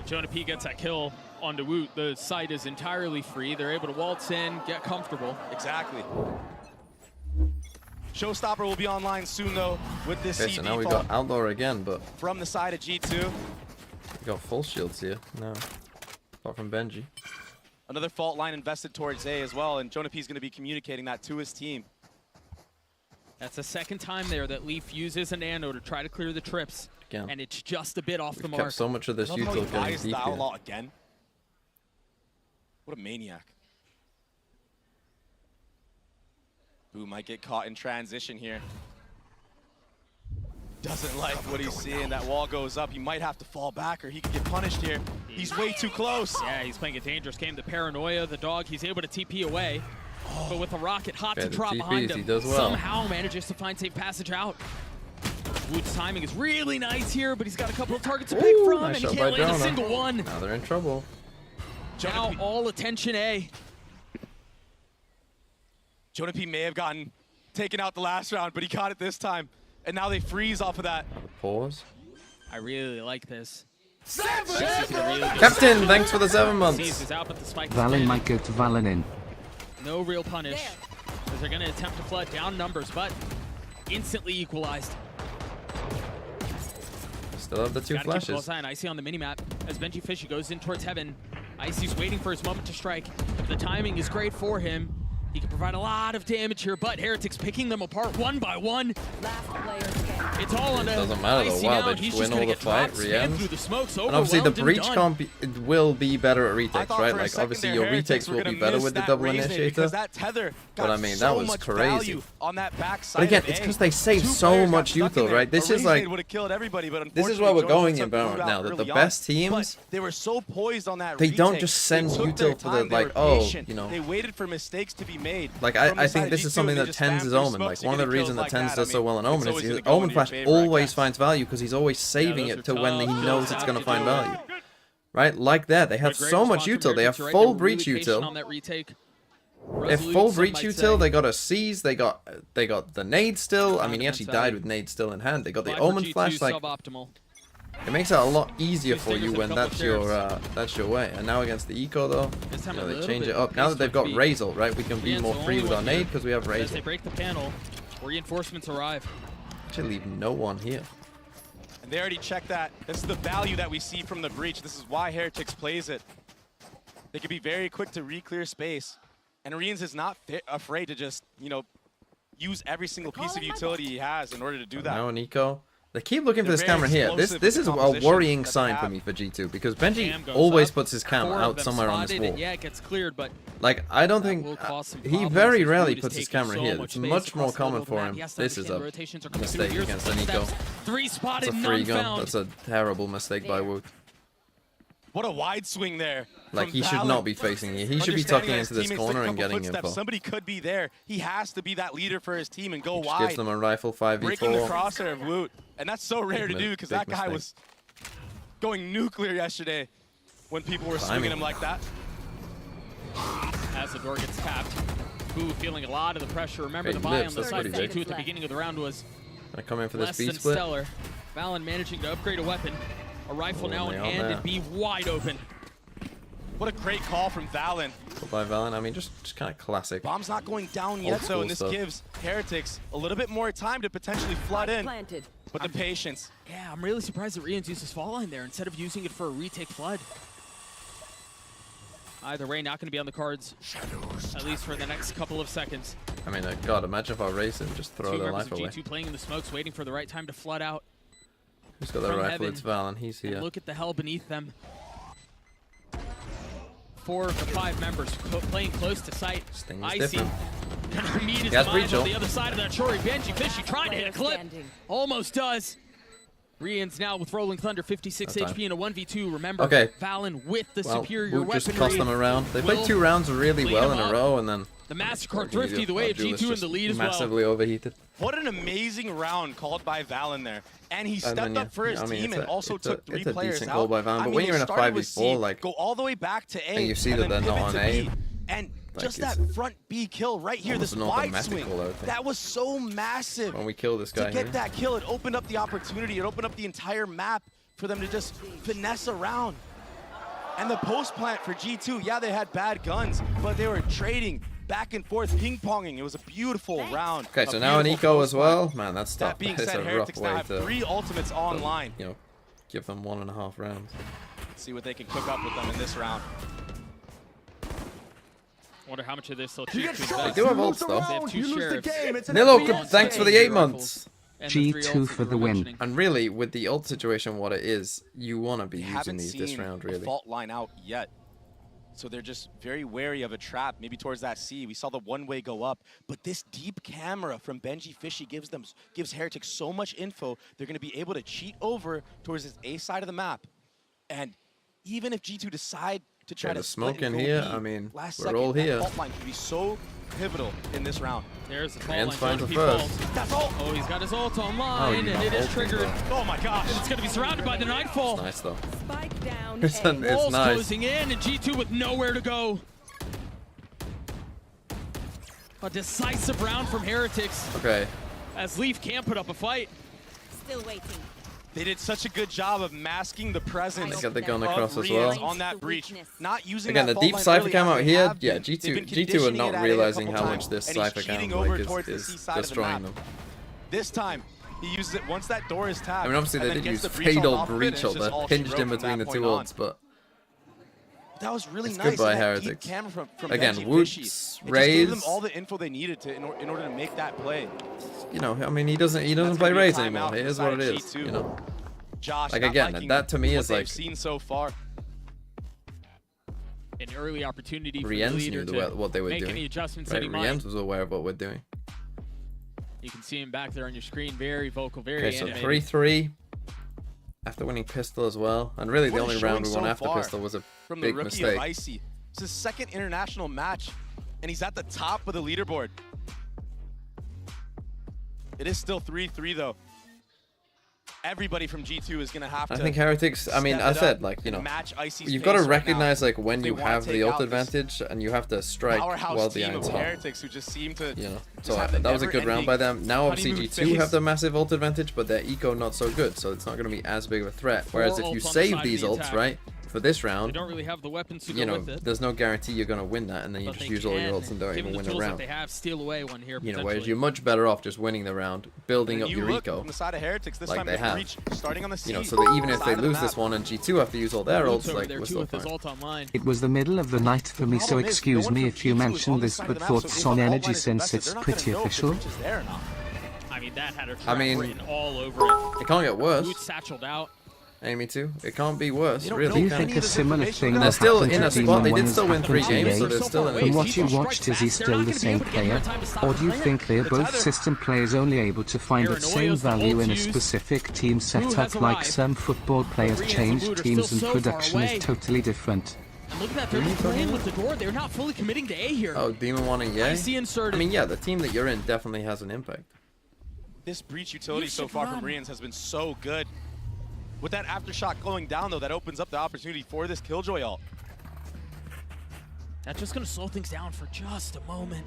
Jonah P gets that kill onto Woot. The site is entirely free. They're able to waltz in, get comfortable. Exactly. Showstopper will be online soon, though, with this Okay, CB so now we fall got Outlaw again, but from the side of G2. we got full shields here. No, apart from Benji. Another fault line invested towards A as well, and Jonah P is going to be communicating that to his team. That's the second time there that Leaf uses a nano to try to clear the trips. Again. And it's just a bit off the Kept mark. so much of this I love how he util getting buys deep the here. Outlaw again. What a maniac. Who might get caught in transition here. Doesn't like what he's seeing. That wall goes up. He might have to fall back or he could get punished here. He's way too close. Yeah, he's playing a dangerous game. The paranoia, the dog, he's able to TP away. But with a rocket hot Yeah, to the drop TPs, behind him, he does well. somehow manages to find safe passage out. Woot's timing is really nice here, but he's got a couple of targets to pick Ooh, from, nice and he shot can't by land a Jonah. single one. Now they're in trouble. Now all attention A. Jonah P may have gotten taken out the last round, but he got it this time. And now they freeze off of that. Pause. I really like this. Captain, thanks for the 7 months. Is out, but the spike is Valen in. might go to Valen in. No real punish. As they're going to attempt to flood down numbers, but instantly equalized. Still have the 2 Gotta keep a flashes. close eye on Icy on the minimap as Benji Fishy goes in towards heaven. Icy's waiting for his moment to strike. The timing is great for him. He can provide a lot of damage here, but Heretics picking them apart one by one. It's all on It doesn't matter though. Icy wow, now, they and he's just win gonna all the get fight. dropped, spam Riens. through the smokes, And obviously the overwhelmed and breach done. comp will be better at retakes, thought right? for a Like second obviously there, your Heretics retakes were will gonna be better miss with the that double raise initiator. because that tether got But I mean, so that was much crazy. value on that backside But again, of it's A. because they save 2 so players got much stuck in util, there. right? This A is raise like nade would have killed everybody, but this is what we're unfortunately, going Jonah in took Valorant Woot now. out That the early best on. teams, But they were so poised on that they don't retake. just send They took util their for the, time, they like, were oh, patient. you know. They waited for mistakes to be made. Like From the I side think of this is G2, something they that just Tens spammed is through Omen. smokes Like to one of get the kills reasons that like Tens that. does so well in I mean, Omen it's is his always gonna go Omen in your Flash favor, I always guess. finds value because he's always saving those it are to when he tough knows kills it's to going to find do. value. Right? Like that. They have Great so much response from util. They have Heretics, you're right, full they were breach really patient util. on that retake. They have Resolute, full some breach might util. say. They got a seize. They got the nade still. I mean, he actually died with nade still in hand. They got the Five for Omen G2 Flash. Like suboptimal. it makes it a lot easier Two for you stingers when and a couple that's your way. And now against the eco though, This time you know, a they little change bit it up. Now that they've got speed. Razor, right? We can be Riens more the free only with our one here. nade because we have As Razor. they break the panel, reinforcements arrive. Actually, leave no one here. And they already checked that. This is the value that we see from the breach. This is why Heretics plays it. They can be very quick to re-clear space. And Riens is not afraid to just, you know, use every single piece of utility he has in order to do that. Now an eco. They keep looking for They're this very camera here. explosive This with is the a composition worrying that they sign for have. me for G2 because Benji Cam goes always up. puts his cam 4 of out them somewhere on this spotted, and wall. yeah, it gets cleared, but Like I don't think will cause some he problems very as rarely Woot is puts his taking camera so here. much It's space much more across the common middle of for the map. him. He has to This is understand a the rotations are coming through. mistake Here's against the an eco. footsteps. 3 It's spotted, a free none gun. found. That's a terrible mistake by Woot. What a wide swing there. Like from he should Valen. not be facing here. He should be Understanding tucking that into his this teammates corner took a and couple getting footsteps. info. Somebody could be there. He has to be that leader for his team and go Which wide. gives them a rifle 5v4. Breaking the crosshair of Woot. And that's so rare to Big do because big that guy mistake. was going nuclear yesterday when people were swinging him like that. As the door gets tapped, Boo feeling a lot of the pressure. Remember Great the buy lips, on the that's side of pretty big. G2 at the beginning of the round was I come in for this less B than split. stellar. Valen managing to upgrade a weapon. A rifle Oh, now in they are hand there. and B wide open. What a great call from Valen. By Valen, I mean, just kind of classic. Bomb's not going down yet, though, and this gives Heretics a little bit more time to potentially flood in. But the patience. Yeah, I'm really surprised that Rians used his fall line there instead of using it for a retake flood. Either way, not going to be on the cards, at least for the next couple of seconds. I mean, God, imagine if our racing just throw their life away. G2 playing in the smokes, waiting for the right time to flood out. Who's got the rifle? It's Valen. He's here. And look at the hell beneath them. 4 of the 5 members playing close to sight. Icy gonna meet his mind on the other side of that Chori. Benji Fishy trying to hit a clip. Almost does. Rians now with Rolling Thunder, 56 HP in a 1v2. Remember, Valen with the superior weaponry. Just cost them a round. They played 2 rounds really well in a row, and then the Massacre Thrifty, the way of G2 in the lead as well. Massively overheated. What an amazing round called by Valen there. And he stepped up for his team and also took 3 players out. Goal by Valen, but when you're in a 5v4, like, go all the way back to A, and you see that they're not on A. And just that front B kill right here, this wide swing, that was so massive. When we kill this guy to get that kill, it opened up the opportunity. It opened up the entire map for them to just finesse around. And the post plant for G2, yeah, they had bad guns, but they were trading back and forth, ping-ponging. It was a beautiful round. Okay, so now an eco as well. Man, that's tough. That being said, Heretics now have 3 ultimates online. You know, give them 1.5 rounds. Let's see what they can cook up with them in this round. Wonder how much of this they'll choose to They do have ults though. They have 2 sheriffs. Nilo, thanks for the 8 months. G2 for the win. And really, with the ult situation, what it is, you want to be using these this round, really. Fault line out yet. So they're just very wary of a trap, maybe towards that C. We saw the one-way go up, but this deep camera from Benji Fishy gives Heretics so much info. They're going to be able to cheat over towards this A side of the map. And even if G2 decide to try to smoke in here, I mean, we're all here. Fault line could be so pivotal in this round. There's the fault line. Finds the first. That's ult. Oh, he's got his ult online, and it is triggered. Oh my gosh. And it's going to be surrounded by the Nightfall. It's nice though. Spike down. It's Walls nice. closing in, and G2 with nowhere to go. A decisive round from Heretics. Okay. As Leaf can't put up a fight. Still waiting. They did such a good job of masking the presence They got the gun across of as well. Rians on that breach. Not using Again, that the deep fault Cypher line cam out early here, as they yeah, have been. G2 are not realizing how much this Cypher cam is destroying them. This time, he uses it once that door is tapped. I mean, obviously they did use Fatal Breach ult, they're pinched in between the 2 ults, but that was really it's nice. good by and that deep Heretics. camera from Again, Benji Woods, Fishy. Raze. It just gave them all the info they needed to in order to make that play. You know, I mean, he doesn't play Raze anymore. It is what it is. You know. Josh, like again, that to me is like seen so far. An early opportunity for Rienz the leader knew to what they were make doing. any adjustments Right, that he might. Rienz was aware of what we're doing. You can see him back there on your screen, very vocal, very okay, so animated. 3-3 after winning pistol as well, and really the only round we won after pistol was a from big the rookie mistake. Of Icy. It's his 2nd international match, and he's at the top of the leaderboard. It is still 3-3 though. Everybody from G2 is going to have to. I think Heretics, I mean, I said, like, you know, you've got to recognize, like, when you have the ult advantage and you have to strike while the iron's hot. Heretics who just seem to, you know, so that was a good round by them. Now, obviously, G2 have the massive ult advantage, but their eco not so good, so it's not going to be as big of a threat. Whereas if you save these ults, right, for this round, they don't really have the weapons to you go know, with it. there's no guarantee you're going to win that, and then you But just they use all your can, ults and don't given even the win a tools round. that they have, steal away one here. You know, whereas you're much better off just winning the round, building up you your look eco, from the side of Heretics, this like time they have. Breach, starting on the C, you know, so that even if they side of the lose this map. one and G2 have to use all their Woods ults, over like there we're too still with his fine. ult online. It was the middle of the night for me, so problem is, excuse no one me from if you G2 is on mention the this, side of but the map, thoughts so on if the energy fault line is since invested, it's they're not pretty gonna know if the official. breach is there or not. I mean, that had a I trap mean, written all over it. It can't get worse. Woods satcheled out. Me too. It can't be worse, Do really. you think a similar thing And will they're still happen in to a spot. Demon They when did it's still win 3 happened games, so today? they're still in From a what you watched, is he still the same player? Or do you think they're both system players only able to find the same value in a specific team setup, like some football players change teams and production is totally different? And look at that, they're just playing with the door. They're not fully committing to A here. Oh, Demon wanting yay? Icy inserted. I mean, yeah, the team that you're in definitely has an impact. This breach utility so far from Rians has been so good. With that aftershock going down, though, that opens up the opportunity for this Killjoy ult. That's just going to slow things down for just a moment.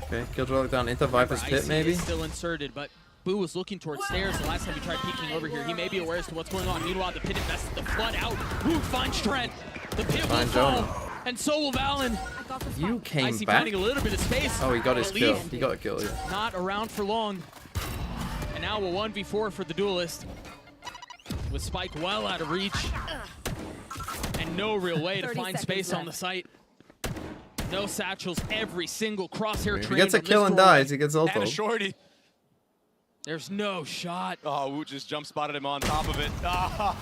Okay, Killjoy down into Viper's pit, Icy maybe? is still inserted, but Boo was looking towards stairs the last time he tried peeking over here. He may be aware as to what's going on. Meanwhile, the pit invested the flood out. Boo finds Trent. The pit will fall, and so will Valen. You came Icy back. finding a little bit of space. Oh, he got his kill. Leaf He got a kill, yeah. not around for long. And now a 1v4 for the duelist. With Spike well out of reach. And no real way to find space on the site. No satchels, every single crosshair If he gets a kill and dies, he gets ulted. And a shorty. There's no shot. Oh, Wu just jump spotted him on top of it. Ah.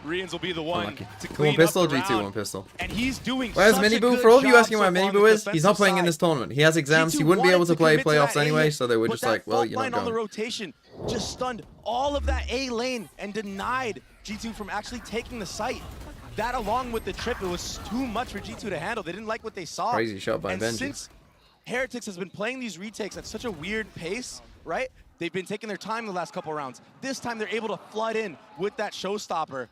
Rians will be the one to clean One pistol, up the G2, round. one pistol. And he's doing Where's such Mini a Boo? good For all of you job asking why so Mini far Boo on is, the he's not playing in defensive this tournament. He has exams. G2 He wouldn't be able to wanted play commit to playoffs that A anyway, lane, so they were but just that like, well, fault you're line not on the going. rotation just stunned all of that A lane and denied G2 from actually taking the site. That along with the trip, it was too much for G2 to handle. They didn't like what they saw. Crazy shot by and Benji. Since Heretics has been playing these retakes at such a weird pace, right? They've been taking their time the last couple rounds. This time they're able to flood in with that showstopper.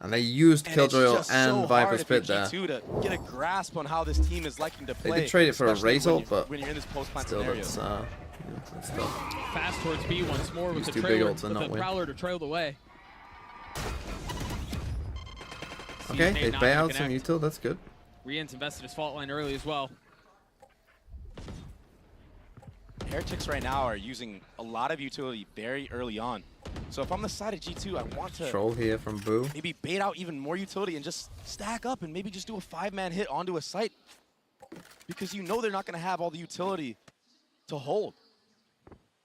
And they used Killjoy and so Viper's hard Pit there. G2 to get a grasp on how this team is liking to They play. did trade it for a especially race when ult, but when you're in this post-plant still, scenario. that's still. Fast towards B once more with These the two big trailer, ults and with not the win. Prowler to trail the way. Okay, they not pay gonna out some connect. util. That's good. Rian's invested his fault line early as well. Heretics right now are using a lot of utility very early on. So if I'm the side of G2, I want to Troll here from Boo. maybe bait out even more utility and just stack up and maybe just do a 5-man hit onto a site. Because you know they're not going to have all the utility to hold.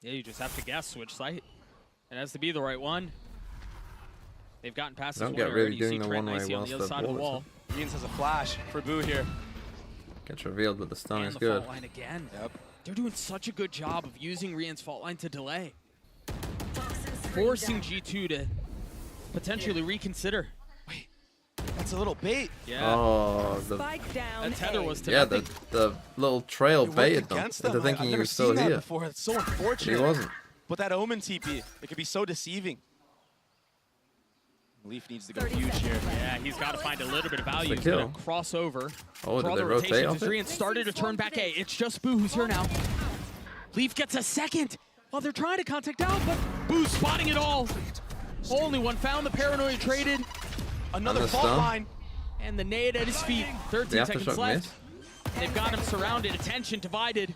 Yeah, you just have to guess which site. It has to be the right one. They've gotten past this Don't one get already. really You see doing the Trent one-way nicely on the whilst other the side of the wall wall. Rians has a flash for Boo here. Gets revealed, but the stun And is the good. fault line again. Yep. They're doing such a good job of using Rian's fault line to delay. Forcing G2 to potentially reconsider. That's a little bait. Yeah. Oh, the Spike down. That tether was to yeah, nothing. the little trail It worked baited them against into them. thinking I've he never was still seen that here. before. It's so But unfortunate. he wasn't. But that Omen TP, it could be so deceiving. Leaf needs to go huge here. Yeah, he's got to find a little bit of value. It's He's a going to kill. cross over. Oh, Draw did they the rotate rotation off as it? Rian started to turn back A. It's just Boo who's here now. Leaf gets a second while they're trying to contact out, but Boo's spotting it all. Only one found. The paranoia traded. Another the fault stun. line. And the nade at his feet. 13 The seconds aftershock left. They've got him surrounded. Attention divided.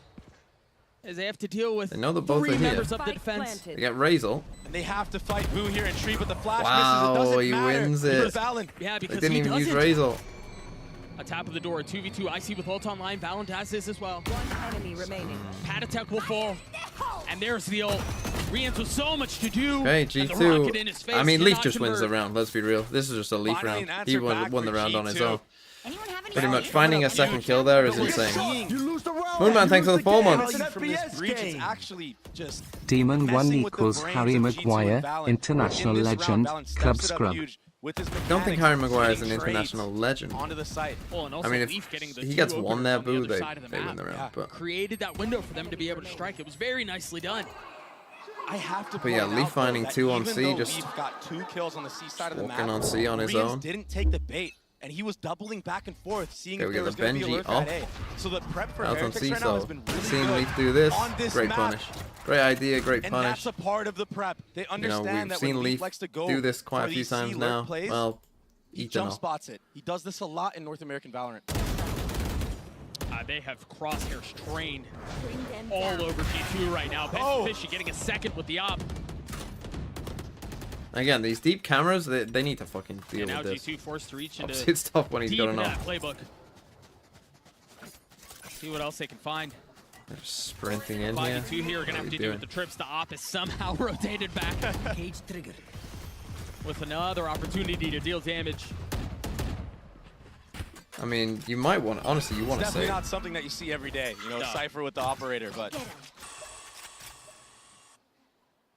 As they have to deal with They know that both three are here. members of the defense. They get Razel. And they have to fight Boo here and Tree, but the flash Wow, misses. It doesn't he matter. wins It it. was Valen. Yeah, They because didn't he even use doesn't. Razel. A tap of the door. 2v2. Icy with ult online. Valent has this as well. One enemy remaining. Patatek will fall. And there's the ult. Rians with so much to do. Okay, And the rocket in his G2. face I mean, cannot Leaf just wins the convert. round. Let's be real. This is just a Leaf Finally round. an He answer back won the for round on his G2. own. Pretty much finding a second kill there is insane. You lose the round. Moonman, thanks for the 4 Value months. from this FPX breach is game. actually just Demon 1 messing with the equals brains Harry of G2 and Maguire, Valen. international In this round, legend, Valen steps club it up scrub. huge with his I don't think mechanics, Harry Maguire is an getting trades international legend. onto the site. Oh, and also I mean, Leaf if getting the he two gets one openers there, on the Boo, other they side of the win map. the round. But Created that window for them to be able to strike. It was very nicely done. I have to But yeah, point Leaf out, though, finding that 2 on even C, though just Leaf got 2 kills on the C side of the walking map, on C on his Rians own. didn't take the bait, and he was doubling back and forth, seeing Okay, if we there get was the going to be Benji alert off. at A. So the prep for Out on Heretics C, right now has so been really seeing good Leaf do this, on this great map. punish. Great idea, great And punish. that's a part of the prep. They You know, understand we've that seen when Leaf likes to go do this quite for a few these times C now. lurk plays, Well, he Ethan jump off. spots it. He does this a lot in North American Valorant. They have crosshairs trained all over G2 right now. Ben Fishy getting a second with the op. Again, these deep cameras, they need to fucking deal And now with this. G2 forced to reach into Obviously, it's tough when he's deep got into enough. that playbook. See what else they can find. They're sprinting in 5v2 here. here are going to have to do with the trips. The op is somehow rotated back. Cage triggered. With another opportunity to deal damage. I mean, you might want to, honestly, you want It's to definitely say. not something that you see every day, you know, No. Cypher with the operator, but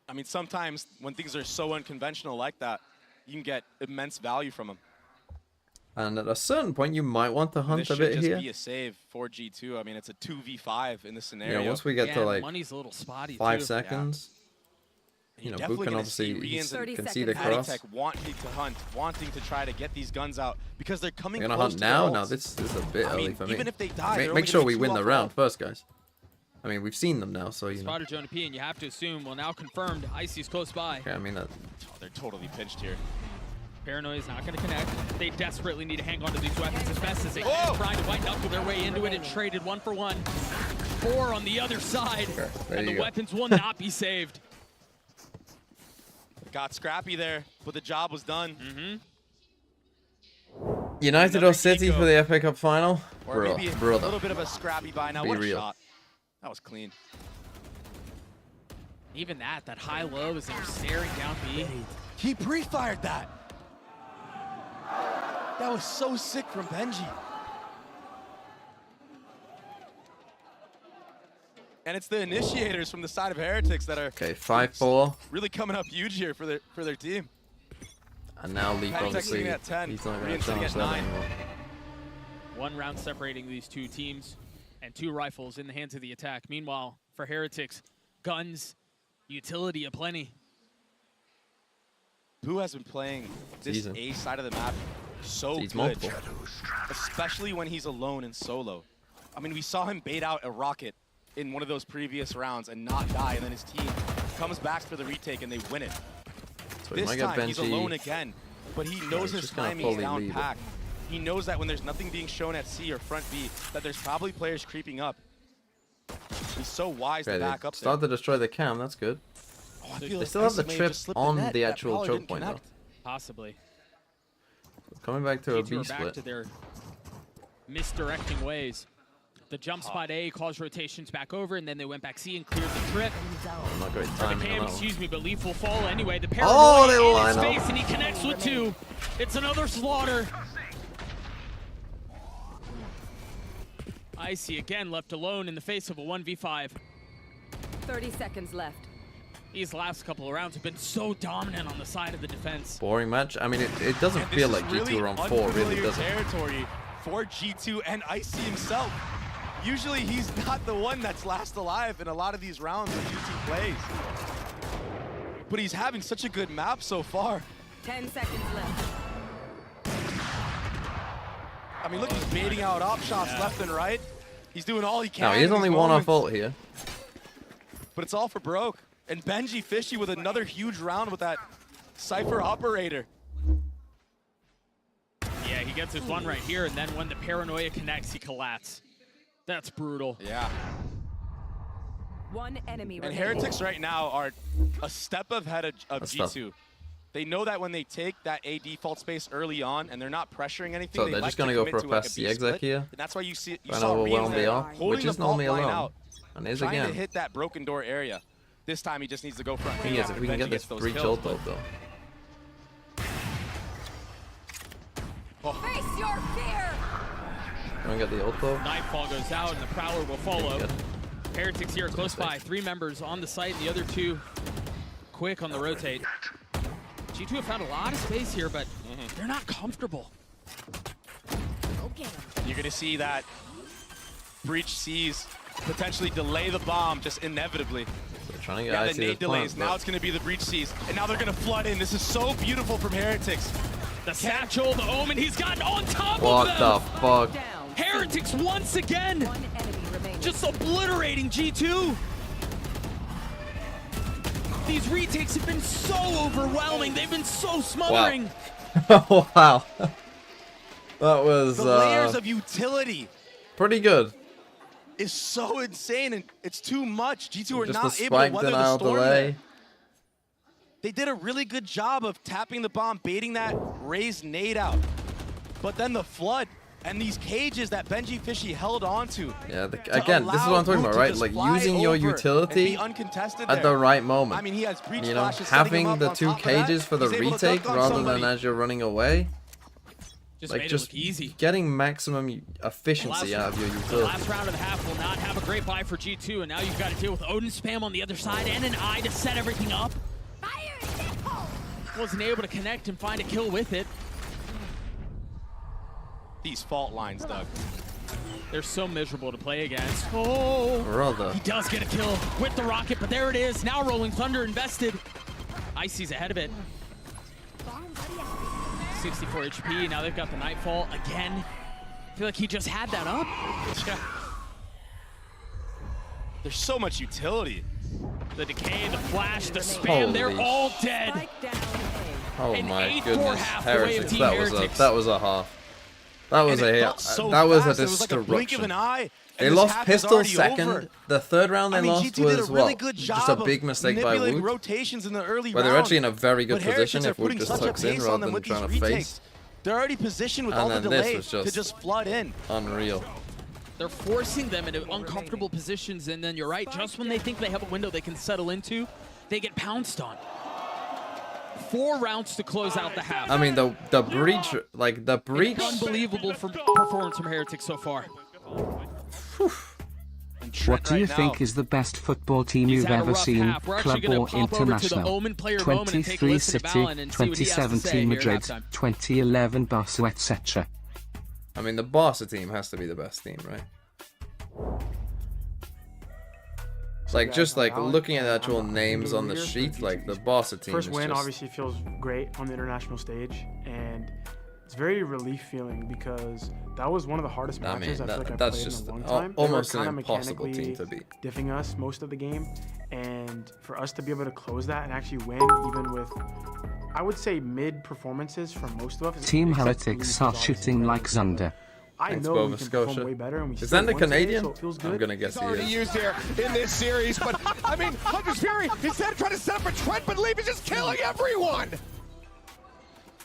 I mean, sometimes when things are so unconventional like that, you can get immense value from them. And at a certain point, you might want to hunt This a should bit just here. be a save for G2. I mean, it's a 2v5 in this scenario. Yeah, once we get to like money's a little spotty 5 too. seconds, you know, Boo Definitely can gonna obviously see Rians and can see the cross. Patatek wanting to hunt, wanting to try to get these guns out because they're coming We're gonna close hunt to their now. ults. No, this is a bit I early mean, for me. even if they die, they're only Make sure gonna we be win 2 the off round ult. first, guys. I mean, we've seen them now, so you know. Spotted Jonah P, and you have to assume, well, now confirmed, Icy's close by. Yeah, I mean that. Oh, they're totally pinched here. Paranoia is not going to connect. They desperately need to hang on to these weapons as best as they can. Trying to white knuckle their way into it and traded 1 for 1. 4 on the other side, and the weapons will not be saved. Got scrappy there, but the job was done. United or City for the FA Cup final? Or maybe a brother. little bit of a scrappy by now. Be What a real. shot. That was clean. Even that high-low as they were staring down B. He pre-fired that. That was so sick from Benji. And it's the initiators from the side of Heretics that are 5-4. really coming up huge here for their team. And now Leap Heretics obviously, sitting at 10, he's not going Korean to sitting challenge at that 9. anymore. 1 round separating these two teams, and 2 rifles in the hands of the attack. Meanwhile, for Heretics, guns, utility aplenty. Who has been playing this Season. A side of the map so He's good, multiple. especially when he's alone in solo. I mean, we saw him bait out a rocket in one of those previous rounds and not die, and then his team comes back for the retake and they win it. So he This might get time, he's Benji. alone again, but he knows he's his just gonna timing is fully down lead it. packed. He knows that when there's nothing being shown at C or front B, that there's probably players creeping up. He's so wise to Okay, back they up start to destroy the cam, that's good. there. Oh, I feel They like still have the Icy may trip just slipped on net. the That actual probably choke didn't point, though. connect. Possibly. Coming back to a G2 B are back split. to their misdirecting ways. The jump spot A caused rotations back over, and then they went back C and cleared the trip. Oh, not great Or the timing cam, on that one. excuse me, but Leaf will fall anyway. The Oh, paranoia they in line his up. face, and he connects with 2. It's another slaughter. Icy again left alone in the face of a 1v5. 30 seconds left. These last couple of rounds have been so dominant on the side of the defense. Boring match. I mean, it doesn't And feel this like is G2 are on 4, really, unfamiliar does it? territory for G2 and Icy himself. Usually he's not the one that's last alive in a lot of these rounds that G2 plays. But he's having such a good map so far. 10 seconds left. I mean, look, he's baiting out op shots left and right. He's doing all he can. No, he's in only these 1 moments. off ult here. But it's all for broke. And Benji Fishy with another huge round with that Cypher operator. Yeah, he gets his one right here, and then when the paranoia connects, he collapses. That's brutal. Yeah. 1 enemy And remaining. Heretics right now are a step ahead of That's G2. They know that when they take that A default space early on and they're not pressuring anything, So they they're like just going to to go commit for a to like fast B C exec split. here. And that's why you Trying to saw Reem overwhelm there the op, holding which is the fault normally line alone. out, And is trying again. to hit that broken door area. This time he just needs to go front. Thing is, if we can get this breach ult though. Face your fear! Don't get the ult though. Nightfall goes out, and the Prowler will follow. Good. Heretics here close by. 3 members on the site, and the other 2 quick on the rotate. G2 have found a lot of space here, but they're not comfortable. You're going to see that breach C's potentially delay the bomb just inevitably. They're trying to get Yeah, the Icy nade this delays. plant, Now but- it's going to be the breach C's. And now they're going to flood in. This is so beautiful from Heretics. The satchel, the omen, he's gotten on top What of the them. fuck? Heretics once again. 1 enemy remaining. Just obliterating G2. These retakes have been so overwhelming. They've been so smothering. Wow. That was The layers of utility pretty good. is so insane, and it's too much. G2 are Just not the able to spike weather the denial storm delay. there. They did a really good job of tapping the bomb, baiting that raised nade out. But then the flood and these cages that Benji Fishy held onto. Yeah, again, this is what I'm talking about, right? Like using your utility at the right moment. I mean, he has breach You know, flashes setting him having up the on 2 top of that. cages for the He's able to retake dunk on rather somebody. than as you're running away. Just Like made just it look easy. getting maximum efficiency out of your The utility. last round of the half will not have a great buy for G2, and now you've got to deal with Odin spam on the other side and an eye to set everything up. Wasn't able to connect and find a kill with it. These fault lines, Doug. They're so miserable to play against. Oh, Brother. he does get a kill with the rocket, but there it is. Now Rolling Thunder invested. Icy's ahead of it. 64 HP. Now they've got the Nightfall again. I feel like he just had that up. Yeah. There's so much utility. The decay, the flash, the spam, they're all dead. Oh An my 8-4 goodness, half the way of Heretics. Team That was a half. That was And it a felt so that was a fast. It was like a blink of destruction. an eye, They and this lost half is pistol already second. over. The third round they I mean, lost G2 did was a really what? good Just a job big mistake by manipulating Woot. rotations in the early But they're rounds. actually in a very good But position Heretics if are Woot putting just such a tucks in pace rather on them than with these trying to retakes. face. They're already positioned with And all the then this delay was to just flood in. Unreal. They're forcing them into uncomfortable positions, and then you're right, just when they think they have a window they can settle into, they get pounced on. 4 rounds to close out the half. I mean, the breach, like the breach. Unbelievable performance from Heretics so far. What do you think is the best football team you've ever seen, club or international? 23 City, 2017 Madrid, 2011 Barca, etc. I mean, the Barca team has to be the best team, right? Like, just like looking at the actual names on the sheet, like the Barca team First is win just... obviously feels great on the international stage, and it's very relief feeling because that was one of the hardest matches I feel like I've played in a long time. Almost They were an kinda impossible team mechanically to beat. diffing us most of the game, and for us to be able to close that and actually win, even with, I would say, mid performances from most of us. Team except Heretics Leeds, are who's obviously shooting like Zunder. I Thanks, know Nova we can Scotia. perform way better, and we Is still that the won today, Canadian? so it feels good. I'm gonna guess he already is. used here in this series, but I mean, Hunter's Fury, instead of trying to set up a Trent, but Leave is just killing everyone.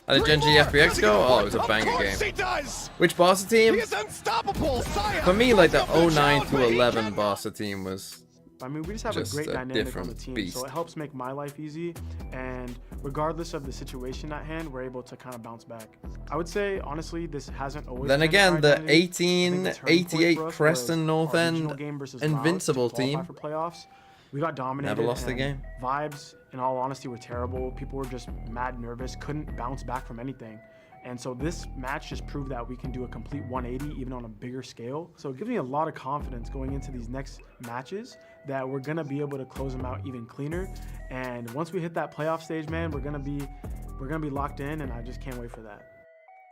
How did Gen G FPX go? Oh, it was a banger game. He does. Which Barca team? He is unstoppable. Saya. For me, like the 09 to 11 Barca team was... I mean, we just have a great dynamic on the team, so it helps make my life easy. And regardless of the situation at hand, we're able to kind of bounce back. I would say, honestly, this hasn't always. Then been again, our the identity. I think the turning point 1888 for us Preston was North our End regional game versus Loud invincible to qualify team. for playoffs. We got dominated. Never lost a and game. Vibes, in all honesty, were terrible. People were just mad nervous, couldn't bounce back from anything. And so this match just proved that we can do a complete 180 even on a bigger scale. So it gives me a lot of confidence going into these next matches that we're gonna be able to close them out even cleaner. And once we hit that playoff stage, man, we're gonna be locked in, and I just can't wait for that.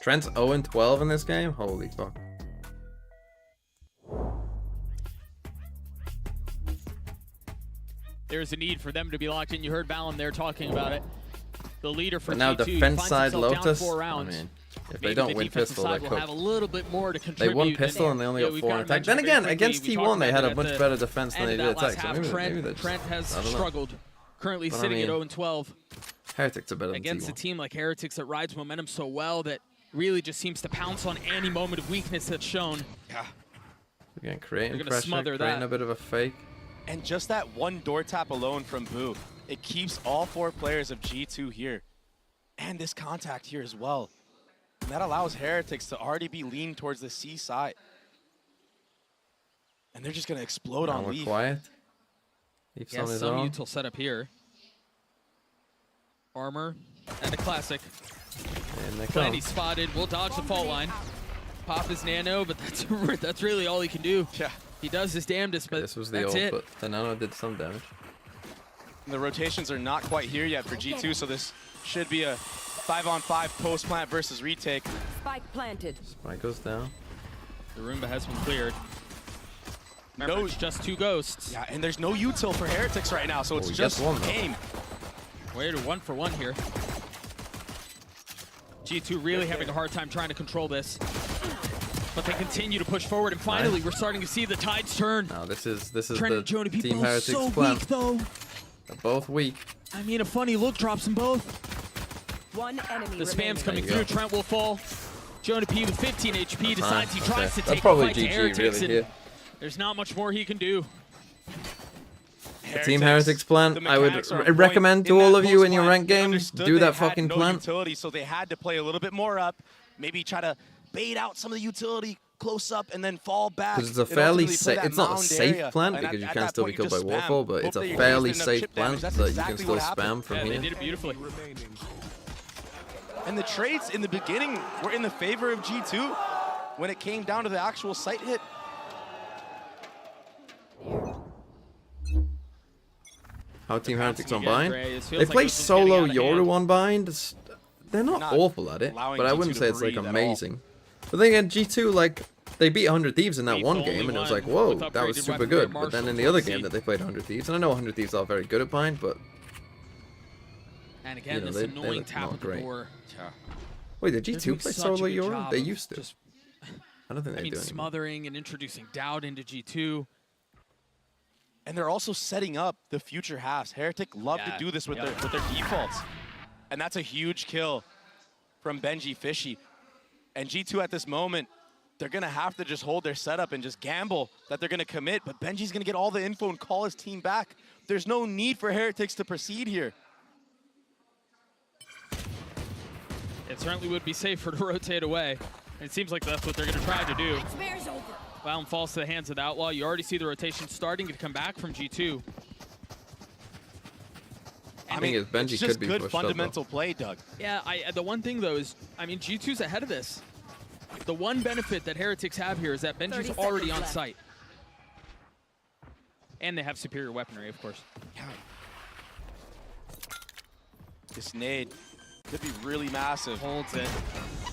Trent's 0-12 in this game? Holy fuck. There's a need for them to be locked in. You heard Valen there talking about it. The leader for But now G2 defense finds side himself down Lotus, 4 I rounds. mean, if Maybe they don't the win defensive pistol, side they're will have cooked. a little bit more to They contribute. won pistol and they only got we've 4 got on to attack. Then mention again, very against quickly, we T1 they talked had a about much it better defense than at they the did end of that attack. So last half. maybe they Trent has I don't know. struggled. Currently But I sitting mean, at 0-12. Heretics are better than Against a T1. team like Heretics that rides momentum so well that really just seems to pounce on any moment of weakness that's shown. Yeah. Again, creating They're gonna pressure, smother creating that. a bit of a fake. And just that one door tap alone from Boo, it keeps all 4 players of G2 here. And this contact here as well. And that allows Heretics to already be leaned towards the C side. And they're just going to explode Now on we're Leaf. quiet. Leaf's on Yes, his some own. util setup here. Armor and a classic. And they Plenty come. spotted. We'll dodge the fault line. Pop his nano, but that's really all he can do. Yeah. He does his damnedest, but This was the that's ult, it. but the nano did some damage. The rotations are not quite here yet for G2, so this should be a 5-on-5 post plant versus retake. Spike planted. Spike goes down. The Roomba has been cleared. Remember, it's just 2 ghosts. Yeah, and there's no util for Heretics right now, so it's he just gets one, though. aim. We're 1 for 1 here. G2 really having a hard time trying to control this. But they continue to push forward, and finally we're starting to see the tides turn. Now this is Trent the and Joni Team both Heretics so plan. weak, though. They're both weak. I mean, a funny look drops them both. One enemy The spam's remaining. coming There you through. Trent will fall. Jonah P with 15 HP decides he Okay. tries to That's take the probably fight to GG Heretics, really and here. there's not much more he can do. The Team Heretics plan, the I would mechanics are on recommend point. to In all that of you in post your plant, ranked they games, understood do they that had fucking no plan. utility, so they had to play a little bit more up, maybe try to bait out some of the utility close up and then fall back. Because it's a and fairly ultimately play safe, that it's not a mound safe area. plant And because you at can that still be point, killed by just spam. Warfall, but Hope it's a that you're fairly getting enough safe chip plant damage. That's that you exactly can still what happened. spam from Yeah, they here. did it beautifully. And the trades in the beginning were in the favor of G2 when it came down to the actual site hit. How Team Heretics on again, bind? Gray. This feels They like play this is getting solo out of Yoru hand. on bind. They're not Not awful at it, allowing but I G2 wouldn't to say it's like breathe at all. amazing. But then again, G2, like, they beat 100 Thieves in that one game, and it was like, whoa, that was super good. But then in the other game that they played 100 Thieves, and I know 100 Thieves are very good at bind, but and again, this annoying tap at the door. Wait, did G2 play solo Euro? They used to. I don't think they do anymore. Smothering and introducing doubt into G2. And they're also setting up the future halves. Heretic love to do this with their defaults. And that's a huge kill from Benji Fishy. And G2 at this moment, they're going to have to just hold their setup and just gamble that they're going to commit. But Benji's going to get all the info and call his team back. There's no need for Heretics to proceed here. It certainly would be safer to rotate away. It seems like that's what they're going to try to do. Balm falls to the hands of the Outlaw. You already see the rotation starting to come back from G2. I mean, Benji it's just good fundamental play, Doug. Yeah, the one thing, though, is, I mean, G2's ahead of this. The one benefit that Heretics have here is that Benji's already on site. And they have superior weaponry, of course. Yeah. This nade could be really massive. Holds it.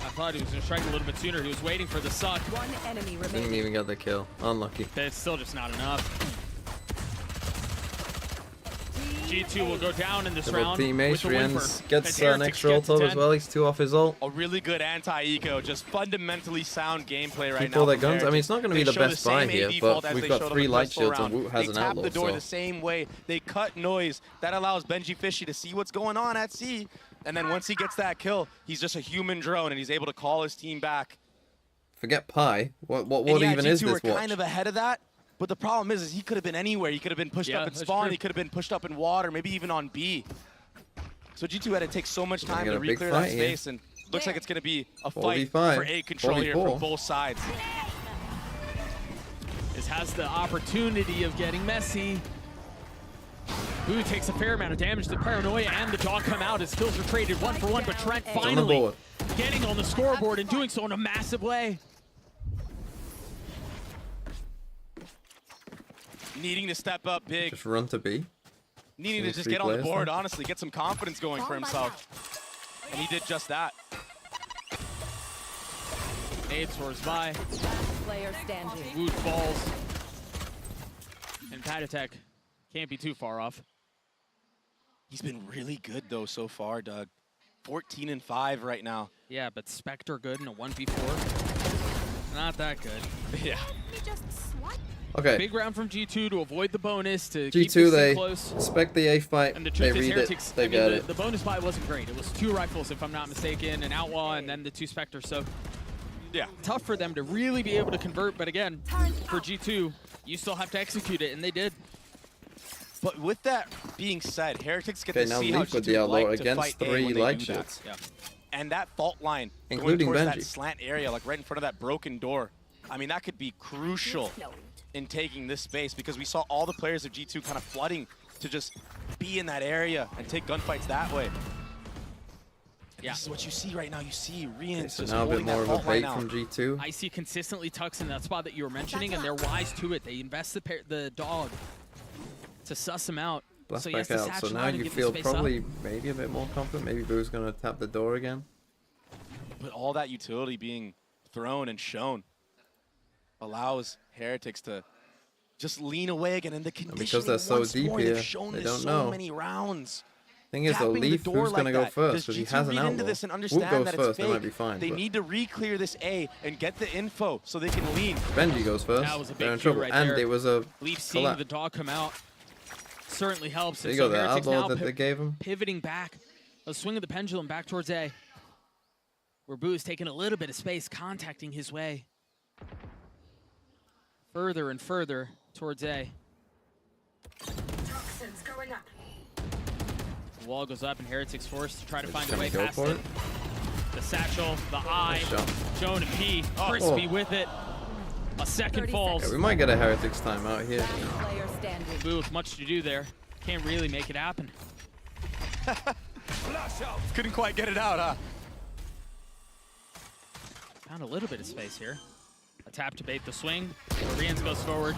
I thought he was going to strike a little bit sooner. He was waiting for the suck. One enemy remaining. Didn't even get the kill. Unlucky. But it's still just not enough. G2 will go down in this round. Team Ace gets an extra ult as well. He's 2 off his ult. A really good anti-eco, just fundamentally sound gameplay right now. Keep all their guns. I mean, it's not going to be the best buy here, but we've got 3 light shields and Woot has an outlaw. They tap the door the same way. They cut noise. That allows Benji Fishy to see what's going on at C. And then once he gets that kill, he's just a human drone, and he's able to call his team back. Forget Pi. What even is this watch? We're kind of ahead of that. But the problem is he could have been anywhere. He could have been pushed up in spawn. He could have been pushed up in water, maybe even on B. So G2 had to take so much time to re-clear that space, and looks like it's going to be a fight for A control here from both sides. This has the opportunity of getting messy. Boo takes a fair amount of damage. The Paranoia and the Dog come out as kills are traded 1 for 1, but Trent finally getting on the scoreboard and doing so in a massive way. Needing to step up big. Just run to B. Needing to just get on the board, honestly, get some confidence going for himself. And he did just that. Nade soars by. Player standing. Woot falls. And Patatek can't be too far off. He's been really good, though, so far, Doug. 14 and 5 right now. Yeah, but Spectre good in a 1v4. Not that good. Yeah. Okay. Big round from G2 to avoid the bonus, to G2, keep this they close. spec the A fight, And the they truth is, read Heretics, it, they get it. The bonus buy wasn't great. It was 2 rifles, if I'm not mistaken, an Outlaw, and then the 2 Spectres. So, yeah, tough for them to really be able to convert. But again, for G2, you still have to execute it, and they did. But with that being said, Heretics get Okay, to now see how Leaf with the Outlaw like against 3 light shields. Yeah. And that fault line, including going towards Benji. that slant area, like right in front of that broken door. I mean, that could be crucial in taking this space, because we saw all the players of G2 kind of flooding to just be in that area and take gunfights that way. Yeah. This is what you see right now. You see Rians So just now a bit holding more that of a fault line bait out. from G2. I see consistently Tux in that spot that you were mentioning, and they're wise to it. They invest the dog to suss him out. Blast So back out. So now you feel probably maybe a bit more confident. Maybe Boo's going to tap the door again. But all that utility being thrown and shown allows Heretics to just lean away again, and the conditioning because they're so once deep more, here, they've shown they this don't so know. many rounds. Thing is, though, Tapping the Leaf, door who's going to like go that. first? Does Because he G2 has an read into outlaw. this and Woot understand goes that first, it's they might fake? be fine. They but need to re-clear this A and get the info so they can lean. Benji goes first. That was a They're in big cue trouble. right And there. it was a Leaf seeing collapse. the dog come out certainly helps. There And you so go, the Heretics outlaw now that they gave him. pivoting back, a swing of the pendulum back towards A, where Boo is taking a little bit of space, contacting his way further and further towards A. Toxins going up. The wall goes up, and Heretics forced to try to They're find just a way gonna go past for it. The satchel, the eye, Nice shot. Joan and P, crispy with it. A second falls. Yeah, we might get a Heretics timeout here. Player standing. Boo with much to do there. Can't really make it happen. Couldn't quite get it out, huh? Found a little bit of space here. A tap to bait the swing. Rians goes forward.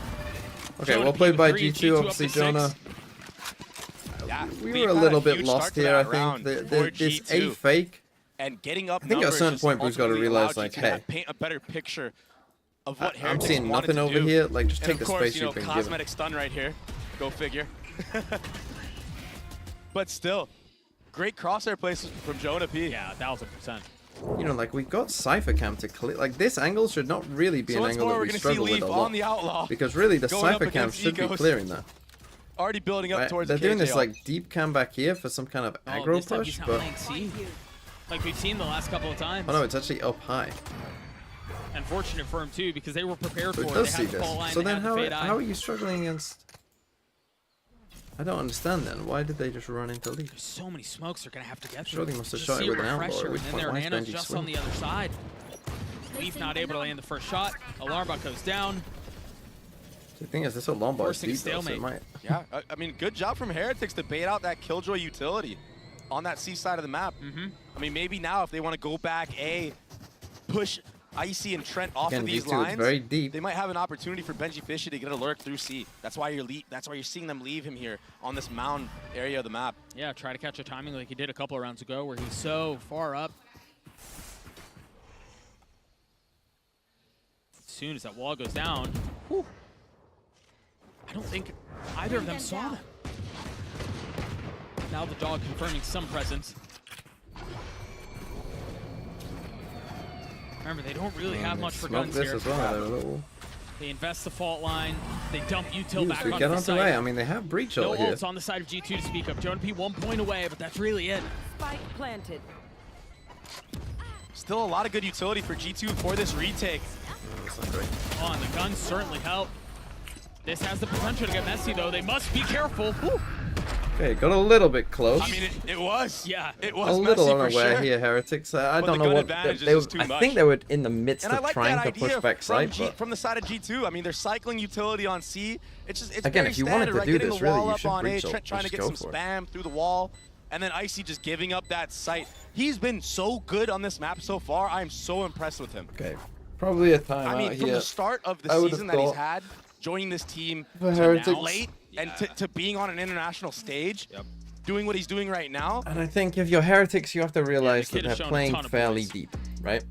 Okay, Jonah well P played with by 3, G2. up Obviously, to 6. Jonah. Yeah, We Leaf were a had little bit huge lost start to here, I that round think. for This G2. A fake. And getting up I think at a numbers certain just point, Boo's got to ultimately realize, allowed like, G2 to hey, paint a better picture of what I'm Heretics seeing wanted nothing to over do. here. Like, just And take of the course, space you know, you've been cosmetic stun right here. Go figure. But still, great crosshair placement from Jonah P. Yeah, 1000%. You know, like, we've got Cypher Cam to clear. Like, this angle should not really be So an once angle more, that we're we gonna struggle see with a Leaf lot. on the Outlaw. Because really, the Going up Cypher Cam against should be Egos. clearing that. Already building up Right? towards They're the doing KJ this, like, deep cam back here for some kind of aggro this time push, he's not but... playing C. Like we've seen the last couple of times. Oh no, it's actually up high. Unfortunate for him too, because they were prepared for But it. it They does had see the fault line, this. So they then had the fade how eye. are you struggling against... I don't understand then. Why did they just run into Leaf? There's so many smokes they're gonna have to get Sure, through. they must have Just shot it see a with an outlaw, refresher, at which and point, then why their is Nana's Benji just on swinging? the other side. Leaf not able to land the first shot. Alarm bot goes down. The thing is, this alarm bot is Forcing deep though, so it stalemate. might... Yeah, I mean, good job from Heretics to bait out that Killjoy utility on that C side of the map. I mean, maybe now if they want to go back A, push Icy and Trent off Again, of these G2, lines, it's very deep. they might have an opportunity for Benji Fishy to get a lurk through C. That's why you're seeing them leave him here on this mound area of the map. Yeah, try to catch a timing like he did a couple of rounds ago, where he's so far up. As soon as that wall goes down, whew, I don't think either of them saw them. Now the dog confirming some presence. Remember, they don't really have much for guns this here. as well. They're a little... They invest the fault line. They dump util back We onto get the onto site. A. I mean, they have breach No ult here. ults on the side of G2 to speak of. Jonah P 1 point away, but that's really it. Spike planted. Still a lot of good utility for G2 for this retake. Oh, and the guns certainly help. This has the potential to get messy, though. They must be careful. Whew. Okay, got a little bit close. I mean, it was. Yeah, it was a little messy for unaware sure. here, Heretics. I But don't the know gun what advantage they is just too I much. think they were in the midst And I of like trying that to push idea back side, but from the side of G2. I mean, they're cycling utility on C. It's just, it's Again, very if you wanted standard, to right? do Getting this, the really, wall you up should on A, breach ult Trent trying to and get just some go for it. spam through the wall, and then Icy just giving up that site. He's been so good on this map so far. I'm so impressed with him. okay, probably a timeout I mean, here. from the start of the I would've season that he's thought had, joining this team for to Heretics. now late and to being on an international stage, doing what he's doing right now. And I think if you're Heretics, you have to realize kid that has they're shown a playing ton of fairly points. deep, right?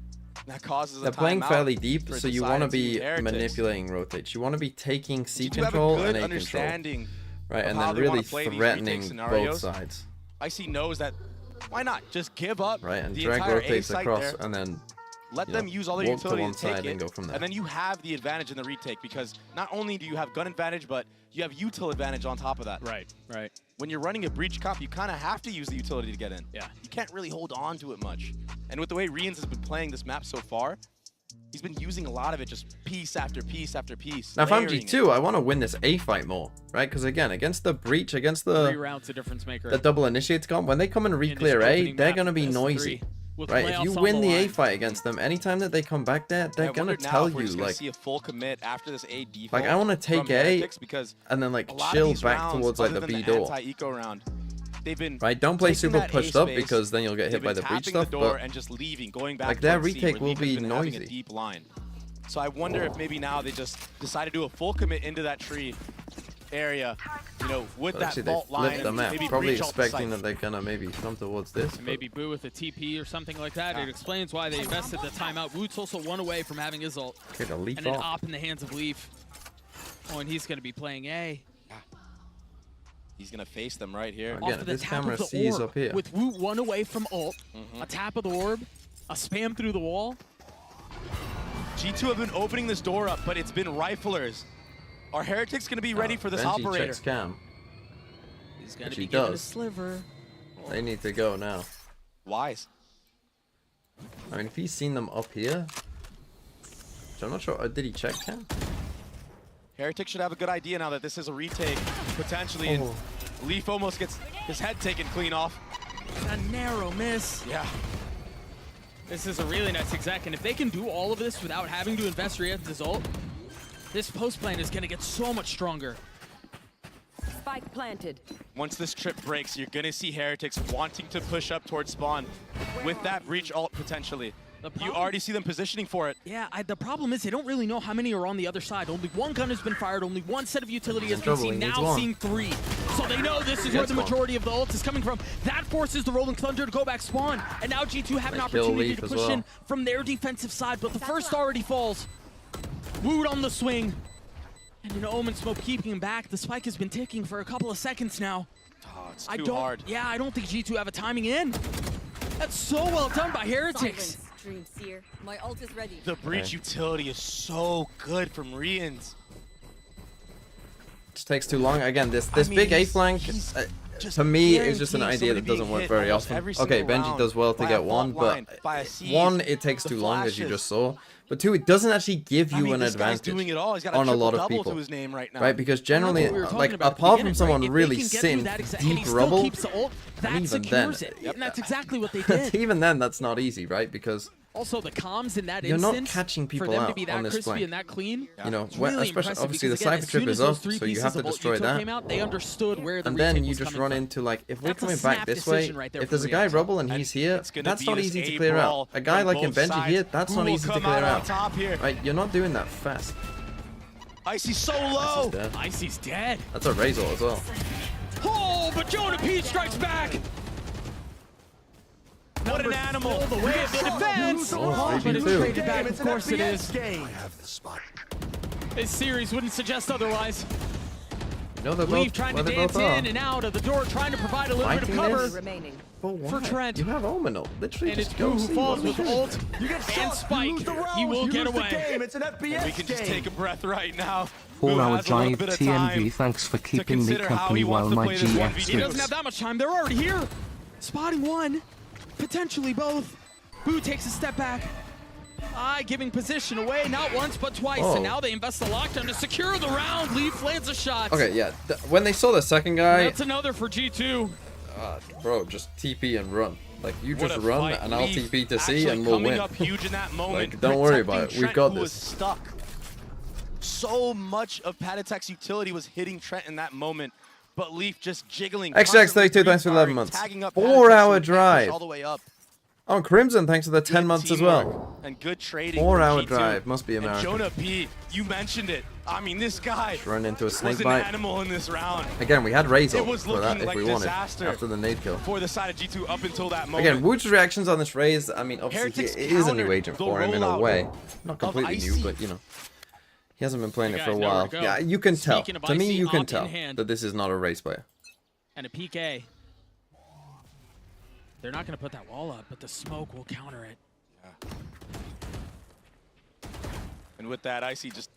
That causes They're a playing timeout fairly deep, for so you want to deciding be Team Heretics. manipulating rotates. You want to be taking C You do have a control good and A control, understanding right? of And how then they wanna really play these threatening retake both scenarios. sides, Icy knows that. Why not just give up right? And the drag entire A rotates site across, there, and then let you them know, use all their walk to utility one and take side it, and go from there. and then you have the advantage in the retake because not only do you have gun advantage, but you have util advantage on top of that. Right, right. When you're running a breach comp, you kind of have to use the utility to get in. Yeah. You can't really hold on to it much. And with the way Rians has been playing this map so far, he's been using a lot of it, just piece after piece after piece. Now, if I'm layering G2, I want to win this A fight more, right? Because again, against the breach, against 3 the rounds a difference maker. double initiates comp, when they come and re-clear A, opening they're map, going to be best noisy, 3, with right? If you playoffs on win the the A line. fight against them, anytime that they come back there, they're I going to wonder now tell if we're you, just gonna like, see a full commit after this A default. like I want to take from A Heretics because and then like a lot of chill these back rounds, towards like other the than B the door. anti-eco round, they've been Right, don't play taking super that A pushed up space, because then you'll get hit they've by been the breach tapping stuff. the door But and just leaving, going back. like, their towards C, retake where will Leaf has be been having a noisy. deep line. So I wonder if maybe now they just decide to do a full commit into that tree area, you know, with but that actually, they vault line. flipped the and map, maybe probably breach ult the expecting site. that they're gonna maybe come towards this. And maybe Boo with a TP or something like that. It explains why they invested the timeout. Woot's also 1 away from having his ult. Okay, the Leaf And an off. op in the hands of Leaf. Oh, and he's going to be playing A. He's gonna face them right here. Again, Off if of the this tap camera of the sees orb, up here. with Woot 1 away from ult, a tap of the orb, a spam through the wall. G2 have been opening this door up, but it's been riflers. Are Heretics gonna be ready for this Benji operator? checks cam. He's going Which to be he given a does. sliver. They need to go now. Wise. I mean, if he's seen them up here, which I'm not sure. Did he check cam? Heretics should have a good idea now that this is a retake, potentially, and Leaf almost gets his head taken clean off. A narrow miss. Yeah. This is a really nice exec, and if they can do all of this without having to invest Rian's ult, this post plan is going to get so much stronger. Spike planted. Once this trip breaks, you're gonna see Heretics wanting to push up towards spawn with that breach ult potentially. You already see them positioning for it. Yeah, the problem is they don't really know how many are on the other side. Only 1 gun has been fired, only 1 set of utility has been trouble, seen, he needs now one. seeing 3. So they know this is He where gets the one. majority of the ult is coming from. That forces the Rolling Thunder to go back spawn. And now G2 have an They kill opportunity Leaf to as push well. in from their defensive side, but the first already falls. Woot on the swing. And an Omen smoke keeping him back. The spike has been ticking for a couple of seconds now. Oh, it's too hard. Yeah, I don't think G2 have a timing in. That's so well done by Heretics. My ult is ready. The breach utility is so good from Rians. Just takes too long. Again, this big A flank, to me, is just an idea that doesn't work very often. Okay, Benji does well to get one, but one, it takes too long, as you just saw. But two, it doesn't actually give you an advantage on a lot of people, right? Because generally, like, apart from someone really sitting deep rubble, and even then, and that's exactly what they did. Even then, that's not easy, right? Because also the comms in that you're instance, not catching people for them out to be that on this crispy flank. and that clean, you know, really especially obviously the because, cypher trip is up, so you have to destroy that. Out, they understood where the and then you just run into, like, if we're coming back this way, if there's a guy rubble and he's here, that's not easy to clear out. A guy like Benji here, that's not easy to clear out. Right, you're not doing that fast. Icy's so low. Icy's dead. That's a Razor as well. Oh, but Jonah P strikes back. What an animal! The way of the defense! Oh, but it's traded back, of course it is. I have the spot. This series wouldn't suggest otherwise. No, they're Leave both, trying well, to dance in and out of the door, trying to provide a little bit of cover for Trent. You have Omen, literally. And it's Goo who falls with ult and Spike. He will get away. It's an FPX we can just take a breath right now. 4-hour drive TNV, thanks for keeping me company while my GF He doesn't sleeps. have that much time, they're already here. Spotting one, potentially both. Boo takes a step back. Giving position away, not once, but twice. Oh. And now they invest the lockdown to secure the round. Leaf lands a shot. Okay, yeah. When they saw the second guy... That's another for G2. Bro, just TP and run. Like, you What just a run, fight. and I'll Leaf TP to C, and we'll coming win. up huge in that moment. Like, don't worry about it. We've Trent, got who was this. stuck. So much of Patatek's utility was hitting Trent in that moment, but Leaf just jiggling. XJX32, thanks for 11 months. 4-hour drive. All the way up. Oh, Crimson, thanks for the 10 months as well. And good trading. 4-hour drive, must be American. And Jonah P, you mentioned it. I mean, this guy Just run into a snake was an bite. animal in this round. Again, we had Razor It was for that looking if like we wanted, disaster after the nade kill. For the side of G2 up until that moment. Again, Woot's reactions on this Raze, I mean, obviously Heretics it is a new countered agent the for him in a rollout way. Not of completely new, Icy. but, you know. He hasn't been playing You it for a guys know where while. to go. Yeah, you can tell. Speaking of To me, Icy, you can opt in tell hand. that this is not a Raze player. And a PK. They're not going to put that wall up, but the smoke will counter it. And with that, Icy just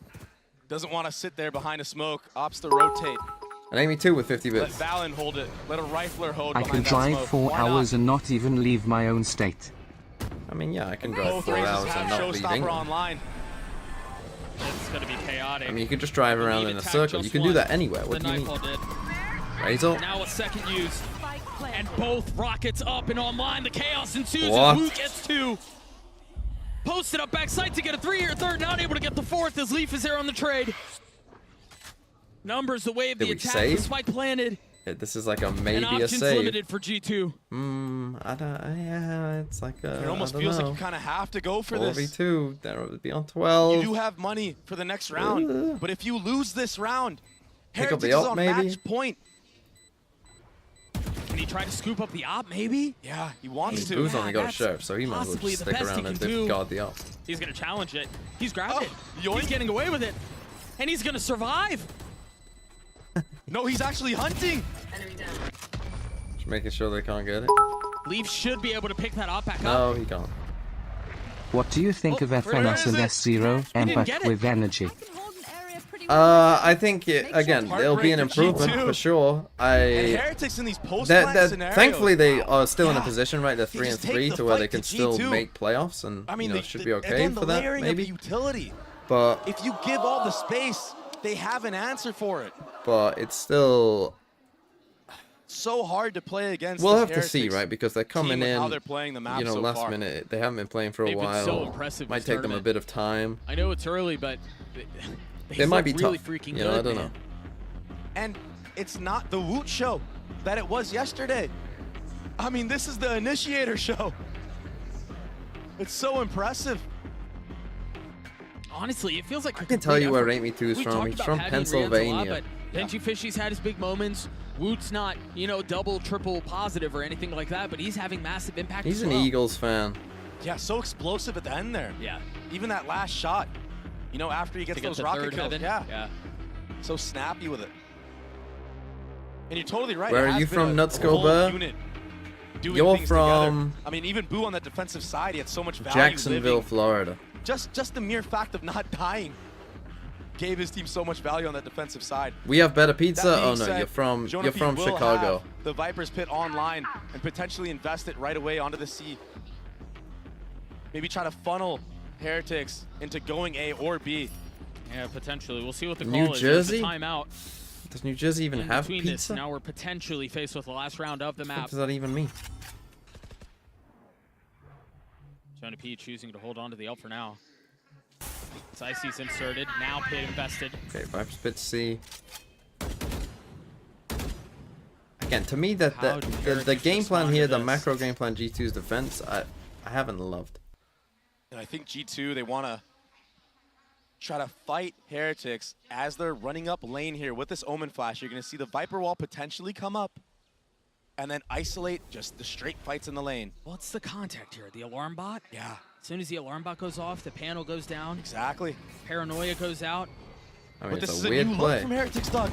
doesn't want to sit there behind a smoke. Opts to rotate. And Amy too with 50 Let bits. Valen hold it. Let a rifler hold I behind can drive that 4 smoke. Why not? hours and not even leave my own state. I mean, yeah, I can drive Both 4 races hours and have not Showstopper leaving. online. It's going to be chaotic. I mean, you could just drive around in a circle. You can do that anywhere. What do you mean? Razor? Now a second use. And both rockets up and online. The chaos ensues What? as Woot gets two. Posted up backside to get a 3-year third. Not able to get the fourth as Leaf is there on the trade. Numbers the way of Did the we attack. save? The spike planted. Yeah, this is like a And maybe a options save. limited for G2. I don't. Yeah, it's like a. It almost feels like you kind of have to go for this. 4v2. There would be on 12. You do have money for the next round, but if you lose this round, Pick up Heretics the is ult, on maybe? match point. Can he try to scoop up the op, maybe? Yeah, he wants to. Boo's only got a that's sheriff, so he might as well possibly just the stick best around he and can do. discard the ult. He's going to challenge it. He's grabbed it. yoink. He's getting away with it. And he's going to survive. No, he's actually hunting. Just making sure they can't get it. Leaf should be able to pick that op back up. No, he can't. What do you think of FNS and S0 and but get it. with energy? I think again there'll be an improvement G2. for sure. And Heretics in these post-match scenarios. Thankfully they are still in a Yeah. position, right? They're They 3 and just take 3 the to where they fight can to still G2. make playoffs, and I mean, you know, it should be okay again, for the that layering maybe. of the utility. But If you give all the space, they have an answer for it. it's still. So hard to play against. We'll this have to see, Heretics right? Because they're coming team with in, how they're playing the map you know, so last far. minute. They haven't been playing for a They've been while. so impressive Might this take them a tournament. bit of time. I know it's early, but They might be really tough. freaking You know, good, I don't man. know. And it's not the Woot show that it was yesterday. I mean, this is the Initiator show. It's so impressive. Honestly, it feels like I can tell you where Rate Me 2 is We from. talked He's about from Paddy and Rian's a lot, Pennsylvania. but Benji Fishy's had his big moments. Woot's not, you know, double, triple positive or anything like that, but he's having massive impact He's as an well. Eagles fan. Yeah, so explosive at the end there. Yeah. Even that last shot. You know, after he gets To get those the rocket third kills. heaven. Yeah. So snappy with it. And you're totally right. Where it are has you been from, a Nuts whole Go unit doing You're things from together. I mean, even Boo on that defensive side, he had so much value Jacksonville, living. Florida. Just the mere fact of not dying gave his team so much value on that defensive side. We have better pizza. That being Oh no, said, you're from Jonah P will Chicago. have the Vipers pit online and potentially invest it right away onto the C. Maybe try to funnel Heretics into going A or B. Yeah, potentially. We'll see what the New call Jersey? is. There's a timeout. Does New Jersey even In have between pizza? this, now we're potentially faced with the last round of the What map. does that even mean? Jonah P choosing to hold on to the L for now. It's Icy's inserted. Now Pit invested. Okay, Vipers pit C. Again, to me, the game plan here, the macro game plan G2's defense, I haven't loved. And I think G2, they want to try to fight Heretics as they're running up lane here with this Omen Flash. You're going to see the Viper wall potentially come up and then isolate just the straight fights in the lane. What's the contact here? The alarm bot? Yeah. As soon as the alarm bot goes off, the panel goes down. Exactly. Paranoia goes out. I mean, But this it's is a weird new play. look from Heretics, Doug.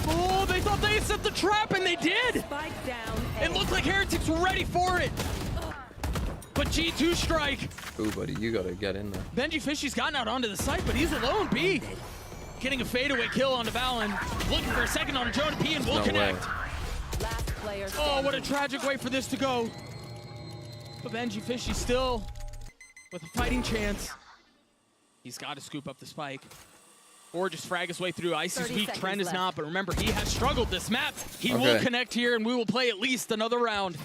Oh, they thought they set the trap, and they did! Spike down. It looked like Heretics were ready for it! But G2 strike. Ooh, buddy, you gotta get in there. Benji Fishy's gotten out onto the site, but he's alone, B. Getting a fadeaway kill onto Valen. Looking for a second on Jonah P and will No connect. way. Last player Oh, what a tragic way for this to go. But Benji Fishy still with a fighting chance. He's got to scoop up the spike. Or just frag his way through. Icy's weak, Trent is not, but remember, he has struggled this map. He will connect here, and we will play at least another round.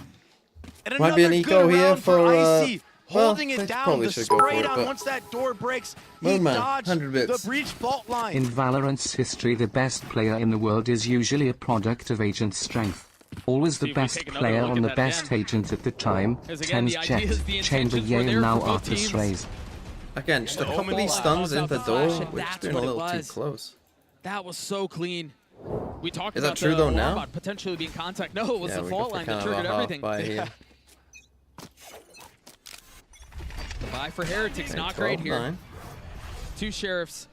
And Might be an eco here for Icy. Holding well, it they down, probably the should go for spray it, down but- once that door breaks. He Moonman, dodged 100 bits. the breach fault line. In Valorant's history, the best player in the world is usually a product of agent strength. Always the best player on the best agent at the time. Tens Jet, Chamber Yale, now Arthas Rays. Again, just a couple of these stuns in the door, we're just doing a little too close. That was so clean. We talked Is that about true the though alarm now? bot potentially being contact. No, it was Yeah, the we fault got line kind that of a triggered half everything. by here. Bye for Heretics, Okay, not great here. 12-9. 2 sheriffs.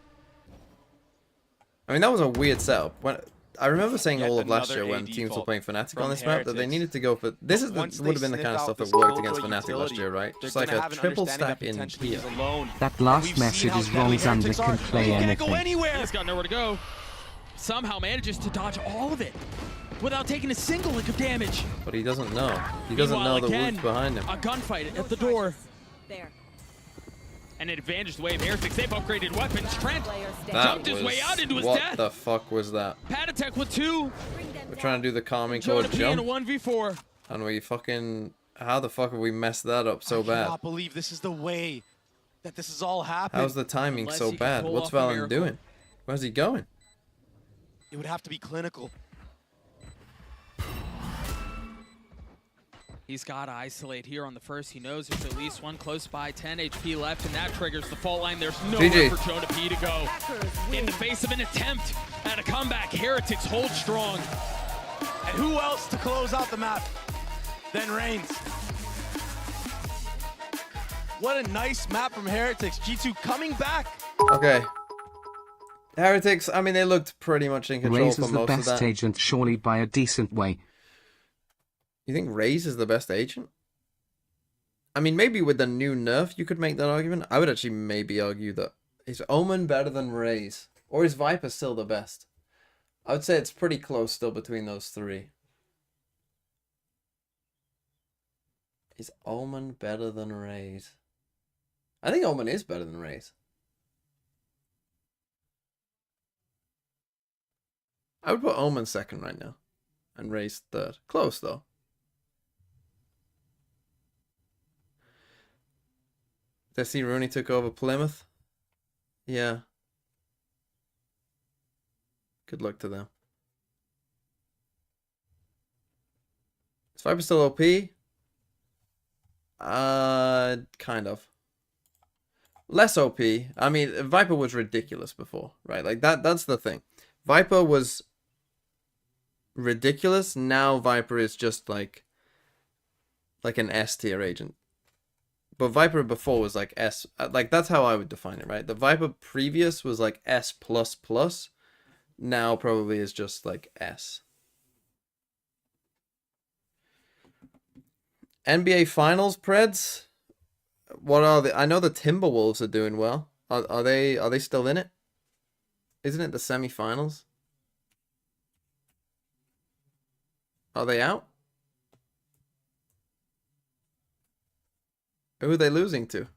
I mean, that was a weird setup. When I remember saying all of last year another when AD teams were fault playing Fnatic on from this map that they Heretics. needed to go for this is Once the, they would have been the sniff kind of out stuff that this worked Killjoy against Fnatic last utility, year, right? they're Just like gonna a have an triple understanding stack that in potentially here. he's alone. That last We've seen message how is deadly wrong. Xander Heretics are. can play He can't go anything. anywhere. He's got nowhere to go. Somehow manages to dodge all of it without taking a single lick of damage. But he doesn't know. He doesn't Meanwhile, know the again, Wood's behind him. A gunfight at the door. There. And an advantage the way of Heretics. They've upgraded weapons. Trent That jumped his was, way out into his what death. the fuck was that? Patatek with 2. We're trying to do the calming Jonah code P in a jump, 1v4. and we fucking how the fuck have we messed that up so I bad? cannot believe this is the way that this is all happening. How's the timing Unless so he can bad? pull What's off a Valen miracle. doing? Where's he going? It would have to be clinical. He's got to isolate here on the first. He knows there's at least one close by. 10 HP left, and that triggers the fault line. There's nowhere GG. for Jonah P to go. In the face of an attempt at a comeback, Heretics hold strong. And who else to close out the map than Reigns? What a nice map from Heretics. G2 coming back. Okay. Heretics, I mean, they looked pretty much in control Raze for is the most of best that. agent surely by a decent way. You think Raze is the best agent? I mean, maybe with the new nerf, you could make that argument. I would actually maybe argue that is Omen better than Raze? Or is Viper still the best? I would say it's pretty close still between those three. Is Omen better than Raze? I think Omen is better than Raze. I would put Omen second right now. And Raze third. Close though. Did I see Rooney took over Plymouth? Yeah. Good luck to them. Is Viper still OP? Kind of. Less OP. I mean, Viper was ridiculous before, right? Like that's the thing. Viper was ridiculous. Now Viper is just like an S tier agent. but Viper before was like S. Like that's how I would define it, right? The Viper previous was like S++. Now probably is just like S. NBA Finals, Preds. What are they? I know the Timberwolves are doing well. Are they still in it? Isn't it the semifinals? Are they out? Who are they losing to?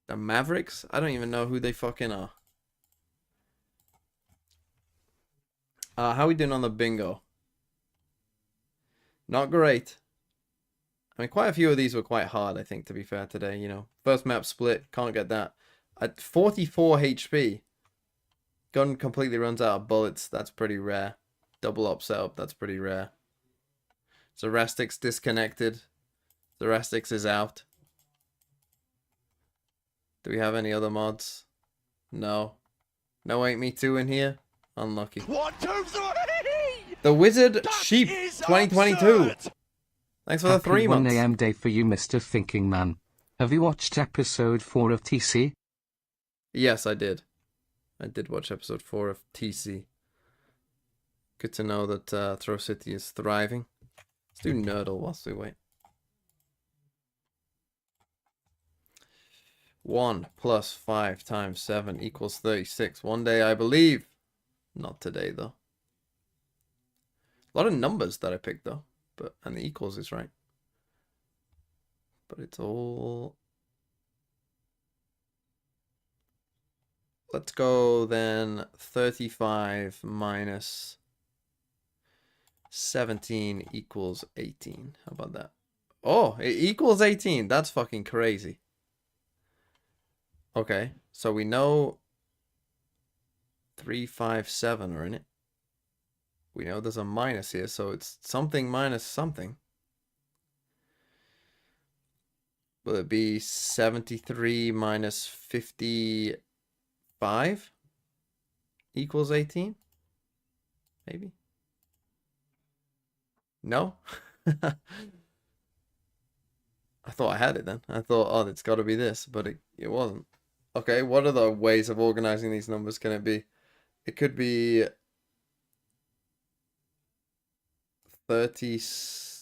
The Mavericks? I don't even know who they fucking are. How are we doing on the bingo? Not great. I mean, quite a few of these were quite hard, I think, to be fair today, you know. First map split, can't get that. At 44 HP. Gun completely runs out of bullets, that's pretty rare. Double up setup, that's pretty rare. Zerastix disconnected. Zerastix is out. Do we have any other mods? No. No Ain't Me Too in here? Unlucky. 1, 2, 3! The Wizard Sheep 2022. Thanks for the 3 months. 1 a.m. day for you, Mr. Thinking Man. Have you watched episode 4 of TC? Yes, I did. I did watch episode 4 of TC. Good to know that Throw City is thriving. Let's do Nerdle whilst we wait. 1 plus 5 times 7 equals 36. One day, I believe. Not today, though. A lot of numbers that I picked, though. And the equals is right. But it's all... Let's go then 35 minus 17 equals 18. How about that? Oh, it equals 18. That's fucking crazy. Okay, so we know 3, 5, 7 are in it. We know there's a minus here, so it's something minus something. Will it be 73 minus 55 equals 18? Maybe? No? I thought I had it then. I thought, oh, it's got to be this, but it wasn't. Okay, what other ways of organizing these numbers can it be? It could be 30.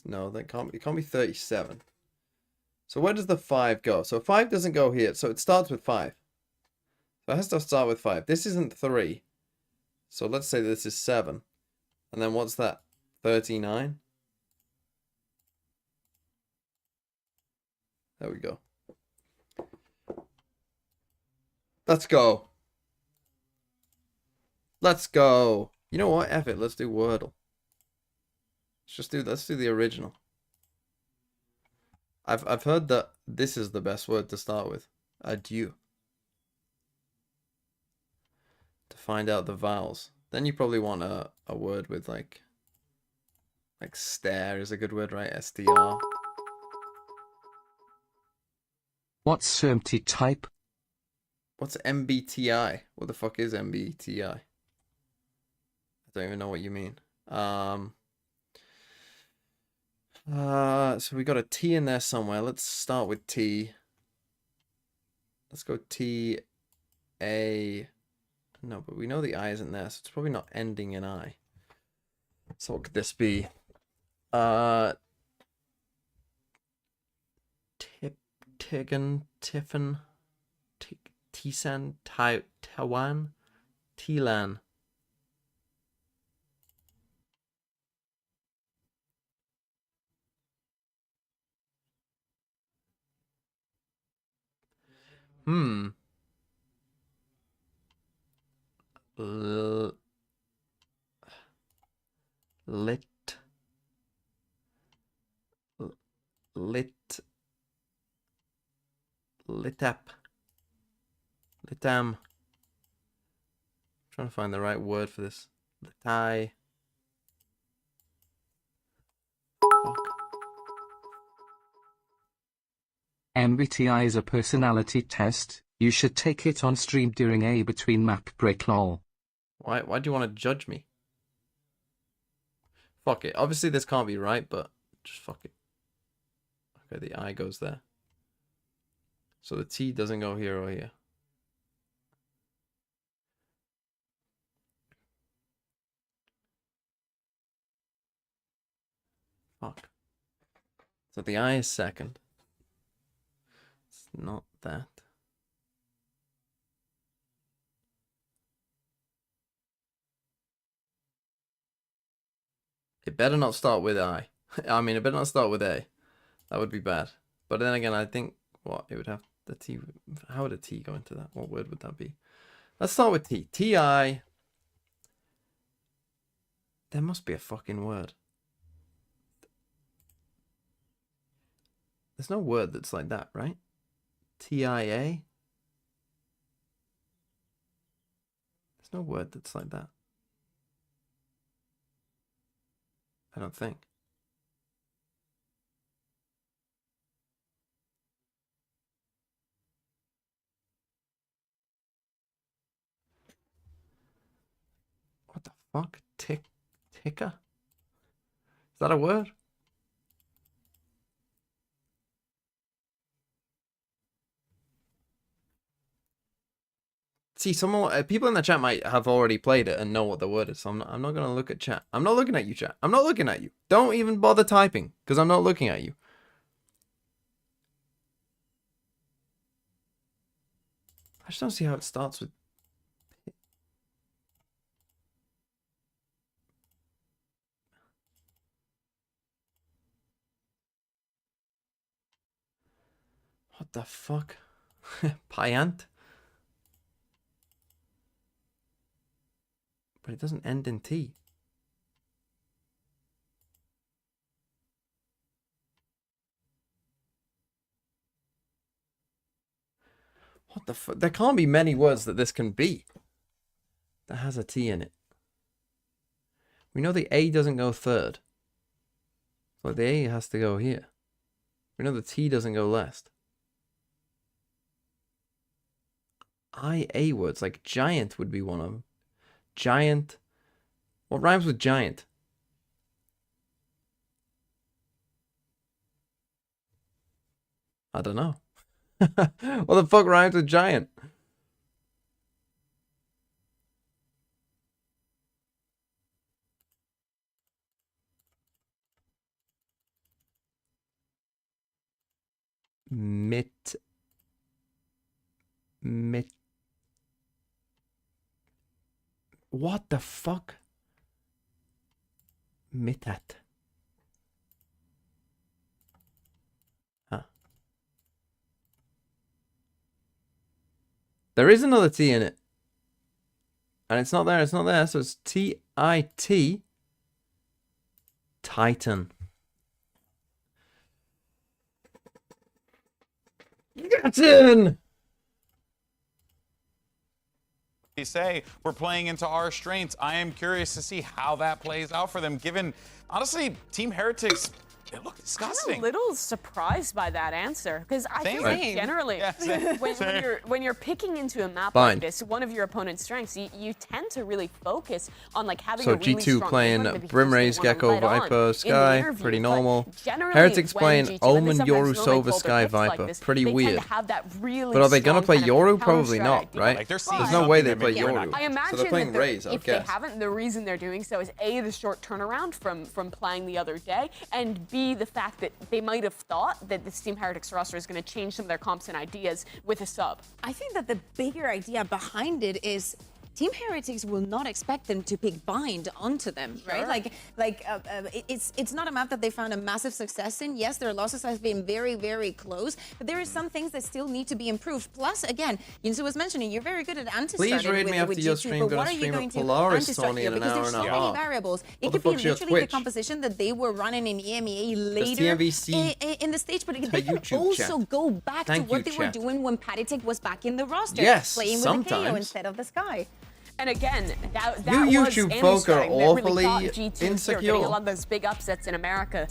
No, that can't. It can't be 37. So where does the 5 go? So 5 doesn't go here. So it starts with 5. So it has to start with 5. This isn't 3. So let's say this is 7. And then what's that? 39. There we go. Let's go. Let's go. You know what? F it. Let's do Wordle. Let's do the original. I've heard that this is the best word to start with. Adieu. To find out the vowels. Then you probably want a word with like stare is a good word, right? STR. What's CMT type? What's MBTI? What the fuck is MBTI? I don't even know what you mean. So we got a T in there somewhere. Let's start with T. Let's go T A. No, but we know the I isn't there, so it's probably not ending in I. So what could this be? Tigan, Tiffin, Tisan, Taiwan, Tilan. Litam. Trying to find the right word for this. Litai. MBTI is a personality test. You should take it on stream during a between map break lol. Why do you want to judge me? Fuck it. Obviously, this can't be right, but just fuck it. Okay, the I goes there. So the T doesn't go here or here. Fuck. So the I is second. It's not that. It better not start with I. I mean, it better not start with A. That would be bad. But then again, I think, what, it would have the T. How would a T go into that? What word would that be? Let's start with T. T-I. There must be a fucking word. There's no word that's like that, right? T-I-A? There's no word that's like that. I don't think. What the fuck? Ticker? Is that a word? See, people in the chat might have already played it and know what the word is. So I'm not gonna look at chat. I'm not looking at you, chat. I'm not looking at you. Don't even bother typing, because I'm not looking at you. I just don't see how it starts with. What the fuck? Pyant? But it doesn't end in T. What the fuck? There can't be many words that this can be that has a T in it. We know the A doesn't go third. So the A has to go here. We know the T doesn't go last. IA words, like giant would be one of them. Giant. What rhymes with giant? I don't know. What the fuck rhymes with giant? Mit. What the fuck? Mitat. Huh. There is another T in it. And it's not there, so it's T-I-T. Titan. Titan! Say we're playing into our strengths. I am curious to see how that plays out for them, given, honestly, Team Heretics, they look disgusting. I'm a little surprised by that answer, because I feel like generally, when you're picking into a map like this, one of your opponent's strengths, you tend to really focus on like having a really G2 strong playing Brimraze, Gecko, Viper, Sky, pretty normal. Heretics playing Omen, Yoru, Sova, Sky, Viper, pretty weird. But are they gonna play Yoru? Probably not, right? There's no way they play Yoru. I imagine so they're playing Raze, I if guess. they haven't, the reason they're doing so is A, the short turnaround from playing the other day, and B, the fact that they might have thought that this Team Heretics roster is going to change some of their comps and ideas with a sub. I think that the bigger idea behind it is Team Heretics will not expect them to pick Bind onto them, right? It's not a map that they found a massive success in. Yes, their losses have been very, very close, but there are some things that still need to be improved. Plus, again, Yinsu was mentioning, you're very good at anti-starting. Please raid me after your stream. But what are you going to anti-start here? Because there's so many variables. It could be literally the composition that they were running in EMEA later in the stage, but they can also go back to what they were doing when Patitek was back in the roster, playing with the KO instead of the Sky. And again, that you was YouTube folk are awfully really G2 insecure. getting a lot of those big upsets in America.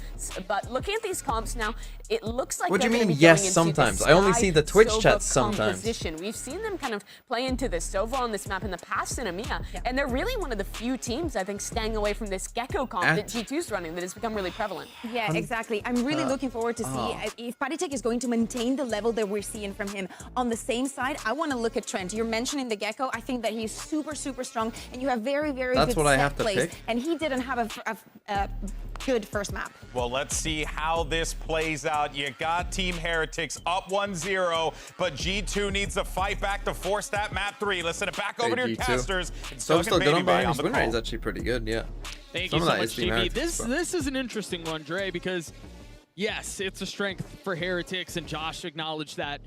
But looking at these comps now, it looks like What do you they're gonna mean, be yes, going into sometimes? this I only see the Twitch Sova chats sometimes. composition. We've seen them kind of play into this Sova on this map in the past in EMEA, and they're really one of the few teams, I think, staying away from this Gecko comp that G2's running that has become really prevalent. Yeah, exactly. I'm really looking forward to see if Paritech is going to maintain the level that we're seeing from him. On the same side, I want to look at Trent. You're mentioning the Gecko. I think that he's super, super strong, and you have very, very good set plays. And he didn't have a good first map. Well, let's see how this plays out. You got Team Heretics up 1-0, but G2 needs to fight back to force that map 3. Let's send it back over to your casters. So still good on buying. His win rate is actually pretty good, yeah. Thank you so much, GB. This is an interesting one, Dre, because yes, it's a strength for Heretics, and Josh acknowledged that.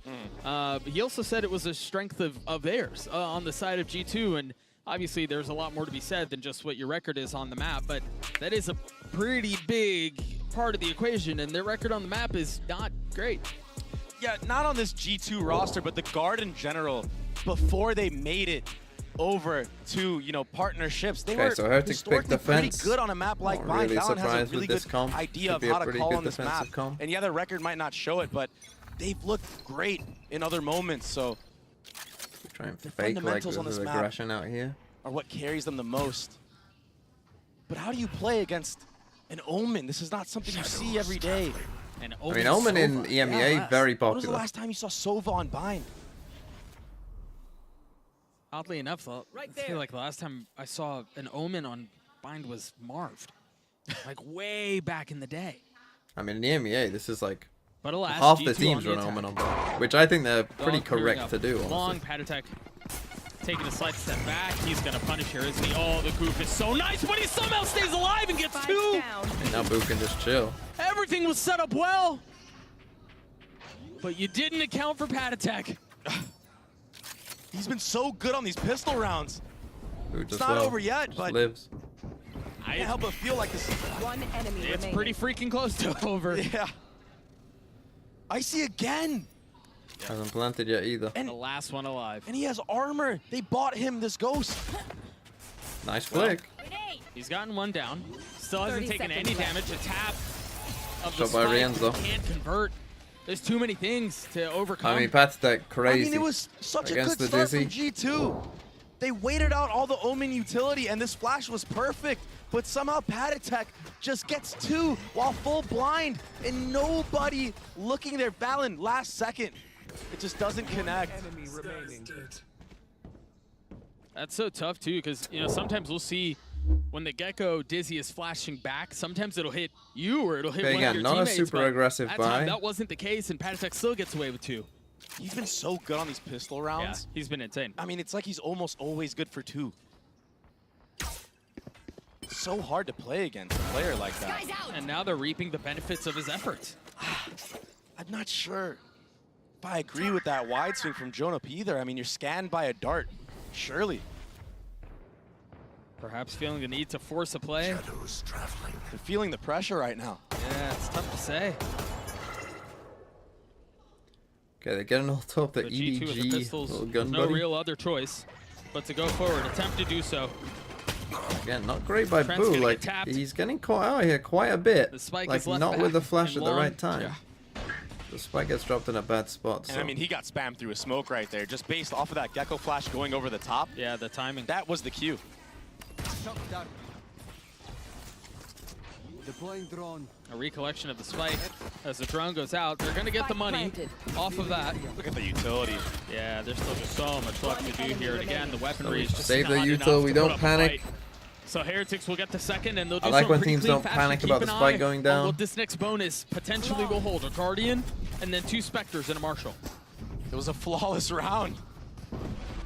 He also said it was a strength of theirs on the side of G2, and obviously there's a lot more to be said than just what your record is on the map, but that is a pretty big part of the equation, and their record on the map is not great. Yeah, not on this G2 roster, but the Guard in general, before they made it over to, you know, partnerships, they were so Heretics picked pretty defense. good on a map like mine. Really Valen has a really good comp. idea of how to call on this map. And yeah, their record might not show it, but they've looked great in other moments, so try and fake like there's aggression out here are what carries them the most. But how do you play against an Omen? This is not something you see every day. And I mean, Omen in EMEA, very popular. When was the last time you saw Sova on Bind? Oddly enough, I feel like the last time I saw an Omen on Bind was Marved. Like way back in the day. I mean, in the EMEA, this is like but alas, half G2 the teams run Omen on Bind, which I think they're pretty correct to do, honestly. Long Patatech taking a slight step back. He's going to punish here, isn't he? Oh, the goof is so nice, but he somehow stays alive and gets 2. And now Boo can just chill. Everything was set up well, but you didn't account for Patatech. He's been so good on these pistol rounds. It's not well, over yet, but lives. I can't help but feel like this is one enemy It's remaining. pretty freaking close to over. Yeah. Icy again. Hasn't planted yet either. And the last one alive. And he has armor. They bought him this ghost. Nice flick. He's gotten one down. Still hasn't taken any damage. A tap of the Shot by spike. Rienzo, though. Can't convert. There's too many things to overcome. I mean, Patatech crazy. I mean, it was such a against good the start Dizzy. from G2. They waited out all the Omen utility, and this flash was perfect. But somehow Patatech just gets 2 while full blind, and nobody looking there. Valen, last second. It just doesn't connect. That's so tough, too, because, you know, sometimes we'll see when the Gecko Dizzy is flashing back, sometimes it'll hit you or it'll hit one of your not teammates. a super aggressive that buy. time, that wasn't the case, and Patatech still gets away with 2. He's been so good on these pistol rounds. Yeah, he's been insane. I mean, it's like he's almost always good for 2. It's so hard to play against a player like that. And now they're reaping the benefits of his efforts. I'm not sure if I agree with that wide swing from Jonah P either. I mean, you're scanned by a dart, surely. Perhaps feeling the need to force a play. They're feeling the pressure right now. Yeah, it's tough to say. Okay, they're getting all top. The G2 with the EDG pistols, little there's gun no buddy. real other choice but to go forward, attempt to do so. Again, not great by Trent's Boo. gonna Like, get tapped. he's getting caught out here quite a bit. The spike like, is left not with back the flash and at the long. right time. Yeah. The spike gets dropped in a bad spot. So. And I mean, he got spammed through a smoke right there, just based off of that Gecko flash going over the top. Yeah, the timing. That was the cue. Deploying drone. A recollection of the spike as the drone goes out. They're going to get the money off of that. Look at the utility. Yeah, there's still just so much left to do here. And again, the weaponry is just Save the not enough util. to We put don't up a panic. fight. So Heretics will get the second, and they'll do I like so when pretty teams clean don't fashion. panic Keep about the an spike eye going on down. what this next bonus potentially will hold. A Guardian, and then 2 Spectres and a Marshal. It was a flawless round.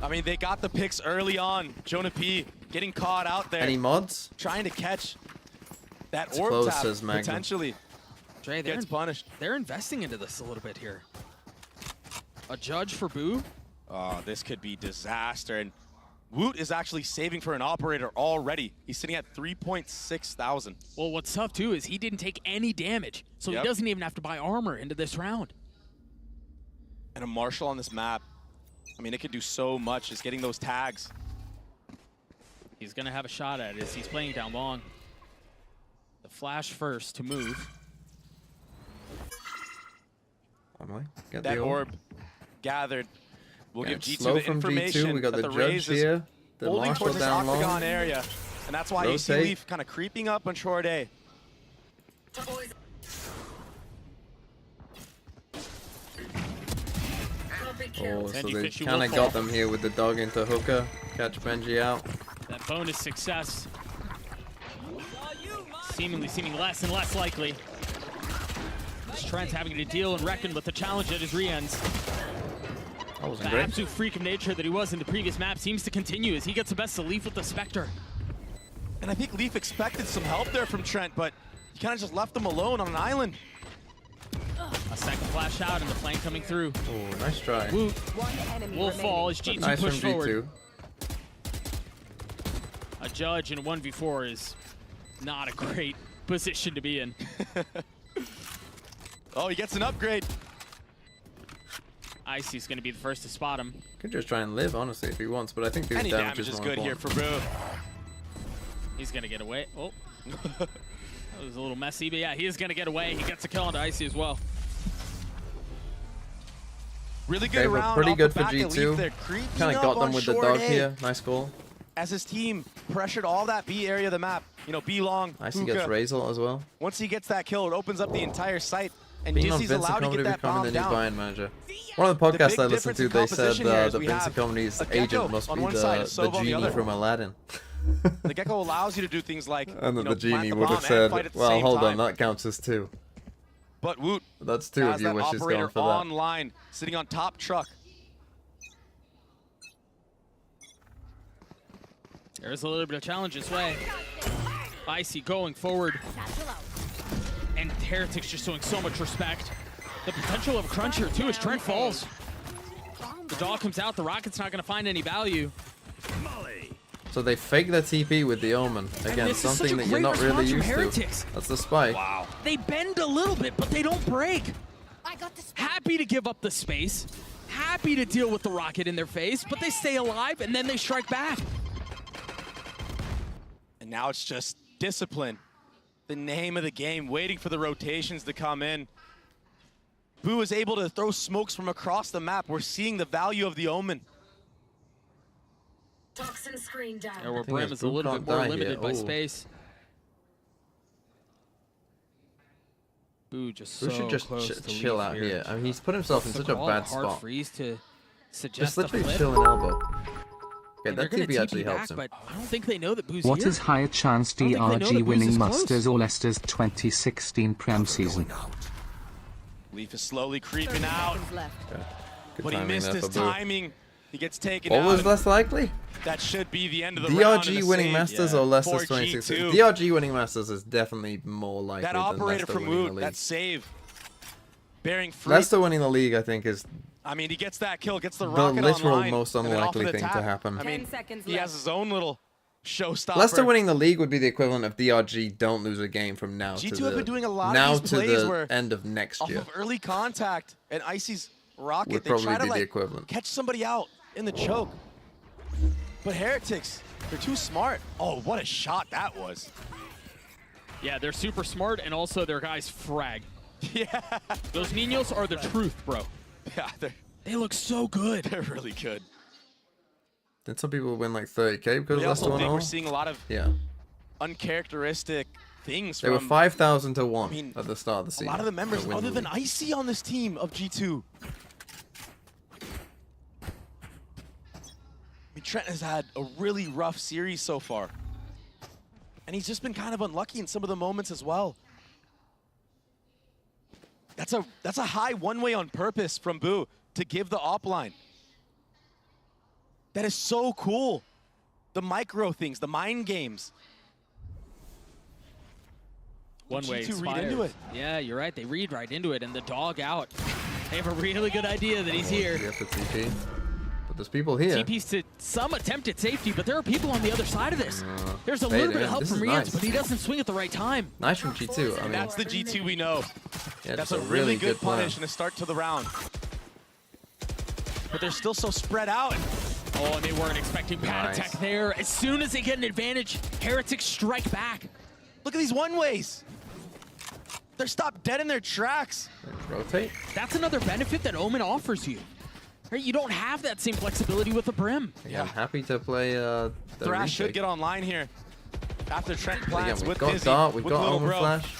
I mean, they got the picks early on. Jonah P getting caught out there. Any mods? Trying to catch that It's orb close, tap, says Magnum. potentially. Dre, gets punished. They're investing into this a little bit here. A judge for Boo. Oh, this could be disaster. And Woot is actually saving for an operator already. He's sitting at 3.6 thousand. Well, what's tough, too, is he didn't take any damage, so he doesn't even have to buy armor into this round. And a Marshal on this map. I mean, it could do so much, just getting those tags. He's going to have a shot at it as he's playing down long. The flash first to move. Emily, get that the orb gathered. We'll give G2 slow the from information G2. We got that the Raze judge here. The holding Marshall towards this down octagon long. area. And that's why you see Rotate. Leaf kind of creeping up on short A. Oh, so they kind of got them here with the dog into hooker. Catch Benji out. That bonus success seeming less and less likely. As Trent's having to deal and reckon with the challenge at his re-ends. That wasn't The great. absolute freak of nature that he was in the previous map seems to continue as he gets the best of Leaf with the Spectre. And I think Leaf expected some help there from Trent, but he kind of just left them alone on an island. A second flash out and the flank coming through. Oh, nice try. Woot will fall as G2 Nice push from forward. G2. A judge in a 1v4 is not a great position to be in. Oh, he gets an upgrade. Icy's going to be the first to spot him. Could just try and live, honestly, if he wants, but I think the Any damage damage is more good here important. for Boo. He's going to get away. Oh. That was a little messy, but yeah, he is going to get away. He gets a kill onto Icy as well. Really good Okay, but round pretty off good the for back of Leaf. G2. They're creeping Kind of up got on them with the short dog A. here. Nice goal. As his team pressured all that B area of the map. You know, B long, Icy hookah. gets Razel as well. Once he gets that kill, it opens up the entire site. And Being on Dizzy's allowed to Vincent get that becoming bomb the new down. Bayern manager. One of the podcasts big I listened difference to, in they said composition here is that we Vince have Company's a Gecko agent must on be one side, a the Sova on the genie other. from Aladdin. The Gecko allows you to do things like, And you then know, the plant genie the would bomb have and said, fight at the well, same hold time. on, that counts as 2. But Woot That's 2 of has your that wishes operator gone for that. online, sitting on top truck. There's a little bit of challenge this way. Icy going forward. And Heretics just showing so much respect. The potential of a crunch here too as Trent falls. The dog comes out, the Rocket's not going to find any value. So they fake their TP with the Omen. Again, this is such something a that you're great not really response from used Heretics. to. That's the spike. Wow. They bend a little bit, but they don't break. Happy to give up the space. Happy to deal with the rocket in their face, but they stay alive and then they strike back. And now it's just discipline. The name of the game, waiting for the rotations to come in. Boo is able to throw smokes from across the map. We're seeing the value of the Omen. Toxin screen down. Or where Brim is a little bit more limited by space. Boo just We so should just close to chill Leaf out here. here. I mean, he's put himself in such a Call it bad hard spot. freeze to suggest Just literally a flip. chill and elbow. Okay, And that they're gonna TP actually back, helps him. But I don't think they know that Boo's What here. is higher chance I don't think they know that DRG Boo's winning is close. Masters or Leicester's 2016 Prem season? Leaf is slowly creeping out. Good But he timing missed there his for Boo. timing. He gets taken What out. was less likely? That should be the end of the round. DRG and a winning save, Masters yeah, or Leicester's for 2016? G2. DRG winning Masters is definitely more likely That than operator Leicester from winning the Woot, league. that save, bearing fruit. Leicester winning the league, I think, is I mean, he gets that kill, gets the the rocket literal online, most and then off unlikely of the thing to tap. happen. I mean, he has his own little showstopper. Leicester winning the league would be the equivalent of DRG don't lose a game from now G2 to have the been doing a lot now of these to plays the where end of next off year. of early contact and Icy's rocket, Would they probably try to be the like equivalent. catch somebody out in the choke. But Heretics, they're too smart. Oh, what a shot that was. Yeah, they're super smart, and also their guys frag. Yeah. Those Ninos are the truth, bro. Yeah, they look so good. They're really good. Did some people win like 30k because They Leicester also won think all? we're seeing a lot of Yeah. uncharacteristic things They were from 5,000 to 1 I mean, at the start of the a season. lot of the members, to win other the than league. Icy on this team of G2. I mean, Trent has had a really rough series so far. And he's just been kind of unlucky in some of the moments as well. That's a high one-way on purpose from Boo to give the op line. That is so cool. The micro things, the mind games. One way G2 read into it. Yeah, you're right. They read right into it, and the dog out. They have a really good idea that he's here. Yeah, for TP. But there's people here. TP's to some attempt at safety, but there are people on the other side of this. There's a fade little bit in. of help This from is Rians, nice. but he doesn't swing at the right time. Nice from G2. I mean, And that's the G2 we know. yeah, That's just a really good plan. punish and a start to the round. But they're still so spread out. Oh, and they weren't expecting pad Nice. attack there. As soon as they get an advantage, Heretics strike back. Look at these one-ways. They're stopped dead in their tracks. Rotate. That's another benefit that Omen offers you. Right? You don't have that same flexibility with the Brim. Yeah, I'm happy to play the Thrash should retake. get online here. After Trent plants Again, with we've got Dizzy, Dart, we've with got Little Omen Bro. Flash.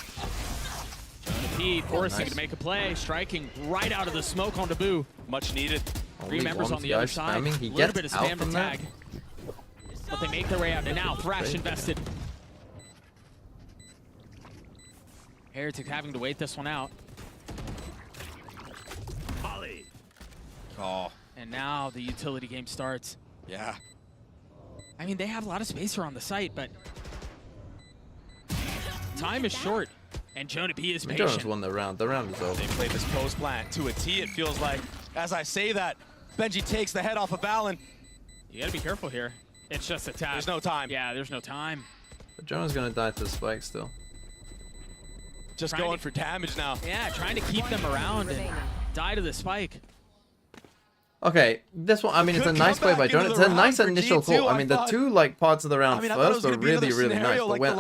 Pete forcing nice. to make a play, striking right out of the smoke on Boo. Much needed. Three members on the guy other side. spamming. He A little gets bit of out spam to from that. tag. But they make their way out. And now Thrash invested. Heretic having to wait this one out. Oh. And now the utility game starts. Yeah. I mean, they have a lot of space around the site, but time is short. And Jonah P is patient. Jonah's won the round. The round is over. They played this post plant to a T, it feels like. As I say that, Benji takes the head off of Valen. You gotta be careful here. It's just a tap. There's no time. Yeah, there's no time. But Jonah's gonna die to the spike still. Just going for damage now. Yeah, trying to keep them around and die to the spike. Okay, this one, I mean, it's a nice play by Jonah. It's a nice initial call. I mean, the two parts of the round first were really, really nice. But when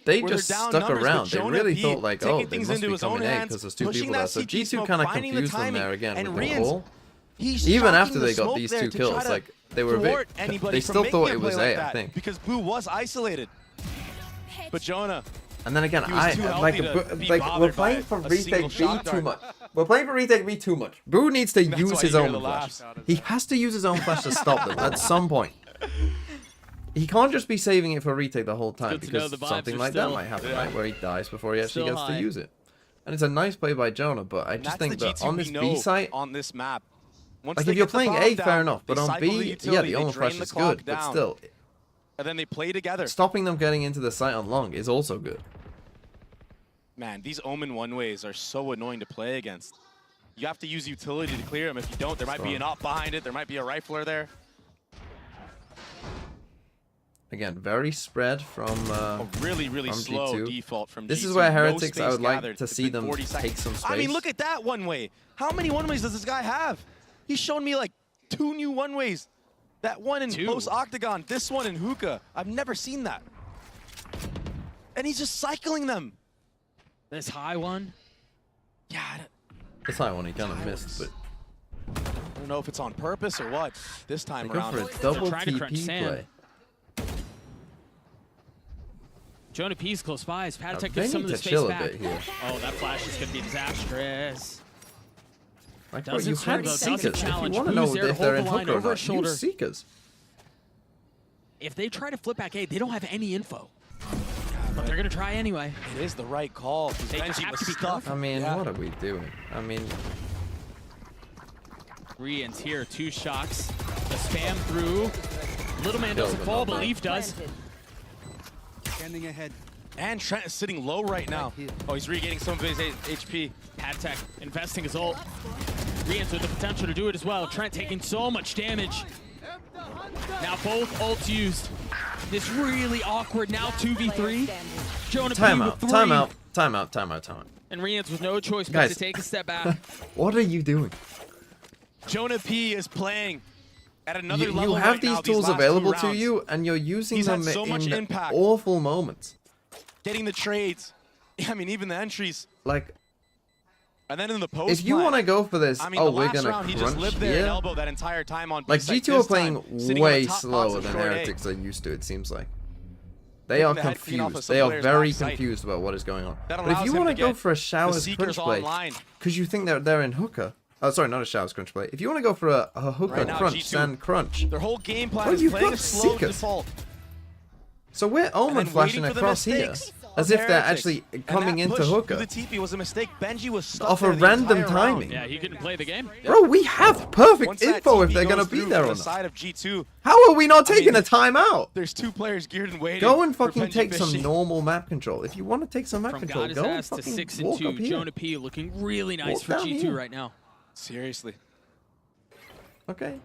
they just stuck around, they really thought like, oh, they must be coming A because there's two people there. So G2 kind of confused them there again with the call. Even after they got these two kills, like they were a bit, they still thought it was A, I think. Because Boo was isolated. But Jonah. And then again, we're playing for retake B too much. We're playing for retake B too much. Boo needs to use his own flash. He has to use his own flash to stop them at some point. He can't just be saving it for retake the whole time because something like that might happen, right? Where he dies before he actually gets to use it. And it's a nice play by Jonah, but I just think that on this B site, on this map, like if you're playing A, fair enough, but on B, yeah, the omen flash is good, but still. And then they play together. Stopping them getting into the site on long is also good. Man, these Omen one-ways are so annoying to play against. You have to use utility to clear them. If you don't, there might be an op behind it. There might be a rifler there. Again, very spread from a really, really from slow G2. default from G2. This is where Heretics, No I would like gathered. to see them take some space. I mean, look at that one-way. How many one-ways does this guy have? He's shown me like 2 new one-ways. That one in close octagon, this one in hookah. I've never seen that. And he's just cycling them. This high one. Yeah. This high one he kind of missed, but I don't know if it's on purpose or what. This time they go around. for a double trying to crunch TP Sam. play. Jonah P's close by. Patek They gets some of need the to space chill a back. bit here. Oh, that flash is going to be disastrous. Like, bro, you had doesn't Seekers. If you challenge. want to know Boo's there to if they're hold in the line hook or over his not, shoulder. use Seekers. If they try to flip back A, they don't have any info. But they're going to try anyway. It is the right call. They just have to be careful. I mean, what are we doing? I mean, Rian's here, 2 shots. The spam through. Little man doesn't fall, but Leaf does. Standing ahead. And Trent is sitting low right now. Oh, he's regaining some of his HP. Patek investing his ult. Rian's with the potential to do it as well. Trent taking so much damage. Now both ults used. This really awkward now 2v3. Jonah timeout, P with 3. timeout. And Rian's with no choice but to take a step back. What are you doing? Jonah P is playing at another level. You have right these now, tools last available 2 to rounds. you, and you're using He's them had so much in impact. awful moments. Getting the trades. I mean, even the entries. Like, and then in the post if you want to go for this, I mean, oh, the we're last gonna round, he just crunch lived there and here. elbow that entire time on Like, B-site. G2 are This playing time, sitting on way the top slower box than of short A. Heretics are used to, it seems like. They are the head clean off of confused. some They are players very backside. confused about what is going on. That But if allows you him want to to go get for a the Showers Seekers crunch play, online. because you think they're in hookah. Oh, sorry, not a Showers crunch play. If you want to go for a hookah Right now, crunch, G2, sand crunch. Their whole game plan Well, is you've playing got a slow Seekers. default. So we're Omen flashing across here, as if they're actually coming into hookah. The TP was a mistake. Benji was stuck Off there a the random entire round. timing. Yeah, he couldn't play the game. Bro, we have perfect Once that info if TP they're going to goes be through there from or the not. side of G2, How are we not I taking mean, a timeout? There's 2 players geared and waiting. Go and for fucking Benji take some fishing. normal map control. If you want to take some map From control, God his go and ass to fucking 6 walk and 2. up here. Jonah P looking really nice Walk for down G2 here. right now. Seriously. Okay.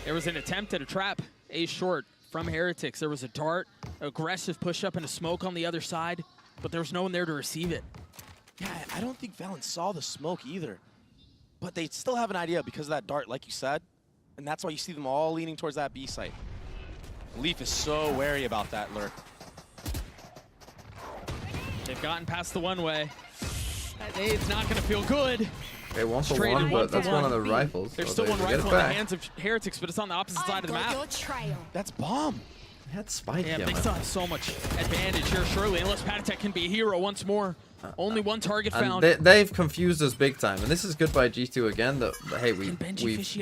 There was an attempt at a trap. A short from Heretics. There was a dart, aggressive push up and a smoke on the other side, but there was no one there to receive it. Yeah, I don't think Valen saw the smoke either. But they still have an idea because of that dart, like you said. And that's why you see them all leaning towards that B site. Leaf is so wary about that lurk. They've gotten past the one way. It's not going to feel good. Okay, 1 for 1, but that's one of the rifles. There's so still one they get rifle it in the back. hands of Heretics, but it's on the opposite side of the map. That's bomb. That's Spike. Yeah, Yeah, they man. still have so much advantage here, surely, unless Patek can be a hero once more. Only one target found. They've confused us big time, and this is good by G2 again. That hey, we've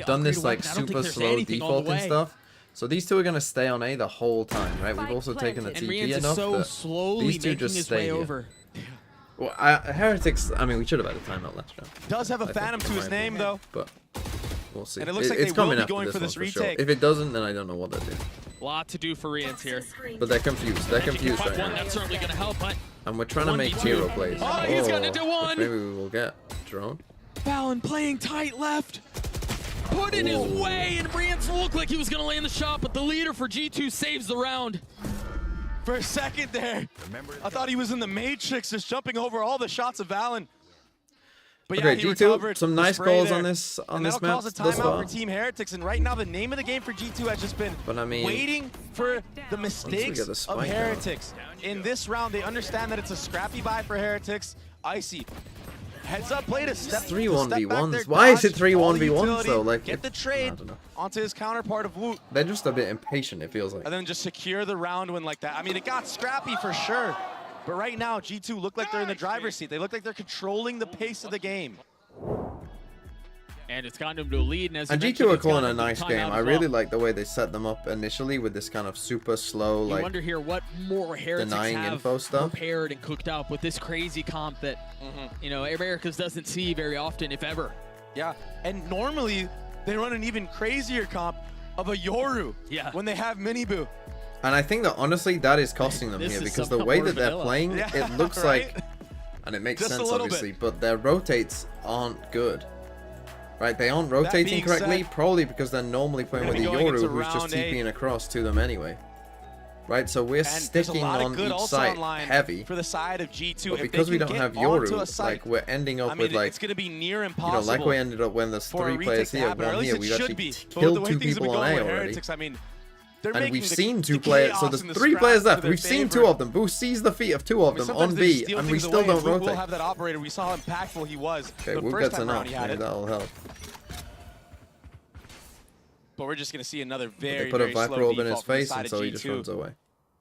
done this like super slow defaulting stuff. So these two are gonna stay on A the whole time, right? We've also taken the TP enough that these two just stay here. Well, Heretics, I mean, we should have had a timeout last round. Does have a Phantom to his name, though. But we'll see. And it looks like it's they will coming be after going this for one this for sure. retake. If it doesn't, then I don't know what they're doing. A lot to do for Rians here. But they're confused. They're confused right now. That's certainly going to help, but And we're trying to make hero plays. Oh, he's got into one. Maybe we will get drone. Fallon playing tight left. Put in his way, and Rians looked like he was going to land the shot, but the leader for G2 saves the round. For a second there, I thought he was in the Matrix, just jumping over all the shots of Valen. But Okay, yeah, he G2, recovered some the nice spray goals there. on this And map that'll cause a thus timeout far. for Team Heretics, and right now the name of the game for G2 has just been But I mean, waiting for the mistakes get the of spike Heretics. In this round, they understand that it's a scrappy buy for Heretics. Icy. Heads up play to step, 3-1v1s. Why is it 3-1v1s though? Like, get the trade onto his counterpart of Woot. they're just a bit impatient, it feels like. And then just secure the round win like that. I mean, it got scrappy for sure. But right now, G2 look like they're in the driver's seat. They look like they're controlling the pace of the game. And it's gotten him to a lead. And, as And you G2 are mentioned, calling it's a gotten nice him to game. timeout I as really well. like the way they set them up initially with this kind of super slow, You like wonder here what more Heretics denying have info stuff. prepared and cooked up with this crazy comp that, you know, Americas doesn't see very often, if ever. Yeah, and normally they run an even crazier comp of a Yoru when they have Miniboo. And I think that honestly that is costing them This here is because some the way more that they're vanilla. playing, Yeah, it looks right? like, and it makes Just a sense little obviously, bit. but their rotates aren't good. Right, they aren't rotating being correctly, said, probably because they're normally playing with a gonna be going Yoru into who's just round 8. TPing across to them anyway. Right, so we're And there's a sticking lot of on good each ults site online heavy. for the side of G2. But If because they we can don't get have onto a Yoru, site, like we're ending up I mean, with like, it's going to be near you know, impossible. like we ended up when there's for a 3 retake players to here, happen, or at one least here, it we've should actually be. But with the killed way 2 things have people been on going A with already. Heretics, I mean, they're And making we've the- seen 2 the players, so chaos there's and the 3 scrap players to left. their We've seen 2 favor. of them. Boo sees the feet of 2 of them Sometimes on they just B, steal and we things still away, don't and Woot will rotate. have that operator. We saw how impactful he was Okay, the Wu first gets time around enough. he had Maybe it. that'll help. But we're just going to see another They very, put a very Viper slow orb in his default from the face, side and of so he just G2. runs away.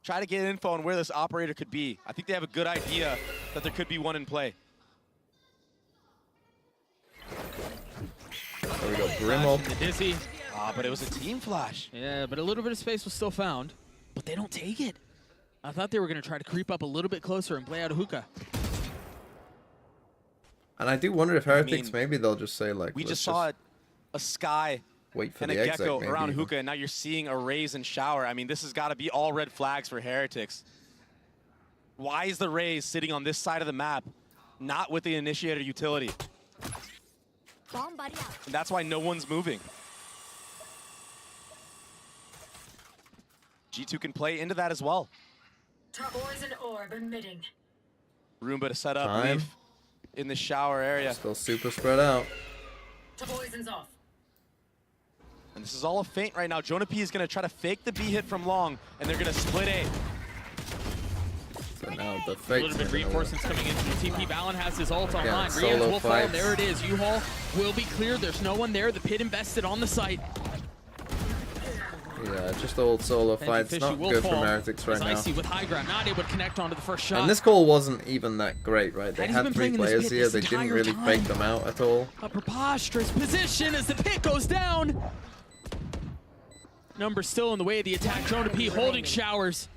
Try to get info on where this operator could be. I think they have a good idea that there could be one in play. There we go, Brimmo. The Dizzy. But it was a team flash. Yeah, but a little bit of space was still found. But they don't take it. I thought they were going to try to creep up a little bit closer and play out a hookah. And I do wonder if Heretics, mean, maybe they'll just say like, We let's just saw a sky wait for and the a exit, gecko maybe around even. hookah, and now you're seeing a raise and shower. I mean, this has got to be all red flags for Heretics. Why is the raise sitting on this side of the map, not with the initiator utility? And that's why no one's moving. G2 can play into that as well. Poison orb emitting. Roomba to set up Time. Leaf in the shower area. Still super spread out. Poison's off. And this is all a feint right now. Jonah P is going to try to fake the B hit from long, and they're going to split A. So now the A fake's little bit of gonna work. reinforcements coming into the TP. Valen has his ult Again, online. solo Rians will fall. fights. There it is. U-Haul will be cleared. There's no one there. The pit invested on the site. Yeah, just old solo Benji fights. Fishy Not will good for fall Heretics right as now. Icy with high ground, not able to connect onto the first shot. And this call wasn't even that great, right? They And he's had been 3 playing in this players pit here. this They didn't entire really time. fake them out at all. A preposterous position as the pit goes down. Number still in the way of the attack. Jonah P holding showers.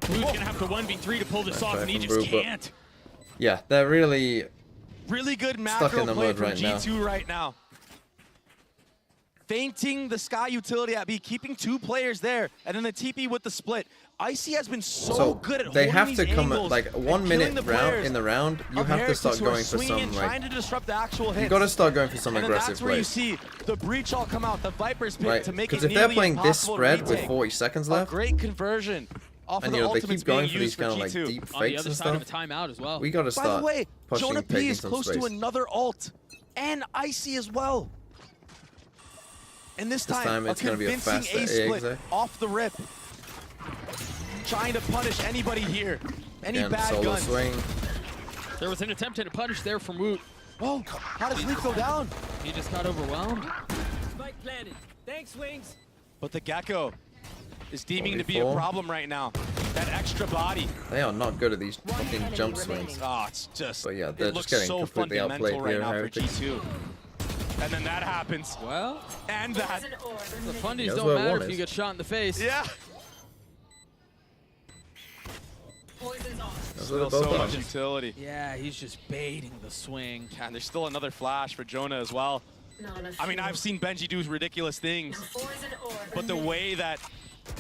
Who's gonna have to 1v3 to pull this off, and he from just Boo, but- can't. Yeah, they're really Really good Stuck macro in the play mud from right now. G2 right now. Feinting the Sky utility at B, keeping 2 players there, and then the TP with the split. Icy has been so good at they holding have these to come angles like and 1 killing minute the round players in the round. You of have to Heretics start who are going for swinging some and like trying to disrupt the actual hits. you got to start going for some and then aggressive that's where plays. you see the breach all come out, the Viper's pit Right, to make it because if they're nearly playing this impossible to spread with retake. 40 seconds A left, great conversion off and of you the know they ultimates keep going being for these used kind of like G2. deep On the fakes other and side of a stuff, timeout as well. we got to By start the way, pushing, Jonah P taking is some close space. to another ult, and Icy as well. And this time it's a gonna be a convincing faster A split exit. off the rip. Trying to punish anybody here. Any Again, bad solo guns. swing. There was an attempt at a punish there from Woot. Oh, how does Leaf go down? He just got overwhelmed. Spike planted. Thanks, Wings. But the Gecko is deeming to be a problem right now. That extra body. They are not good at these fucking jump swings. Oh, it's just. But yeah, they're it just looks getting so completely fundamental outplayed right here, now for Heretics. G2. And then that happens. Well, and that. The fundies That's don't what matter one if you is. get shot in the face. Yeah. Still so much utility. Yeah, he's just baiting the swing. And there's still another flash for Jonah as well. I mean, I've seen Benji do ridiculous things, but the way that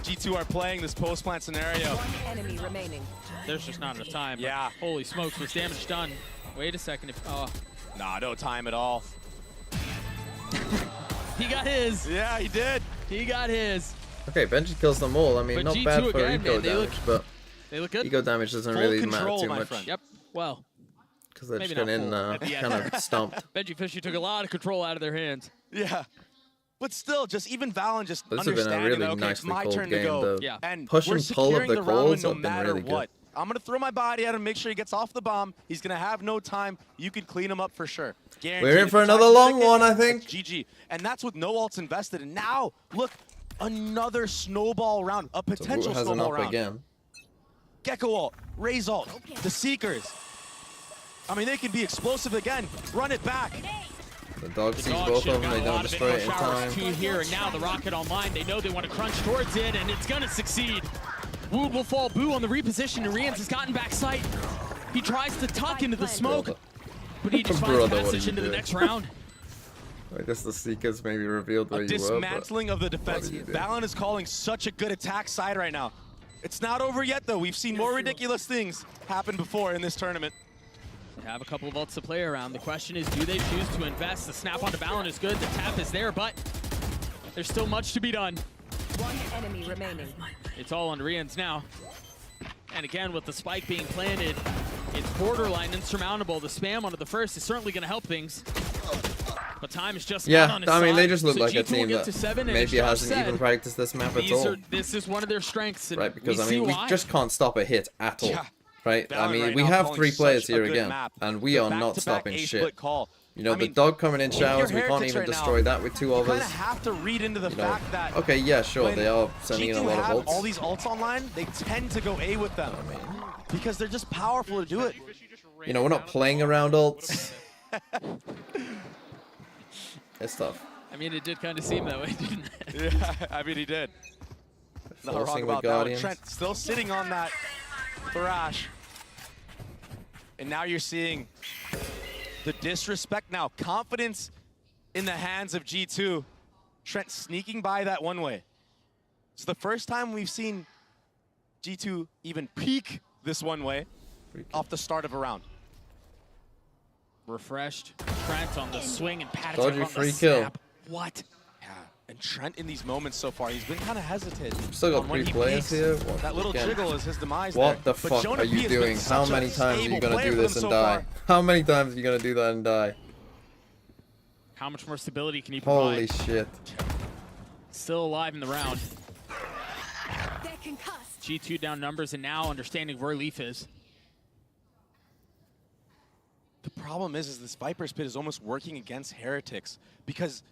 G2 are playing this post-plant scenario. Enemy remaining. There's just not enough time. Yeah. Holy smokes, was damage done. Wait a second. Oh. Nah, no time at all. He got his. Yeah, he did. He got his. Okay, Benji kills them all. I mean, But not G2 bad for again, ego man, they damage, but They look good. ego damage doesn't Full really control, matter too my much. friend. Yep. Well, Because they're maybe just not getting full at the end. kind of stomped. Benji Fishy took a lot of control out of their hands. Yeah. But still, just even Valen just This has been a understanding really that, okay, it's nicely my called turn to game. go. The And push we're and pull of securing the the round calls no have been matter really good. what. I'm going to throw my body at him, make sure he gets off the bomb. He's going to have no time. You can clean him up for sure. Guaranteed. We're in If for he tries another to long stick it, one, I think. it's GG. And that's with no ults invested. And now, look, another snowball round, a potential Woot has an snowball up round. again. Gecko ult, Raze ult, the Seekers. I mean, they can be explosive again. Run it back. The dog sees Dog both should've of them. got They a don't lot of destroy it in info showers time. too here, and now the rocket online. They know they want to crunch towards it, and it's gonna succeed. Woot will fall. Boo on the reposition, and Rians has gotten back sight. He tries to tuck into the smoke, but he just finds Brother, what are passage you into the doing? next round. I guess the Seekers maybe revealed where A you were. dismantling of the defense. what are you doing? Valen is calling such a good attack side right now. It's not over yet, though. We've seen more ridiculous things happen before in this tournament. They have a couple of ults to play around. The question is, do they choose to invest? The snap onto Valen is good. The tap is there, but there's still much to be done. One enemy remaining. It's all on Rians now. And again, with the spike being planted, it's borderline insurmountable. The spam onto the first is certainly going to help things. But time is just not on his I mean, side. they just look So like a G2 will team get that to 7, and maybe as Josh hasn't even said, practiced this map at all. This is one of their strengths. And Right, because we I see mean, we why. just can't stop a hit at all. Yeah. Right? I Valen mean, right we now have calling 3 players such a here good again, map. and we The are not back-to-back stopping A shit. split call. You know, I the mean, dog coming in if you're showers, we can't Heretics even right now, destroy that with 2 You others. kind of have to read into the You know, fact that okay, yeah, sure, when they are sending in a G2 lot of have ults. all these ults online, they tend to go A with them because they're just powerful to do it. You know, we're not playing around ults. It's tough. I mean, it did kind of seem that way, didn't it? Yeah, I mean, he did. Not wrong Forcing the about that one. Guardians. Trent still sitting on that Thrash. And now you're seeing the disrespect now. Confidence in the hands of G2. Trent sneaking by that one way. It's the first time we've seen G2 even peek this one way off the start of a round. Refreshed. Trent on the swing and Paddock Dodgy on free the kill. snap. What? Yeah, and Trent in these moments so far, he's been kind of hesitant. Still got on when 3 he players peeks. here. What, That little again? jiggle is his demise What there. the But fuck Jonah are P you has been doing? How such a many times are you stable gonna player do for this them and so die? far. How many times are you gonna do that and die? How much more stability can he provide? Holy shit. Still alive in the round. G2 down numbers and now understanding where Leaf is. The problem is this Viper's Pit is almost working against Heretics because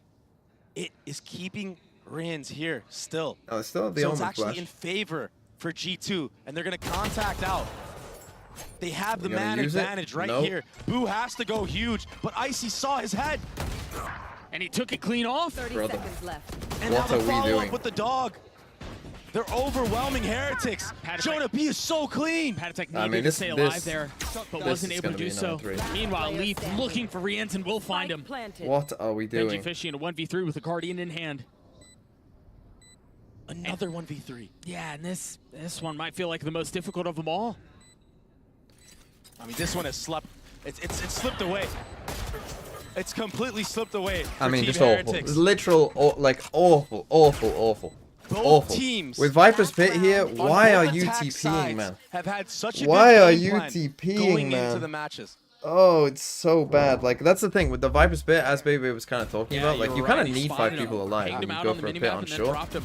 it is keeping Rians here still. Oh, it's still the So it's Omen actually flash. in favor for G2, and they're going to contact out. They have the They're gonna man use it? advantage right Nope. here. Boo has to go huge, but Icy saw his head. And he took it clean off. 30 Brother. seconds left. And What now are the we follow-up doing? with the dog. They're overwhelming Heretics. Paddock. Jonah B is so clean. Paddock I needed mean, to this- stay this- alive there, but this wasn't is able to gonna do be so. another 3. Meanwhile, Leaf looking for Rians and will find him. Planted. What are we Benji doing? Fishy in a 1v3 with a Guardian in hand. Another 1v3. Yeah, and this one might feel like the most difficult of them all. I mean, this one has slept. It's slipped away. It's completely slipped away. For I mean, Team just Heretics. awful. Literal, like, awful, awful, awful. Both Awful. teams With Viper's Pit here, on why are both you attack TPing, sides man? Have had such a Why good are game you plan TPing, going man? into the matches? Oh, it's so bad. Like, that's the thing with the Viper's Pit, as Baby was kind of talking Yeah, about. Like, were you kind right. of He need 5 spotted him, people alive hanged when him you out go on the for a pit minimap on and then shore. dropped him.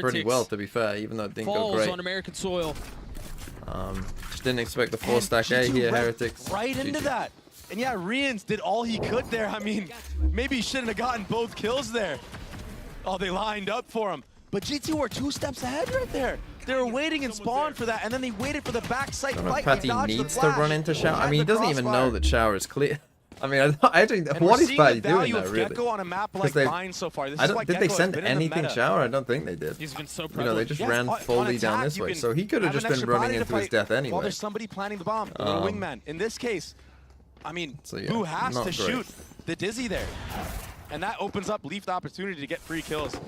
pretty well, to be fair, even though it didn't go great. On American soil. Just didn't expect the 4-stack A here, right, Heretics. Right into that. And yeah, Rians did all he could there. I mean, maybe he shouldn't have gotten both kills there. Oh, they lined up for him. But G2 were 2 steps ahead right there. They were waiting in spawn for that, and then they waited for the backside fight. Patty needs to run into Shower. I mean, he doesn't even know that Shower is clear. I mean, I think what is Patty doing now, really? On a map like mine so far. This is why did they send anything Shower? I don't think they did. He's been so you know, they just ran fully down this way, so he could have just been running into his death anyway. While there's somebody planting the bomb, the little wingman. In this case, I mean, so, yeah, who has to shoot the Dizzy there? And that opens up Leaf the opportunity to get free kills.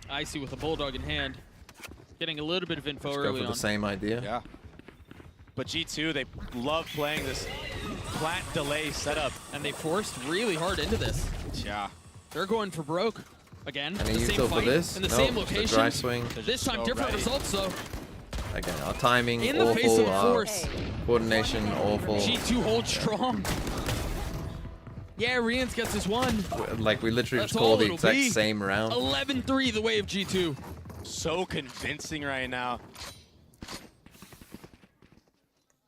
Icy with a Bulldog in hand. Getting a little bit of info early on. The same idea. Yeah. But G2, they love playing this plant delay setup. And they forced really hard into this. Yeah. They're going for broke again. And the same fight this? in the same location. Dry swing. This time different results though. Again, our timing in the awful, face of force. Coordination awful. G2 holds strong. Yeah, Rians gets this one. Like, we literally just called the exact same round. 11-3 the way of G2. So convincing right now.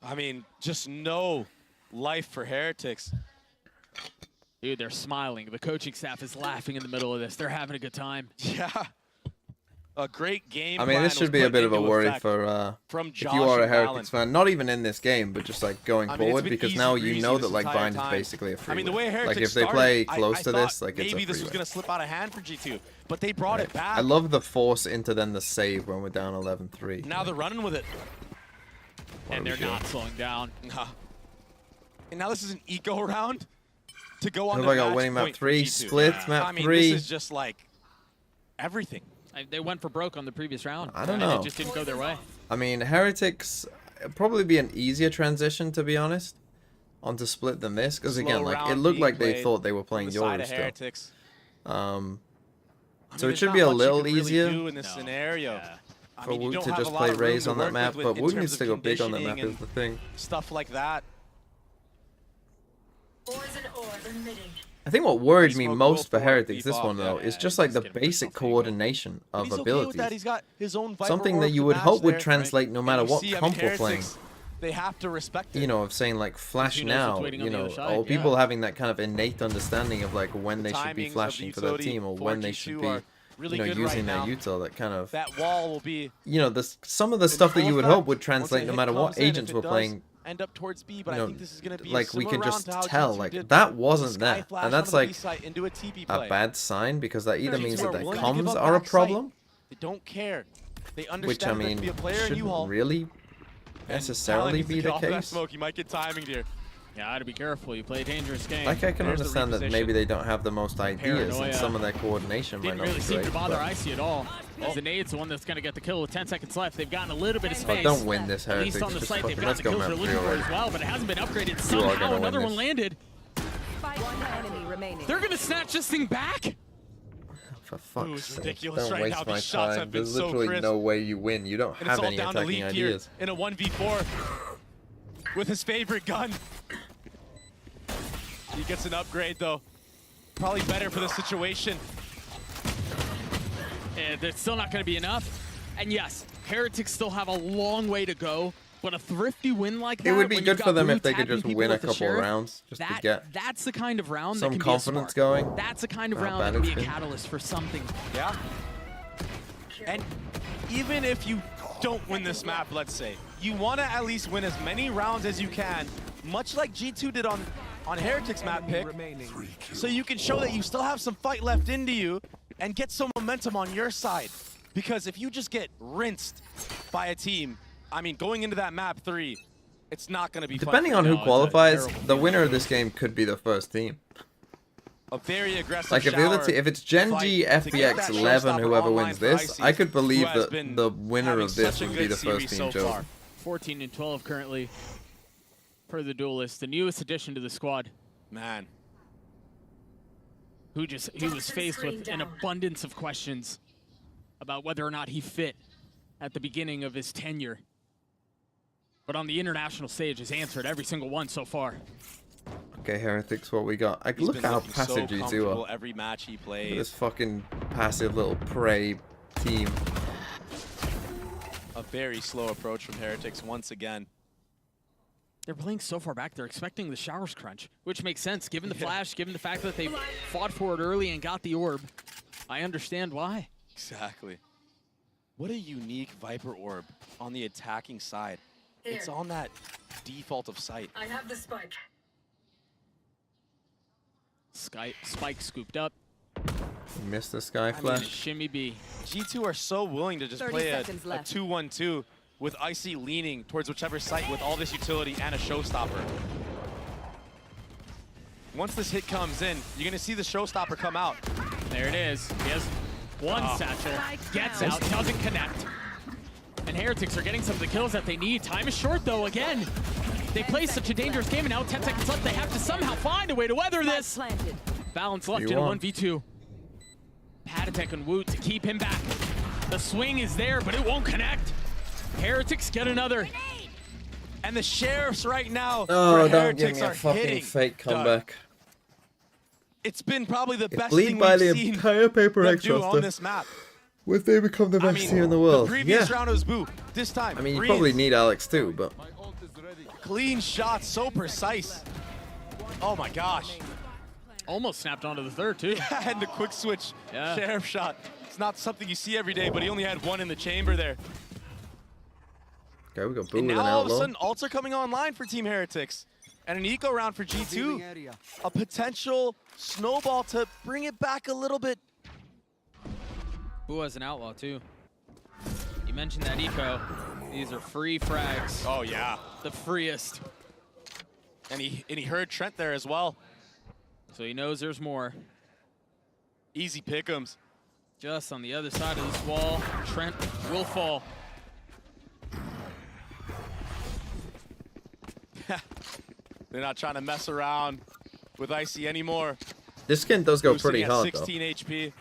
I mean, just no life for Heretics. Dude, they're smiling. The coaching staff is laughing in the middle of this. They're having a good time. Yeah. A great game. I mean, this should be a bit of a worry for if you are a Heretics fan, not even in this game, but just like going forward, because now you know that like Bind is basically a free. I mean, the way Heretics like if they play close to this, like it's a free. Maybe this was gonna slip out of hand for G2, but they brought it back. I love the force into then the save when we're down 11-3. Now they're running with it, and they're not slowing down. And now this is an eco round to go on. I got winning map 3, split map 3. I mean, this is just like everything. They went for broke on the previous round. I don't know. It just didn't go their way. I mean, Heretics probably be an easier transition, to be honest, onto split than this, because again, like it looked like they thought they were playing yours still. So it should be a little easier in this scenario. for Woot to just play Raze on that map, but Woot needs to go big on that map is the thing. Stuff like that. I think what worried me most for Heretics this one though is just like the basic coordination of abilities. He's got his own something that you would hope would translate no matter what comp we're playing. They have to respect it. You know, of saying like flash now, you know, or people having that kind of innate understanding of like when they should be flashing for their team or when they should be, you know, using their util. That kind of, that wall will be, you know, some of the stuff that you would hope would translate no matter what agents were playing. End up towards B, but you know, I think this is going to be like we can just tell like that wasn't there, and that's like a bad sign, because that either means that their comms are a problem, they don't care, they understand, which I mean shouldn't really necessarily be the case. Smoke, you might get timing here. Yeah, I had to be careful. You play a dangerous game. Like I can understand that maybe they don't have the most ideas and some of their coordination might not be great. Didn't really seem to bother Icy at all. The nade's the one that's going to get the kill with 10 seconds left. They've gotten a little bit of space. But don't win this, Heretics. At least on the site, they've gotten the kills they're looking for as well, but it hasn't been upgraded. Somehow another one landed. They're going to snatch this thing back? For fuck's sake, ridiculous don't right waste now. my These shots time. have been There's so literally crisp. no way you win. You don't have any attacking ideas. In a 1v4 with his favorite gun. He gets an upgrade though. Probably better for the situation. And it's still not going to be enough. And yes, Heretics still have a long way to go. But a thrifty win like that, it would be good for them if they could just win a couple rounds, just to get that's the kind of round some that can confidence be a going. That's the kind of round that can be a catalyst for something. Yeah. And even if you don't win this map, let's say, you want to at least win as many rounds as you can, much like G2 did on Heretics map pick, so you can show that you still have some fight left into you and get some momentum on your side. Because if you just get rinsed by a team, I mean, going into that map 3, it's not going to be depending on who qualifies, the winner of this game could be the first team. A very aggressive like if it's Gen G, FPX, 11, whoever wins this, I could believe that the winner of this would be the first team chosen. 14 and 12 currently for the duelist, the newest addition to the squad. Man. He was faced with an abundance of questions about whether or not he fit at the beginning of his tenure. But on the international stage, has answered every single one so far. Okay, Heretics, what we got? Look how passive G2 are. Every match he plays. This fucking passive little prey team. A very slow approach from Heretics once again. they're playing so far back, they're expecting the showers crunch, which makes sense given the flash, given the fact that they fought for it early and got the orb. I understand why. Exactly. What a unique Viper orb on the attacking side. Here. It's on that default of sight. I have the spike. Spike scooped up. Missed the sky flash. Shimmy B. G2 are so willing to just play a 2-1-2 with Icy leaning towards whichever site with all this utility and a showstopper. Once this hit comes in, you're going to see the showstopper come out. There it is. He has one satchel, gets out, doesn't connect. And Heretics are getting some of the kills that they need. Time is short, though, again. They play such a dangerous game, and now 10 seconds left. They have to somehow find a way to weather this. Balance left in a 1v2. Patatek and Woot to keep him back. The swing is there, but it won't connect. Heretics get another. And the Sheriffs right now Oh, for don't give Heretics me a are fucking hitting. fake comeback. It's been probably the best Bleed thing by we've the seen entire Paper them X do roster. on this map. Would they become the best team in the world? The previous Yeah. round was Boo. This time, I mean, you Breeze. probably need Alex too, but Clean shots, so precise. Oh my gosh. Almost snapped onto the third, too. Yeah, and the quick switch Sheriff shot. It's not something you see every day, but he only had one in the chamber there. okay, we got Boo And with now an all of a outlaw. sudden, ults are coming online for Team Heretics. And an eco round for G2. A potential snowball to bring it back a little bit. Boo has an outlaw, too. You mentioned that eco. These are free frags. Oh, yeah. The freest. And he heard Trent there as well. So he knows there's more. Easy pick'ems. Just on the other side of this wall, Trent will fall. They're not trying to mess around with Icy anymore. This skin does go Boosting pretty at hard 16 though. HP.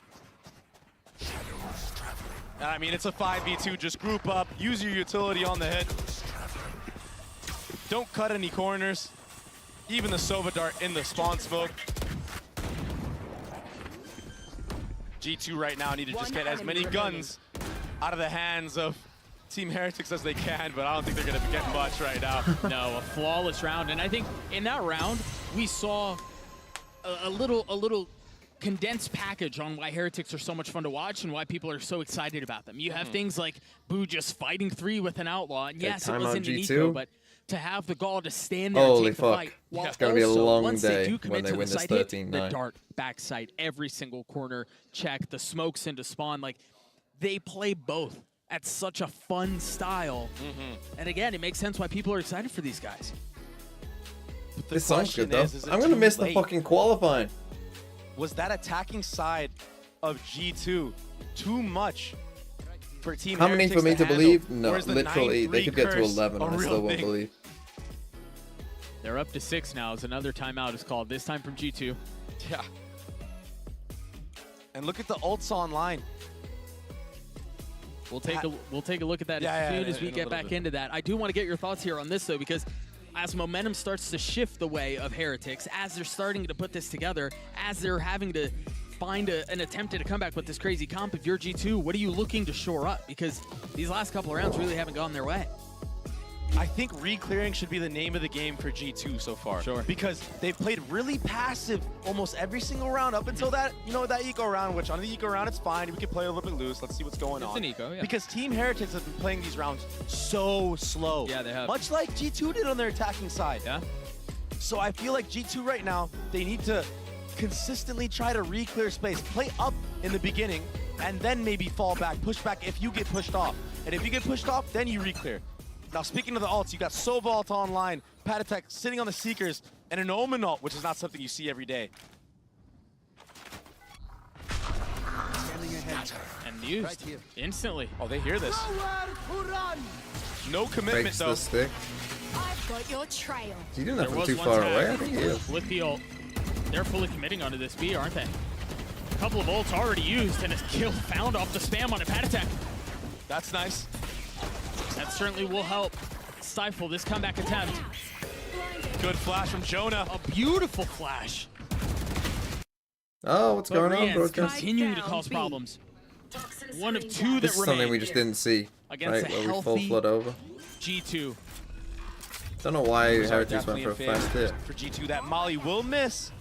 And I mean, it's a 5v2. Just group up, use your utility on the hit. Don't cut any corners. Even the Sova Dart in the spawn smoke. G2 right now need to just get as many guns out of the hands of Team Heretics as they can, but I don't think they're going to get much right now. No, a flawless round. And I think in that round, we saw a little condensed package on why Heretics are so much fun to watch and why people are so excited about them. You have things like Boo just fighting 3 with an outlaw. And yes, it was in an eco, but to have the gall to stand there and take the fight. While It's going to be a long once day they do commit when they to win the this side hit, 13-9. the dart backside, every single corner check, the smokes into spawn. Like, they play both at such a fun style. And again, it makes sense why people are excited for these guys. This song's good though. is it I'm going to too miss the late? fucking qualifying. Was that attacking side of G2 too much for Team How many Heretics for me to handle? believe? No, Or is the literally, they 9-3 could get to curse 11 a and I real still won't thing? believe. They're up to 6 now as another timeout is called, this time from G2. Yeah. And look at the ults online. We'll take a look at that as soon as we get back into that. I do want to get your thoughts here on this though, because as momentum starts to shift the way of Heretics, as they're starting to put this together, as they're having to find an attempt at a comeback with this crazy comp, if you're G2, what are you looking to shore up? Because these last couple of rounds really haven't gone their way. I think re-clearing should be the name of the game for G2 so far. Sure. Because they've played really passive almost every single round up until that, that eco round, which on the eco round, it's fine. We can play a little bit loose. Let's see what's going on. It's an eco, yeah. Because Team Heretics has been playing these rounds so slow. Yeah, they have. Much like G2 did on their attacking side. Yeah. So I feel like G2 right now, they need to consistently try to re-clear space. Play up in the beginning, and then maybe fall back, push back if you get pushed off. And if you get pushed off, then you re-clear. Now, speaking of the ults, you got Sova ult online, Patatek sitting on the Seekers, and an Omen ult, which is not something you see every day. And used instantly. Oh, they hear this. No commitment, Breaks though. the stick. I've got your trail. He didn't have There from was too one far tag away. I think he is. with the ult. They're fully committing onto this B, aren't they? A couple of ults already used and a kill found off the spam on a Patatek. That's nice. That certainly will help stifle this comeback attempt. Good flash from Jonah. A beautiful flash. Oh, what's going on, Rian's broadcast? continuing to cause problems. One of 2 that This is something remain we just didn't see, against right? a Where we full healthy flood over. G2. Don't know why Those are Heretics went for a definitely in fast favor hit. for G2. That Molly will miss.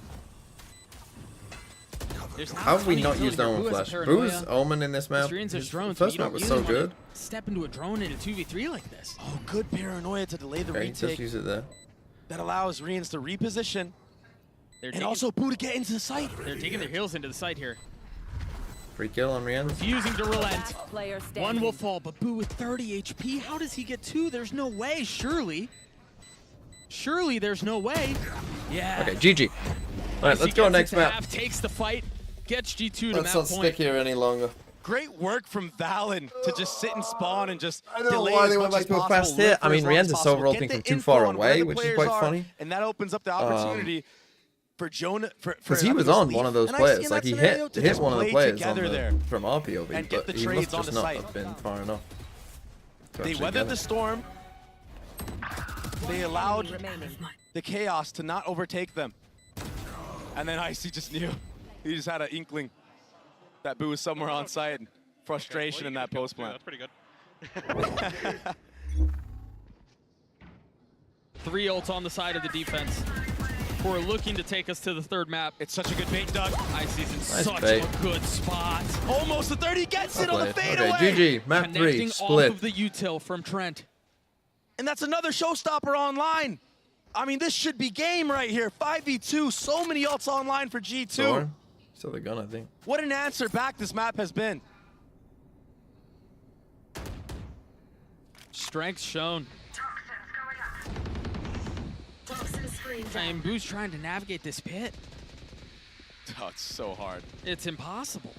How have we not used Omen Flash? Boo's Omen in this map. His drones, First map was so good. Step into a drone in a 2v3 like this. Oh, good paranoia to delay the Okay, retake. just use it there. That allows Reans to reposition. And also Boo to get into the site. They're digging their heels into the site here. Free kill on Rian. Refusing to relent. Player standing. One will fall, but Boo with 30 HP. How does he get two? There's no way, surely. Surely there's no way. Yeah. Okay, GG. Alright, let's go next map. Takes the fight, gets G2 to Let's map not point. stick here any longer. Great work from Valen to just sit and spawn and just I don't know delay why as they went much back as to a possible, fast live hit. for I mean, as long as Rian's is possible, overall get thinking the too info far on where away, the which is players quite are, funny. and that opens up the opportunity for Jonah. Because he was on one of those players. Like, he hit one of the players on the, from our POV, and get but the he trades must on just the not site. have been far enough. to They actually weathered get the it. storm. They allowed the chaos to not overtake them. And then Icy just knew. He just had an inkling that Boo was somewhere on site. Frustration in that post plant. That's pretty good. 3 ults on the side of the defense. Who are looking to take us to the third map. It's such a good bait, Doug. Icy's in Nice such bait. a good spot. Almost the 30 gets it on the Okay, fadeaway. GG. Map 3, Connecting split. off of the util from Trent. And that's another showstopper online. I mean, this should be game right here. 5v2, so many ults online for G2. Thorn. Still the gun, I think. What an answer back this map has been. Strength shown. And Boo's trying to navigate this pit. Oh, it's so hard. It's impossible.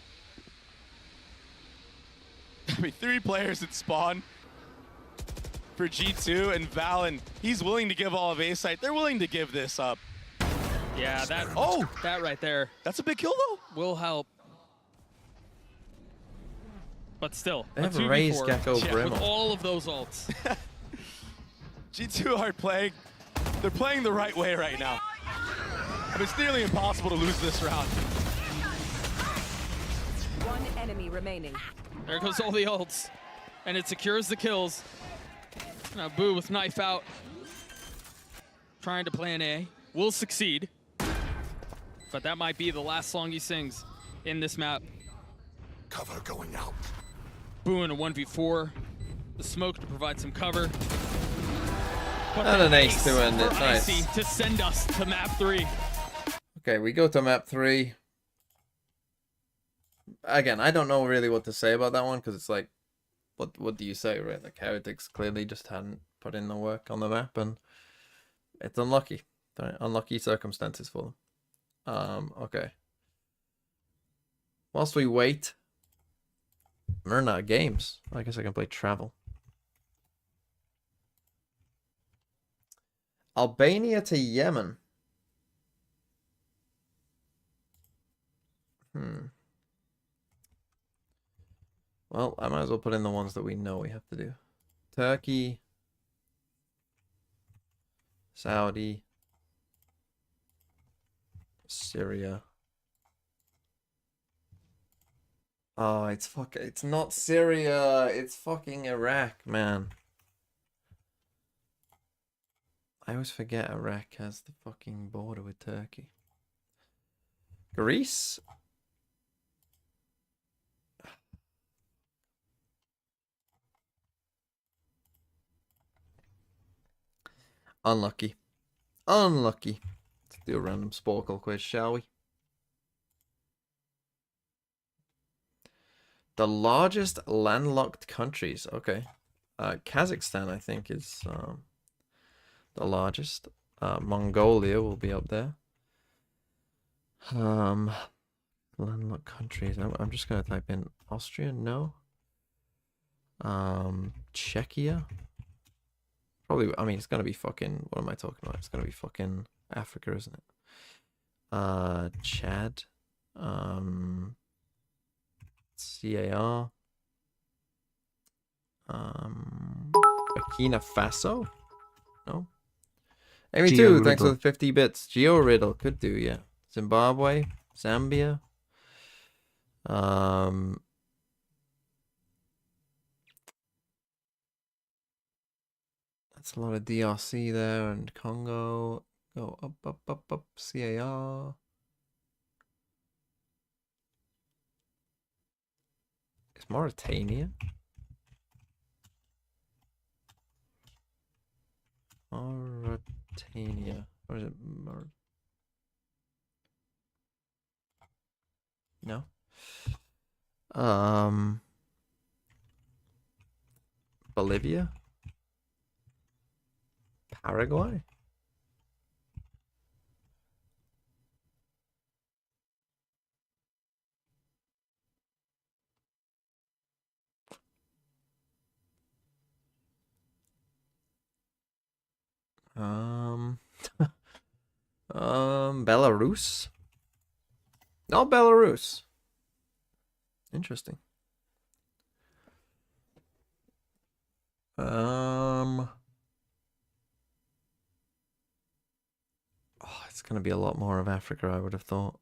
I mean, 3 players at spawn for G2, and Valen, he's willing to give all of A-site. They're willing to give this up. Yeah, that that right there. That's a big kill, though. Will help. But still, They a have 2v4 raised Gecko with Brimble. all of those ults. G2 are playing, they're playing the right way right now. But it's nearly impossible to lose this round. One enemy remaining. There goes all the ults. And it secures the kills. Now Boo with knife out. Trying to plan A. Will succeed. But that might be the last song he sings in this map. Cover going out. Boo in a 1v4. The smoke to provide some cover. But And the an ace to end it. for Nice. Icy to send us to map 3. Okay, we go to map 3. Again, I don't know really what to say about that one, because it's like, what do you say, right? Like, Heretics clearly just hadn't put in the work on the map, and it's unlucky. Right? Unlucky circumstances for them. Okay. Whilst we wait, we're not games. I guess I can play travel. Albania to Yemen. Well, I might as well put in the ones that we know we have to do. Turkey. Saudi. Syria. Oh, it's not Syria. It's fucking Iraq, man. I always forget Iraq has the fucking border with Turkey. Greece? Unlucky. Unlucky. Let's do a random Sporkle quiz, shall we? The largest landlocked countries. Okay. Kazakhstan, I think, is the largest. Mongolia will be up there. Landlocked countries. I'm just gonna type in Austria. No. Czechia. Probably. I mean, it's gonna be fucking. What am I talking about? It's gonna be fucking Africa, isn't it? Chad. CAR. Burkina Faso. No. Amy too. Thanks for the 50 bits. Geo Riddle could do, yeah. Zimbabwe, Zambia. That's a lot of DRC there, and Congo. Go up, up, up, up. CAR. Is Mauritania? Mauritania. Or is it No. Bolivia? Paraguay? Belarus? No, Belarus. Interesting. Oh, it's gonna be a lot more of Africa, I would have thought.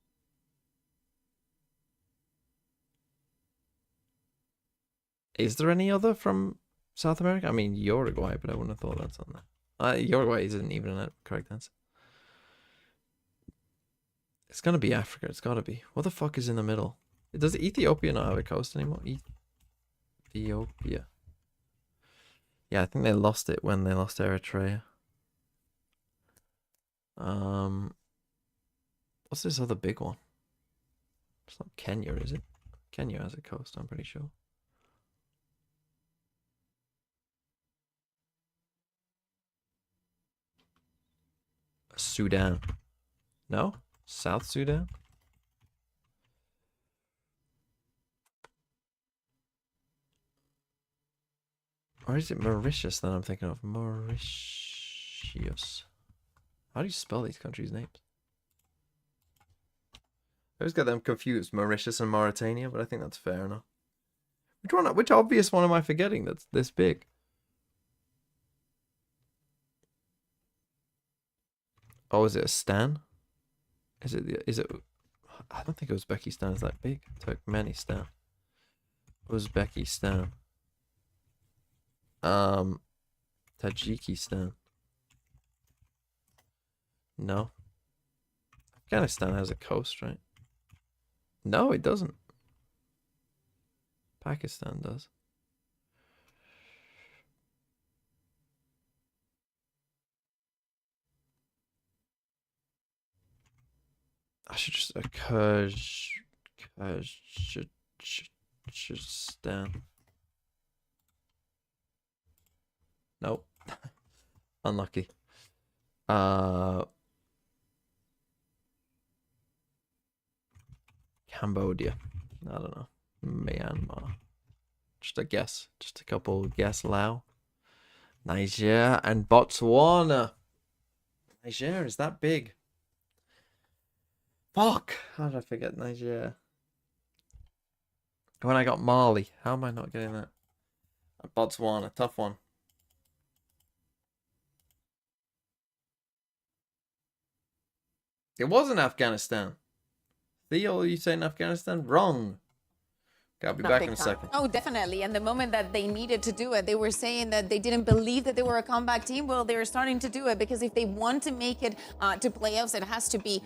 Is there any other from South America? I mean, Uruguay, but I wouldn't have thought that's on there. Uruguay isn't even a correct answer. It's gonna be Africa. It's gotta be. What the fuck is in the middle? Does Ethiopia not have a coast anymore? Ethiopia. Yeah, I think they lost it when they lost Eritrea. What's this other big one? It's not Kenya, is it? Kenya has a coast, I'm pretty sure. Sudan. No? South Sudan? Or is it Mauritius that I'm thinking of? Mauritius. How do you spell these countries' names? I always get them confused, Mauritius and Mauritania, but I think that's fair enough. Which obvious one am I forgetting that's this big? Oh, is it a stan? Is it I don't think Uzbekistan is that big. Turkmenistan. Uzbekistan. Tajikistan. No. Afghanistan has a coast, right? No, it doesn't. Pakistan does. I should just Kyrgyzstan. Nope. Unlucky. Cambodia. I don't know. Myanmar. Just a guess. Just a couple guess. Laos. Niger and Botswana. Niger is that big. Fuck! How did I forget Niger? When I got Mali. How am I not getting that? Botswana. Tough one. It wasn't Afghanistan. Theo, are you saying Afghanistan? Wrong. Okay, I'll be back in a second. Oh, definitely. And the moment that they needed to do it, they were saying that they didn't believe that they were a comeback team. Well, they were starting to do it because if they want to make it to playoffs, it has to be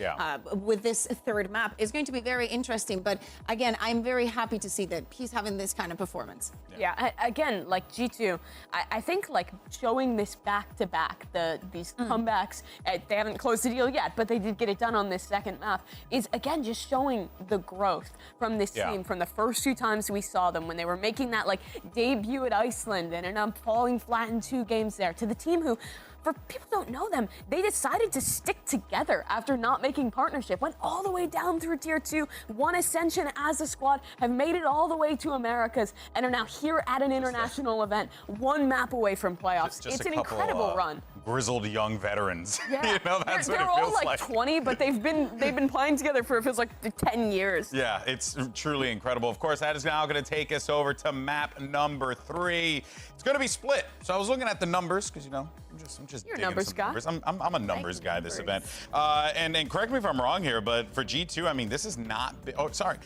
with this third map. It's going to be very interesting. But again, I'm very happy to see that he's having this kind of performance. Yeah, again, like G2, I think like showing this back-to-back, these comebacks, they haven't closed the deal yet, but they did get it done on this second map, is again just showing the growth from this team from the first two times we saw them when they were making that like debut at Iceland and ended up falling flat in 2 games there, to the team who, for people who don't know them, they decided to stick together after not making partnership, went all the way down through tier 2, won Ascension as a squad, have made it all the way to Americas, and are now here at an international event, 1 map away from playoffs. It's an incredible run. Grizzled young veterans. Yeah, You know, that's they're what it all feels like 20, but they've been playing together for, it feels like 10 years. Yeah, it's truly incredible. Of course, that is now going to take us over to map number 3. It's going to be split. So I was looking at the numbers because, you know, I'm just You're a digging numbers some guy. numbers. I'm a numbers guy this event. And correct me if I'm wrong here, but for G2, I mean, this is not. Oh, sorry.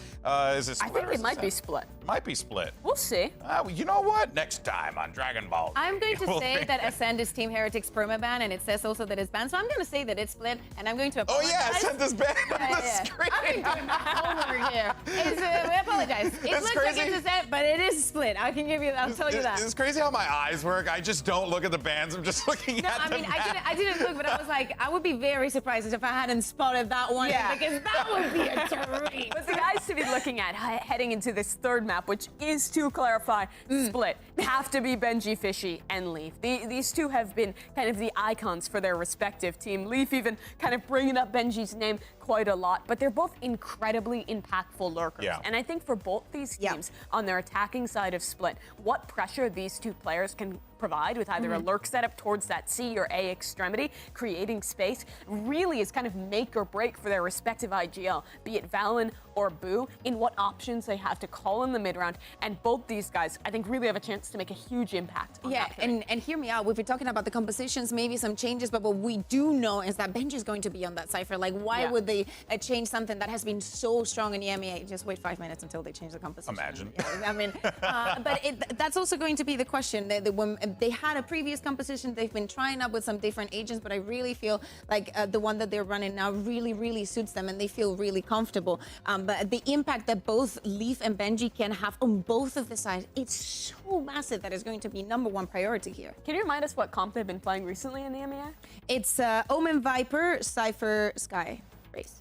Is it I split? think it might be split. Might be split. We'll see. Well, you know what? Next time on Dragon Ball. I'm going to we'll say think- that Ascend is Team Heretics permaban, and it says also that it's banned. So I'm going to say that it's split, and I'm going to Oh apologize. yeah, Ascend is banned on the screen. I'm doing my homework here. We apologize. It looks like it's Ascend, but it is split. I can give you that. I'll tell you that. It's crazy how my eyes work. I just don't look at the bands. I'm just looking at I mean, them. I didn't look, but I was like, I would be very surprised if I hadn't spotted that one, because that would be a dream. But the guys to be looking at heading into this third map, which is, to clarify, split, have to be Benji, Fishy, and Leaf. These two have been kind of the icons for their respective team. Leaf even kind of bringing up Benji's name quite a lot, but they're both incredibly impactful lurkers. Yeah. And I think for both these teams on their attacking side of split, what pressure these two players can provide with either a lurk setup towards that C or A extremity, creating space, really is kind of make or break for their respective IGL, be it Valen or Boo, in what options they have to call in the mid round. And both these guys, I think, really have a chance to make a huge impact on that play. and hear me out. We've been talking about the compositions, maybe some changes, but what we do know is that Benji is going to be on that Cypher. Like, why would they change something that has been so strong in the EMEA? Just wait 5 minutes until they change the composition. Imagine. Yeah, I mean, but that's also going to be the question. When they had a previous composition, they've been trying up with some different agents, but I really feel like the one that they're running now really, really suits them, and they feel really comfortable. But the impact that both Leaf and Benji can have on both of the sides, it's so massive that it's going to be #1 priority here. Can you remind us what comp they've been playing recently in the EMEA? It's Omen Viper, Cypher, Sky, Race.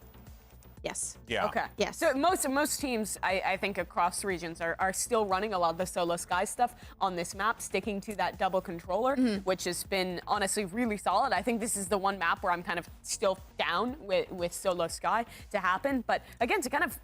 Yes. Yeah. Okay. Yes. So most teams, I think, across regions are still running a lot of the solo Sky stuff on this map, sticking to that double controller, which has been honestly really solid. I think this is the one map where I'm kind of still down with solo Sky to happen. But again, to kind of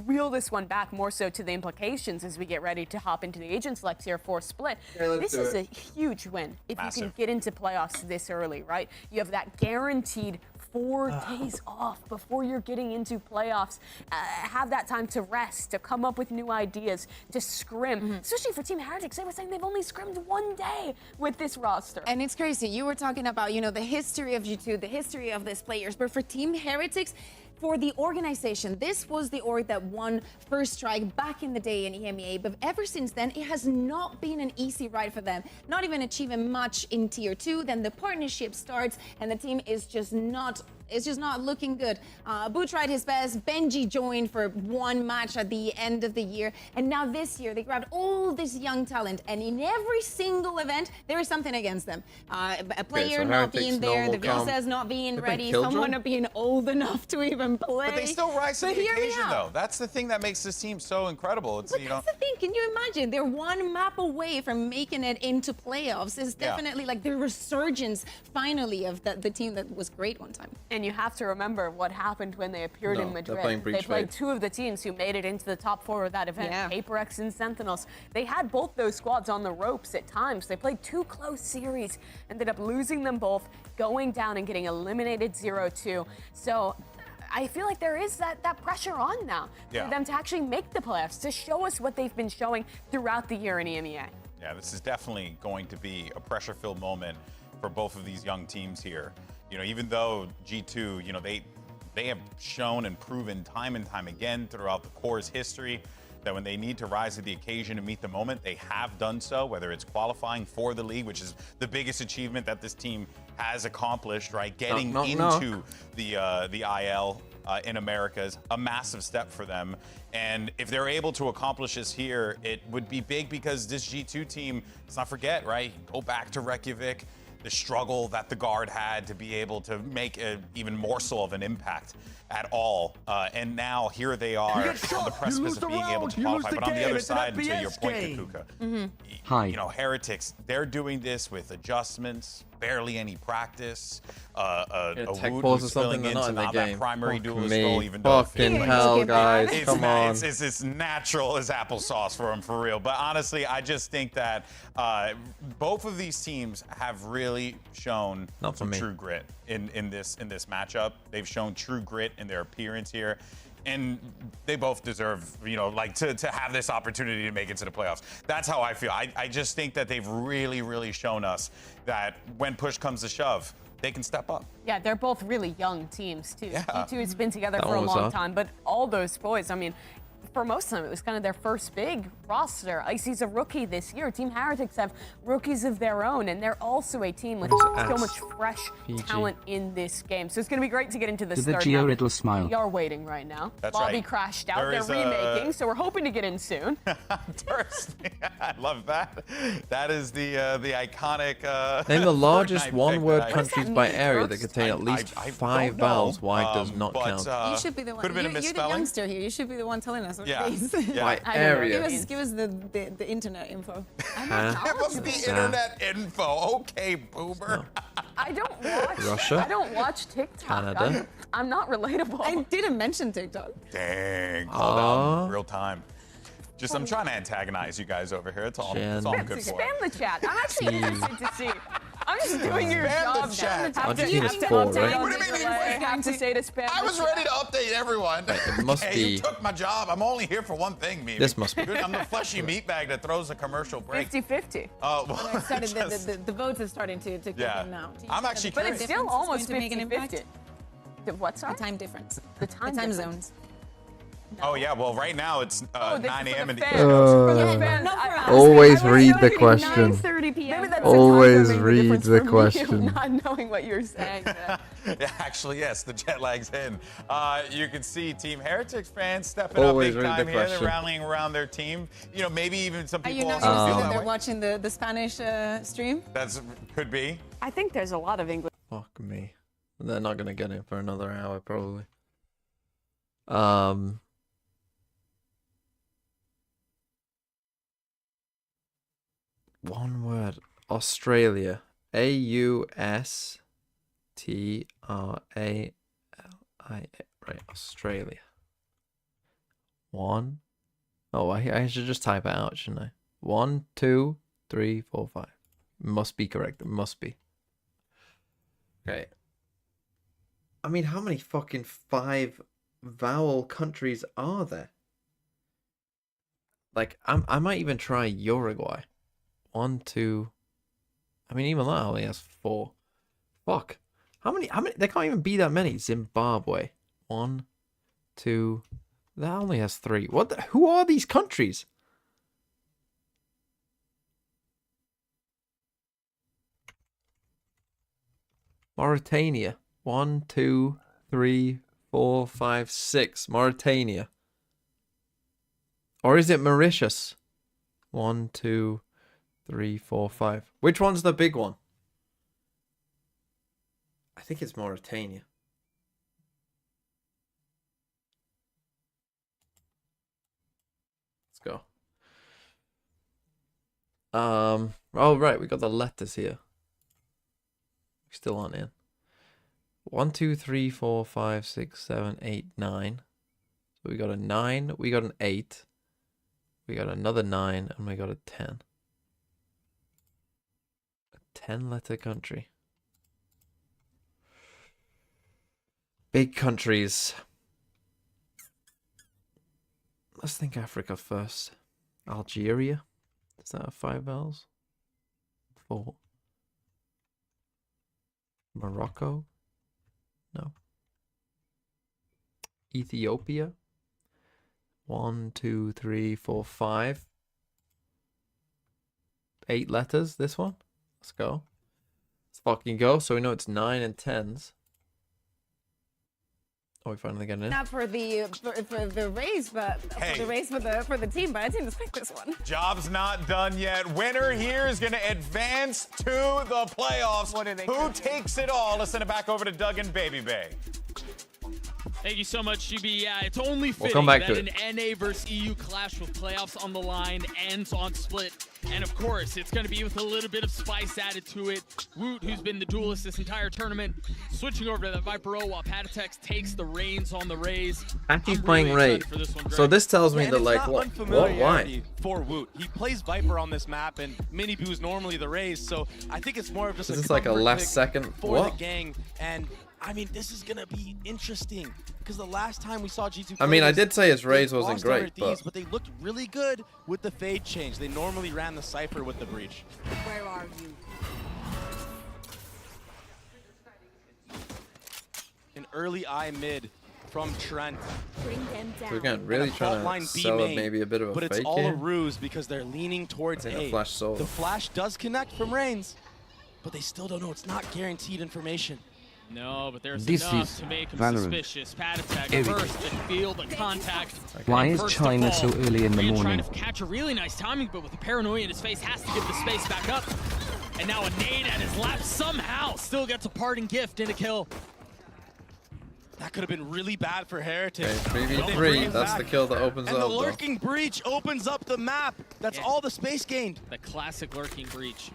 reel this one back more so to the implications as we get ready to hop into the agent select here for split. This is a huge win if you can get into playoffs this early, right? You have that guaranteed 4 days off before you're getting into playoffs. Have that time to rest, to come up with new ideas, to scrim. Especially for Team Heretics, they were saying they've only scrimmed 1 day with this roster. And it's crazy. You were talking about, the history of G2, the history of these players, but for Team Heretics, for the organization, this was the org that won First Strike back in the day in EMEA, but ever since then, it has not been an easy ride for them. Not even achieving much in Tier 2, then the partnership starts, and the team is just not looking good. Boo tried his best. Benji joined for 1 match at the end of the year. And now this year, they grabbed all this young talent. And in every single event, there is something against them. A player not being there, the visas not being ready, someone not being old enough to even play. But they still rise to the occasion, though. That's the thing that makes this team so incredible. It's, That's the thing. Can you imagine? They're 1 map away from making it into playoffs. It's definitely like the resurgence, finally, of the team that was great one time. And you have to remember what happened when they appeared in Madrid. They played 2 of the teams who made it into the top 4 of that event, FPX and Sentinels. They had both those squads on the ropes at times. They played 2 close series, ended up losing them both, going down and getting eliminated 0-2. So I feel like there is that pressure on now for them to actually make the playoffs, to show us what they've been showing throughout the year in EMEA. Yeah, this is definitely going to be a pressure-filled moment for both of these young teams here. Even though G2, they have shown and proven time and time again throughout the core's history that when they need to rise to the occasion and meet the moment, they have done so, whether it's qualifying for the league, which is the biggest achievement that this team has accomplished, right? Getting into the IL in America is a massive step for them. And if they're able to accomplish this here, it would be big because this G2 team, let's not forget, right? Go back to Reykjavik, the struggle that the guard had to be able to make an even morsel of an impact at all. And now here they are on the precipice of being able to qualify. But on the other side, and to your point, Kakuka, Hi. Heretics, they're doing this with adjustments, barely any practice, a tech Woot pause who's or something, filling they're in not to in the not game. that primary Fuck duelist me. role, even though Fucking hell, guys, come on. It's as natural as applesauce for them, for real. But honestly, I just think that both of these teams have really shown some true grit in this matchup. They've shown true grit in their appearance here. and they both deserve, you know, like to have this opportunity to make it to the playoffs. That's how I feel. I just think that they've really, really shown us that when push comes to shove, they can step up. Yeah, they're both really young teams, too. Yeah. G2 has been together for a long time, but all those boys, I mean, for most of them, it was kind of their first big roster. Icy's a rookie this year. Team Heretics have rookies of their own, and they're also a team with so much fresh talent in this game. So it's going to be great to get into this third Geo round. Riddle smile. We are waiting right now. That's Lobby right. crashed out. They're remaking, so we're hoping to get in soon. I love that. That is the iconic. Name the largest one-word What does countries that by mean, area Brooks? that contain at least I 5 don't know, vowels. Why does not but, count? You should be the one. Could have been a You're the misspelling. youngster here. You should be the one telling us what Yeah. it is. Yeah. By area. Give us the internet info. Give us the internet info. Okay, boomer. I don't watch. Russia. I don't watch TikTok. Canada. I'm not relatable. I didn't mention TikTok. Dang. Called out real time. Just I'm trying to antagonize you guys over here. It's all I'm good for. Spam the chat. I'm actually interested to see. I'm just doing your Spam the job chat. now. Argentina is 4, right? What do you mean you have to say to spam I was ready to update everyone. It must Hey, be. you took my job. I'm only here for one thing, Mimi. This must be. I'm the fleshy meatbag that throws a commercial break. 50-50. Oh, When I started, the votes are starting to kick in now. I'm actually But curious. it's still almost going to make an 50-50. impact. The what, sorry? The time difference. The time zones. difference. Oh yeah, well right now it's 9 a.m. in the fans. East. Always read the question. 9:30 p.m. Maybe that's Always the time read difference the for me, question. Not knowing what you're saying. Yeah, actually, yes, the jet lag's in. You can see Team Heretics fans stepping Always up big read the time here. They're question. rallying around their team. You know, maybe even some Are you people not also feel that that they're way. watching the Spanish stream? That's could be. I think there's a lot of English. Fuck me. They're not gonna get in for another hour probably. One word. Australia. AUSTRALIA. Right, Australia. One. Oh, I should just type it out, shouldn't I? 1, 2, 3, 4, 5. Must be correct. It must be. Okay. I mean, how many fucking 5 vowel countries are there? Like, I might even try Uruguay. 1, 2. I mean, even that only has 4. Fuck. How many? There can't even be that many. Zimbabwe. 1, 2. That only has 3. What? Who are these countries? Mauritania. 1, 2, 3, 4, 5, 6. Mauritania. Or is it Mauritius? 1, 2, 3, 4, 5. Which one's the big one? I think it's Mauritania. Let's go. Oh right, we got the letters here. We still aren't in. 1, 2, 3, 4, 5, 6, 7, 8, 9. So we got a 9, we got an 8. We got another 9, and we got a 10. A 10-letter country. Big countries. Let's think Africa first. Algeria. Does that have 5 vowels? 4. Morocco? No. Ethiopia? 1, 2, 3, 4, 5. 8 letters, this one. Let's go. Let's fucking go. So we know it's 9 and 10s. Oh, we finally getting in. Not for the race, but Hey. for the race for the team. But I didn't expect this one. Job's not done yet. Winner here is going to advance to the playoffs. Who takes it all? Let's send it back over to Doug and Baby Bay. Thank you so much, GB. Yeah, it's only We'll fitting come back that to an NA versus EU clash with playoffs on the line ends on split. And of course, it's going to be with a little bit of spice added to it. Woot, who's been the duelist this entire tournament, switching over to the Viper O while Patatex takes the reins on the Rays. Aki's I'm playing really Ray. excited for this one, So Greg. this tells me And that, it's like, not what? unfamiliarity Why? for Woot. He plays Viper on this map, and Mini Boo's normally the Rays, so I think it's more of just Is a this like a comfort last pick second? for What? the gang. And I mean, this is gonna be interesting because the last time we saw G2 I mean, I did say his raise wasn't great, but they looked really good with the fade change. They normally ran the Cypher with the breach. Where are you? An early eye mid from Trent. Bring them down. So again, really trying to sell it maybe a bit of a but fake it's all here. a ruse because they're leaning towards A. Flash sold. The flash does connect from Reigns, but they still don't know. It's not guaranteed information. No, but there's This enough is to make him Valorant. suspicious. Pad attack Everything. first and feel the contact. Why And is first to China fall. so early in the Rand morning? trying to catch a really nice timing, but with the paranoia in his face, has to give the space back up. And now a nade at his lap somehow still gets a parting gift and a kill. That could have been really bad for Heritage. Okay, 3v3, that's the kill that opens and up. the though. lurking breach opens up the map. That's all the space gained. The classic lurking breach.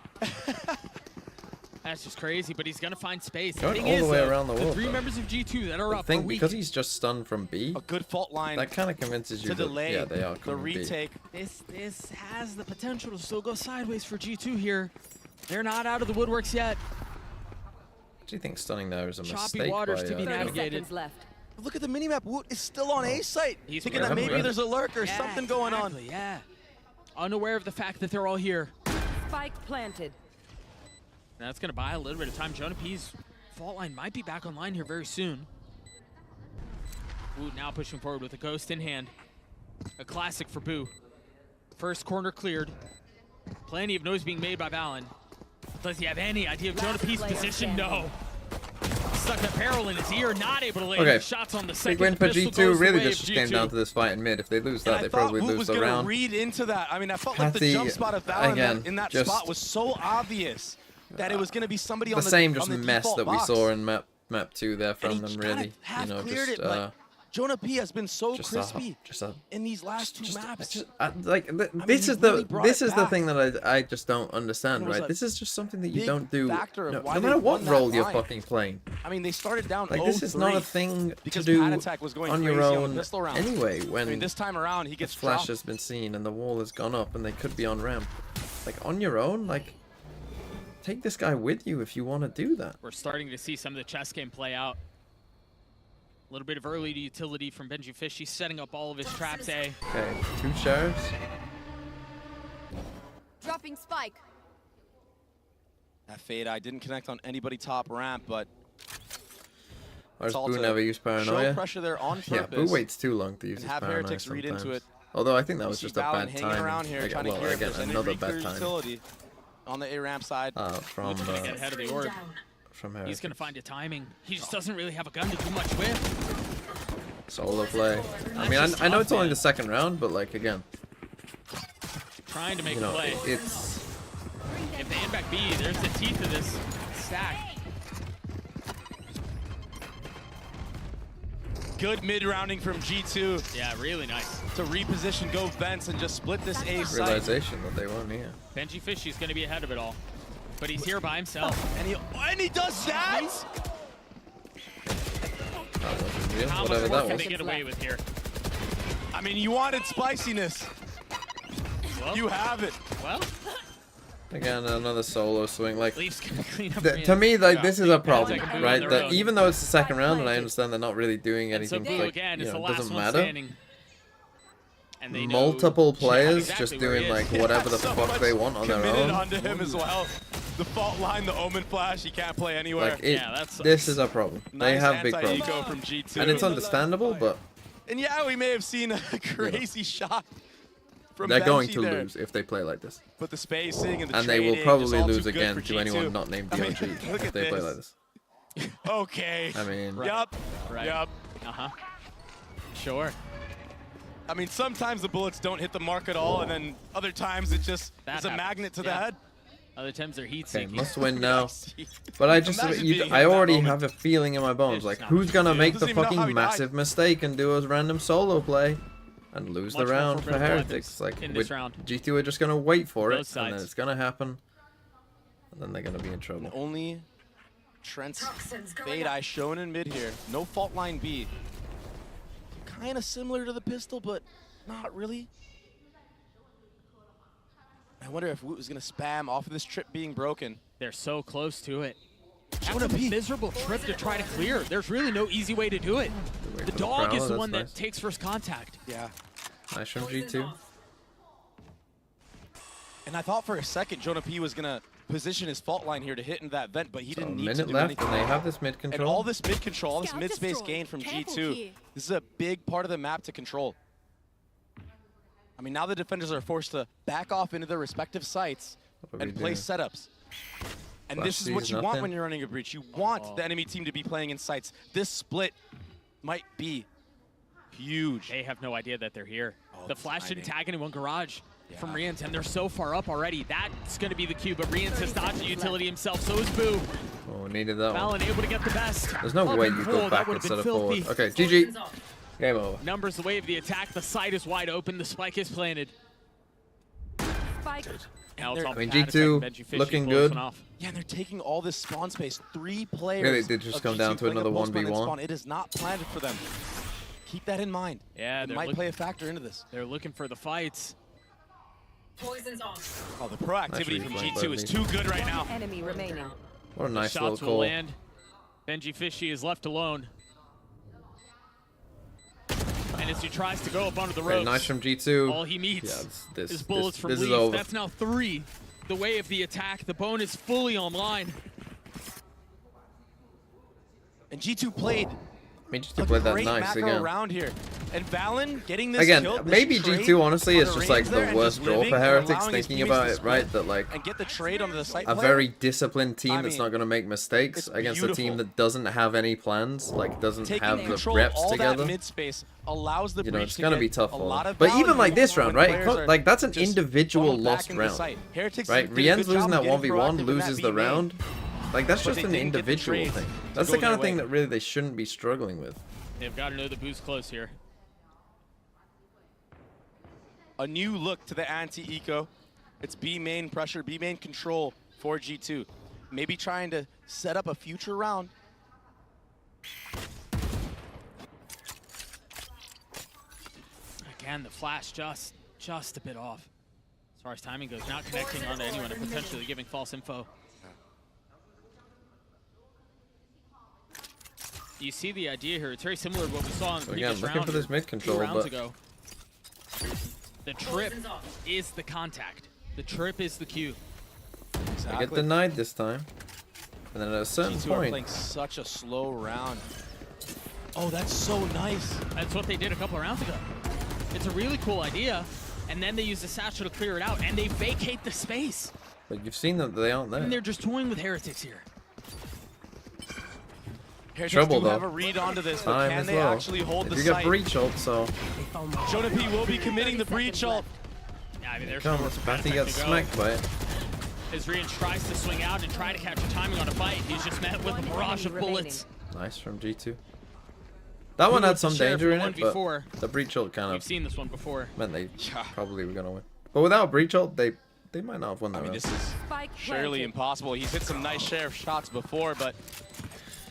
That's just crazy, but he's gonna find space. Going thing all the is, way though, around the world, three though. members of G2 that are I up think are weak. because he's just stunned from B, A good fault line. that kind of convinces you to that delay yeah, they are the coming B. retake. This has the potential to still go sideways for G2 here. They're not out of the woodworks yet. Do you think stunning there is a Choppy mistake waters by, to be 30 navigated. seconds left. Look at the minimap. Woot is still on A site. He's Thinking aware that of maybe it. there's a lurk or something going on. Exactly, yeah. Unaware of the fact that they're all here. Spike planted. That's gonna buy a little bit of time. Jonah P's fault line might be back online here very soon. Woot now pushing forward with a ghost in hand. A classic for Boo. First corner cleared. Plenty of noise being made by Valen. Does he have any idea of Jonah P's position? No. Stuck that barrel in his ear, not able to lay any shots on the Big second. win for Pistol G2. goes the Really, way this of just came G2. down to this fight in mid. If they lose that, And they I thought probably Woot lose was the gonna round. read into that. I mean, I felt like the Pathy, jump spot of Valen again, in that just spot was so obvious that it was going to be somebody The on the same on just the mess default that we box. saw in map 2 there from And them. he Really, half you know, cleared just it, but Jonah P has been so just crispy just a in these last two maps. like this he is really the brought this it is the back. thing that I just don't understand, And it was right? a This is just something that you big don't do factor of no, why no they matter what won that role you're line. fucking playing. I mean, they started down Like this is not a 0-3 thing to because do Pad Attack was going on your crazy own on pistol round. anyway. When I mean, this time around, he gets the flash dropped. has been seen and the wall has gone up and they could be on ramp. Like on your own, like take this guy with you if you want to do that. We're starting to see some of the chess game play out. A little bit of early utility from Benji Fish. He's setting up all of his traps A. Okay, 2 sheriffs. Dropping spike. That fade eye didn't connect on anybody top ramp, but Or does all Boo to never use paranoia? show pressure there on Yeah, purpose. Boo waits too long to use and his have paranoia Heretics read into sometimes. it. Although I think that You was see just a Valen bad hanging time. around here, trying Well, to hear if again, there's any another bad reclear time utility on the A ramp side. from Looking to get ahead of the orb. from He's Heretics. going to find a timing. He just doesn't really have a gun to do much with. Solo play. I mean, I know it's only the second round, but like again, Trying to make you a know, play. it's If they end back B, there's the teeth of this stack. Good mid-rounding from G2 Yeah, really nice. to reposition, go vents, and just split this A site. realization that they won here. Benji Fishy's going to be ahead of it all. But he's here by himself. And he does that? That wasn't real, How much whatever more that can was. they get away with here? I mean, you wanted spiciness. Well, You have it. Well, Again, another solo swing. Like Leaf's going to clean up. to me, like this is a problem, Take a boot on right? their That own. even though it's the second round, and I understand they're not really doing And so anything, Boo like again you is the know, it last doesn't one matter. standing. And they know Multiple players exactly just where he doing is. like whatever the So fuck much they want on their committed own. onto him as well. The fault line, the Omen flash, he can't play anywhere. Like it, Yeah, that sucks. this is a problem. They Nice have big anti-eco problems, from G2. and it's understandable, but And yeah, we may have seen a crazy shot from they're going Benji to there. lose if they play like this. But the spacing and the And they will trading probably is all lose too good again for to G2. anyone not named I mean, DLG look if at they play this. like this. Okay. I mean, Yup. Right. Yup. Uh-huh. Sure. I mean, sometimes the bullets don't hit the mark at all, and then other times it just That is a happens. magnet to the Yeah. head. Other times they're heat okay, seeking. must win now. But I just, Imagine being in I that already moment. have a feeling in my bones, It's like not who's gonna make the Doesn't even know how fucking he died. massive mistake and do a random solo play and lose Much the more round for formidable Heretics? weapons Like in with this round. G2 are just gonna wait for Both it, and sides. then it's gonna happen, and then they're gonna be in trouble. Only Trent's fade eye shown in mid here. No fault line B. Kind of similar to the pistol, but not really. I wonder if Woot is going to spam off of this trip being broken. They're so close to it. That's a miserable trip to try to clear. There's really no easy way to do it. The dog is the one that takes first contact. Yeah. Nice from G2. And I thought for a second Jonah P was going to position his fault line here to hit into that vent, but he didn't need to do left, anything. and they have this mid control. And all this mid control, all this mid space gain from G2. This is a big part of the map to control. I mean, now the defenders are forced to back off into their respective sites and play setups. And this is what you want when you're running a breach. You want the enemy team to be playing in sites. This split might be huge. They have no idea that they're here. The flash didn't tag anyone garage from Rians, and they're so far up already. That's going to be the cue, but Rians has dodged the utility himself, so is Boo. Oh, needed that Valen one. able to get the best. There's no way you go back instead of forward. Okay, GG. Game over. Numbers the way of the attack. The site is wide open. The spike is planted. Spike. Now it's I off mean, pad G2 attack, Benji looking Fishy good. Yeah, and they're taking all this spawn space. 3 players. Really, they just come down to another 1v1. It is not planted for them. Keep that in mind. Yeah, it might play a factor into this. They're looking for the fights. Poison's off. Oh, the proactivity from G2 is too good right now. Enemy remaining. What a nice little Shots will call. land. Benji Fishy is left alone. And as he tries to go up onto the ropes, Okay, nice from G2. all he meets Yeah, is bullets from this is Leaf. over. That's now 3. The way of the attack. The bone is fully online. And G2 played I mean, G2 played that great nice macro again. round here. And Valen getting this Again, kill, this maybe trade G2 honestly on is the just like reins there the and worst just draw living for and Heretics, allowing his thinking teammates about to it, right? split That like and get the trade onto the site a player. very disciplined team that's mean, not going to make mistakes against a team beautiful. that doesn't have any plans, like doesn't Taking have the control reps of all together. that mid space allows the You know, breach it's to going to get be tough a for lot them. of But even value like this when round, right? players are Like that's an just individual falling back lost into the round, site. Heretics right? did a good Rien's job losing of that getting 1v1, proactive in loses that the B main. round. Like that's But just they an didn't get the individual trades thing. to That's go the kind their of thing way. that really they shouldn't be struggling with. They've got to know the Boo's close here. A new look to the anti-eco. It's B main pressure, B main control for G2. Maybe trying to set up a future round. Again, the flash just a bit off. As far as timing goes, not connecting onto anyone and potentially giving false info. You see the idea here. It's very similar to what we saw in the previous Again, looking round for this here, mid control, 2 rounds but ago. The trip is the contact. The trip is the cue. I get denied this time. And then at a certain G2 are point, playing such a slow round. Oh, that's so nice. That's what they did a couple of rounds ago. It's a really cool idea. And then they use the satchel to clear it out, and they vacate the space. but you've seen that they aren't there. And they're just toying with Heretics here. Heretics Trouble do though. have a read onto this, but Time can as they well. actually hold If the you got site? breach ult, so Jonah P will be committing the breach ult. Yeah, I mean, there's comes. nowhere for Patty Patty gets to go. smacked by it. As Rian tries to swing out and try to capture timing on a fight, he's just met with a barrage of bullets. Nice from G2. That one had some Sheriff danger in in it, 1v4. but the breach ult kind We've of seen this one before. meant they probably were gonna win. But without breach ult, they might not have won that I mean, round. this is surely impossible. He's hit some nice Sheriff shots before, but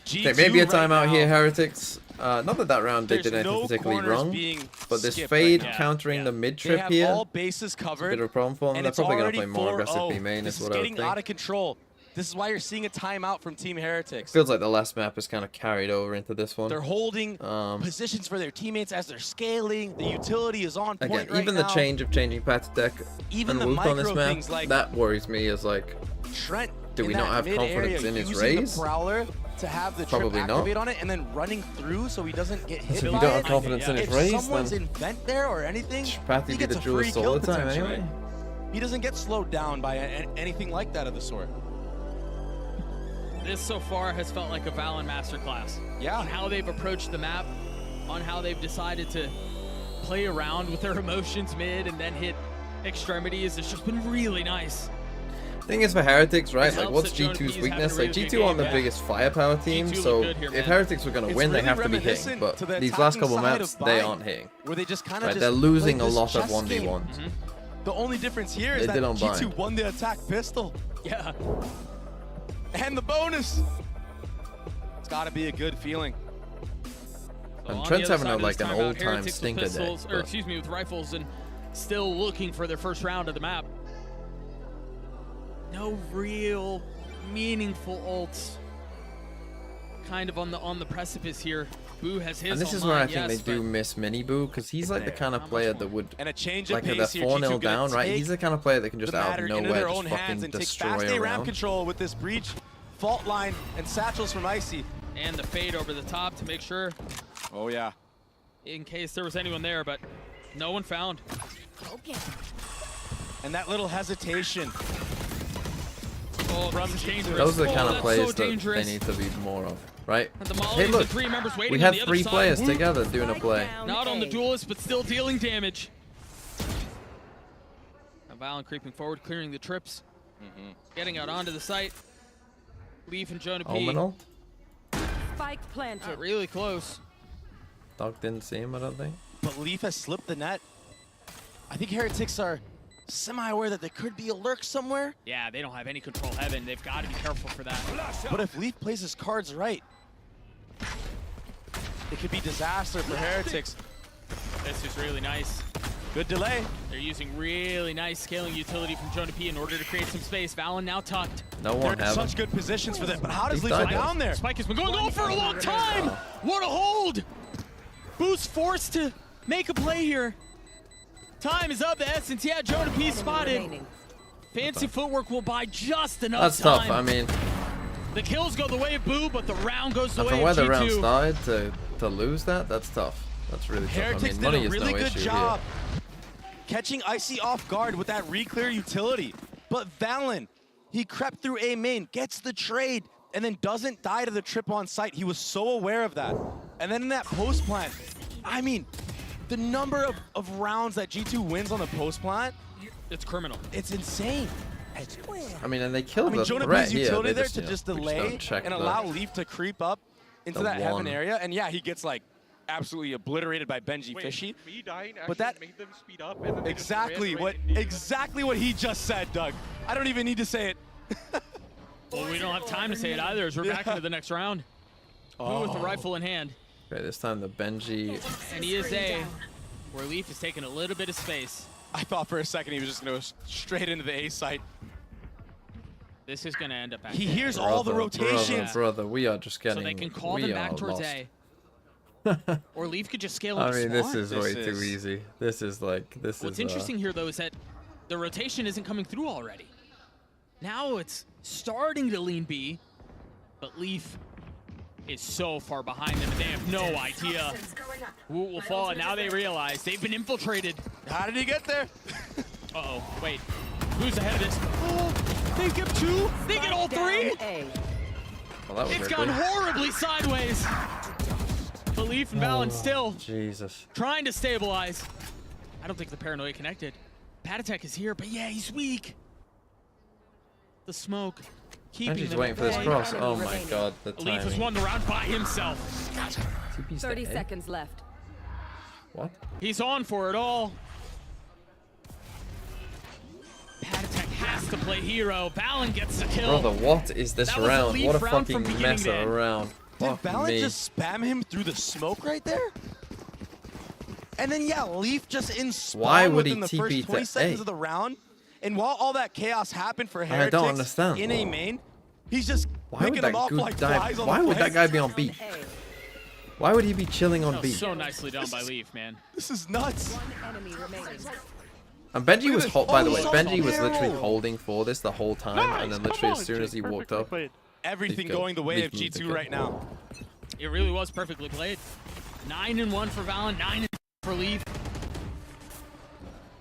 G2 Okay, maybe a right timeout now, here, Heretics. Not that that round they there's did anything no particularly corners wrong, being but this skipped fade right now. countering the mid They trip have here, all bases it's a covered. bit of a problem for them. And They're it's probably going already to play more aggressive 4-0. B main This is is what I would getting think. out of control. This is why you're seeing a timeout from Team Heretics. Feels like the last map is kind of carried over into this one. They're holding positions for their teammates as they're scaling. The utility is on point Again, right even now. the change of changing Pat deck Even and the Woot on this micro map, things like that worries me as like, Trent do we not have confidence in his raise? The Prowler to have the trip Probably not. activate on it and then running through so he doesn't get hit So if by you don't it. have confidence in his If raise, someone's then in vent there or anything, Patty he be gets the a free duelist kill all the time potentially. anyway. He doesn't get slowed down by anything like that of the sort. This so far has felt like a Valen masterclass. Yeah. On how they've approached the map, on how they've decided to play around with their emotions mid and then hit extremities. It's just been really nice. Thing is for Heretics, right? It Like, helps what's that Jonah G2's P's having weakness? a Like, really good G2 aren't the game. biggest firepower team, G2 so look good here, if man. Heretics were going to It's win, they really have to be hitting. reminiscent But to the these last attacking couple side maps, of they Vine, aren't hitting. Where they just kind of Right, just they're losing played a this lot of chess 1v1s. game. The only difference here is They that did on G2 Vine. won the attack pistol. Yeah. And the bonus. It's got to be a good feeling. So And on Trent's the other having side of like this an timeout, old-time Heretics with stinker day. pistols, or but- excuse me, with rifles and still looking for their first round of the map. No real meaningful ults kind of on the precipice here. Boo has his. And this is where I think they do miss Mini Boo, because he's like the kind of player that would, and a change like, of they're pace here, 4-0 G2 down, right? He's the kind of player that can just out of nowhere just fucking and take destroy fast A ramp around. control with this breach, fault line, and satchels from Icy. And the fade over the top to make sure. Oh yeah. In case there was anyone there, but no one found. Okay. And that little hesitation. Oh, that's dangerous. Those are the kind of that's players so that dangerous. they need to be more of, right? And the Molly Hey, and the look, 3 members waiting we on had the other 3 side. players Ooh. together doing a play. Not on the duelist, but still dealing damage. Now Valen creeping forward, clearing the trips. Getting out onto the site. Leaf and Jonah P. Omenal? Spike planted. Not really close. Dog didn't see him, I don't think. But Leaf has slipped the net. I think Heretics are semi-aware that there could be a lurk somewhere. Yeah, they don't have any control heaven. They've got to be careful for that. But if Leaf plays his cards right, it could be disaster for Heretics. This is really nice. Good delay. They're using really nice scaling utility from Jonah P in order to create some space. Valen now tucked. No one They're in have such him. good positions for them. But how does He's Leaf get died. down there? Spike has been going on for a long time. What a hold! Boo's forced to make a play here. Time is of the essence. Yeah, Jonah P spotted. Fancy footwork will buy just enough That's time. tough. I mean, The kills go the way of Boo, but the round goes the way from of where the G2. round started to lose that, that's tough. That's really tough. I Heretics mean, did money a is really no good issue job here. catching Icy off guard with that re-clear utility. But Valen, he crept through A main, gets the trade, and then doesn't die to the trip on site. He was so aware of that. And then in that post plant, I mean, the number of rounds that G2 wins on the post plant, it's criminal. It's insane. I mean, and they killed the Jonah threat P's here. utility They there just, to you know, just we delay don't check and the- allow Leaf to creep up into the that heaven one. area. And yeah, he gets like absolutely obliterated by Benji Fishy. Me dying But that made them speed up and then they just exactly ran what right into exactly what he just said, Doug. I don't even need to say it. Well, we don't have time to say it either as we're back into the next round. Boo with the rifle in hand. Okay, this time the Benji. And he is A, where Leaf is taking a little bit of space. I thought for a second he was just going to go straight into the A site. This is going to end up back. He hears all the rotations. Brother, we are just getting. So they can call we them are back towards lost. A. Or Leaf could just scale I up mean, smart. this is way too easy. This is like this What's is. interesting here, though, is that the rotation isn't coming through already. Now it's starting to lean B, but Leaf is so far behind them, and they have no idea who will fall. And now they realize they've been infiltrated. How did he get there? Uh-oh, wait. Who's ahead of this? Oh, they get 2? They get all 3? Well, that was It's ugly. gone horribly sideways. But Leaf and Valen still Jesus. trying to stabilize. I don't think the paranoia connected. Patatek is here, but yeah, he's weak. The smoke keeping Benji's them waiting at for this bay. cross. Oh my god, the Leaf has timing. won the round by himself. 30 seconds left. What? He's on for it all. Patatek has to play hero. Valen gets the kill. Brother, what is this That was a round? lead What a round from fucking beginning mess to of a end. round. Did Fuck Valen me. just spam him through the smoke right there? And then, yeah, Leaf just in spawn Why would he within the TP first to 20 seconds A? of the round. And while all that chaos happened for I Heretics don't understand. in A main, he's just Why would picking that them off good like guy? flies on Why the would that fence. guy be on B? Why would he be chilling on That B? was so nicely done by Leaf, man. This is nuts. Enemy remaining. And Benji was by the way, so Benji was literally narrow. holding for this the whole time, and then literally as soon as he walked up, Everything Leaf going the way of Leaf moved the G2 kill. right now. It really was perfectly played. 9-1 for Valen, 9-2 for Leaf.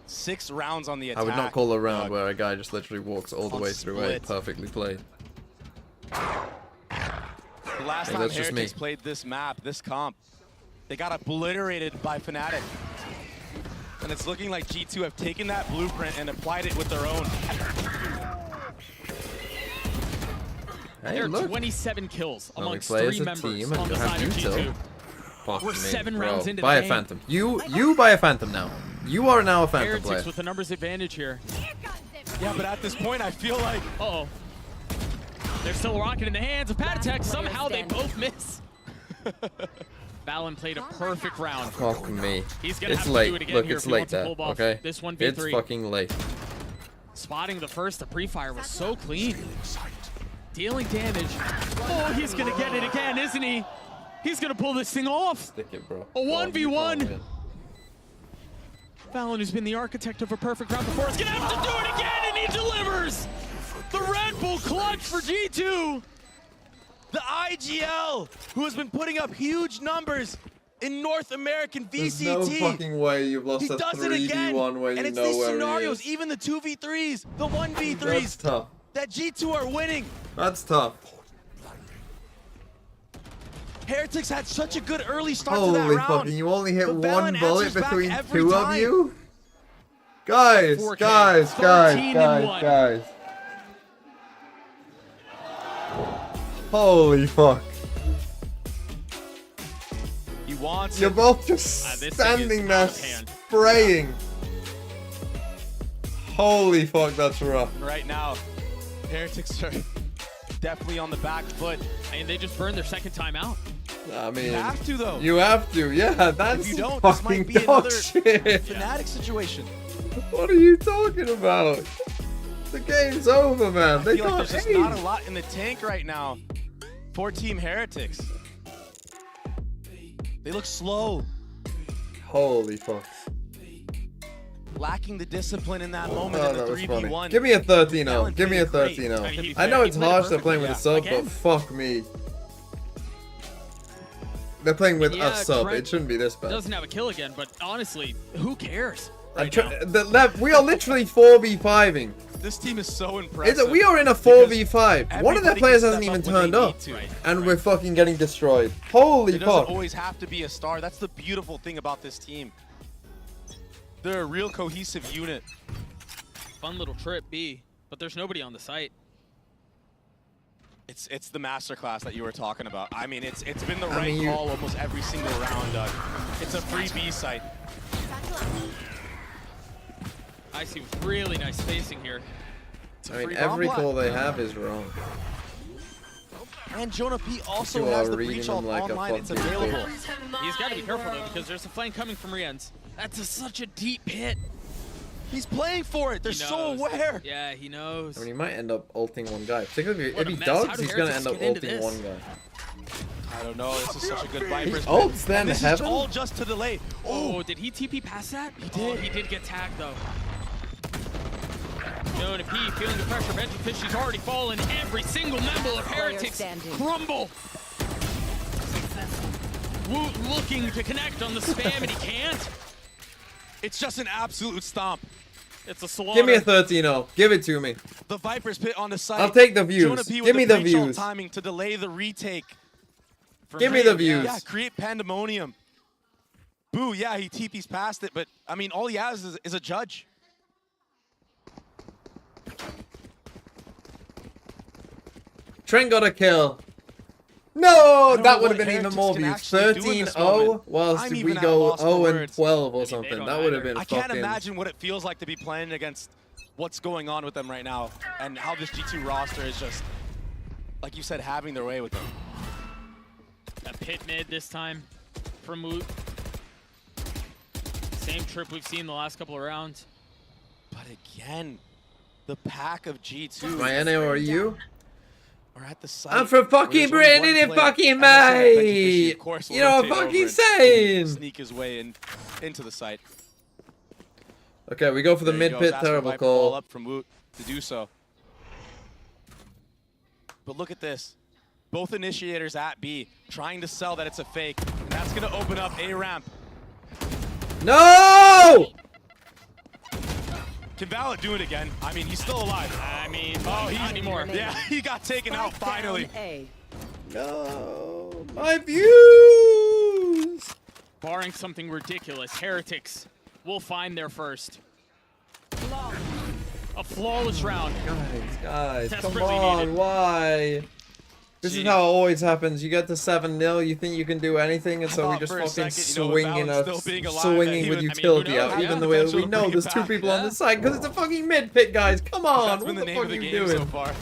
6 rounds on the attack. I would not call a round where a guy just literally walks all the On way through A, split. perfectly played. The last Hey, time that's just Heretics me. played this map, this comp, they got obliterated by Fnatic. And it's looking like G2 have taken that blueprint and applied it with their own. Hey, There are look. 27 kills When we amongst play as 3 a members team on and the you have side of util. G2. Fuck We're me, 7 bro. rounds into Buy the a game. Phantom. You buy a Phantom now. You are now a Phantom Heretics player. with the numbers advantage here. Yeah, but at this point, I feel like... Uh-oh. There's still a rocket in the hands of Patatek. Somehow they both miss. Valen played a perfect round. Fuck me. He's gonna It's have to late. do it again Look, here it's if he late wants to there. pull off Okay. this 1v3. It's fucking late. Spotting the first, the pre-fire was so clean. dealing damage. Oh, he's gonna get it again, isn't he? He's gonna pull this thing off. Stick it, bro. A 1v1. Fallon, who's been the architect of a perfect round before, is gonna have to do it again, and he delivers. The Red Bull clutch for G2. The IGL, who has been putting up huge numbers in North American VCT. There's no fucking way you've lost a 3v1 where you and it's know these where scenarios, he is. even the 2v3s, the 1v3s. That's tough. That G2 are winning. That's tough. Heretics had such a good early start to that Holy round. fucking, you only hit But one Valen bullet answers back between every two time. of you? Guys, 4K, guys, 13 and 1. guys. Holy fuck. He wants You're it. both just this thing standing is there out of hand. spraying. Holy fuck, that's rough. Right now, Heretics are definitely on the back foot. And they just burned their second time out. I mean, You have to, though. You have to, yeah. That's If you don't, this fucking might be dog another shit. Fnatic situation. What are you talking about? The game's over, man. I They feel like got there's just not a lot in the tank right now for Team Heretics. They look slow, Holy fuck. lacking the discipline in that moment Oh, in the that was funny. 3v1. Give me a 13-0. Fallon Give me a played great. 13-0. I mean, I know he it's played harsh they're playing perfectly, with a sub, Again. but fuck me. They're playing with Yeah, a sub. Trent It shouldn't be this bad. Doesn't have a kill again, but honestly, who cares? We are literally 4v5ing. This team is so impressive. We are in a 4v5. One of their everybody players can hasn't step even up when they turned up. need to. And we're fucking getting destroyed. Holy There doesn't fuck. always have to be a star. That's the beautiful thing about this team. They're a real cohesive unit. Fun little trip, B, but there's nobody on the site. It's the masterclass that you were talking about. I mean, it's been the right call almost every single round, Doug. It's a free B site. I see really nice spacing here. I mean, every call they have is wrong. And Jonah P also You has are the reading breach them ult like a online. It's fucking available. He's got to be careful, though, because there's a flame coming from Rienz. That's such a deep hit. He's playing for it. They're so aware. Yeah, he knows. I mean, he might end up ulting one guy. Particularly if What he a mess. How dogs, do he's going to Heretics end up get into ulting this? one guy. I don't know. This is such a good Vipers. He ults then And this heaven? is all just to delay. Oh, did he TP past that? He did. Oh, he did get tagged, though. Jonah P feeling the pressure. Benji Fish, he's already fallen. Every single member of Heretics crumble. Woot looking to connect on the spam, and he can't. It's just an absolute stomp. It's a slaughter. Give me a 13-0. Give it to me. The Vipers pit on the site. I'll take the views. Jonah P with Give me the breach ult views. timing to delay the retake. Give me the views. Yeah, create pandemonium. Boo, yeah, he TP's past it, but I mean, all he has is a judge. Trent got a kill. No, don't that know would have what been even Heretics more can views. actually do in this 13-0, moment. whilst I'm we even at go loss for 0-12 or words. something. That would have been I can't fucking... imagine what it feels like to be playing against what's going on with them right now and how this G2 roster is just, like you said, having their way with them. A pit mid this time from Woot. Same trip we've seen the last couple of rounds. But again, the pack of G2. My NA or you? Are at the site. I'm from fucking Britain and fucking May. You know what I'm fucking saying? Sneak his way into the site. Okay, we go for the There he mid goes, pit. asking Terrible Viper ball call. up from Woot to do so. But look at this. Both initiators at B, trying to sell that it's a fake. And that's going to open up A ramp. No! Can Valid do it again? I mean, he's still alive. I mean, not anymore. Yeah, he got taken out finally. No, my views. Barring something ridiculous, Heretics will find their first. A flawless round. Guys, come Desperately on, needed. why? This is how it always happens. You get to 7-0, you think you can do anything, and so we thought just for a fucking second, swing Valid still being alive, swinging that with he would- utility knows? out, Yeah, even the though we potential to know bring there's it two back. people on the side, because it's a fucking mid pit, guys. Come on, That's what been the the name fuck of are the you game doing? so far.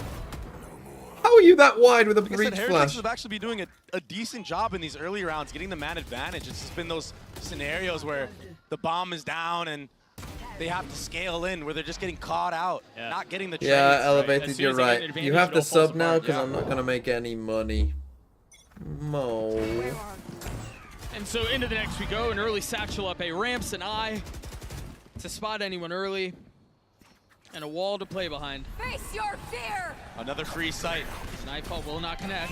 How are you that wide with a Like I breach said, Heretics flash? have actually been doing a decent job in these early rounds, getting the man advantage. It's just been those scenarios where the bomb is down and they have to scale in, where they're just getting caught out, not getting the trades. Yeah, Elevated, you're right. You have to sub now because I'm not going to make any money. Mo. And so into the next we go. An early satchel up, a ramps and eye to spot anyone early. And a wall to play behind. Face your fear! Another free sight. Nightfall will not connect.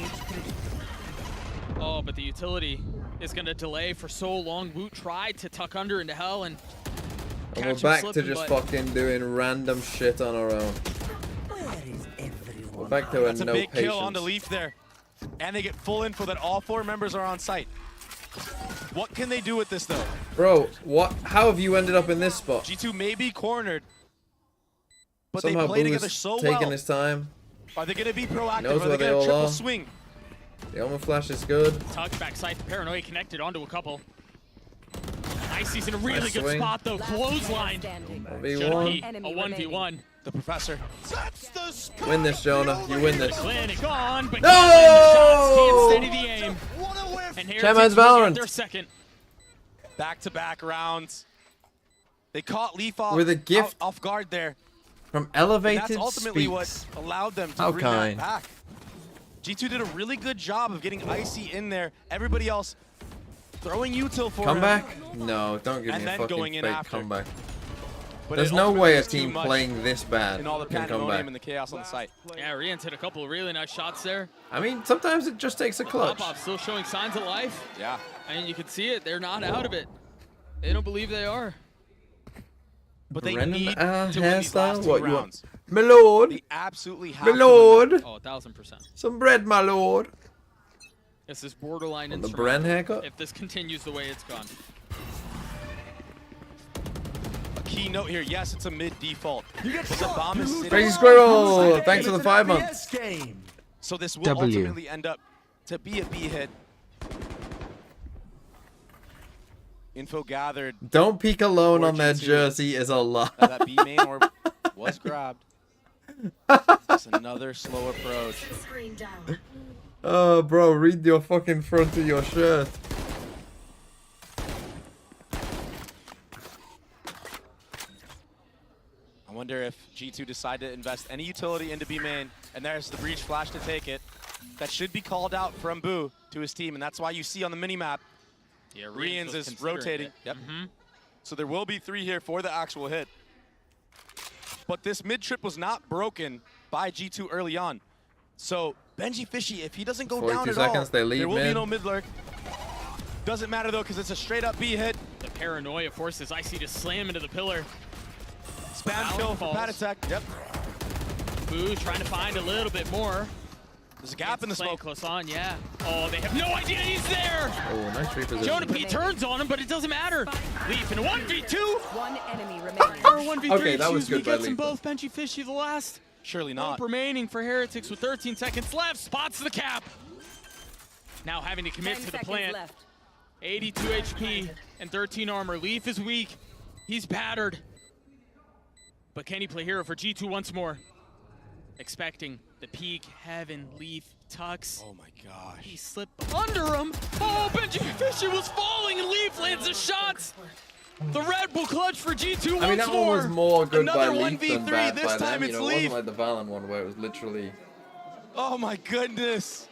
Oh, but the utility is going to delay for so long. Woot tried to tuck under into hell and we're back to just fucking doing random shit on our own. We're back to That's no a big patience. kill on the Leaf there. And they get full info that all 4 members are on site. What can they do with this, though? Bro, what? How have you ended up in this spot? G2 may be cornered, but Somehow they play Boo together is so taking well. his time. Are they going to be proactive? Knows Are where they they going to all triple are. swing? The Omen Flash is good. Tuck backside. The Paranoia connected onto a couple. Icy's in a really Nice good swing. spot, though. Clothesline. 1v1. A 1v1. The Professor. Win this, Jonah. You win this. Clinic on, but No! can't steady the aim. And Heretics Champion's will get Valorant. their second. Back-to-back rounds. They caught Leaf off, With a gift off guard there. From And Elevated that's ultimately Speaks. what allowed them to How bring kind. that back. G2 did a really good job of getting Icy in there. Everybody else throwing util for him. Comeback? No, don't give And me a then fucking going in fake after. comeback. But There's it no ultimately way a was too team much playing this bad in all the can come pandemonium back. and the chaos on the site. Yeah, Rian's hit a couple of really nice shots there. I mean, sometimes it just takes a clutch. Pop-Off still showing signs of life. Yeah. I mean, you can see it. They're not out of it. They don't believe they are. But they Brennan, need to win these hairstyle? last 2 What, you want? rounds. My lord. They absolutely have My to lord. win. Oh, 1000%. Some bread, my lord. This is borderline On the insurmountable Bren haircut? if this continues the way it's gone. A key note here, yes, it's a mid default. But the bomb is sitting. Crazy Squirrel, thanks for the 5 months. So this will W. ultimately end up to be a B hit. Info gathered. Don't peek alone on their G2. jersey is a lie. That B main orb was grabbed. Just another slow approach. Screen down. Oh, bro, read your fucking front of your shirt. I wonder if G2 decide to invest any utility into B main, and there's the breach flash to take it. That should be called out from Boo to his team, and that's why you see on the minimap, Yeah, Rians was is considering rotating. it. Yep. So there will be 3 here for the actual hit. But this mid trip was not broken by G2 early on. So Benji Fishy, if he doesn't go down 42 at all, seconds, they leave there will be mid. no mid lurk. Doesn't matter though, because it's a straight up B hit. The Paranoia forces Icy to slam into the pillar. Spam kill for Pat attack. Yep. Boo trying to find a little bit more. There's a gap in the smoke. Close on, yeah. Oh, they have no idea he's there. Oh, nice reposition. Jonah P turns on him, but it doesn't matter. Leaf in a 1v2. One enemy remaining. Or 1v3. Okay, that was Excuse me, good by gets them Leaf. both. Benji Fishy the last. Surely Hope not. remaining for Heretics with 13 seconds left. Spots the cap. Now having to commit 10 to the seconds plant. left. 82 HP and 13 armor. Leaf is weak. He's battered. But can he play hero for G2 once more? Expecting the peak, Heaven, Leaf, Tux. Oh my gosh. He slipped under him. Oh, Benji Fisher was falling and Leaf lands the shots. The Red Bull clutch for G2 I mean, once that one was more. more good Another by Leaf than 1v3, bad this by time them. it's You know, it Leaf. wasn't like the Valen one where it was literally... Oh my goodness.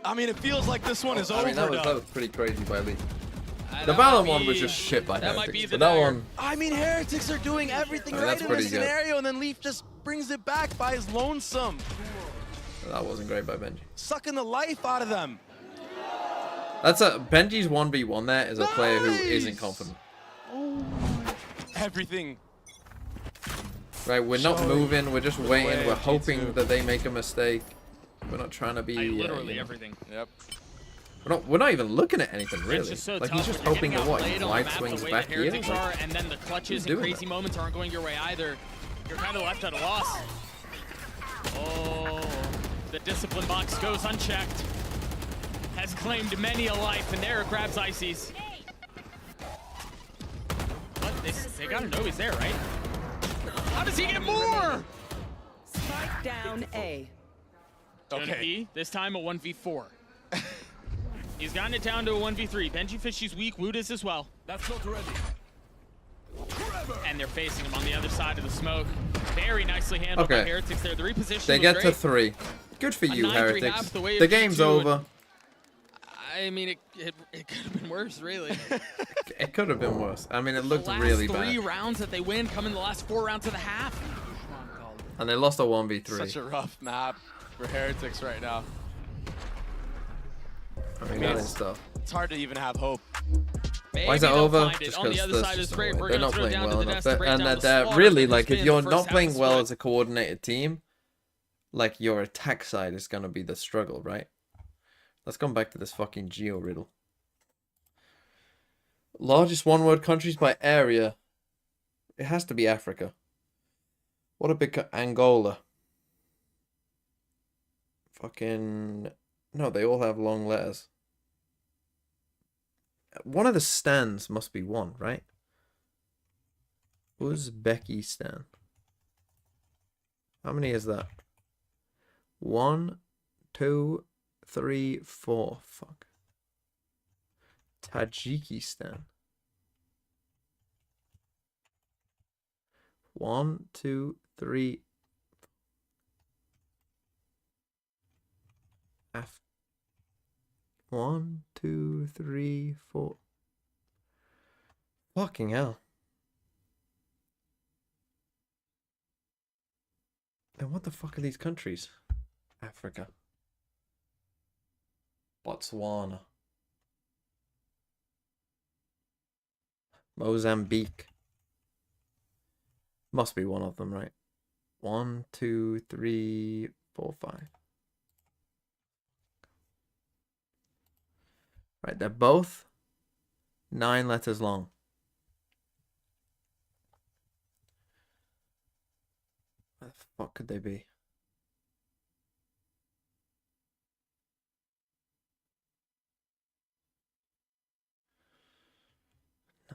I mean, it feels like this one is I mean, that overdone. was pretty crazy by Leaf. The that might Valen one be- was just shit by that might Heretics, be the but that dagger. one... I mean, Heretics are doing everything I mean, right that's in this pretty good. scenario, and then Leaf just brings it back by his lonesome, That wasn't great by Benji. sucking the life out of them. That's a... Benji's 1v1 there is a player who isn't confident. Everything. Right, we're not Showing moving, we're just waiting, way we're of hoping G2. that they make a mistake. We're not trying to be... Literally you know, everything. Yep. We're not even looking at anything, really. It's just so Like, tough he's just when you're hoping getting that, what, outplayed on the wide map swings the way back that here? Heretics Like, are, and then the clutches and doing crazy that? moments aren't going your way either. You're kind of left at a loss. Oh, the discipline box goes unchecked. Has claimed many a life, and there it grabs Icy's. What? They gotta know he's there, right? How does he get more? Spike down A. Jonah P, this time a 1v4. He's gotten it down to a 1v3. Benji Fishy's weak, Woot is as well. That's not ready. And they're facing him on the other side of the smoke. Very nicely handled by Heretics there. The reposition They get to 3. Good for you, Heretics. The game's over. I mean, it could have been worse, really. It could have been worse. I mean, it looked really bad. The last 3 rounds that they win come in the last 4 rounds of the half. And they lost a 1v3. Such a rough map for Heretics right now. I mean, that is tough. It's hard to even have hope. Why is it over? Just because they're not playing well enough. And they're really, like, if you're not playing well as a coordinated team, like, your attack side is going to be the struggle, right? Let's come back to this fucking geo riddle. Largest one-word countries by area. It has to be Africa. What a big... Angola. Fucking... No, they all have long letters. One of the stands must be one, right? Uzbekistan. How many is that? 1, 2, 3, 4. Fuck. Tajikistan. 1, 2, 3. 1, 2, 3, 4. Fucking hell. Then what the fuck are these countries? Africa. Botswana. Mozambique. Must be one of them, right? 1, 2, 3, 4, 5. Right, they're both 9 letters long. Where the fuck could they be?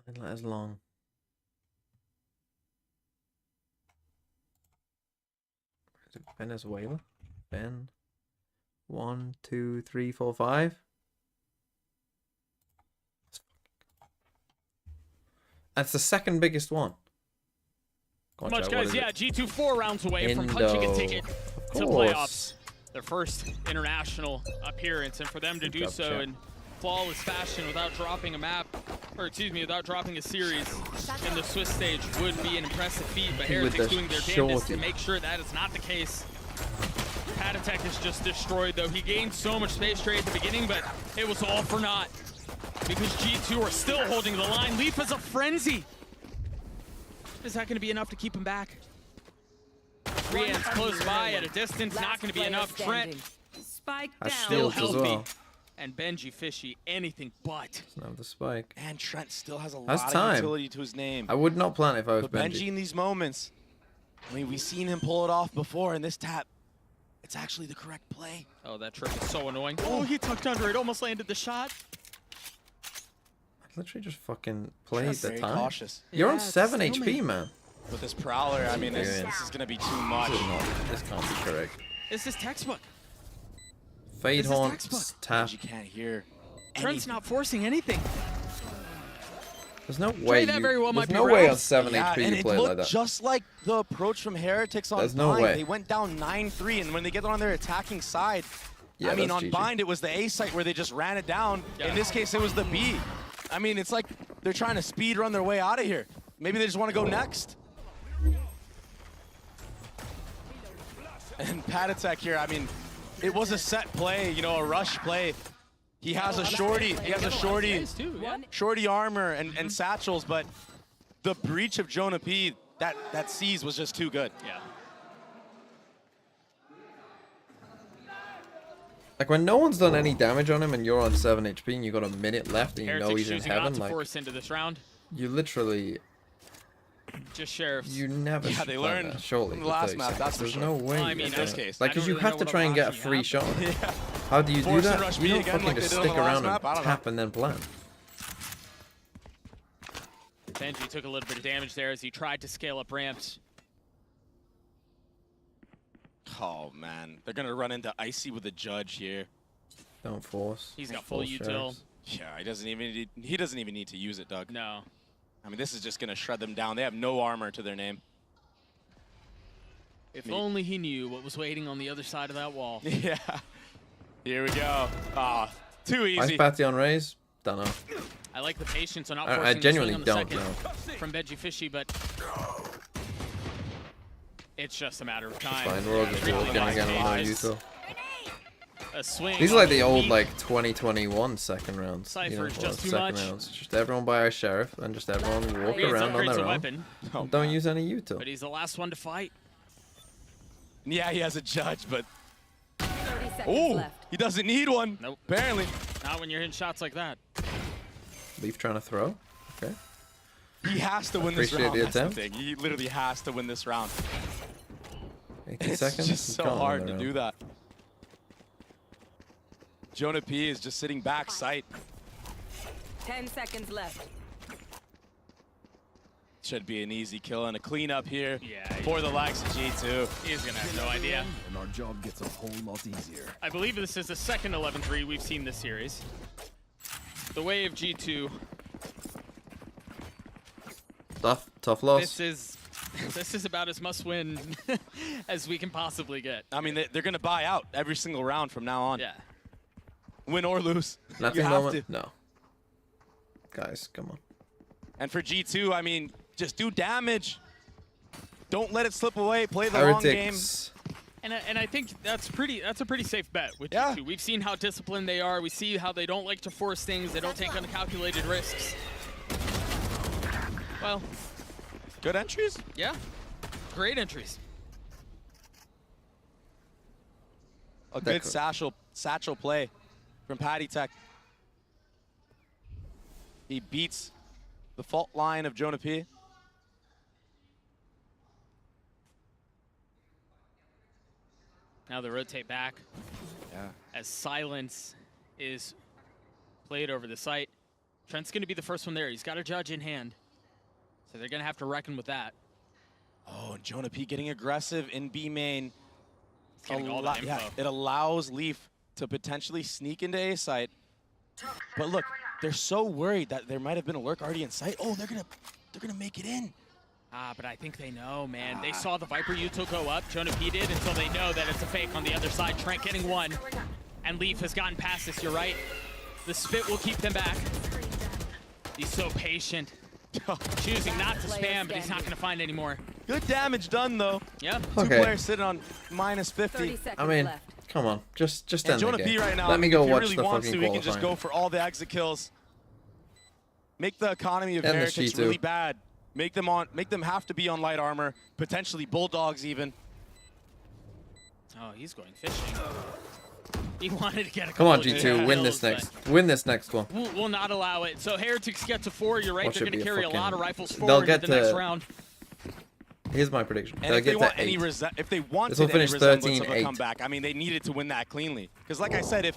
Nine letters long. Is it Venezuela? Ben. 1, 2, 3, 4, 5. That's the second biggest one. Much, guys. Yeah, G2 4 rounds away from punching a ticket to playoffs. Their first international appearance, and for them to do so in flawless fashion without dropping a map, or excuse me, without dropping a series in the Swiss stage would be an impressive feat. But Heretics doing their damnedest to make sure that is not the case. Patatek is just destroyed, though. He gained so much space trade at the beginning, but it was all for naught. Because G2 are still holding the line. Leaf is a frenzy. Is that going to be enough to keep him back? Rian's close by at a distance. Not going to be enough. Trent still healthy. And Benji Fishy, anything but. Doesn't have the spike. And Trent still has a lot of utility to his name. I would not plant if I was Benji. Benji in these moments, I mean, we've seen him pull it off before in this tap. It's actually the correct play. Oh, that trick is so annoying. Oh, he tucked under it. Almost landed the shot. Literally just fucking played the time. Cautious. You're on 7 HP, man. With this Prowler, I mean, this is going to be too much. This can't be correct. This is textbook. Fade Haunt, tap. You can't hear Trent's not forcing anything. There's no way there's no way on 7 HP you play like that. Just like the approach from Heretics on There's no way. They went down 9-3, and when they get on their attacking side, I mean, on Bind, it was the A site where they just ran it down. Yeah. In this case, it was the B. I mean, it's like they're trying to speed run their way out of here. Maybe they just want to go next. And Patatek here, I mean, it was a set play, you know, a rush play. He has a shorty, shorty armor and satchels, but the breach of Jonah P, that seize was just too good. Yeah. Like when no one's done any damage on him and you're on 7 HP and you got a minute left and you know he's in heaven, like force into this round. You literally just sheriffs. You never they learned surely the last map. That's There's for no way. I mean, in this case, like, because you have to try and get a free shot. How do you do that? You don't fucking just stick around and tap and then plant. Benji took a little bit of damage there as he tried to scale up ramps. Oh man, they're gonna run into Icy with a judge here. Don't force. He's got full util. Yeah, he doesn't even need to use it, Doug. No. I mean, this is just going to shred them down. They have no armor to their name. If only he knew what was waiting on the other side of that wall. Yeah. Here we go. Ah, too easy. Ice Patty on Raze? Don't know. I like the patience on not I forcing genuinely the swing on the don't second know. from Veggie Fishy, but it's just a matter of time. Fine, we're all just Really looking nice again on our pace. Yuto. A swing. These are like on the old beat. like 2021 second rounds. Cypher is just too second much. rounds. Just everyone buy our sheriff and just everyone walk He around on upgrades their a own. weapon. And don't use any Yuto. But he's the last one to fight. Yeah, he has a judge, but... 30 seconds Ooh, left. he doesn't need one. Nope. Apparently. Not when you're hitting shots like that. Leaf trying to throw. Okay. He has to win this Appreciate round. the That's the attempt. thing. He literally has to win this round. 18 It's seconds. just He's so gone hard on to the do round. that. Jonah P is just sitting back sight. 10 seconds left. Should be an easy kill and a cleanup here Yeah, for the likes of G2. He's going to have no idea. And our job gets a whole lot easier. I believe this is the second 11-3 we've seen this series. The way of G2. Tough loss. This is about as must-win as we can possibly get. I mean, they're going to buy out every single round from now on. Yeah. Win or lose. Nothing you have moment? to. No. Guys, come on. And for G2, I mean, just do damage. Don't let it slip away. Play the long game. Heretics. And I think that's a pretty safe bet with G2. We've seen how disciplined they are. We see how they don't like to force things. They don't take uncalculated risks. Well, good entries? Yeah. Great entries. A good satchel play from Patty Tech. He beats the fault line of Jonah P. Now they rotate back. Yeah. As silence is played over the site. Trent's going to be the first one there. He's got a judge in hand. So they're going to have to reckon with that. Oh, and Jonah P getting aggressive in B main. Getting all that info. It allows Leaf to potentially sneak into A site. But look, they're so worried that there might have been a lurk already in sight. Oh, they're gonna make it in. But I think they know, man. They saw the Viper Yuto go up. Jonah P did until they know that it's a fake on the other side. Trent getting one. And Leaf has gotten past this, you're right. The spit will keep them back. He's so patient. Choosing not to spam, but he's not going to find any more. Good damage done, though. Yeah. Two players sitting on minus 50. I mean, come on. Just And end the Jonah game. P right now, Let me go if he watch really the wants fucking to, he can just qualifying. go for all the exit kills. Make the economy of And the Heretics G2. really bad. Make them have to be on light armor, potentially Bulldogs even. Oh, he's going fishing. He wanted to get a Come on, couple of G2. Win kills, this next. Win this next one. We'll not allow it. So Heretics get to 4. You're right. What They're should going to be a carry a lot fucking- of rifles They'll forward get into the next to- round. Here's my prediction. And They'll if they get want to any 8. if they wanted This will any finish resemblance of a 13-8. comeback, I mean, they needed to win that cleanly. Because like I said,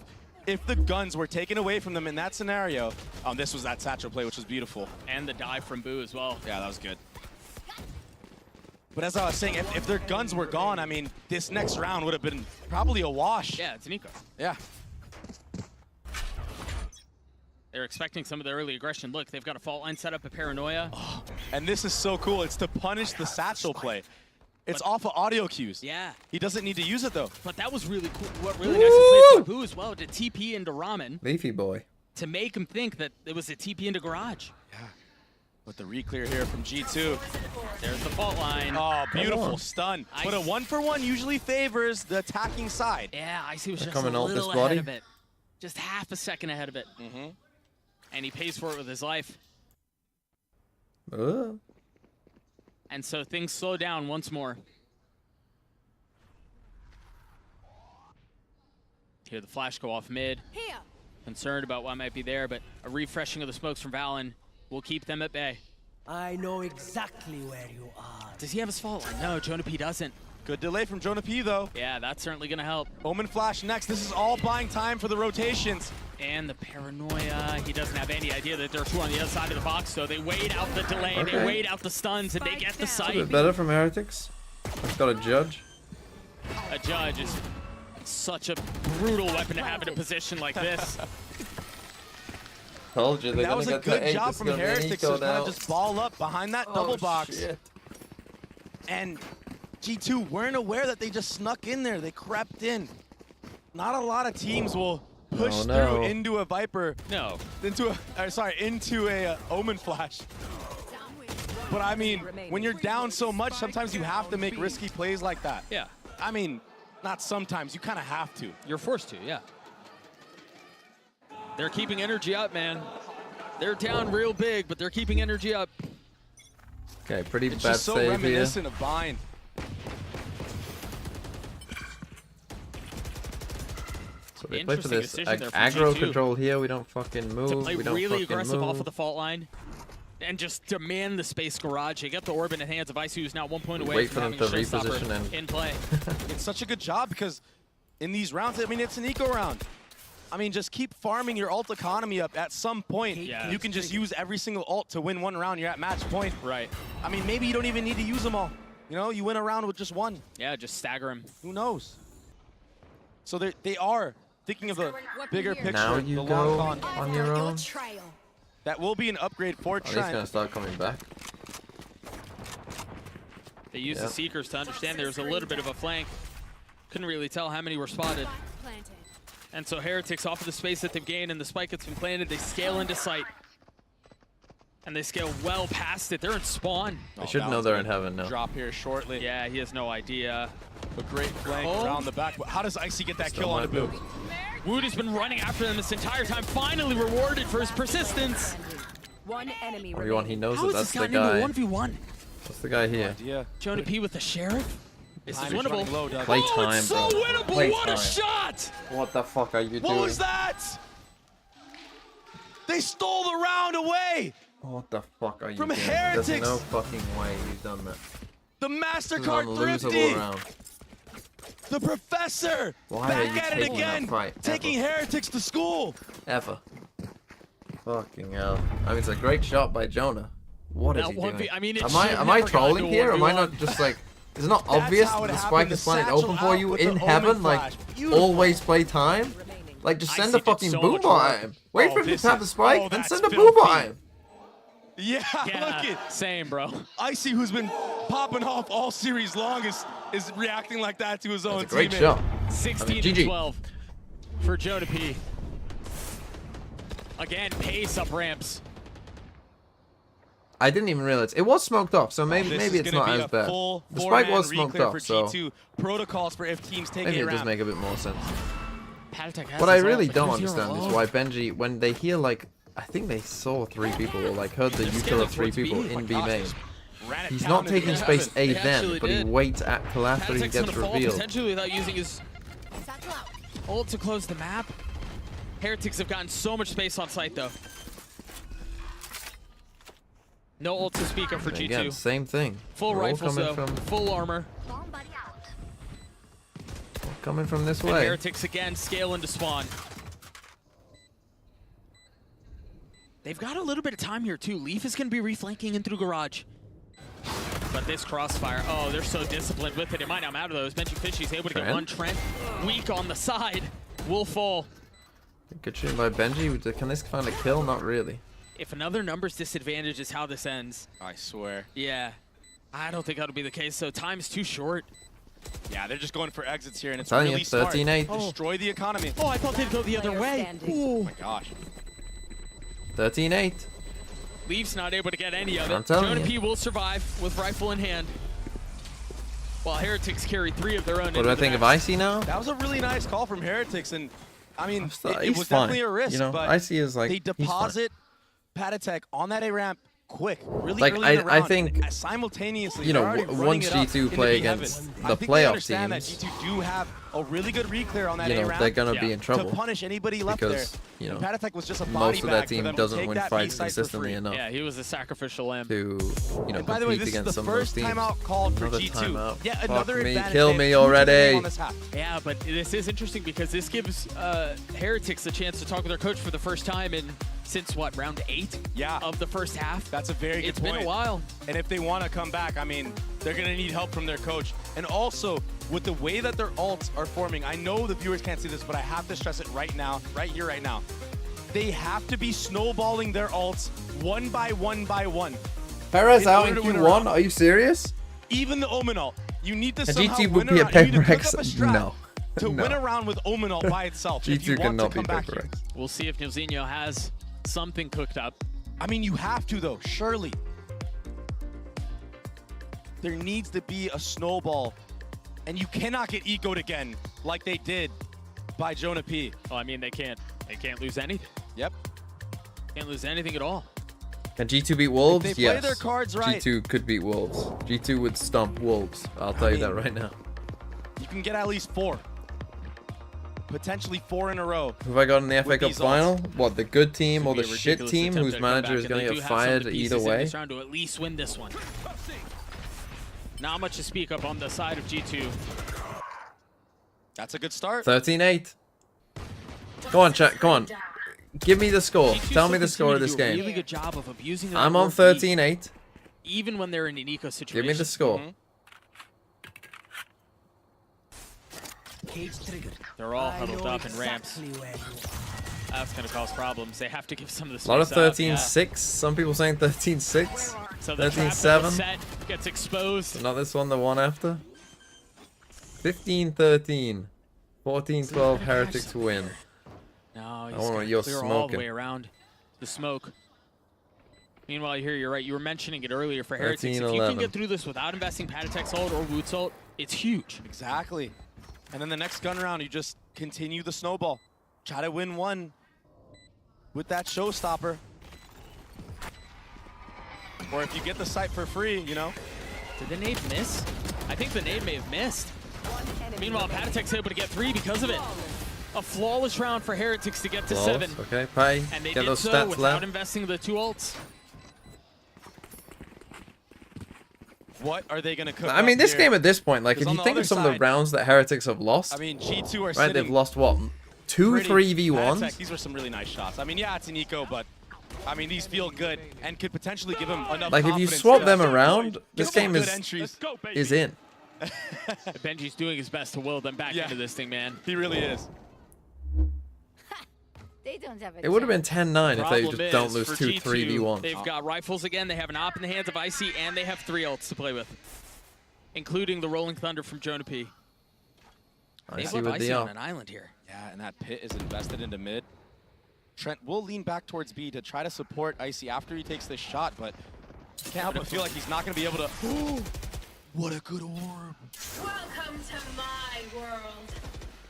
if the guns were taken away from them in that scenario, this was that satchel play, which was beautiful. And the dive from Boo as well. Yeah, that was good. But as I was saying, if their guns were gone, I mean, this next round would have been probably a wash. Yeah, it's Nico. Yeah. They're expecting some of the early aggression. Look, they've got a fault line set up, a paranoia. Oh, and this is so cool. It's to punish the satchel play. It's off of audio cues. Yeah. He doesn't need to use it, though. But that was really cool. What really nice played by Boo as well to TP into Ramen Leafy boy. to make him think that it was a TP into Garage. Yeah. With the reclear here from G2. There's the fault line. Oh, beautiful stun. But a 1-for-1 usually favors the attacking side. Yeah, Icy was just a coming out little this ahead body. of it. Just half a second ahead of it. Mm-hmm. And he pays for it with his life. And so things slow down once more. Hear the flash go off mid. Here. Concerned about what might be there, but a refreshing of the smokes from Valen will keep them at bay. I know exactly where you are. Does he have his fault line? No, Jonah P doesn't. Good delay from Jonah P, though. Yeah, that's certainly going to help. Omen Flash next. This is all buying time for the rotations. And the paranoia. He doesn't have any idea that there are 2 on the other side of the box, so they wait out the delay, they wait out the stuns, and they get the A sight. bit better from Heretics. I've got a judge. A judge is such a brutal weapon to have in a position like this. Told you, that was a good job from Heretics to kind of just ball up behind that double box. Shit. And G2 weren't aware that they just snuck in there. They crept in. Not a lot of teams will push through into a Viper. No. Into a Omen Flash. But I mean, when you're down so much, sometimes you have to make risky plays like that. Yeah. I mean, not sometimes. You kind of have to. You're forced to, yeah. They're keeping energy up, man. They're down real big, but they're keeping energy up. Okay, pretty it's bad just so save reminiscent here. of Bind. So they play for this aggro control here. We don't fucking move. To play we don't really fucking aggressive move. off of the fault line and just demand the space garage. They get the orb in the hands of Ice, who's now 1 point away Wait from for them having to a showstopper reposition and in play. It's such a good job because in these rounds, I mean, it's an eco round. I mean, just keep farming your ult economy up. At some point, you can just use every single ult to win one round. You're at match point. Right. I mean, maybe you don't even need to use them all. You know, you win a round with just one. Yeah, just stagger him. Who knows? So they are thinking of the bigger picture. Now you the go long on your own. That will be an upgrade for He's Trent. gonna start coming back. They used the Seekers to understand there was a little bit of a flank. Couldn't really tell how many were spotted. And so Heretics off of the space that they've gained and the spike that's been planted, they scale into sight. And they scale well past it. They're in spawn. They should know they're in heaven now. Drop here shortly. Yeah, he has no idea. A great flank around the back. How does Icy get that kill on the boot? Wood has been running after them this entire time, finally rewarded for his persistence. One enemy Everyone, he knows How that is that's this the guy guy. into a 1v1? That's the guy here. Jonah P with the Sheriff? This is winnable. Play time, it's so bro. winnable! Play What a time. shot! What the fuck are you doing? What was that? They stole the round away! What the fuck are you From doing? Heretics! There's no fucking way you've done that. The This is an MasterCard unlosable Thrifty! round. The Professor! Why back are you at it taking again! that fight? Taking Ever. Heretics to school! Ever. Fucking hell. I mean, it's a great shot by Jonah. What is That he won't doing? be- I mean, it am should I never go trolling into a here? Am I 1v1? not just like... Is it not obvious how that it the happened, spike is the planted satchel open for out you with in the heaven? Omen Like, flash. Beautiful. always play time? Like, just send Icy a fucking did so much boomer work. at him. Wait for him to this tap is- the spike, oh, then that's send a filthy. boomer at him. Yeah, Yeah, look at same, bro. Icy, who's been popping off all series long, is reacting like that to his own That's a great teammate. shot. 16 GG. to 12 for Jonah P. Again, pace up ramps. I didn't even realize. It was smoked off, so maybe This maybe is it's gonna not be as a bad. full The spike was four-man smoked reclear off, for so G2. Protocols for if teams take maybe a it does round. make a bit more sense. Paltec has What I his ult, really but don't who's here understand is alone? why Benji, when they hear like, I think they saw 3 people or like heard the They're util of scaling 3 towards B. people Oh my in B gosh, main. just ran it He's down not into taking heaven. space A They then, actually but he did. waits till after he Paltec's gets gonna fall revealed. potentially without using his ult to close the map. Heretics have gotten so much space on site though. No ult to speak of for And G2. again, same thing. Full They're all rifles coming though, from, full armor. coming from this And way. Heretics again scale into spawn. They've got a little bit of time here too. Leaf is going to be reflanking in through garage. But this crossfire, oh, they're so disciplined with it. It might not matter though. As Benji Fishy's able to get one Trent weak on the side. Will fall. Good shooting by Benji. Can this find a kill? Not really. If another numbers disadvantage is how this ends. I swear. Yeah. I don't think that'll be the case. So time's too short. Yeah, they're just going for exits here, and it's Telling you, really smart. 13-8. Destroy the economy. Oh, I thought they'd go the other way. Oh my gosh. 13-8. Leaf's not able to get any of I'm it. telling Jonah you. P will survive with rifle in hand. While Heretics carry 3 of their own. What do I think of Icy now? That was a really nice call from Heretics, and I mean, it He's was fine. definitely a risk, You know, but Icy is like, they he's fine. deposit Patatek on that A ramp quick, really Like, early in the I round, think, and simultaneously, you know, they're already running once it up G2 into play big heaven. against I the think they playoff understand teams, that G2 do have a really good reclear on that you A know, ramp. they're gonna be in trouble to punish anybody left because, there. you know, And Patatek was just a body most of that bag for team them to doesn't take win that fights B site for consistently free. enough Yeah, he was a sacrificial lamb. to, you know, By the way, compete this is against the some of those first teams. timeout called for Another G2. timeout. Yeah, Fuck another me, advantage. kill They have me 2 to already. on this half. Yeah, but this is interesting because this gives Heretics a chance to talk with their coach for the first time in since what, round 8 of the first half? That's a very good point. It's been a while. And if they want to come back, I mean, they're going to need help from their coach. And also, with the way that their ults are forming, I know the viewers can't see this, but I have to stress it right now, right here, right now. They have to be snowballing their ults one by one by one. Perez out in Q1? Are you serious? Even the Omen ult. You need to A somehow G2 win would be a around. You need to paper cook X. up a strat No. to No. win around with Omen ult by itself if you G2 want to cannot come be back paper here. X. We'll see if Nilzinho has something cooked up. I mean, you have to, though, surely. There needs to be a snowball, and you cannot get ecoed again like they did by Jonah P. Well, I mean, they can't lose anything. Yep. Can't lose anything at all. Can G2 beat Wolves? If they Yes. play their cards right. G2 could beat Wolves. G2 would stomp Wolves. I'll tell you that right now. You can get at least 4. Potentially 4 in a row. Who have I got in the FA Cup these final? What, the good team or Be the a shit ridiculous team attempt whose to come manager back, is and going they to do get have some of fired the either pieces in way? this round to at least win this one. Not much to speak up on the side of G2. That's a good start. 13-8. Go on, chat. Come on. Give me the score. G2 Tell me still the score of continue this to do a game. Really good job of abusing that I'm on warp lead, 13-8. even when they're in an eco situation. Give me the score. They're all huddled up in ramps. That's going to cause problems. They have to give some of the A lot of space up, 13-6. Some people saying 13-6. So the trap 13-7. set gets exposed. Not this one, the one after. 15-13. 14-12 Heretics win. No, I he's want gonna your clear all the smoking. way around the smoke. Meanwhile, here you're right. You were mentioning it earlier for Heretics. If you 13-11. can get through this without investing Patatek's ult or Woot's ult, it's huge. Exactly. And then the next gun round, you just continue the snowball. Try to win one with that showstopper. Or if you get the site for free, you know. Did the nade miss? I think the nade may have missed. Meanwhile, Patatek's able to get 3 because of it. A flawless round for Heretics to get to Flawless, 7. okay, pay. And they Get did those so stats without left. investing the 2 ults. What are they going to cook I mean, up this here? game at this point, like, if 'Cause you on think the of some other of the side, rounds that Heretics have lost, I mean, G2 are right? sitting They've lost what? 2 pretty- 3v1s? Patek, these were some really nice shots. I mean, yeah, it's an eco, but I mean, these feel good and could potentially give him enough Like, if you confidence swap to them around, this get some game good is entries. is in. Benji's doing his best to will them back into this thing, man. He really is. They don't have It would have been 10-9 if they Problem just don't is, lose for 2 G2, 3v1s. They've got rifles again. They have an op in the hands of Icy, and they have 3 ults to play with, including the Rolling Thunder from Jonah P. They've Icy left with Icy the on op. an island here. Yeah, and that pit is invested into mid. Trent will lean back towards B to try to support Icy after he takes this shot, but can't help but feel like he's not going to be able to. Ooh, what a good orb. Welcome to my world.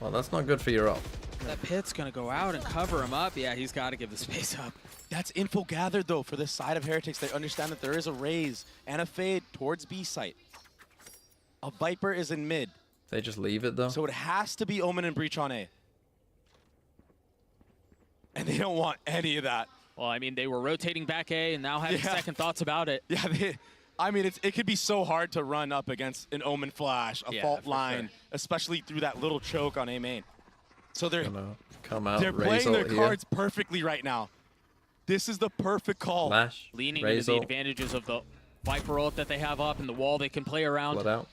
Well, that's not good for your op. That pit's going to go out and cover him up. Yeah, he's got to give the space up. That's info gathered, though, for this side of Heretics. They understand that there is a raise and a fade towards B site. A Viper is in mid. They just leave it, though. So it has to be Omen and Breach on A. And they don't want any of that. Well, I mean, they were rotating back A and now having second thoughts about it. Yeah, I mean, it could be so hard to run up against an Omen flash, a fault for line, sure. especially through that little choke on A main. So they're raise playing their ult here. cards perfectly right now. This is the perfect call. Flash, Leaning raise into the ult. advantages of the Viper ult that they have up and the wall they can play around. Blood out.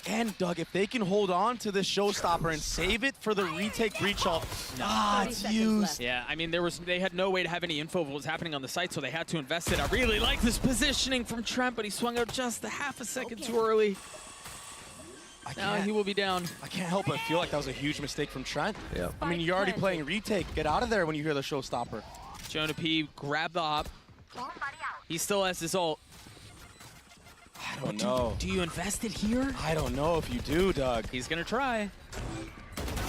And Doug, if they can hold on to this showstopper and save it for the retake breach ult, it's used. Yeah, I mean, they had no way to have any info of what was happening on the site, so they had to invest it. I really like this positioning from Trent, but he swung out just a half a second too early. Now he will be down. I can't help but feel like that was a huge mistake from Trent. Yeah. I mean, you're already playing retake. Get out of there when you hear the showstopper. Jonah P grabbed the op. He still has his ult. I don't know. Do you invest it here? I don't know if you do, Doug. He's going to try.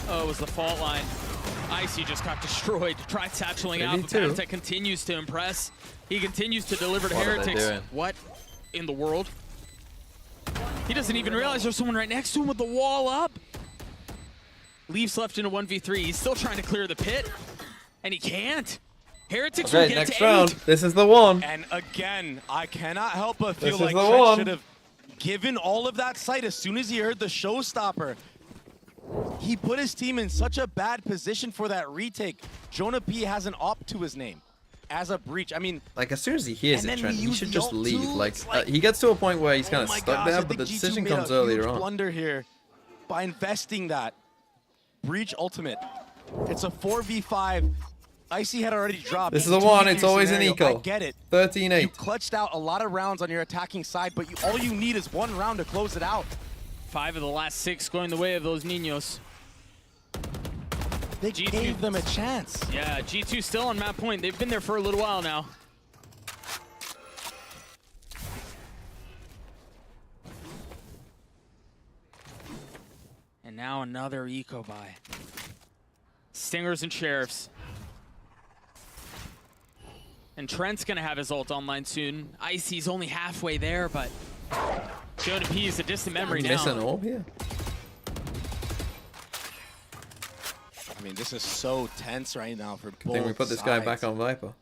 Oh, it was the fault line. Icy just got destroyed. Tried satcheling out, but Patatek continues to impress. He continues to deliver to What are they Heretics. doing? What in the world? He doesn't even realize there's someone right next to him with the wall up. Leaves left in a 1v3. He's still trying to clear the pit, and he can't. Heretics will Okay, get next to round. 8. This is the one. And again, I cannot help but feel This like is the Trent one. should have given all of that sight as soon as he heard the showstopper. He put his team in such a bad position for that retake. Jonah P has an op to his name as a breach. I mean, Like, as soon as he hears And it, then Trent, we he use should the just ult leave. too. Like, It's like- he gets to a point where he's kind of oh my stuck gosh, there, I but the think G2 decision made comes a earlier huge on. blunder here by investing that breach ultimate. It's a 4v5. Icy had already dropped. This is the one. It's always an eco. I get it. 13-8. You clutched out a lot of rounds on your attacking side, but all you need is one round to close it out. 5 of the last 6 going the way of those Niños. They gave them a chance. Yeah, G2 still on map point. They've been there for a little while now. And now another eco buy. Stingers and Sheriffs. And Trent's gonna have his ult online soon. Icy's only halfway there, but Jonah P is a distant memory now. Missing all here. I mean, this is so tense right now for both I think we put this guy back on Viper.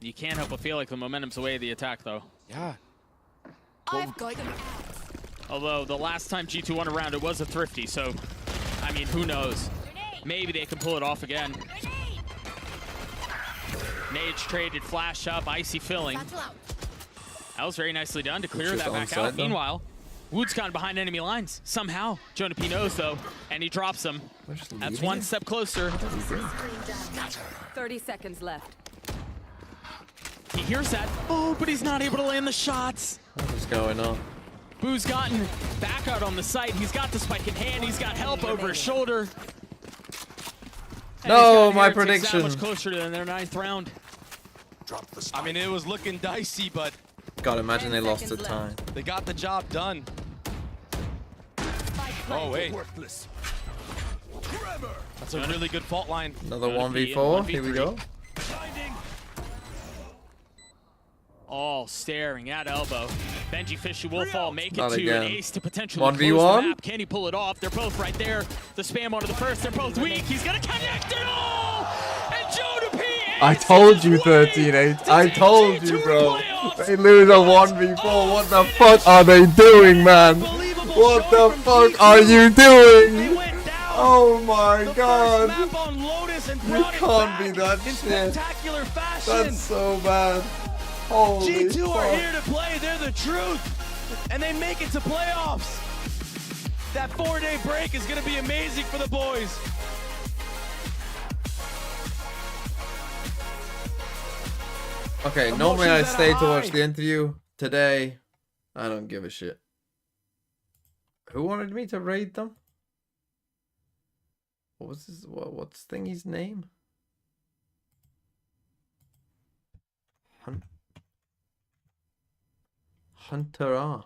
You can't help but feel like the momentum's away the attack, though. Yeah. Although the last time G2 won a round, it was a thrifty, so I mean, who knows? Maybe they can pull it off again. Nage traded flash up, Icy filling. That was very nicely done to clear that back out. Meanwhile, Wood's gone behind enemy lines. Somehow, Jonah P knows though, and he drops them. That's one step closer. 30 seconds left. He hears that. Oh, but he's not able to land the shots. What is going on? Boo's gotten back out on the site. He's got the spike in hand. He's got help over his shoulder. And no, my Heretics prediction. that much closer to their 9th round. I mean, it was looking dicey, but God, imagine they lost the time. they got the job done. Oh wait, that's a really good fault line. Another 1v4. Here we go. All staring at elbow. Benji Fishy will fall, make it Not to again. an ace to potentially 1v1? close the map. Can he pull it off? They're both right there. The spam onto the first. They're both weak. He's gonna connect it all. And Jonah P. I told you 13-8. I told you, bro. They lose a 1v4. What the fuck are they doing, man? What the fuck are you doing? Oh my god. You can't be that shit. That's so bad. Holy G2 fuck. are here to play. They're the truth, and they make it to playoffs. That 4-day break is going to be amazing for the boys. Okay, normally I stay to watch the interview. Today, I don't give a shit. Who wanted me to raid them? What was his, what's Thingy's name? Hunter R.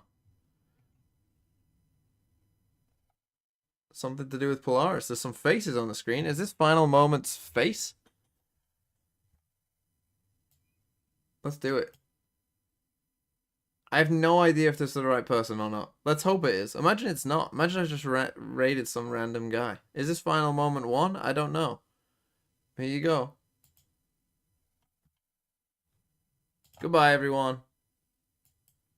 Something to do with Polaris. There's some faces on the screen. Is this Final Moment's face? Let's do it. I have no idea if this is the right person or not. Let's hope it is. Imagine it's not. Imagine I just raided some random guy. Is this Final Moment 1? I don't know. Here you go. Goodbye, everyone.